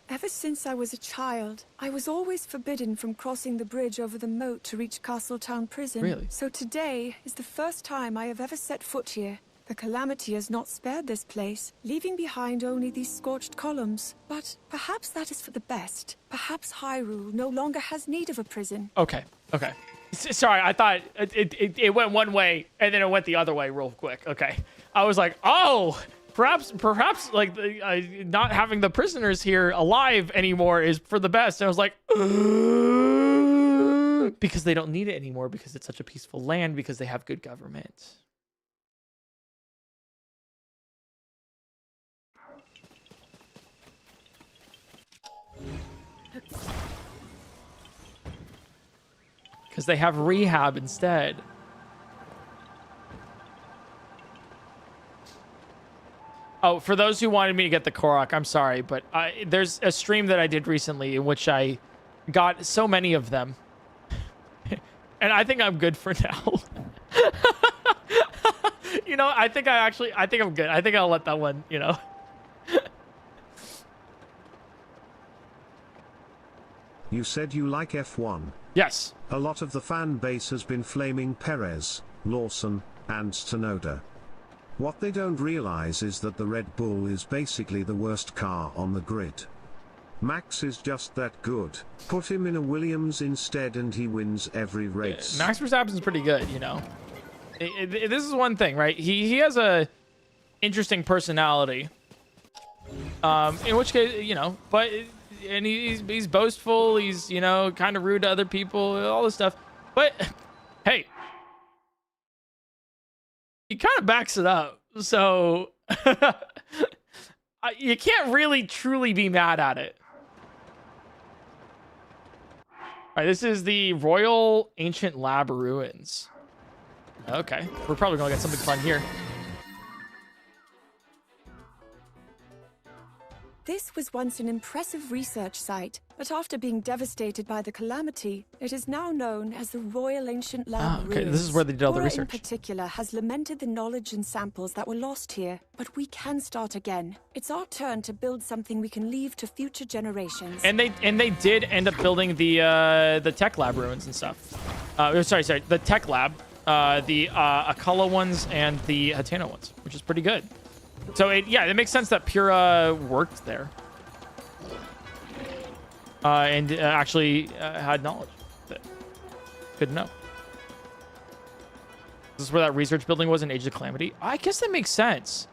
Ever since I was a child, I was always forbidden from crossing the bridge over the moat to reach Castletown Prison. Really? So today is the first time I have ever set foot here. The calamity has not spared this place, leaving behind only these scorched columns. But perhaps that is for the best. Perhaps Hyrule no longer has need of a prison. Okay. Sorry, I thought it went one way and then it went the other way real quick. Okay. I was like, oh, perhaps like not having the prisoners here alive anymore is for the best. And I was like, because they don't need it anymore because it's such a peaceful land because they have good government. Because they have rehab instead. Oh, for those who wanted me to get the Korok, I'm sorry, but there's a stream that I did recently in which I got so many of them. And I think I'm good for now. You know, I think I'm good. I think I'll let that one, you know. You said you like F1. Yes. A lot of the fan base has been flaming Perez, Lawson, and Tsunoda. What they don't realize is that the Red Bull is basically the worst car on the grid. Max is just that good. Put him in a Williams instead and he wins every race. Max Verstappen's pretty good, you know. This is one thing, right? He has a interesting personality. In which case, you know, but and he's boastful. He's, you know, kind of rude to other people, all this stuff. But hey, he kind of backs it up. So you can't really truly be mad at it. All right, this is the Royal Ancient Lab Ruins. Okay, we're probably gonna get something fun here. This was once an impressive research site, but after being devastated by the calamity, it is now known as the Royal Ancient Lab Okay, Ruins. this is where they did all the Cora research. in particular has lamented the knowledge and samples that were lost here, but we can start again. It's our turn to build something we can leave to future generations. And they did end up building the tech lab ruins and stuff. Sorry, the tech lab, the Akala ones and the Hateno ones, which is pretty good. So it makes sense that Pura worked there, and actually had knowledge that couldn't know. This is where that research building was in Age of Calamity. I guess that makes sense.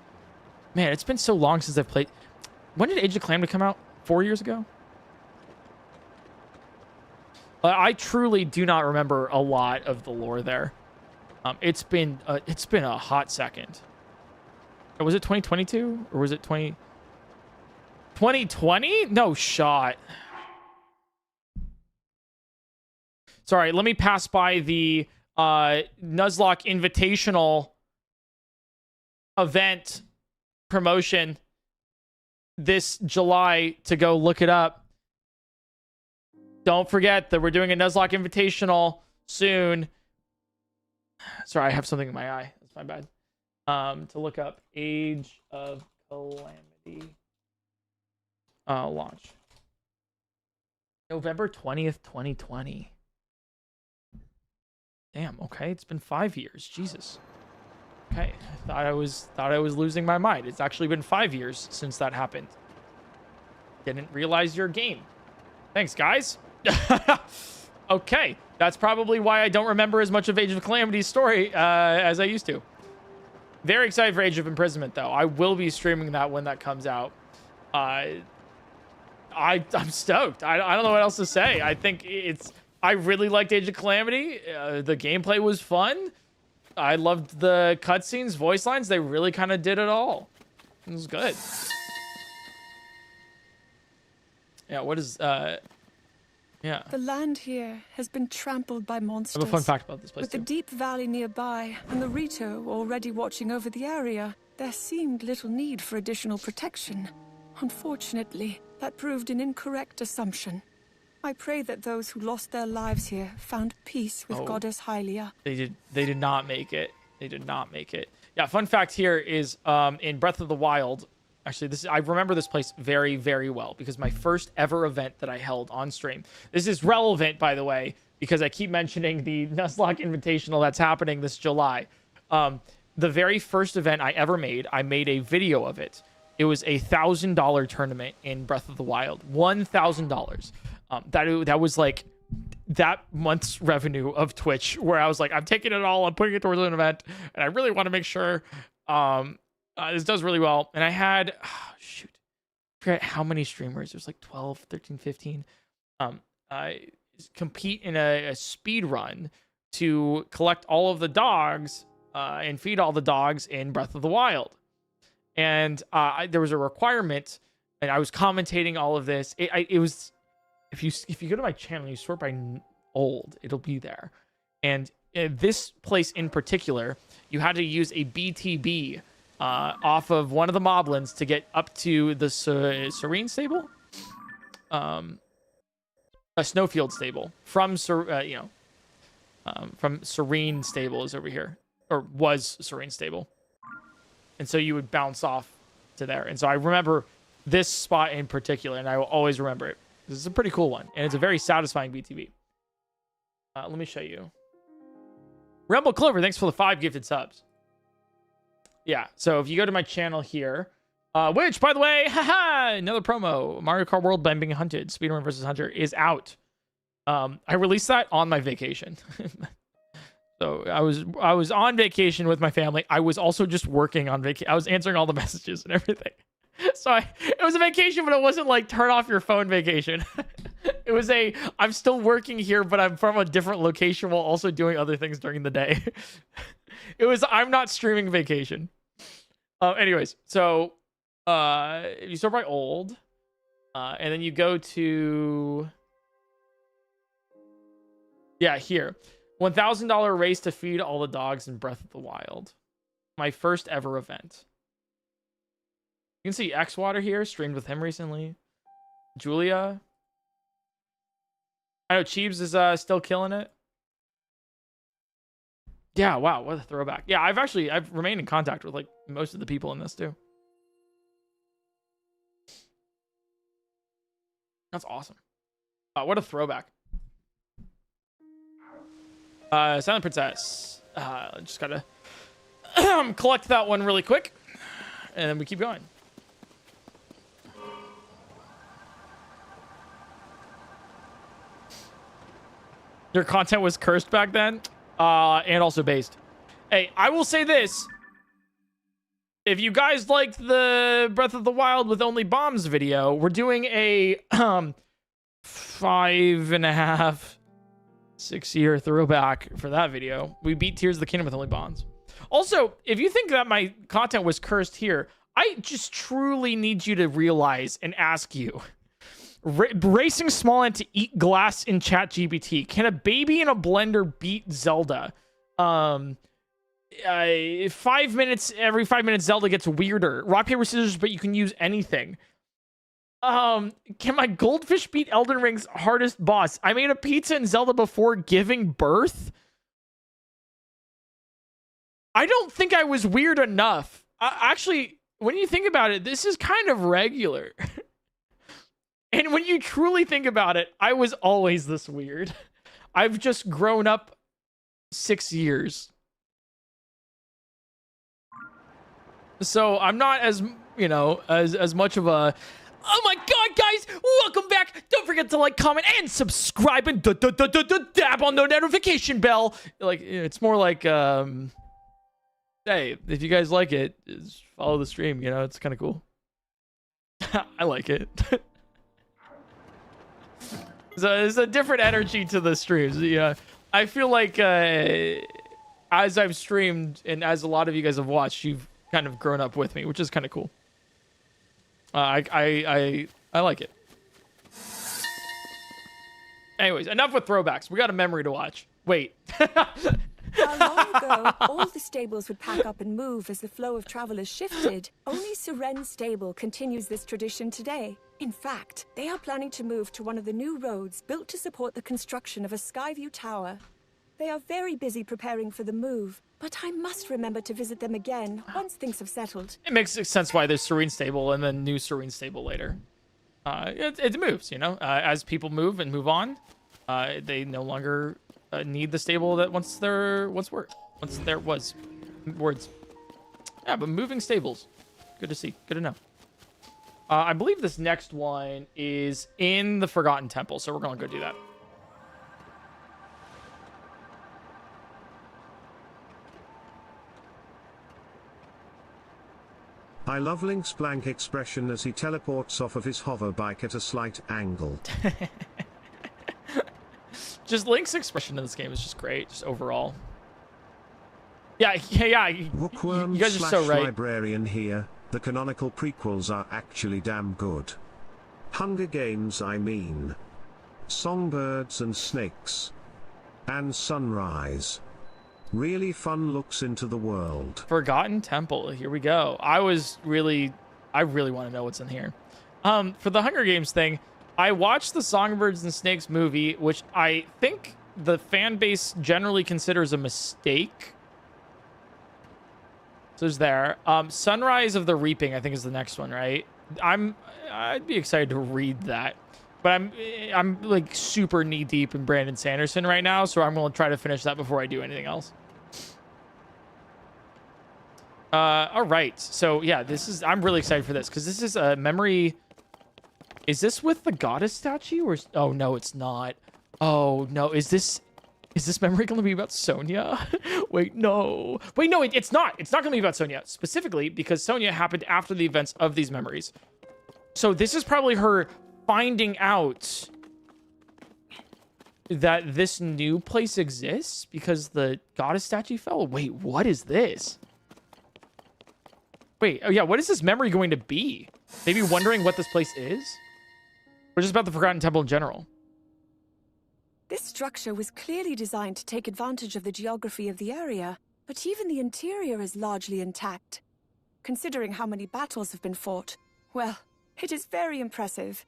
Man, it's been so long since I've played. When did Age of Calamity come out? 4 years ago? I truly do not remember a lot of the lore there. It's been a hot second. Or was it 2022? Or was it 2020? No shot. Sorry, let me pass by the Nuzlocke Invitational event promotion this July to go look it up. Don't forget that we're doing a Nuzlocke Invitational soon. Sorry, I have something in my eye. That's my bad. To look up Age of Calamity launch. November 20th, 2020. Damn, okay. It's been 5 years. Jesus. Okay. I thought I was losing my mind. It's actually been 5 years since that happened. Didn't realize your game. Thanks, guys. Okay. That's probably why I don't remember as much of Age of Calamity's story as I used to. Very excited for Age of Imprisonment, though. I will be streaming that when that comes out. I'm stoked. I don't know what else to say. I think I really liked Age of Calamity. The gameplay was fun. I loved the cutscenes, voice lines. They really kind of did it all. It was good. Yeah, what is... Yeah. The land here has been trampled by monsters. I have a fun fact about this place, With the deep valley nearby and the Rito already watching over the area, there seemed little need for additional protection. Unfortunately, that proved an incorrect assumption. I pray that those who lost their lives here found peace with Goddess Hylia. They did not make it. They did not make it. Yeah, fun fact here is in Breath of the Wild. Actually, I remember this place very, very well because my first ever event that I held on stream. This is relevant, by the way, because I keep mentioning the Nuzlocke Invitational that's happening this July. The very first event I ever made, I made a video of it. It was a $1,000 tournament in Breath of the Wild. $1,000. That was like that month's revenue of Twitch, where I was like, I'm taking it all, I'm putting it towards an event, and I really want to make sure this does really well. And I had, I forget how many streamers. There's like 12, 13, 15. Compete in a speed run to collect all of the dogs and feed all the dogs in Breath of the Wild. And there was a requirement, and I was commentating all of this. It was, if you go to my channel, you sort by old, it'll be there. And this place in particular, you had to use a BTB off of one of the moblins to get up to the Serene stable, a Snowfield stable from from Serene stable is over here, or was Serene stable, and so you would bounce off to there. And so I remember this spot in particular, and I will always remember it. This is a pretty cool one, and it's a very satisfying BTB. Let me show you. Rumble Clover, thanks for the 5 gifted subs. Yeah, so if you go to my channel here, which, by the way, another promo, Mario Kart World by Being Hunted, Speedrun vs. Hunter is out. I released that on my vacation. So I was on vacation with my family. I was also just working on vacation. I was answering all the messages and everything. So it was a vacation, but it wasn't like turn off your phone vacation. It was I'm still working here, but I'm from a different location while also doing other things during the day. It was, I'm not streaming vacation. Anyways, so if you start by old, and then you go to, here. $1,000 race to feed all the dogs in Breath of the Wild. My first ever event. You can see Xwater here, streamed with him recently. Julia. I know Cheebs is still killing it. Yeah, wow, what a throwback. Yeah, I've remained in contact with like most of the people in this too. That's awesome. What a throwback. Silent Princess. Just gotta collect that one really quick, and then we keep going. Your content was cursed back then, and also based. Hey, I will say this. If you guys liked the Breath of the Wild with only bombs video, we're doing a 5.5, 6 year throwback for that video. We beat Tears of the Kingdom with only bombs. Also, if you think that my content was cursed here, I just truly need you to realize and ask you. Racing small and to eat glass in ChatGPT. Can a baby in a blender beat Zelda? 5 minutes, every 5 minutes, Zelda gets weirder. Rock, paper, scissors, but you can use anything. Can my goldfish beat Elden Ring's hardest boss? I made a pizza in Zelda before giving birth. I don't think I was weird enough. Actually, when you think about it, this is kind of regular. And when you truly think about it, I was always this weird. I've just grown up 6 years. So I'm not as, you know, as much of a, oh my god, guys, welcome back. Don't forget to like, comment, and subscribe, and dab on the notification bell. Like, it's more like, hey, if you guys like it, just follow the stream, you know, it's kind of cool. I like it. So there's a different energy to the streams. Yeah, I feel like as I've streamed and as a lot of you guys have watched, you've kind of grown up with me, which is kind of cool. I like it. Anyways, enough with throwbacks. We got a memory to watch. Wait. While long ago, all the stables would pack up and move as the flow of travelers shifted, only Suren Stable continues this tradition today. In fact, they are planning to move to one of the new roads built to support the construction of a Skyview Tower. They are very busy preparing for the move, but I must remember to visit them again once things have settled. It makes sense why there's Serene Stable and then new Serene Stable later. It moves, you know, as people move and move on, they no longer need the stable that once there was. Words. Yeah, but moving stables. Good to see. Good to know. I believe this next one is in the Forgotten Temple, so we're going to go do that. I love Link's blank expression as he teleports off of his hover bike at a slight angle. Just Link's expression in this game is just great, just overall. Yeah. Bookworm You guys are so right. Librarian here. The canonical prequels are actually damn good. Hunger Games, I mean. Songbirds and Snakes. And Sunrise. Really fun looks into the world. Forgotten Temple. Here we go. I really want to know what's in here. For the Hunger Games thing, I watched the Songbirds and Snakes movie, which I think the fan base generally considers a mistake. So there's there. Sunrise of the Reaping, I think, is the next one, right? I'd be excited to read that. But I'm like super knee deep in Brandon Sanderson right now, so I'm gonna try to finish that before I do anything else. All right. So yeah, I'm really excited for this because this is a memory. Is this with the goddess statue or? Oh no, it's not. Oh no, is this memory gonna be about Sonia? Wait, no. Wait, no, it's not. It's not gonna be about Sonia specifically because Sonia happened after the events of these memories. So this is probably her finding out that this new place exists because the goddess statue fell. Wait, what is this? Wait, oh yeah, what is this memory going to be? Maybe wondering what this place is? Or just about the Forgotten Temple in general? This structure was clearly designed to take advantage of the geography of the area, but even the interior is largely intact. Considering how many battles have been fought, well, it is very impressive.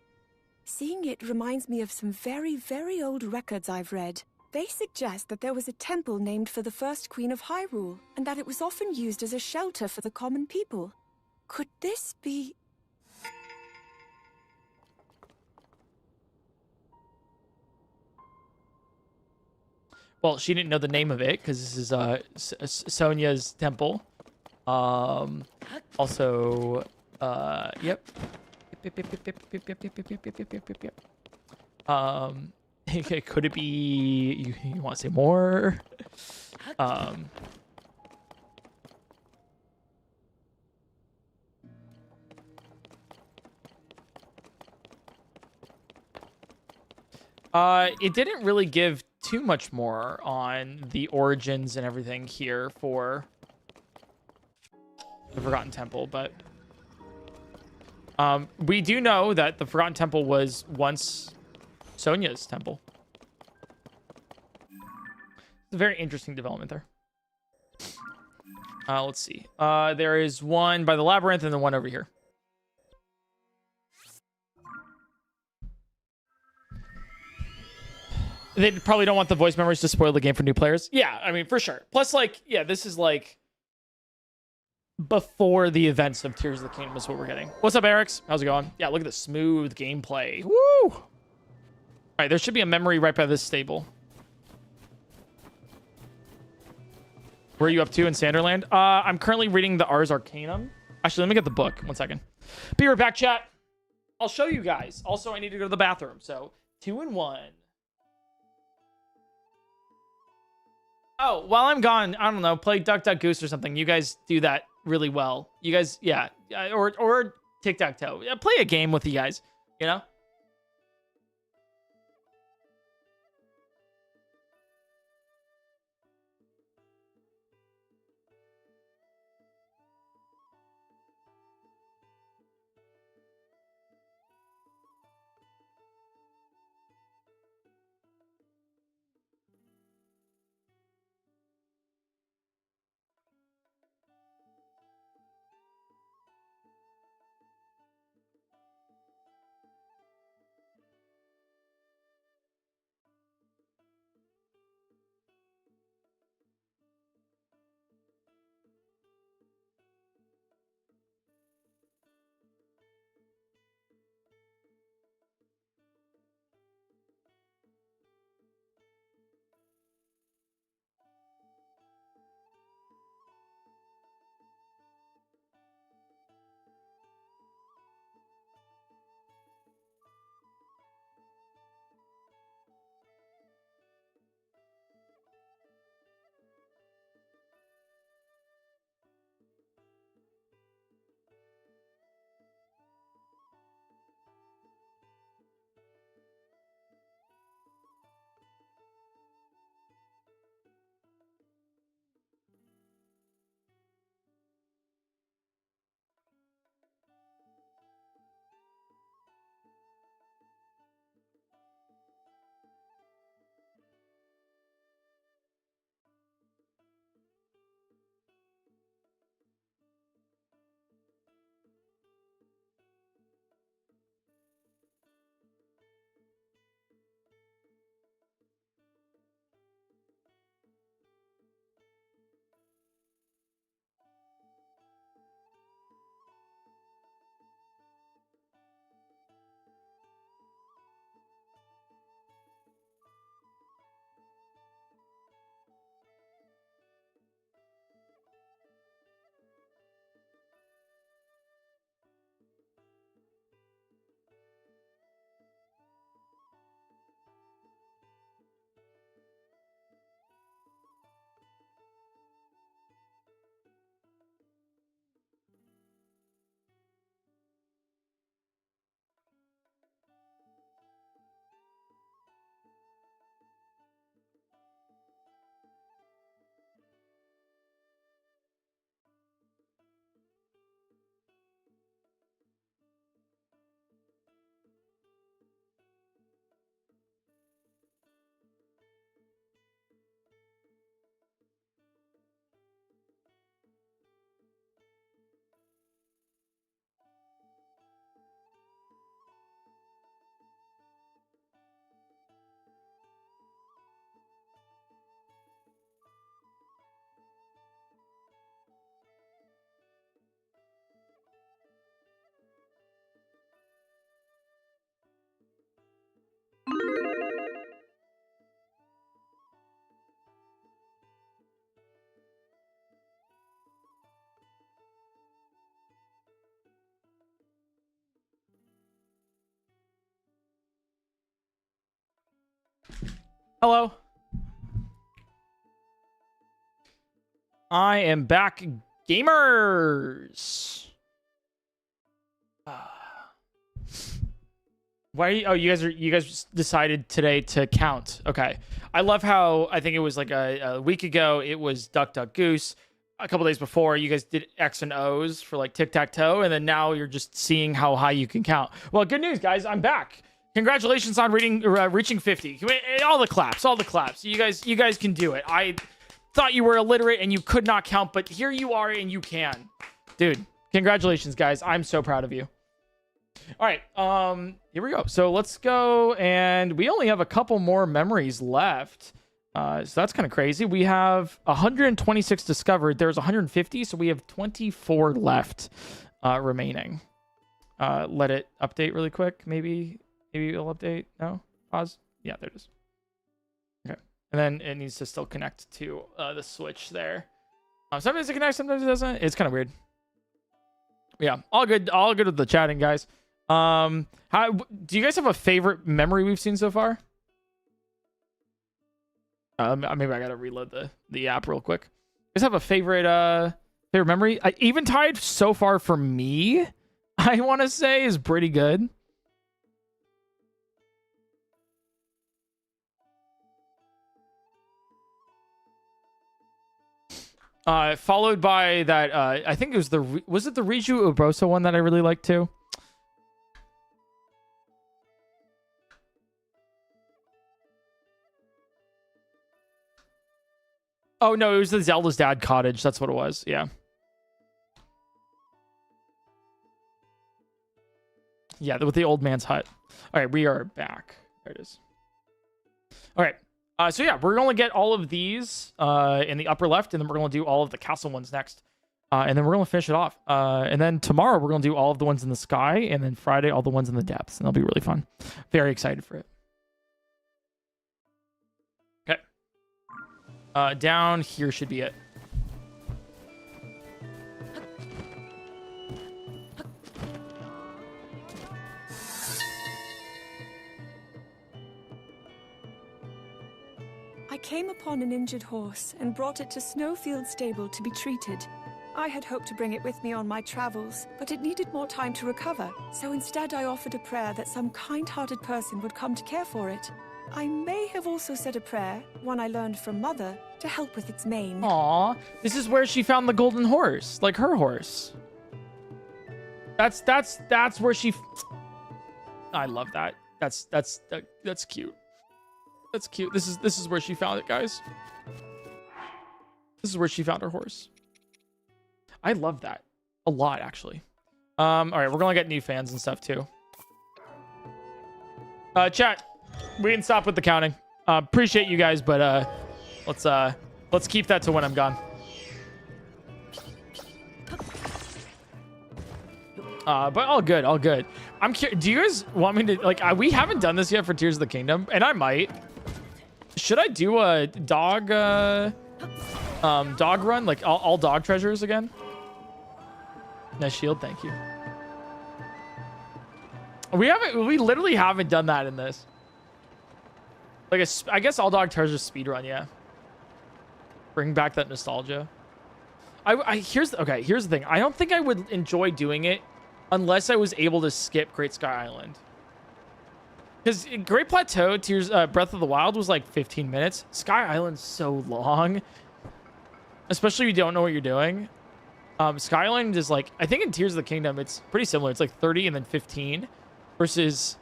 Seeing it reminds me of some very, very old records I've read. They suggest that there was a temple named for the first queen of Hyrule, and that it was often used as a shelter for the common people. Could this be... Well, she didn't know the name of it because this is Sonia's temple. Also, yep. Could it be you want to say more? It didn't really give too much more on the origins and everything here for the Forgotten Temple, but we do know that the Forgotten Temple was once Sonia's temple. It's a very interesting development there. Let's see. There is one by the labyrinth and then one over here. They probably don't want the voice memories to spoil the game for new players. Yeah, I mean, for sure. Plus, like, yeah, this is like before the events of Tears of the Kingdom is what we're getting. What's up, Eric's? How's it going? Yeah, look at the smooth gameplay. Woo! All right, there should be a memory right by this stable. Where are you up to in Sanderland? I'm currently reading the Ars Arcanum. Actually, let me get the book. 1 second. Be right back, chat. I'll show you guys. Also, I need to go to the bathroom. So, 2 in 1. Oh, while I'm gone, I don't know, play Duck Duck Goose or something. You guys do that really well. You guys, yeah. Or Tic-Tac-Toe. Yeah, play a game with you guys, you know? Hello. I am back, gamers. Why are you, oh, you guys decided today to count. Okay. I love how I think it was like a week ago it was Duck Duck Goose. a couple days before, you guys did X and O's for like tic-tac-toe, and then now you're just seeing how high you can count. Well, good news, guys. I'm back. Congratulations on reaching 50. All the claps. You guys can do it. I thought you were illiterate and you could not count, but here you are and you can. Dude, congratulations, guys. I'm so proud of you. All right, here we go. So let's go, and we only have a couple more memories left. So that's kind of crazy. We have 126 discovered. There's 150, so we have 24 left remaining. Let it update really quick. Maybe it'll update. No? Pause. Yeah, there it is. Okay. And then it needs to still connect to the switch there. Sometimes it connects, sometimes it doesn't. It's kind of weird. Yeah, all good with the chatting, guys. How do you guys have a favorite memory we've seen so far? Maybe I gotta reload the app real quick. You guys have a favorite memory? Eventide so far for me, I want to say, is pretty good. Followed by that, I think it was was it the Riju Urobosa one that I really liked too? Oh no, it was the Zelda's Dad Cottage. That's what it was. Yeah. Yeah, with the old man's hut. All right, we are back. There it is. All right. So yeah, we're going to get all of these in the upper left, and then we're going to do all of the castle ones next. And then we're going to finish it off. And then tomorrow, we're going to do all of the ones in the sky, and then Friday, all the ones in the depths. And that'll be really fun. Very excited for it. Okay. Down here should be it. I came upon an injured horse and brought it to Snowfield Stable to be treated. I had hoped to bring it with me on my travels, but it needed more time to recover, so instead I offered a prayer that some kind-hearted person would come to care for it. I may have also said a prayer, one I learned from Mother, to help with its mane. Aw, this is where she found the golden horse, like her horse. That's where she. I love that. That's cute. That's cute. This is where she found it, guys. This is where she found her horse. I love that a lot, actually. All right, we're gonna get new fans and stuff too. Chat, we can stop with the counting. Appreciate you guys, but let's keep that to when I'm gone. But all good, all good. I'm curious. Do you guys want me to like? We haven't done this yet for Tears of the Kingdom, and I might. Should I do a dog run, like all dog treasures again? Nice shield, thank you. We literally haven't done that in this. Like I guess all dog treasures speedrun, yeah. Bring back that nostalgia. Here's the thing. I don't think I would enjoy doing it unless I was able to skip Great Sky Island. Because Great Plateau, Tears, Breath of the Wild was like 15 minutes. Sky Island's so long. Especially if you don't know what you're doing. Sky Island is like, I think in Tears of the Kingdom, it's pretty similar. It's like 30 and then 15 versus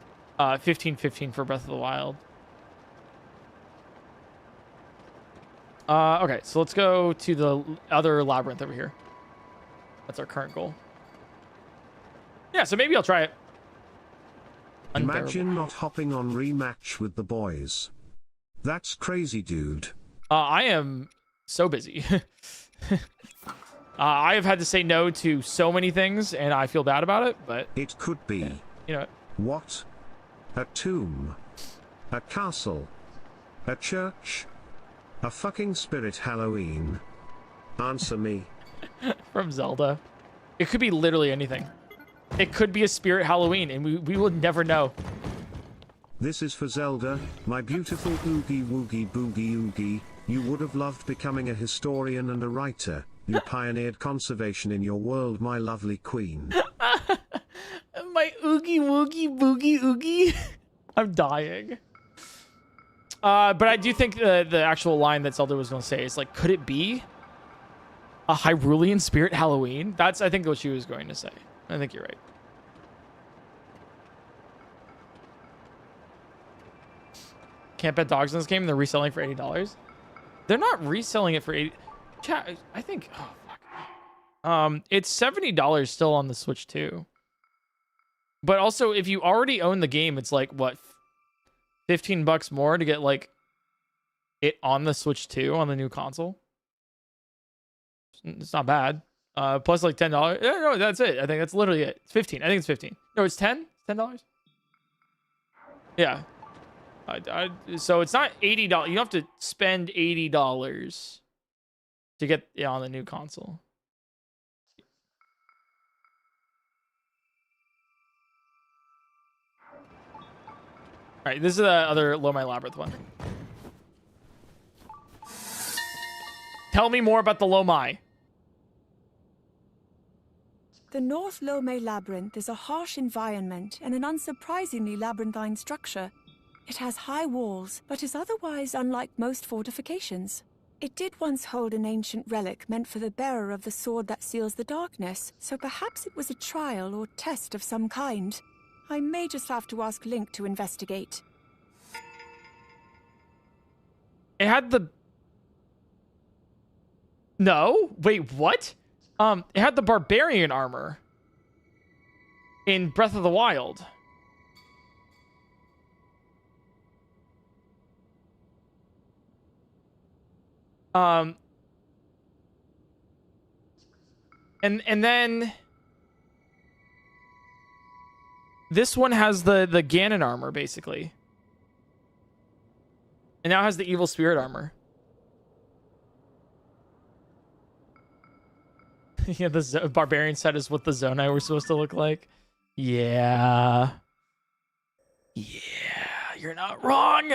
15 for Breath of the Wild. Okay, so let's go to the other labyrinth over here. That's our current goal. Yeah, so maybe I'll try it. Imagine not hopping on rematch with the boys. That's crazy, dude. I am so busy. I have had to say no to so many things, and I feel bad about it, but... It could be... Yeah, you know what? A tomb? A castle? A church? A fucking spirit Halloween? Answer me. From Zelda. It could be literally anything. It could be a spirit Halloween, and we will never know. This is for Zelda, my beautiful oogie woogie boogie oogie. You would have loved becoming a historian and a writer. You pioneered conservation in your world, my lovely queen. My oogie woogie boogie oogie. I'm dying. But I do think the actual line that Zelda was going to say is like, could it be? A Hyrulean Spirit Halloween? That's, I think, what she was going to say. I think you're right. Can't bet dogs in this game. They're reselling for $80. They're not reselling it for 80. Chat, I think. Oh fuck. It's $70 still on the Switch too. But also, if you already own the game, it's like what, $15 more to get like it on the Switch 2 on the new console. It's not bad. Plus like $10. No, that's it. I think that's literally it. It's 15. I think it's 15. No, it's 10. $10. Yeah. So it's not $80. You don't have to spend $80 to get it on the new console. All right, this is the other Lomai Labyrinth one. Tell me more about the Lomai. The North Lomai Labyrinth is a harsh environment and an unsurprisingly labyrinthine structure. It has high walls, but is otherwise unlike most fortifications. It did once hold an ancient relic meant for the bearer of the sword that seals the darkness, so perhaps it was a trial or test of some kind. I may just have to ask Link to investigate. It had the... No? Wait, what? It had the barbarian armor in Breath of the Wild. And then this one has the Ganon armor basically, and now has the evil spirit armor. Yeah, the barbarian set is what the Zonai were supposed to look like. Yeah, you're not wrong.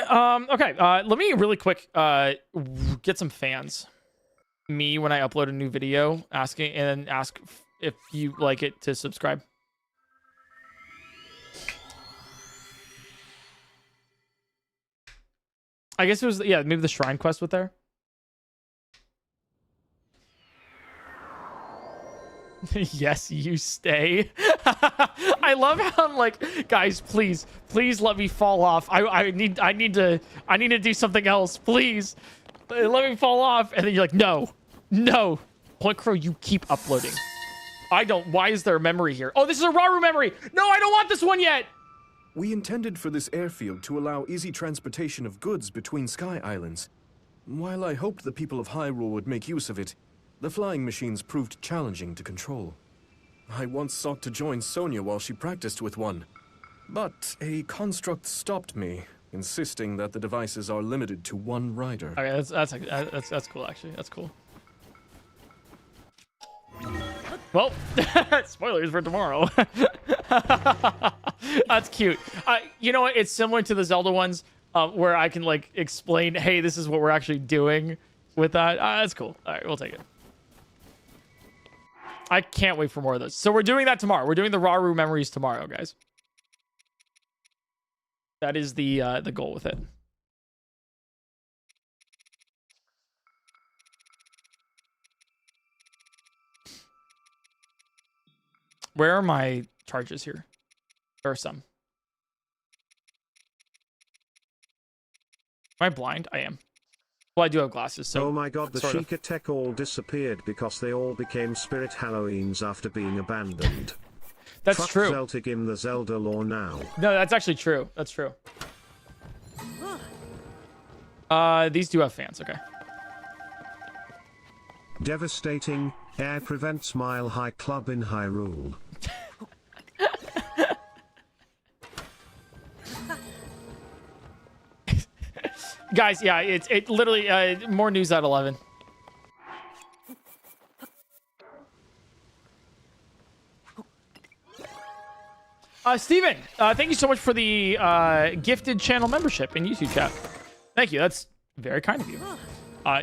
Okay, let me really quick get some fans. Me when I upload a new video, asking and then ask if you like it to subscribe. I guess it was, yeah, maybe the shrine quest with there. Yes, you stay. I love how I'm like, guys, please let me fall off. I need to do something else, please. Let me fall off. And then you're like, no. PointCrow, you keep uploading. I don't. Why is there a memory here? Oh, this is a Rauru memory. No, I don't want this one yet. We intended for this airfield to allow easy transportation of goods between Sky Islands. While I hoped the people of Hyrule would make use of it, the flying machines proved challenging to control. I once sought to join Sonia while she practiced with one, but a construct stopped me, insisting that the devices are limited to one rider. Okay, that's cool actually. That's cool. Well, spoilers for tomorrow. That's cute. You know what? It's similar to the Zelda ones, where I can like explain, hey, this is what we're actually doing with that. That's cool. All right, we'll take it. I can't wait for more of those. So we're doing that tomorrow. We're doing the Rauru memories tomorrow, guys. That is the goal with it. Where are my charges here? There are some. Am I blind? I am. Well, I do have glasses, so... Oh my god, the Sheikah Tech all disappeared because they all became Spirit Halloweens after being abandoned. That's Fuck true. Celtic in the Zelda lore now. No, that's actually true. That's true. These do have fans, okay. Devastating. Air prevents Mile High Club in Hyrule. Guys, yeah, it literally more news at 11. Steven, thank you so much for the gifted channel membership in YouTube chat. Thank you. That's very kind of you.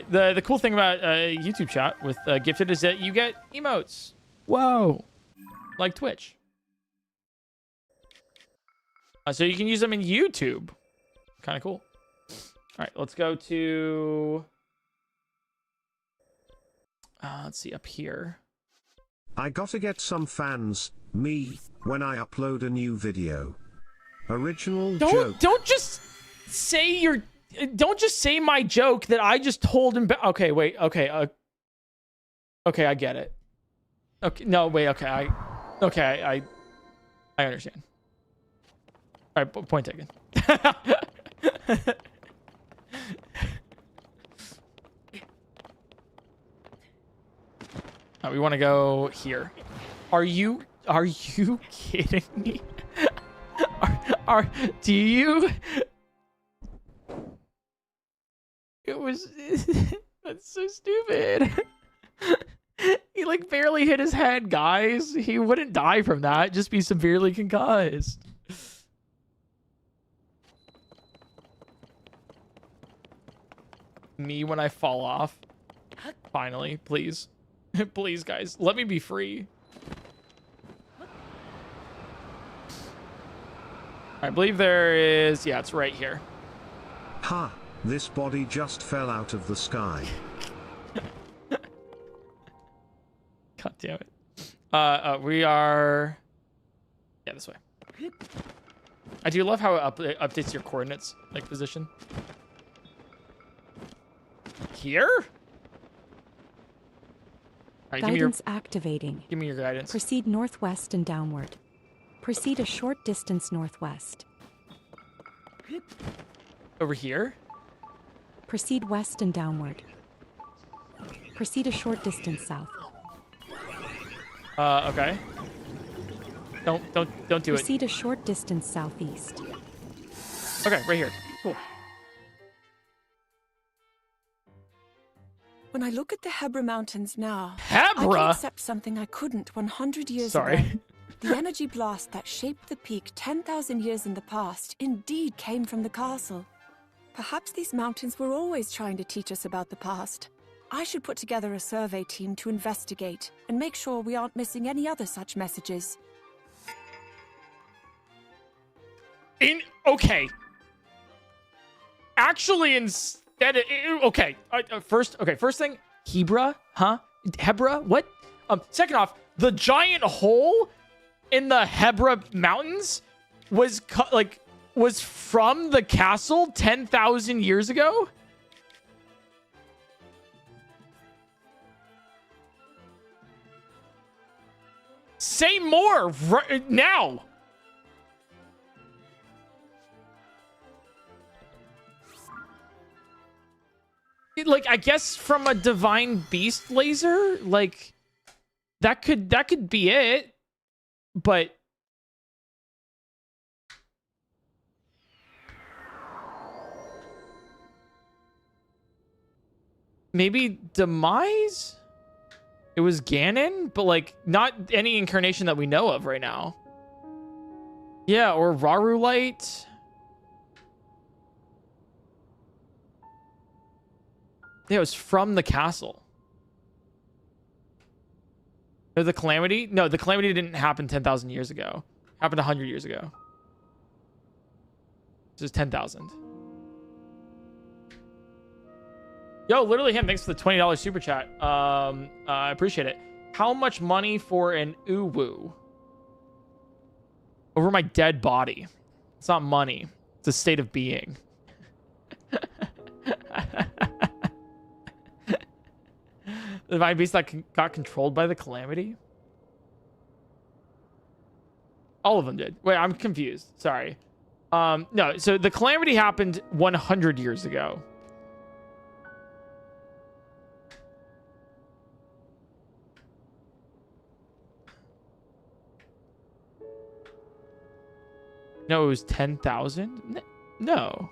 The cool thing about YouTube chat with gifted is that you get emotes. Whoa. Like Twitch. So you can use them in YouTube. Kind of cool. All right, let's go to Let's see, up here. I gotta get some fans, me, when I upload a new video. Original joke. Don't just say don't just say my joke that I just told him. Okay, wait. Okay. Okay, I get it. Okay, no, wait. Okay, I understand. All right, point taken. We want to go here. Are you kidding me? Do you? It was. That's so stupid. He like barely hit his head, guys. He wouldn't die from that. Just be severely concussed. Me when I fall off. Finally, please. Please, guys. Let me be free. I believe there is... Yeah, it's right here. Ha! This body just fell out of the sky. God damn it. We are... Yeah, this way. I do love how it updates your coordinates, like position. Here? Right, Guidance activating. Give me your guidance. Proceed northwest and downward. Proceed a short distance northwest. Over here? Proceed west and downward. Proceed a short distance south. Okay. Don't do it. Proceed a short distance southeast. Okay, right here. Cool. When I look at the Hebra Mountains now, Hebra? I can accept something I couldn't 100 years ago. Sorry. The energy blast that shaped the peak 10,000 years in the past indeed came from the castle. Perhaps these mountains were always trying to teach us about the past. I should put together a survey team to investigate and make sure we aren't missing any other such messages. Okay. Actually, instead of... Okay. First thing, Hebra? Huh? Hebra? What? Second off, the giant hole in the Hebra Mountains was from the castle 10,000 years ago? Say more right now. Like, I guess from a divine beast laser, like that could be it, but maybe demise? It was Ganon, but like not any incarnation that we know of right now. Yeah, or Rauru light. Yeah, it was from the castle. Or the calamity? No, the calamity didn't happen 10,000 years ago. It happened 100 years ago. This is 10,000. Yo, literally him. Thanks for the $20 super chat. I appreciate it. How much money for an uwu? Over my dead body. It's not money. It's a state of being. The divine beast that got controlled by the calamity? All of them did. Wait, I'm confused. Sorry. No, so the calamity happened 100 years ago. No, it was 10,000? No.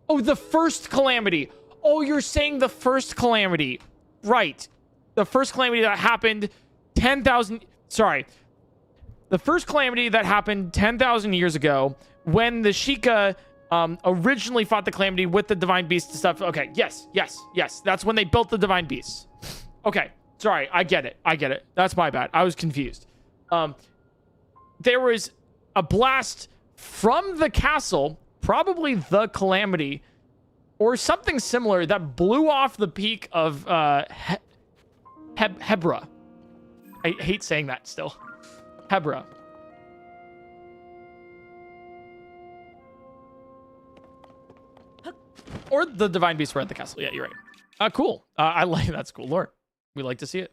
Oh, the first calamity. Oh, you're saying the first calamity. Right. The first calamity that happened 10,000... Sorry. The first calamity that happened 10,000 years ago when the Sheikah originally fought the calamity with the divine beast and stuff. Okay, yes. That's when they built the divine beasts. Okay, sorry. I get it. That's my bad. I was confused. There was a blast from the castle, probably the calamity, or something similar that blew off the peak of Hebra. I hate saying that still. Hebra. Or the divine beast were at the castle. Yeah, you're right. Cool. I like that's cool lore. We like to see it.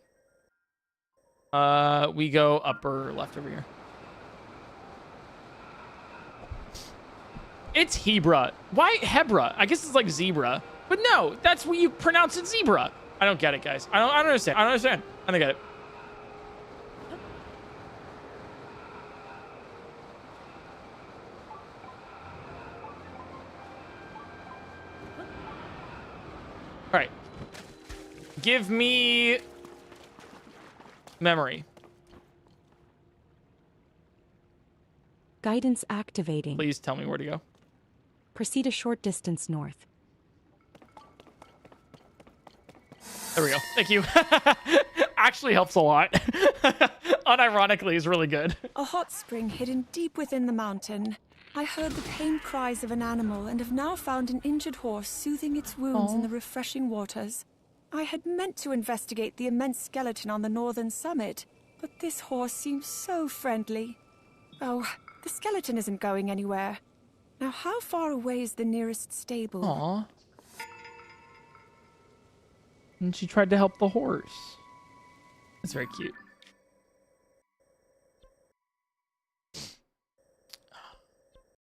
We go upper left over here. It's Hebra. Why Hebra? I guess it's like zebra. But no, that's what you pronounce it, zebra. I don't get it, guys. I don't understand. I don't understand. I don't get it. All right. Give me memory. Guidance activating. Please tell me where to go. Proceed a short distance north. There we go. Thank you. Actually helps a lot. Unironically is really good. A hot spring hidden deep within the mountain. I heard the pained cries of an animal and have now found an injured horse soothing its wounds in the refreshing waters. I had meant to investigate the immense skeleton on the northern summit, but this horse seems so friendly. Oh, the skeleton isn't going anywhere. Now, how far away is the nearest stable? Aww. And she tried to help the horse. That's very cute.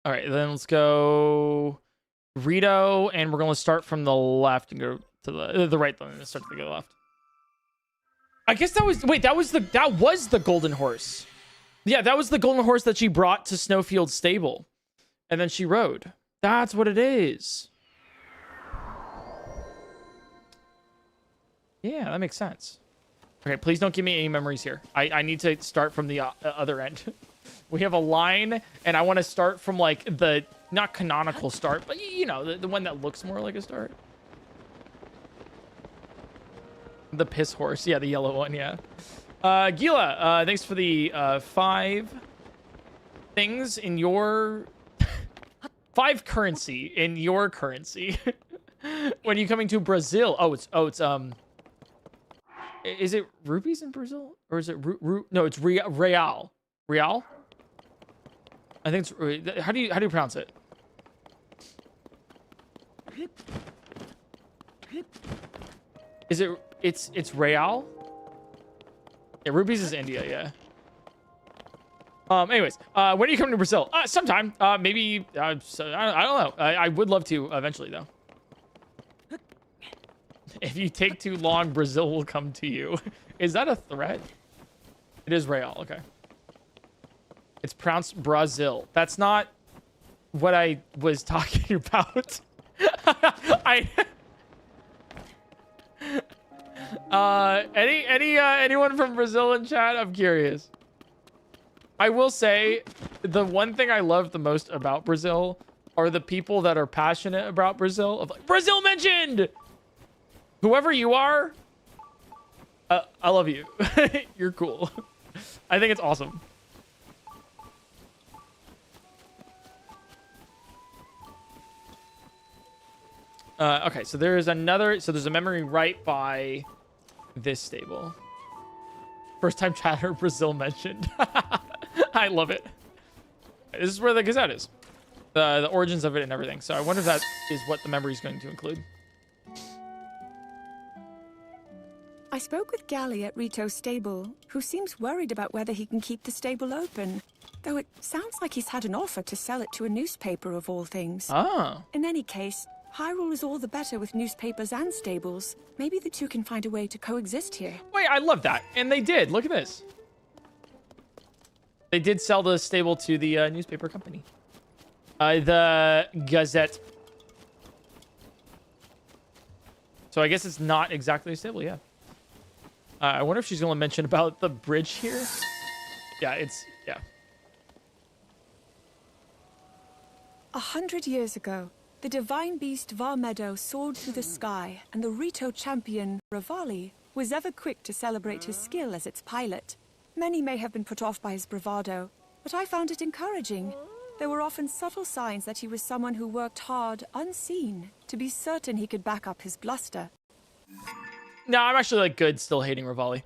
All right, then let's go Rito, and we're going to start from the left and go to the right, then start to the left. I guess that was that was the golden horse. Yeah, that was the golden horse that she brought to Snowfield Stable, and then she rode. That's what it is. Yeah, that makes sense. Okay, please don't give me any memories here. I need to start from the other end. We have a line, and I want to start from, like, the, not canonical start, but, you know, the one that looks more like a start. The piss horse. Yeah, the yellow one, yeah. Gila, thanks for the 5 things in your... 5 currency in your currency. When are you coming to Brazil? It's is it rupees in Brazil? Or is it no, it's real. Real? I think it's how do you pronounce it? Is it it's real? Yeah, rupees is India, yeah. Anyways, when are you coming to Brazil? Sometime. Maybe I don't know. I would love to eventually though. If you take too long, Brazil will come to you. Is that a threat? It is real. Okay. It's pronounced Brazil. That's not what I was talking about. Anyone from Brazil in chat? I'm curious. I will say the one thing I love the most about Brazil are the people that are passionate about Brazil. Of like, Brazil mentioned! Whoever you are, I love you. You're cool. I think it's awesome. Okay, so there's there's a memory right by this stable. First time chatter Brazil mentioned. I love it. This is where the Gazette is. The origins of it and everything. So I wonder if that is what the memory is going to include. I spoke with Gally at Rito's stable, who seems worried about whether he can keep the stable open. Though it sounds like he's had an offer to sell it to a newspaper of all things. Oh. In any case, Hyrule is all the better with newspapers and stables. Maybe the two can find a way to coexist here. Wait, I love that. And they did. Look at this. They did sell the stable to the newspaper company. The Gazette. So I guess it's not exactly a stable, yeah. I wonder if she's going to mention about the bridge here. Yeah, yeah. 100 years ago, the divine beast Varmeadow soared through the sky, and the Rito champion, Revali, was ever quick to celebrate his skill as its pilot. Many may have been put off by his bravado, but I found it encouraging. There were often subtle signs that he was someone who worked hard, unseen, to be certain he could back up his bluster. No, I'm actually like good still hating Rivali.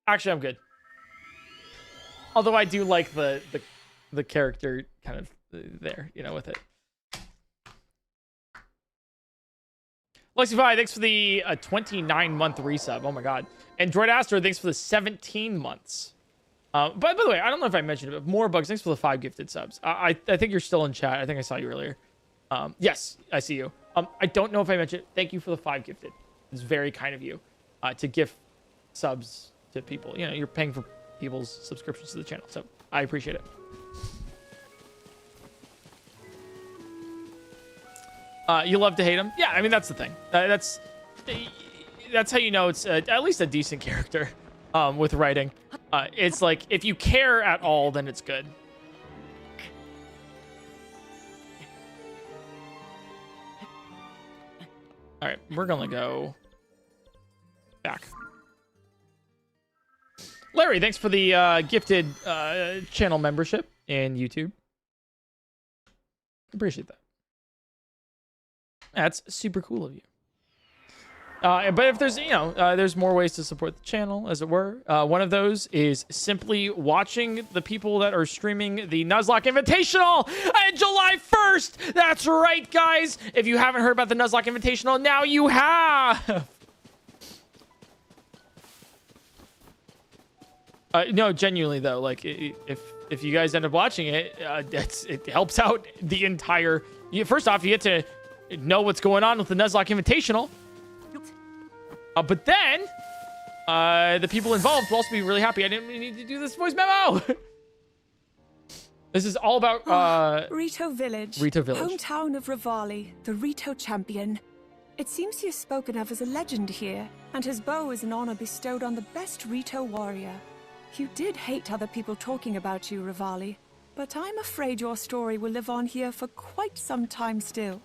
Actually, I'm good. Although I do like the character kind of there, you know, with it. Lexify, thanks for the 29-month resub. Oh my god. And Droid Astro, thanks for the 17 months. By the way, I don't know if I mentioned it, but more bugs. Thanks for the 5 gifted subs. I think you're still in chat. I think I saw you earlier. Yes, I see you. I don't know if I mentioned it. Thank you for the 5 gifted. It's very kind of you to gift subs to people. You know, you're paying for people's subscriptions to the channel, so I appreciate it. You love to hate him? Yeah, I mean, that's the thing. That's how you know it's at least a decent character with writing. It's like, if you care at all, then it's good. All right, we're going to go back. Larry, thanks for the gifted channel membership in YouTube. Appreciate that. That's super cool of you. But if there's, you know, there's more ways to support the channel, as it were. One of those is simply watching the people that are streaming the Nuzlocke Invitational on July 1st. That's right, guys. If you haven't heard about the Nuzlocke Invitational, now you have. No, genuinely though, like if you guys end up watching it, it helps out the entire. First off, you get to know what's going on with the Nuzlocke Invitational. But then, the people involved will also be really happy. I didn't need to do this voice memo. This is all about Rito Village. Rito Village. Hometown of Rivali, the Rito champion. It seems he is spoken of as a legend here, and his bow is an honor bestowed on the best Rito warrior. You did hate other people talking about you, Rivali, but I'm afraid your story will live on here for quite some time still.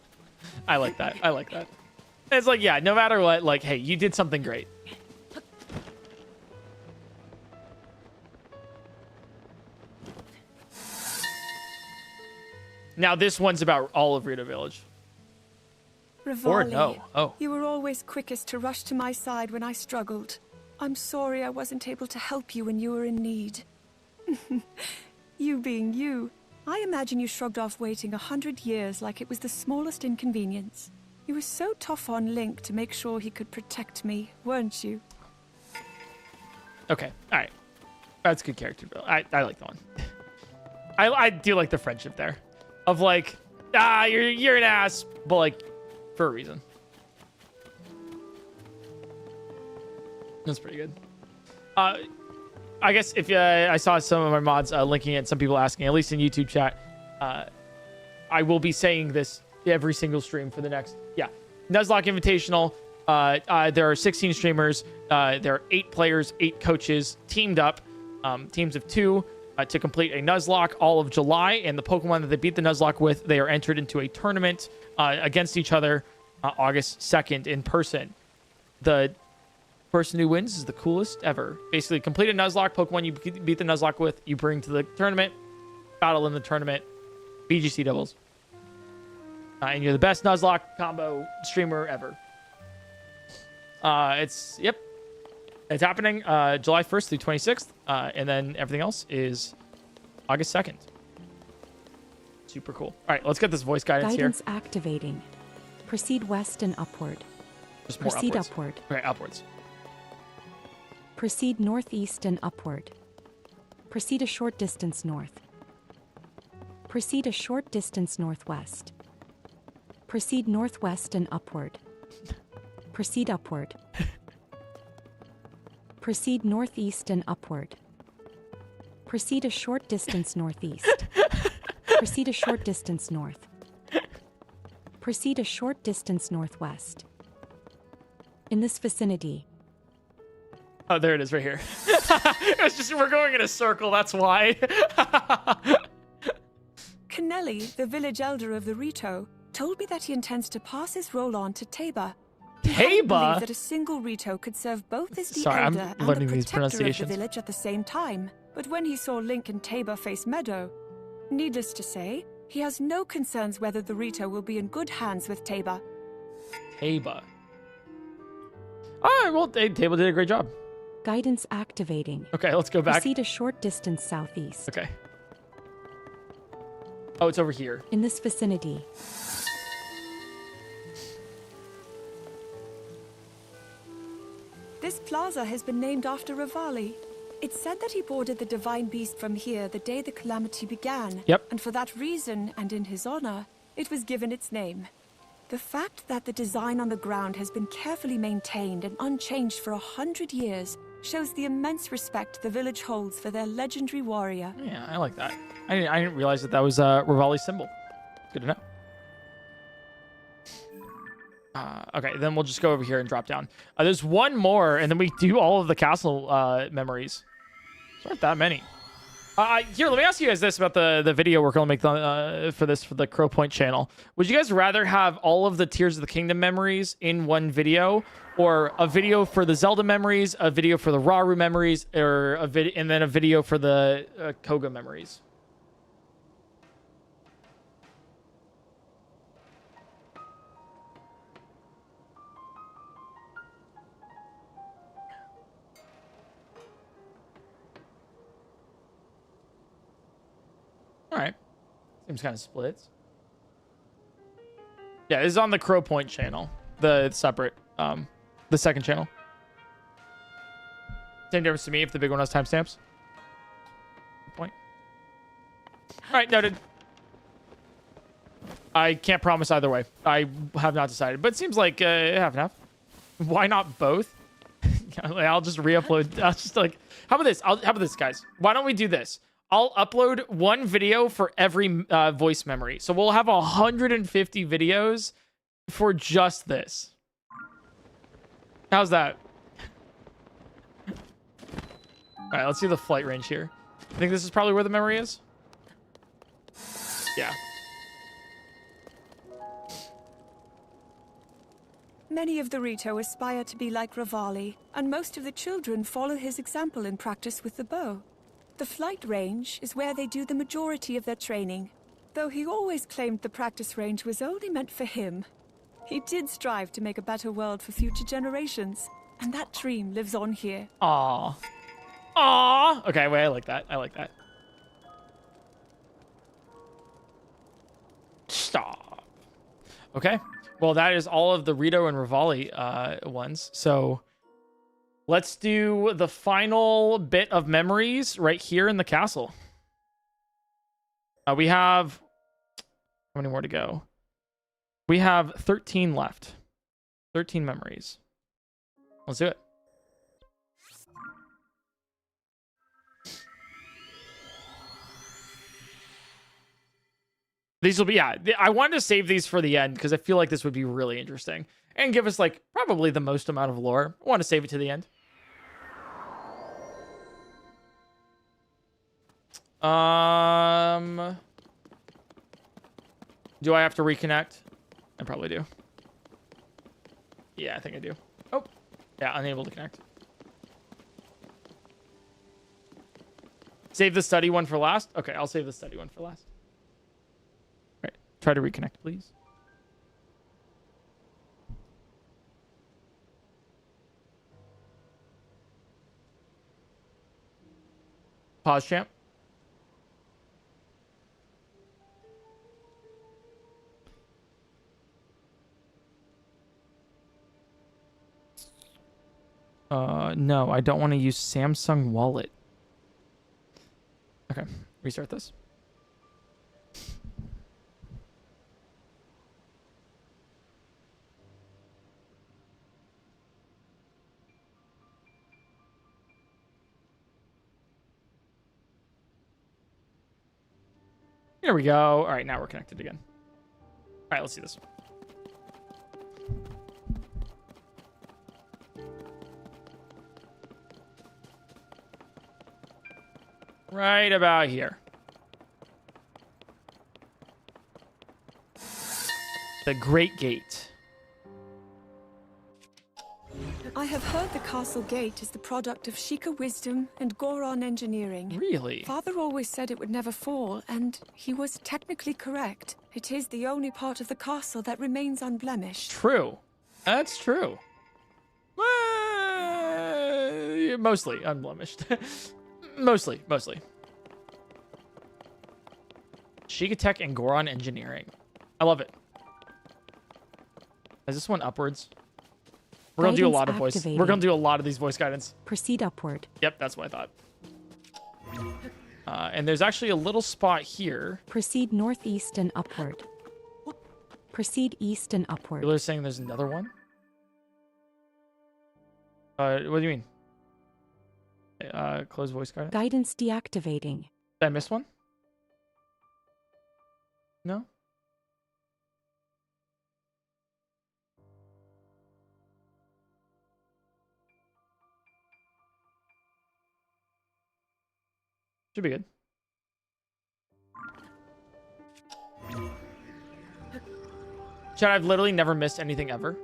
I like that. I like that. It's like, yeah, no matter what, like, hey, you did something great. Now this one's about all of Rito Village. Rivali, Or no. Oh. You were always quickest to rush to my side when I struggled. I'm sorry I wasn't able to help you when you were in need. You being you, I imagine you shrugged off waiting 100 years like it was the smallest inconvenience. You were so tough on Link to make sure he could protect me, weren't you? Okay. All right. That's a good character build. I like that one. I do like the friendship there. Of like, you're an ass, but like, for a reason. That's pretty good. I guess if I saw some of my mods linking it, some people asking, at least in YouTube chat, I will be saying this every single stream for the next, Nuzlocke Invitational. There are 16 streamers. There are 8 players, 8 coaches teamed up, teams of 2 to complete a Nuzlocke all of July. And the Pokemon that they beat the Nuzlocke with, they are entered into a tournament against each other August 2nd in person. The person who wins is the coolest ever. Basically, complete a Nuzlocke. Pokemon you beat the Nuzlocke with, you bring to the tournament, battle in the tournament, BGC doubles. And you're the best Nuzlocke combo streamer ever. It's happening July 1st through 26th. And then everything else is August 2nd. Super cool. All right, let's get this voice guidance Guidance here. activating. Proceed west and upward. Just more Proceed upwards. upward. Okay, upwards. Proceed northeast and upward. Proceed a short distance north. Proceed a short distance northwest. Proceed northwest and upward. Proceed upward. Proceed northeast and upward. Proceed a short distance northeast. Proceed a short distance north. Proceed a short distance northwest. In this vicinity. Oh, there it is right here. It's just, we're going in a circle, that's why. Kennelly, the village elder of the Rito, told me that he intends to pass his role on to Taba. I Taba? believe that a single Rito could serve both as the Sorry, I'm elder and learning the these protector of the pronunciations. village at the same time. But when he saw Link and Taba face Meadow, needless to say, He has no concerns whether the Rito will be in good hands with Taba. Taba. All right, well, Taba did a great job. Guidance activating. Okay, let's go back. Proceed a short distance southeast. Okay. Oh, it's over here. In this vicinity, This plaza has been named after Rivali. It's said that he boarded the divine beast from here the day the calamity began. Yep. And for that reason, and in his honor, it was given its name. The fact that the design on the ground has been carefully maintained and unchanged for 100 years shows the immense respect the village holds for their legendary warrior. Yeah, I like that. I didn't realize that was Rivali's symbol. Good to know. Okay, then we'll just go over here and drop down. There's one more, and then we do all of the castle memories. There aren't that many. Here, let me ask you guys this about the video we're going to make for the Crow Point channel. Would you guys rather have all of the Tears of the Kingdom memories in one video, or a video for the Zelda memories, a video for the Rauru memories, or and then a video for the Kohga memories? All right. Seems kind of splits. Yeah, this is on the Crow Point channel. The separate, the second channel. Same difference to me if the big one has timestamps. Good point. All right, noted. I can't promise either way. I have not decided, but it seems like half and half. Why not both? I'll just re-upload. I'll just like, how about this? How about this, guys? Why don't we do this? I'll upload one video for every voice memory. So we'll have 150 videos for just this. How's that? All right, let's see the flight range here. I think this is probably where the memory is. Yeah. Many of the Rito aspire to be like Rivali, and most of the children follow his example in practice with the bow. The flight range is where they do the majority of their training, though he always claimed the practice range was only meant for him. He did strive to make a better world for future generations, and that dream lives on here. Aww. Aww. Okay, wait, I like that. I like that. Stop. Okay. Well, that is all of the Rito and Rivali ones. So let's do the final bit of memories right here in the castle. We have... How many more to go? We have 13 left. 13 memories. Let's do it. These will be, yeah, I wanted to save these for the end because I feel like this would be really interesting and give us like probably the most amount of lore. I want to save it to the end. Do I have to reconnect? I probably do. Yeah, I think I do. Oh, yeah, unable to connect. Save the study one for last? Okay, I'll save the study one for last. All right, try to reconnect, please. Pause, champ. No, I don't want to use Samsung Wallet. Okay, restart this. Here we go. All right, now we're connected again. All right, let's see this. Right about here. The Great Gate. The I have heard the castle gate is the product of Sheikah wisdom and Goron engineering. Really? Father always said it would never fall, and he was technically correct. It is the only part of the castle that remains unblemished. True. That's true. Mostly unblemished. mostly. Sheikah Tech and Goron engineering. I love it. Is this one upwards? We're gonna do a lot of voice. We're gonna do a lot of these voice guidance. Proceed upward. Yep, that's what I thought. And there's actually a little spot here. Proceed northeast and upward. Proceed east and upward. People are saying there's another one. What do you mean? Close voice guidance. Guidance deactivating. Did I miss one? No? Should be good. Chad, I've literally never missed anything ever.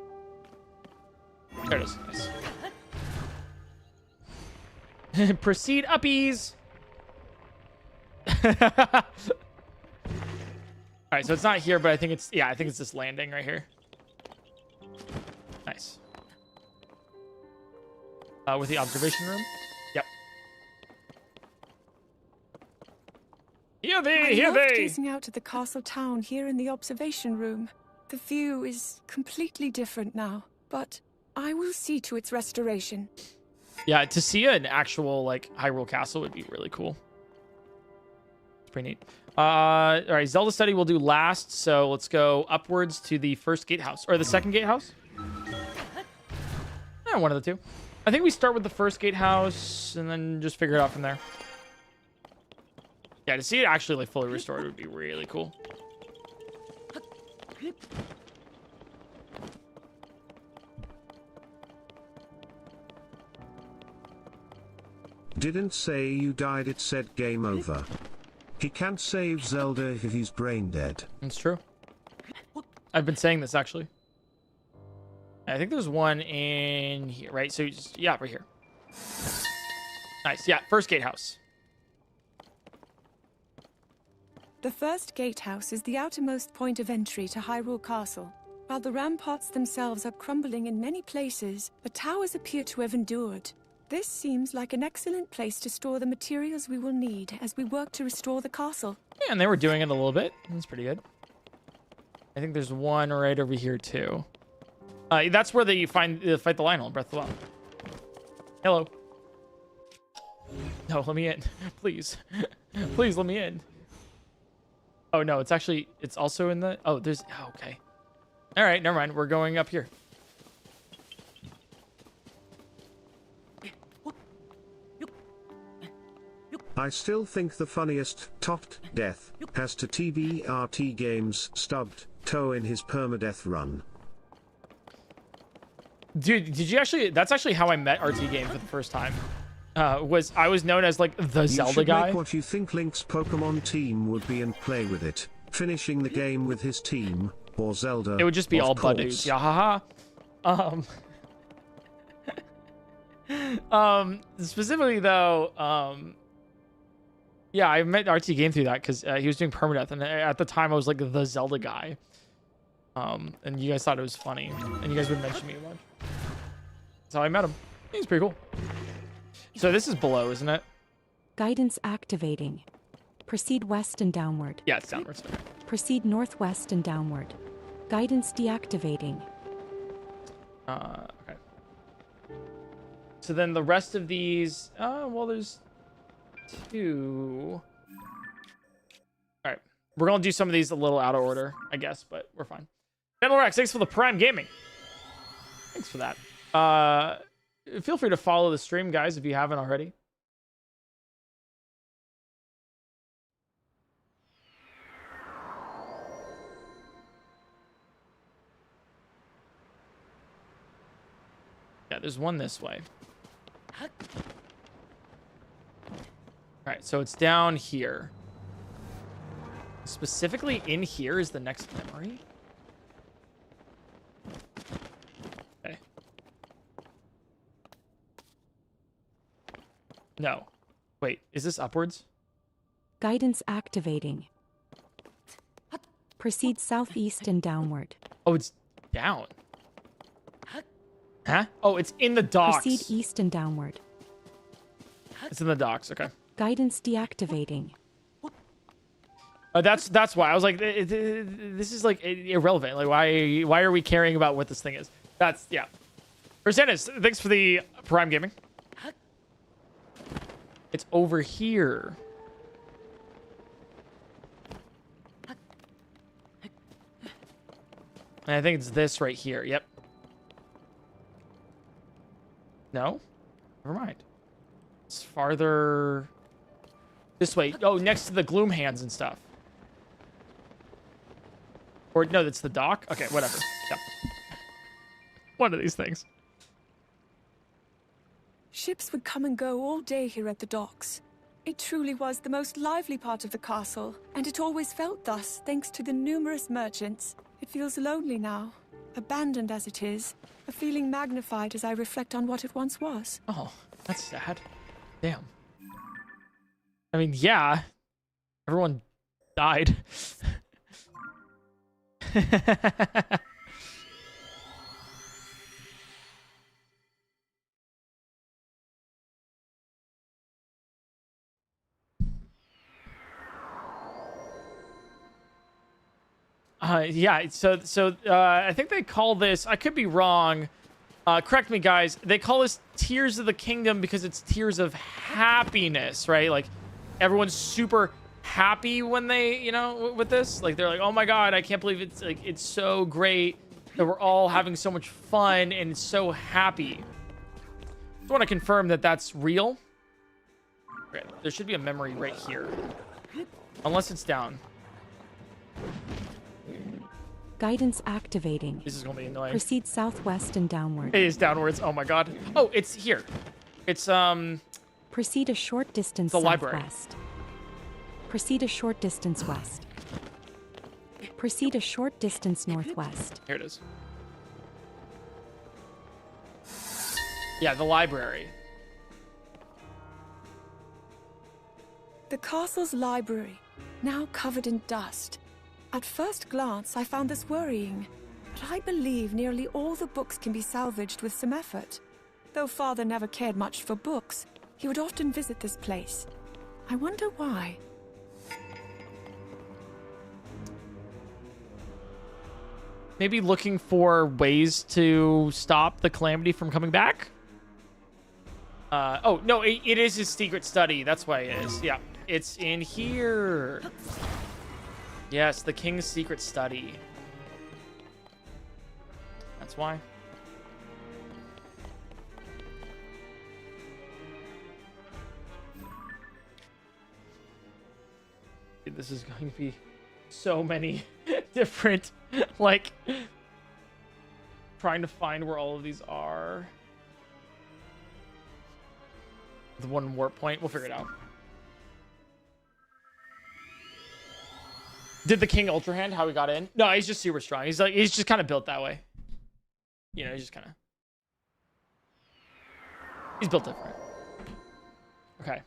There it is. Nice. Proceed uppies. All right, so it's not here, but I think it's, yeah, I think it's this landing right here. Nice. With the observation room. Yep. Here they, I love gazing out at the castle town here in the observation room. The view is completely different now, but I will see to its restoration. Yeah, to see an actual like Hyrule Castle would be really cool. It's pretty neat. All right, Zelda study we'll do last, so let's go upwards to the first gatehouse or the second gatehouse. One of the two. I think we start with the first gatehouse and then just figure it out from there. Yeah, to see it actually like fully restored would be really cool. Didn't say you died, it said game over. He can't save Zelda if he's brain dead. That's true. I've been saying this actually. I think there's one in here, right? So just, yeah, right here. Nice. Yeah, first gatehouse. The first gatehouse is the outermost point of entry to Hyrule Castle. While the ramparts themselves are crumbling in many places, the towers appear to have endured. This seems like an excellent place to store the materials we will need as we work to restore the castle. Yeah, and they were doing it a little bit. That's pretty good. I think there's one right over here too. That's where they fight the Lionel in Breath of the Wild. Hello. No, let me in, please. Please let me in. Oh no, it's also in the. Oh, there's. Oh, okay. All right, never mind. We're going up here. I still think the funniest topped death has to TBRT Games stubbed toe in his permadeath run. Dude, did you actually? That's actually how I met RT Game for the first time. I was known as like the Zelda guy. Make what you think Link's Pokemon team would be and play with it, finishing the game with his team or Zelda. It would just be all course. Badus. Yeah, haha. Specifically though, yeah, I met RT Game through that because he was doing permadeath, and at the time I was like the Zelda guy. And you guys thought it was funny, and you guys would mention me a bunch. That's how I met him. He's pretty cool. So this is below, isn't it? Guidance activating. Proceed west and downward. Yeah, it's downwards. Okay. Proceed northwest and downward. Guidance deactivating. Okay. So then the rest of these, well, there's two. All right, we're gonna do some of these a little out of order, I guess, but we're fine. Rex, thanks for the Prime Gaming. Thanks for that. Feel free to follow the stream, guys, if you haven't already. Yeah, there's one this way. All right, so it's down here. Specifically in here is the next memory. Okay. No. Wait, is this upwards? Guidance activating. Proceed southeast and downward. Oh, it's down. Huh? Oh, it's in the docks. Proceed east and downward. It's in the docks. Okay. Guidance deactivating. That's why I was like, this is like irrelevant. Like, why are we caring about what this thing is? That's yeah. Percentage, thanks for the Prime Gaming. It's over here. And I think it's this right here. Yep. No? Never mind. It's farther this way. Oh, next to the gloom hands and stuff. Or no, that's the dock. Okay, whatever. Yep. One of these things. Ships would come and go all day here at the docks. It truly was the most lively part of the castle, and it always felt thus thanks to the numerous merchants. It feels lonely now, abandoned as it is, a feeling magnified as I reflect on what it once was. Oh, that's sad. Damn. I mean, yeah. Everyone died. Yeah, so I think they call this, I could be wrong, correct me guys, they call this Tears of the Kingdom because it's tears of happiness, right? Like, everyone's super happy when they, you know, with this. Like, they're like, oh my god, I can't believe it's, like, it's so great that we're all having so much fun and so happy. Just want to confirm that that's real. Okay, there should be a memory right here. Unless it's down. Guidance activating. This is gonna be annoying. Proceed southwest and downward. It is downwards. Oh my god. Oh, it's here. It's Proceed a short distance the southwest. library. Proceed a short distance west. Proceed a short distance northwest. Here it is. Yeah, the library. The castle's library, now covered in dust. At first glance, I found this worrying, but I believe nearly all the books can be salvaged with some effort. Though Father never cared much for books, he would often visit this place. I wonder why. Maybe looking for ways to stop the calamity from coming back? Oh, no, it is his secret study. That's why it is. Yeah, it's in here. Yes, the king's secret study. That's why. Dude, this is going to be so many different, like, trying to find where all of these are. The one warp point, we'll figure it out. Did the king ultra hand how he got in? No, he's just super strong. He's just kind of built that way. You know, he's just kind of, he's built different. Okay.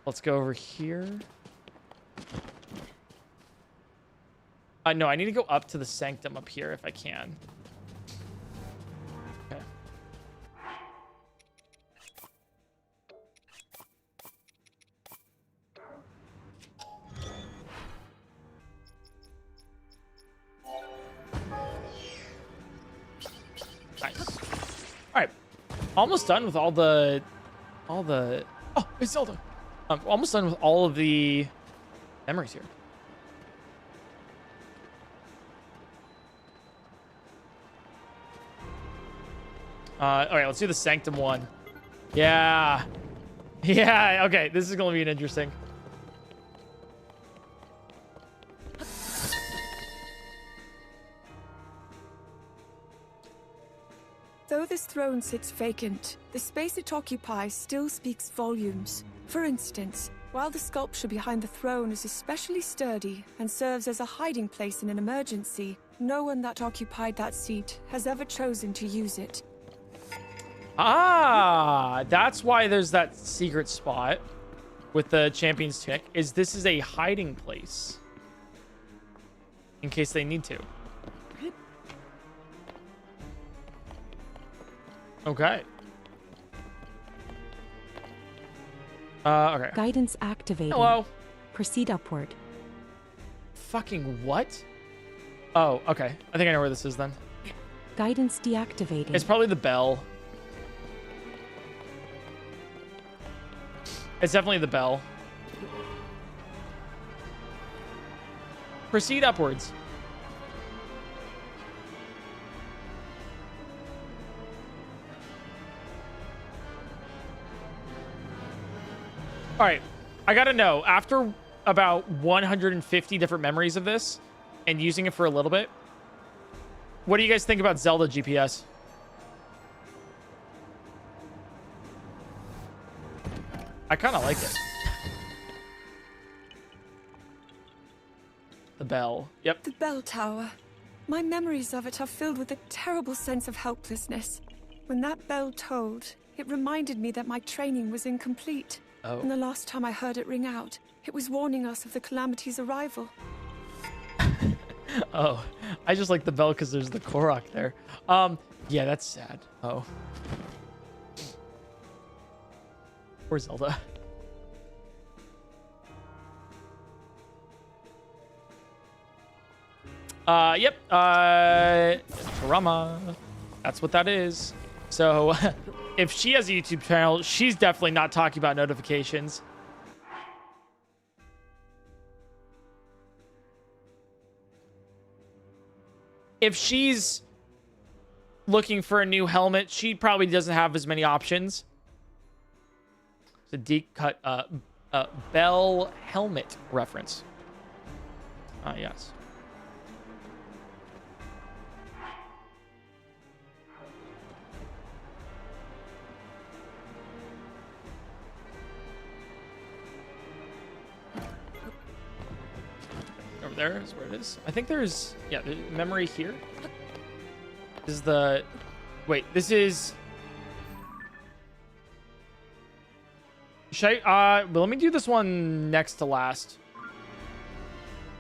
Let's go over here. No, I need to go up to the sanctum up here if I can. Okay. Nice. All right, almost done with all the. Oh, it's Zelda. I'm almost done with all of the memories here. All right, let's do the Sanctum one. Yeah. Yeah, okay, this is going to be an interesting. Though this throne sits vacant, the space it occupies still speaks volumes. For instance, while the sculpture behind the throne is especially sturdy and serves as a hiding place in an emergency, no one that occupied that seat has ever chosen to use it. Ah, that's why there's that secret spot with the champion's tunic. This is a hiding place in case they need to. Okay. Okay. Guidance activated. Hello. Proceed upward. Fucking what? Oh, okay. I think I know where this is then. Guidance deactivated. It's probably the bell. It's definitely the bell. Proceed upwards. All right. I got to know, after about 150 different memories of this and using it for a little bit, what do you guys think about Zelda GPS? I kind of like it. The bell. Yep. The bell tower. My memories of it are filled with a terrible sense of helplessness. When that bell tolled, it reminded me that my training was incomplete. Oh. And the last time I heard it ring out, it was warning us of the calamity's arrival. Oh, I just like the bell because there's the Korok there. Yeah, that's sad. Oh. Poor Zelda. Yep. Drama. That's what that is. So, if she has a YouTube channel, she's definitely not talking about notifications. If she's looking for a new helmet, she probably doesn't have as many options. It's a deep cut bell helmet reference. Yes. Over there is where it is. I think there's, yeah, the memory here. This is the, wait, this is, should I, but let me do this one next to last.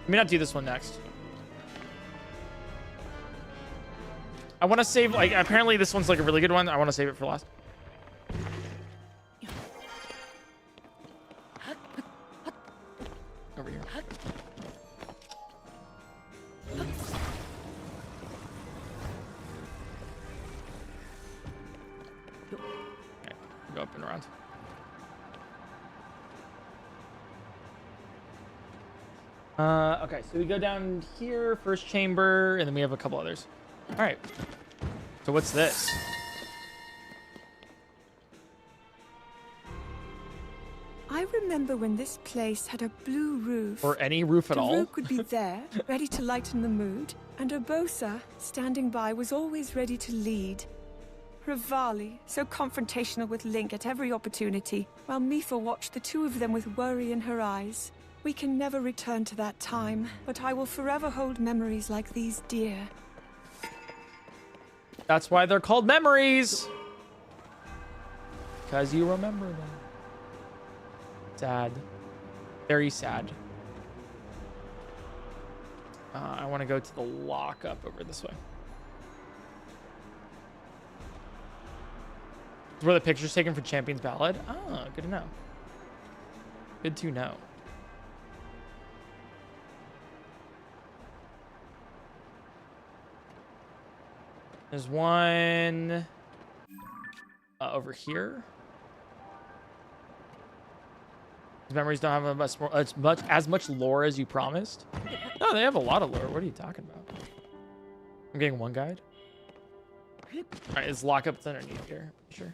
Let me not do this one next. I want to save, like, apparently this one's like a really good one. I want to save it for last. Over here. Okay, go up and around. Okay, so we go down here, first chamber, and then we have a couple others. All right. So what's this? I remember when this place had a blue roof. Or any roof at all? Daruk would be there, ready to lighten the mood, and Urbosa, standing by, was always ready to lead. Rivali, so confrontational with Link at every opportunity, while Mifa watched the two of them with worry in her eyes. We can never return to that time, but I will forever hold memories like these dear. That's why they're called memories. Because you remember them. Sad. Very sad. I want to go to the lockup over this way. It's where the picture's taken for Champion's Ballad. Oh, good to know. Good to know. There's one over here. These memories don't have as much lore as you promised. No, they have a lot of lore. What are you talking about? I'm getting one guide. All right, it's lockup. It's underneath here. Sure.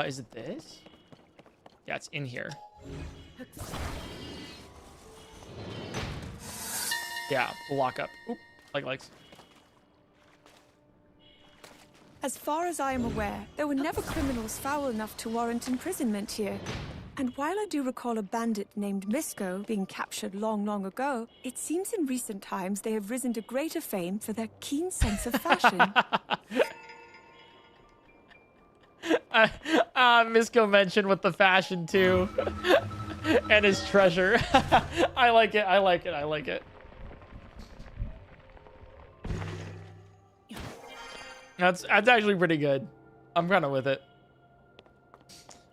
Is it this? Yeah, it's in here. Yeah, lock up. Oop, likes. As far as I am aware, there were never criminals foul enough to warrant imprisonment here. And while I do recall a bandit named Misko being captured long, long ago, it seems in recent times they have risen to greater fame for their keen sense of fashion. Misko mentioned with the fashion too. And his treasure. I like it. I like it. I like it. That's actually pretty good. I'm kind of with it.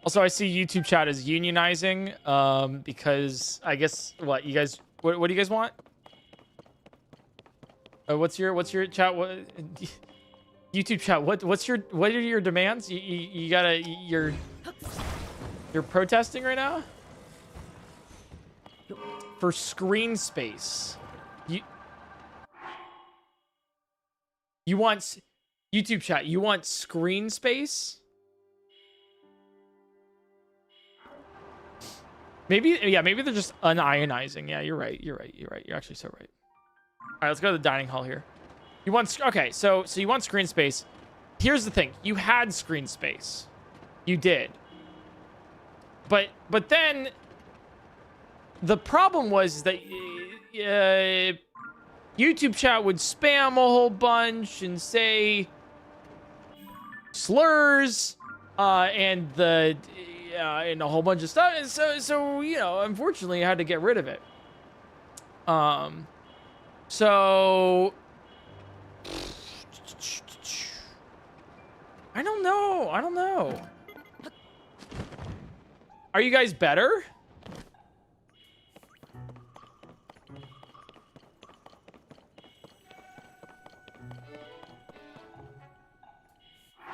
Also, I see YouTube chat is unionizing because I guess what do you guys want? What's your chat? What YouTube chat? What are your demands? You're protesting right now for screen space. You want YouTube chat? You want screen space? Maybe they're just unionizing. Yeah, you're right. You're actually so right. All right, let's go to the dining hall here. You want so you want screen space. Here's the thing. You had screen space. You did. But then the problem was that YouTube chat would spam a whole bunch and say slurs and a whole bunch of stuff. And so you know, unfortunately, I had to get rid of it. So I don't know. Are you guys better?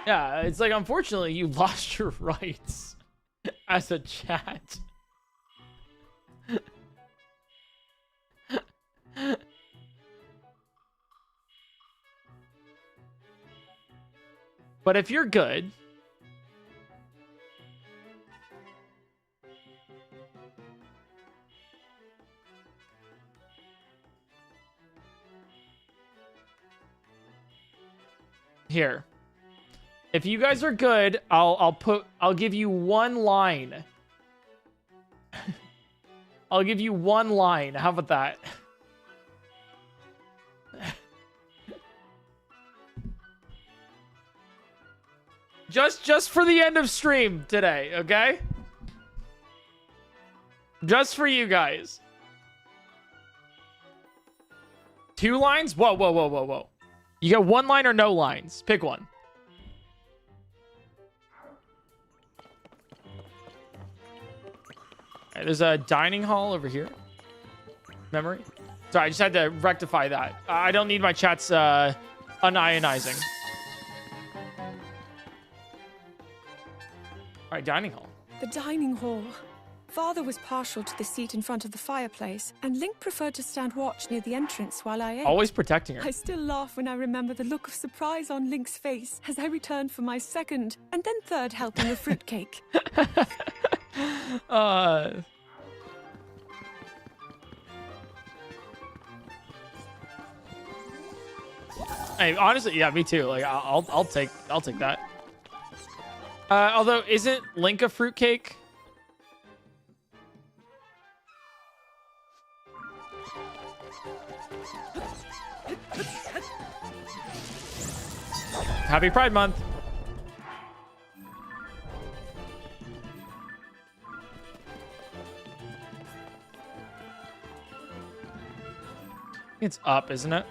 Yeah, it's like, unfortunately, you lost your rights as a chat. But if you're good, here. If you guys are good, I'll give you one line. I'll give you one line. How about that? Just for the end of stream today, okay? Just for you guys. 2 lines? Whoa. You got 1 line or no lines? Pick one. Right, there's a dining hall over here. Memory. Sorry, I just had to rectify that. I don't need my chats unionizing. All right, dining hall. The dining hall. Father was partial to the seat in front of the fireplace, and Link preferred to stand watch near the entrance while I ate. Always protecting her. I still laugh when I remember the look of surprise on Link's face as I returned for my second and then third helping of fruitcake. Hey, honestly, yeah, me too. Like, I'll take that. Although, isn't Link a fruitcake? Happy Pride Month. It's up, isn't it?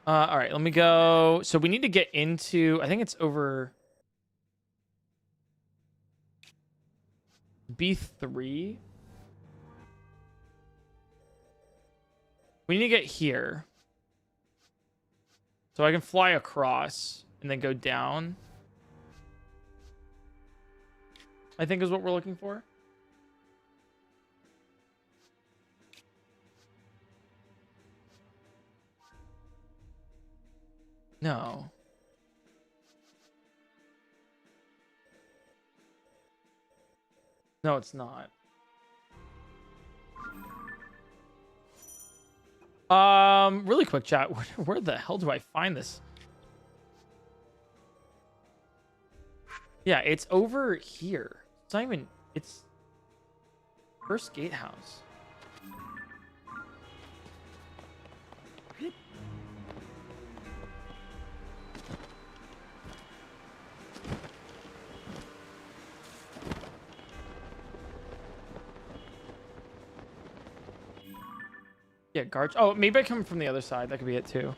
All right, let me go. So we need to get into, I think it's over B3. We need to get here. So I can fly across and then go down. I think is what we're looking for. No. No, it's not. Really quick chat. Where the hell do I find this? Yeah, it's over here. It's not even. It's first gatehouse. Yeah, guard. Oh, maybe I come from the other side. That could be it too.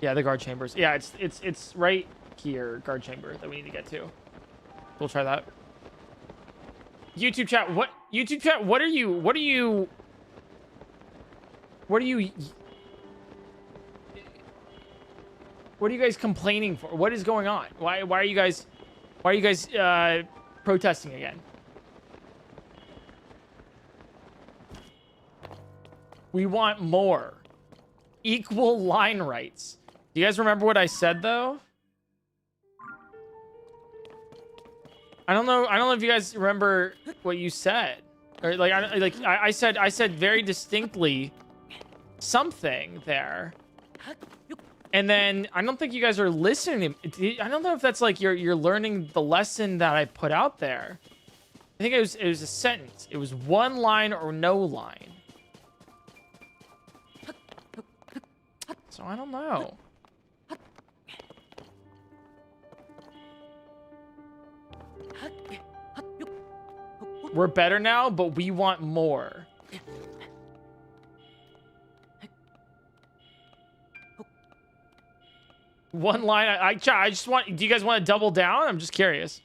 Yeah, the guard chambers. Yeah, it's right here, guard chamber that we need to get to. We'll try that. YouTube chat. What YouTube chat? What are you guys complaining for? What is going on? Why are you guys protesting again? We want more. Equal line rights. Do you guys remember what I said though? I don't know if you guys remember what you said. Or I said very distinctly something there. And then I don't think you guys are listening. I don't know if that's like you're learning the lesson that I put out there. I think it was a sentence. It was one line or no line. So I don't know. We're better now, but we want more. One line. I just want. Do you guys want to double down? I'm just curious.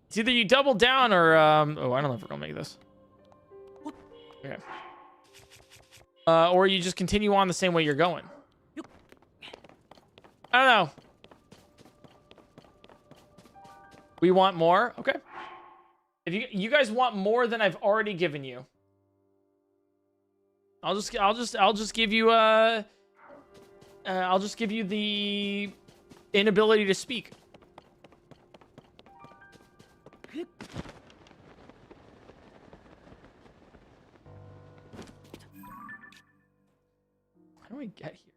It's either you double down or oh, I don't know if we're gonna make this. Okay. Or you just continue on the same way you're going. I don't know. We want more. Okay. If you guys want more than I've already given you, I'll just give you I'll just give you the inability to speak. How do we get here?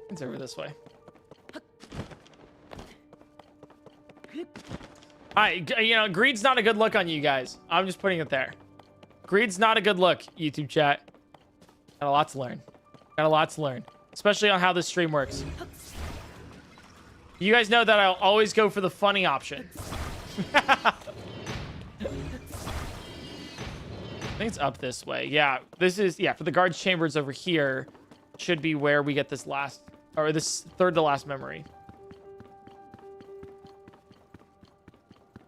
It's over this way. Greed's not a good look on you guys. I'm just putting it there. Greed's not a good look, YouTube chat. Got a lot to learn. Got a lot to learn. Especially on how this stream works. You guys know that I'll always go for the funny option. I think it's up this way. Yeah, this is, for the guards chambers over here should be where we get this last, or this third to last memory.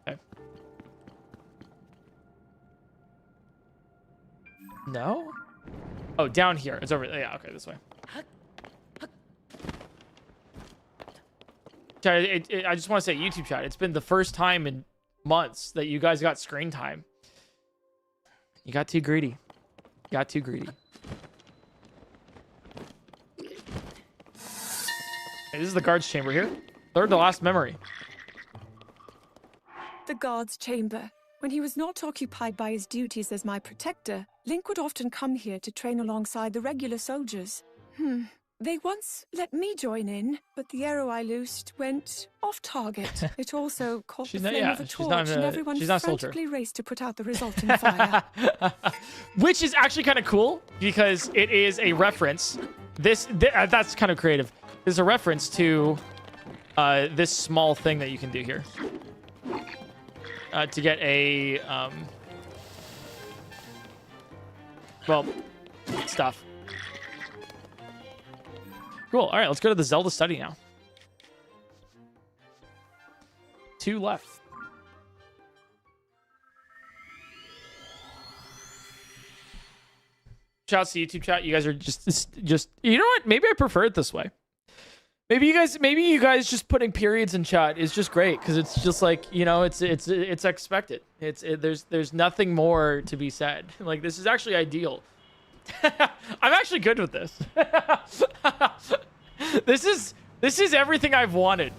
Okay. No? Oh, down here. It's over. Yeah, okay, this way. I just want to say, YouTube chat, it's been the first time in months that you guys got screen time. You got too greedy. You got too greedy. Okay, this is the guard's chamber here. Third to last memory. The guard's chamber. When he was not occupied by his duties as my protector, Link would often come here to train alongside the regular soldiers. They once let me join in, but the arrow I loosed went off target. It also caught the flame of a torch, and everyone frantically raced to put out the resulting fire. Which is actually kind of cool, because it is a reference. That's kind of creative. There's a reference to this small thing that you can do here. To get a, well, stuff. Cool. All right, let's go to the Zelda study now. 2 left. Shouts to YouTube chat. You guys are just you know what? Maybe I prefer it this way. Maybe you guys just putting periods in chat is just great, because it's just like, it's expected. There's nothing more to be said. Like, this is actually ideal. I'm actually good with this. This is everything I've wanted.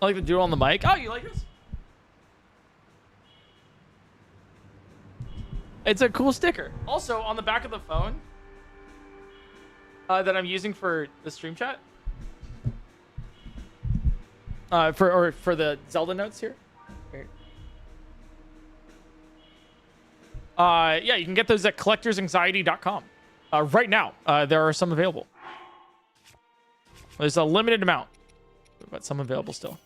I like the dude on the mic. Oh, you like this? It's a cool sticker. Also, on the back of the phone that I'm using for the stream chat, for the Zelda notes here. Yeah, you can get those at collectorsanxiety.com. Right now, there are some available. There's a limited amount, but some available still.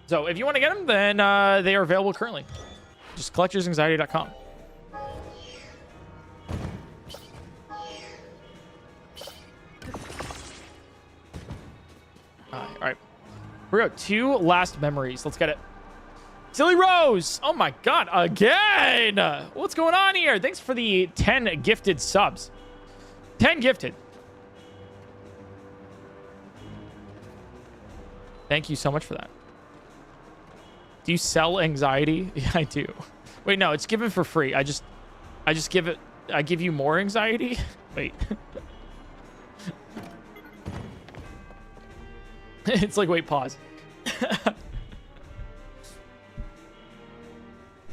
So if you want to get them, then they are available currently. Just collectorsanxiety.com. All right. We got 2 last memories. Let's get it. Silly Rose! Oh my god, again! What's going on here? Thanks for the 10 gifted subs. 10 gifted. Thank you so much for that. Do you sell anxiety? Yeah, I do. Wait, no, it's given for free. I just give it. I give you more anxiety. Wait. It's like, wait, pause.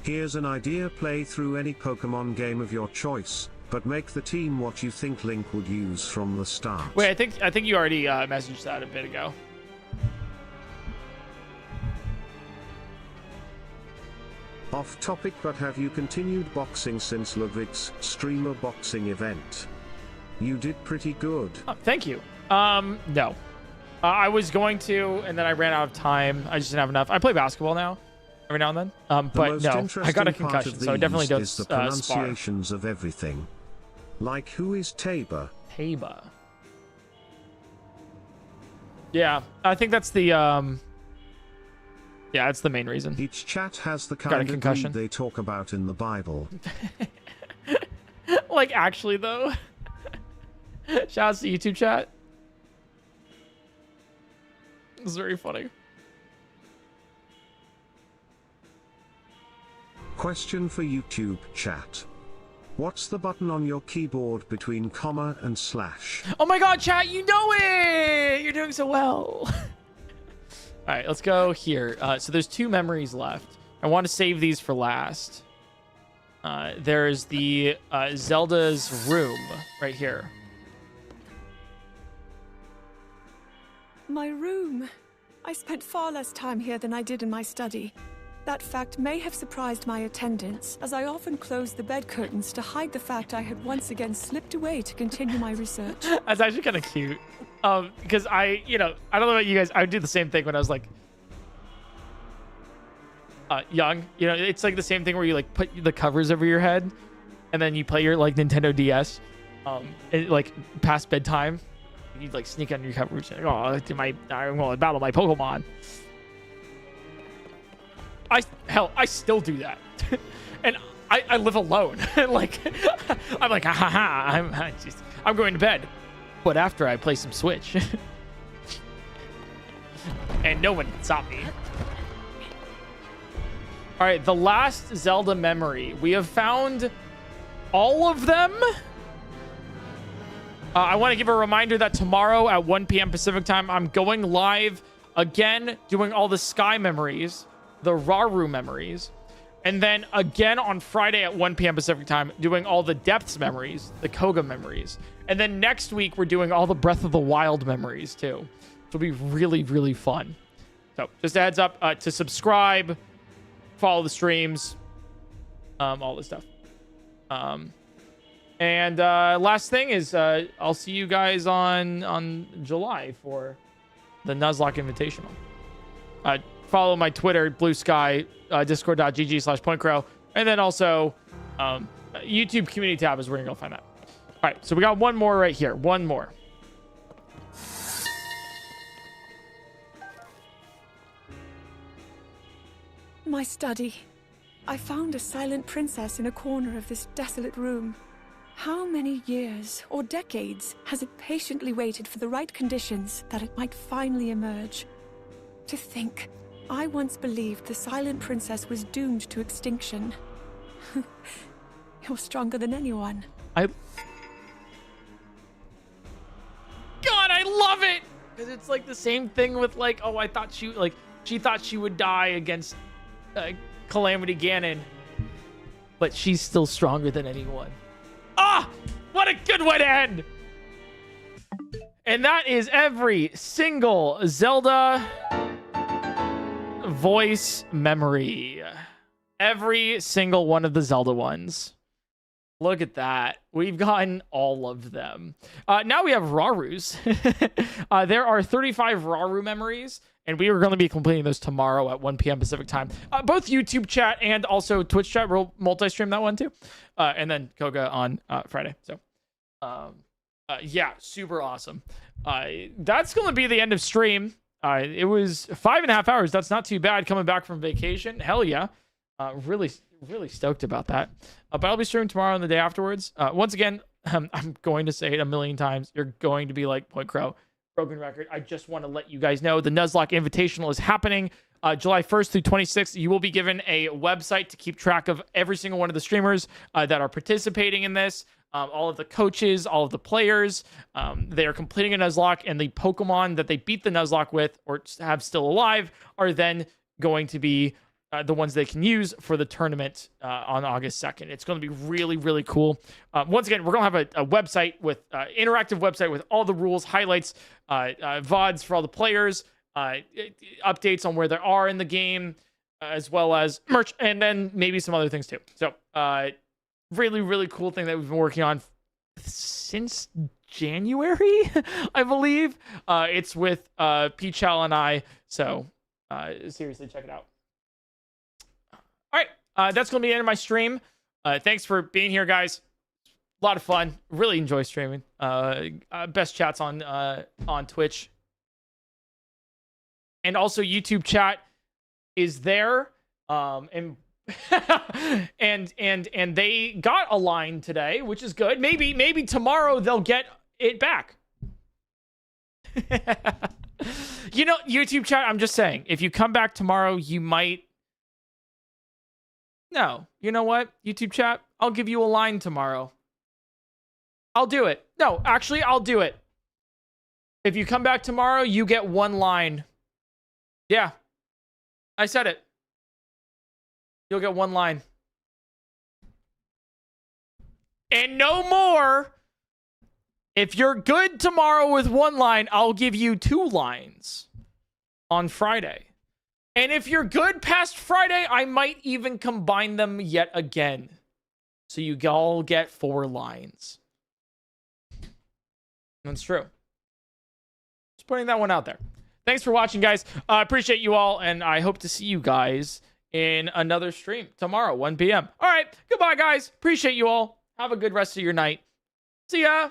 Here's an idea: play through any Pokemon game of your choice, but make the team what you think Link would use from the start. Wait, I think you already messaged that a bit ago. Off topic, but have you continued boxing since Ludwig's streamer boxing event? You did pretty good. Oh, thank you. No. I was going to, and then I ran out of time. I just didn't have enough. I play basketball now, every now and then. But no, I got a concussion, so I definitely don't is the pronunciations of everything. Like, who is Tabor? Tabor. Yeah, I think that's the yeah, that's the main reason. Each chat has the kind of greed they talk about in the Bible. Like, actually, though. Shout out to YouTube chat. It's very funny. Question for YouTube chat. What's the button on your keyboard between comma and slash? Oh my god, chat, you know it! You're doing so well. All right, let's go here. So there's 2 memories left. I want to save these for last. There's the Zelda's room right here. My room. I spent far less time here than I did in my study. That fact may have surprised my attendants, as I often closed the bed curtains to hide the fact I had once again slipped away to continue my research. That's actually kind of cute. Because I don't know about you guys, I would do the same thing when I was like young. You know, it's like the same thing where you like put the covers over your head and then you play your like Nintendo DS like past bedtime. You like sneak under your covers and I'm going to battle my Pokemon. I still do that. And I live alone. Like I'm like, I'm going to bed. But after I play some Switch. And no one can stop me. All right, the last Zelda memory. We have found all of them. I want to give a reminder that tomorrow at 1 p.m. Pacific time, I'm going live again, doing all the Sky memories, the Rauru memories, and then again on Friday at 1 p.m. Pacific time, doing all the Depths memories, the Kohga memories. And then next week, we're doing all the Breath of the Wild memories, too. It'll be really, really fun. So just a heads up to subscribe, follow the streams, all this stuff. And last thing is I'll see you guys on July for the Nuzlocke Invitational. Follow my Twitter, Blue Sky, discord.gg/PointCrow, and then also YouTube community tab is where you're going to find that. All right, so we got one more right here. One more. My study. I found a silent princess in a corner of this desolate room. How many years or decades has it patiently waited for the right conditions that it might finally emerge? To think, I once believed the silent princess was doomed to extinction. You're stronger than anyone. God, I love it! Because it's like the same thing with like, oh, I thought she thought she would die against Calamity Ganon, but she's still stronger than anyone. Ah, what a good way to end. And that is every single Zelda voice memory. Every single one of the Zelda ones. Look at that. We've gotten all of them. Now we have Rauru's. There are 35 Rauru memories, and we are going to be completing those tomorrow at 1 p.m. Pacific time. Both YouTube chat and also Twitch chat. We'll multi-stream that one too. And then Kohga on Friday. So, yeah, super awesome. That's going to be the end of stream. It was 5.5 hours. That's not too bad coming back from vacation. Hell yeah. Really stoked about that. But I'll be streaming tomorrow and the day afterwards. Once again, I'm going to say it a million times. You're going to be like PointCrow, broken record. I just want to let you guys know the Nuzlocke Invitational is happening July 1st through 26th. You will be given a website to keep track of every single one of the streamers that are participating in this. All of the coaches, all of the players, they are completing a Nuzlocke, and the Pokemon that they beat the Nuzlocke with or have still alive are then going to be the ones they can use for the tournament on August 2nd. It's going to be really, really cool. Once again, we're going to have a website with interactive website with all the rules, highlights, VODs for all the players, updates on where they are in the game, as well as merch, and then maybe some other things too. So, really, really cool thing that we've been working on since January, I believe. It's with Peachal and I. So, seriously, check it out. All right, that's going to be the end of my stream. Thanks for being here, guys. A lot of fun. Really enjoy streaming. Best chats on Twitch. And also YouTube chat is there. And and they got a line today, which is good. Maybe tomorrow they'll get it back. You know, YouTube chat, I'm just saying, if you come back tomorrow, you might. No, you know what? YouTube chat, I'll give you a line tomorrow. I'll do it. No, actually, I'll do it. If you come back tomorrow, you get one line. Yeah, I said it. You'll get one line. And no more. If you're good tomorrow with one line, I'll give you 2 lines on Friday. And if you're good past Friday, I might even combine them yet again. So you all get 4 lines. That's true. Just putting that one out there. Thanks for watching, guys. I appreciate you all, and I hope to see you guys in another stream tomorrow, 1 p.m. All right. Goodbye, guys. Appreciate you all. Have a good rest of your night. See ya.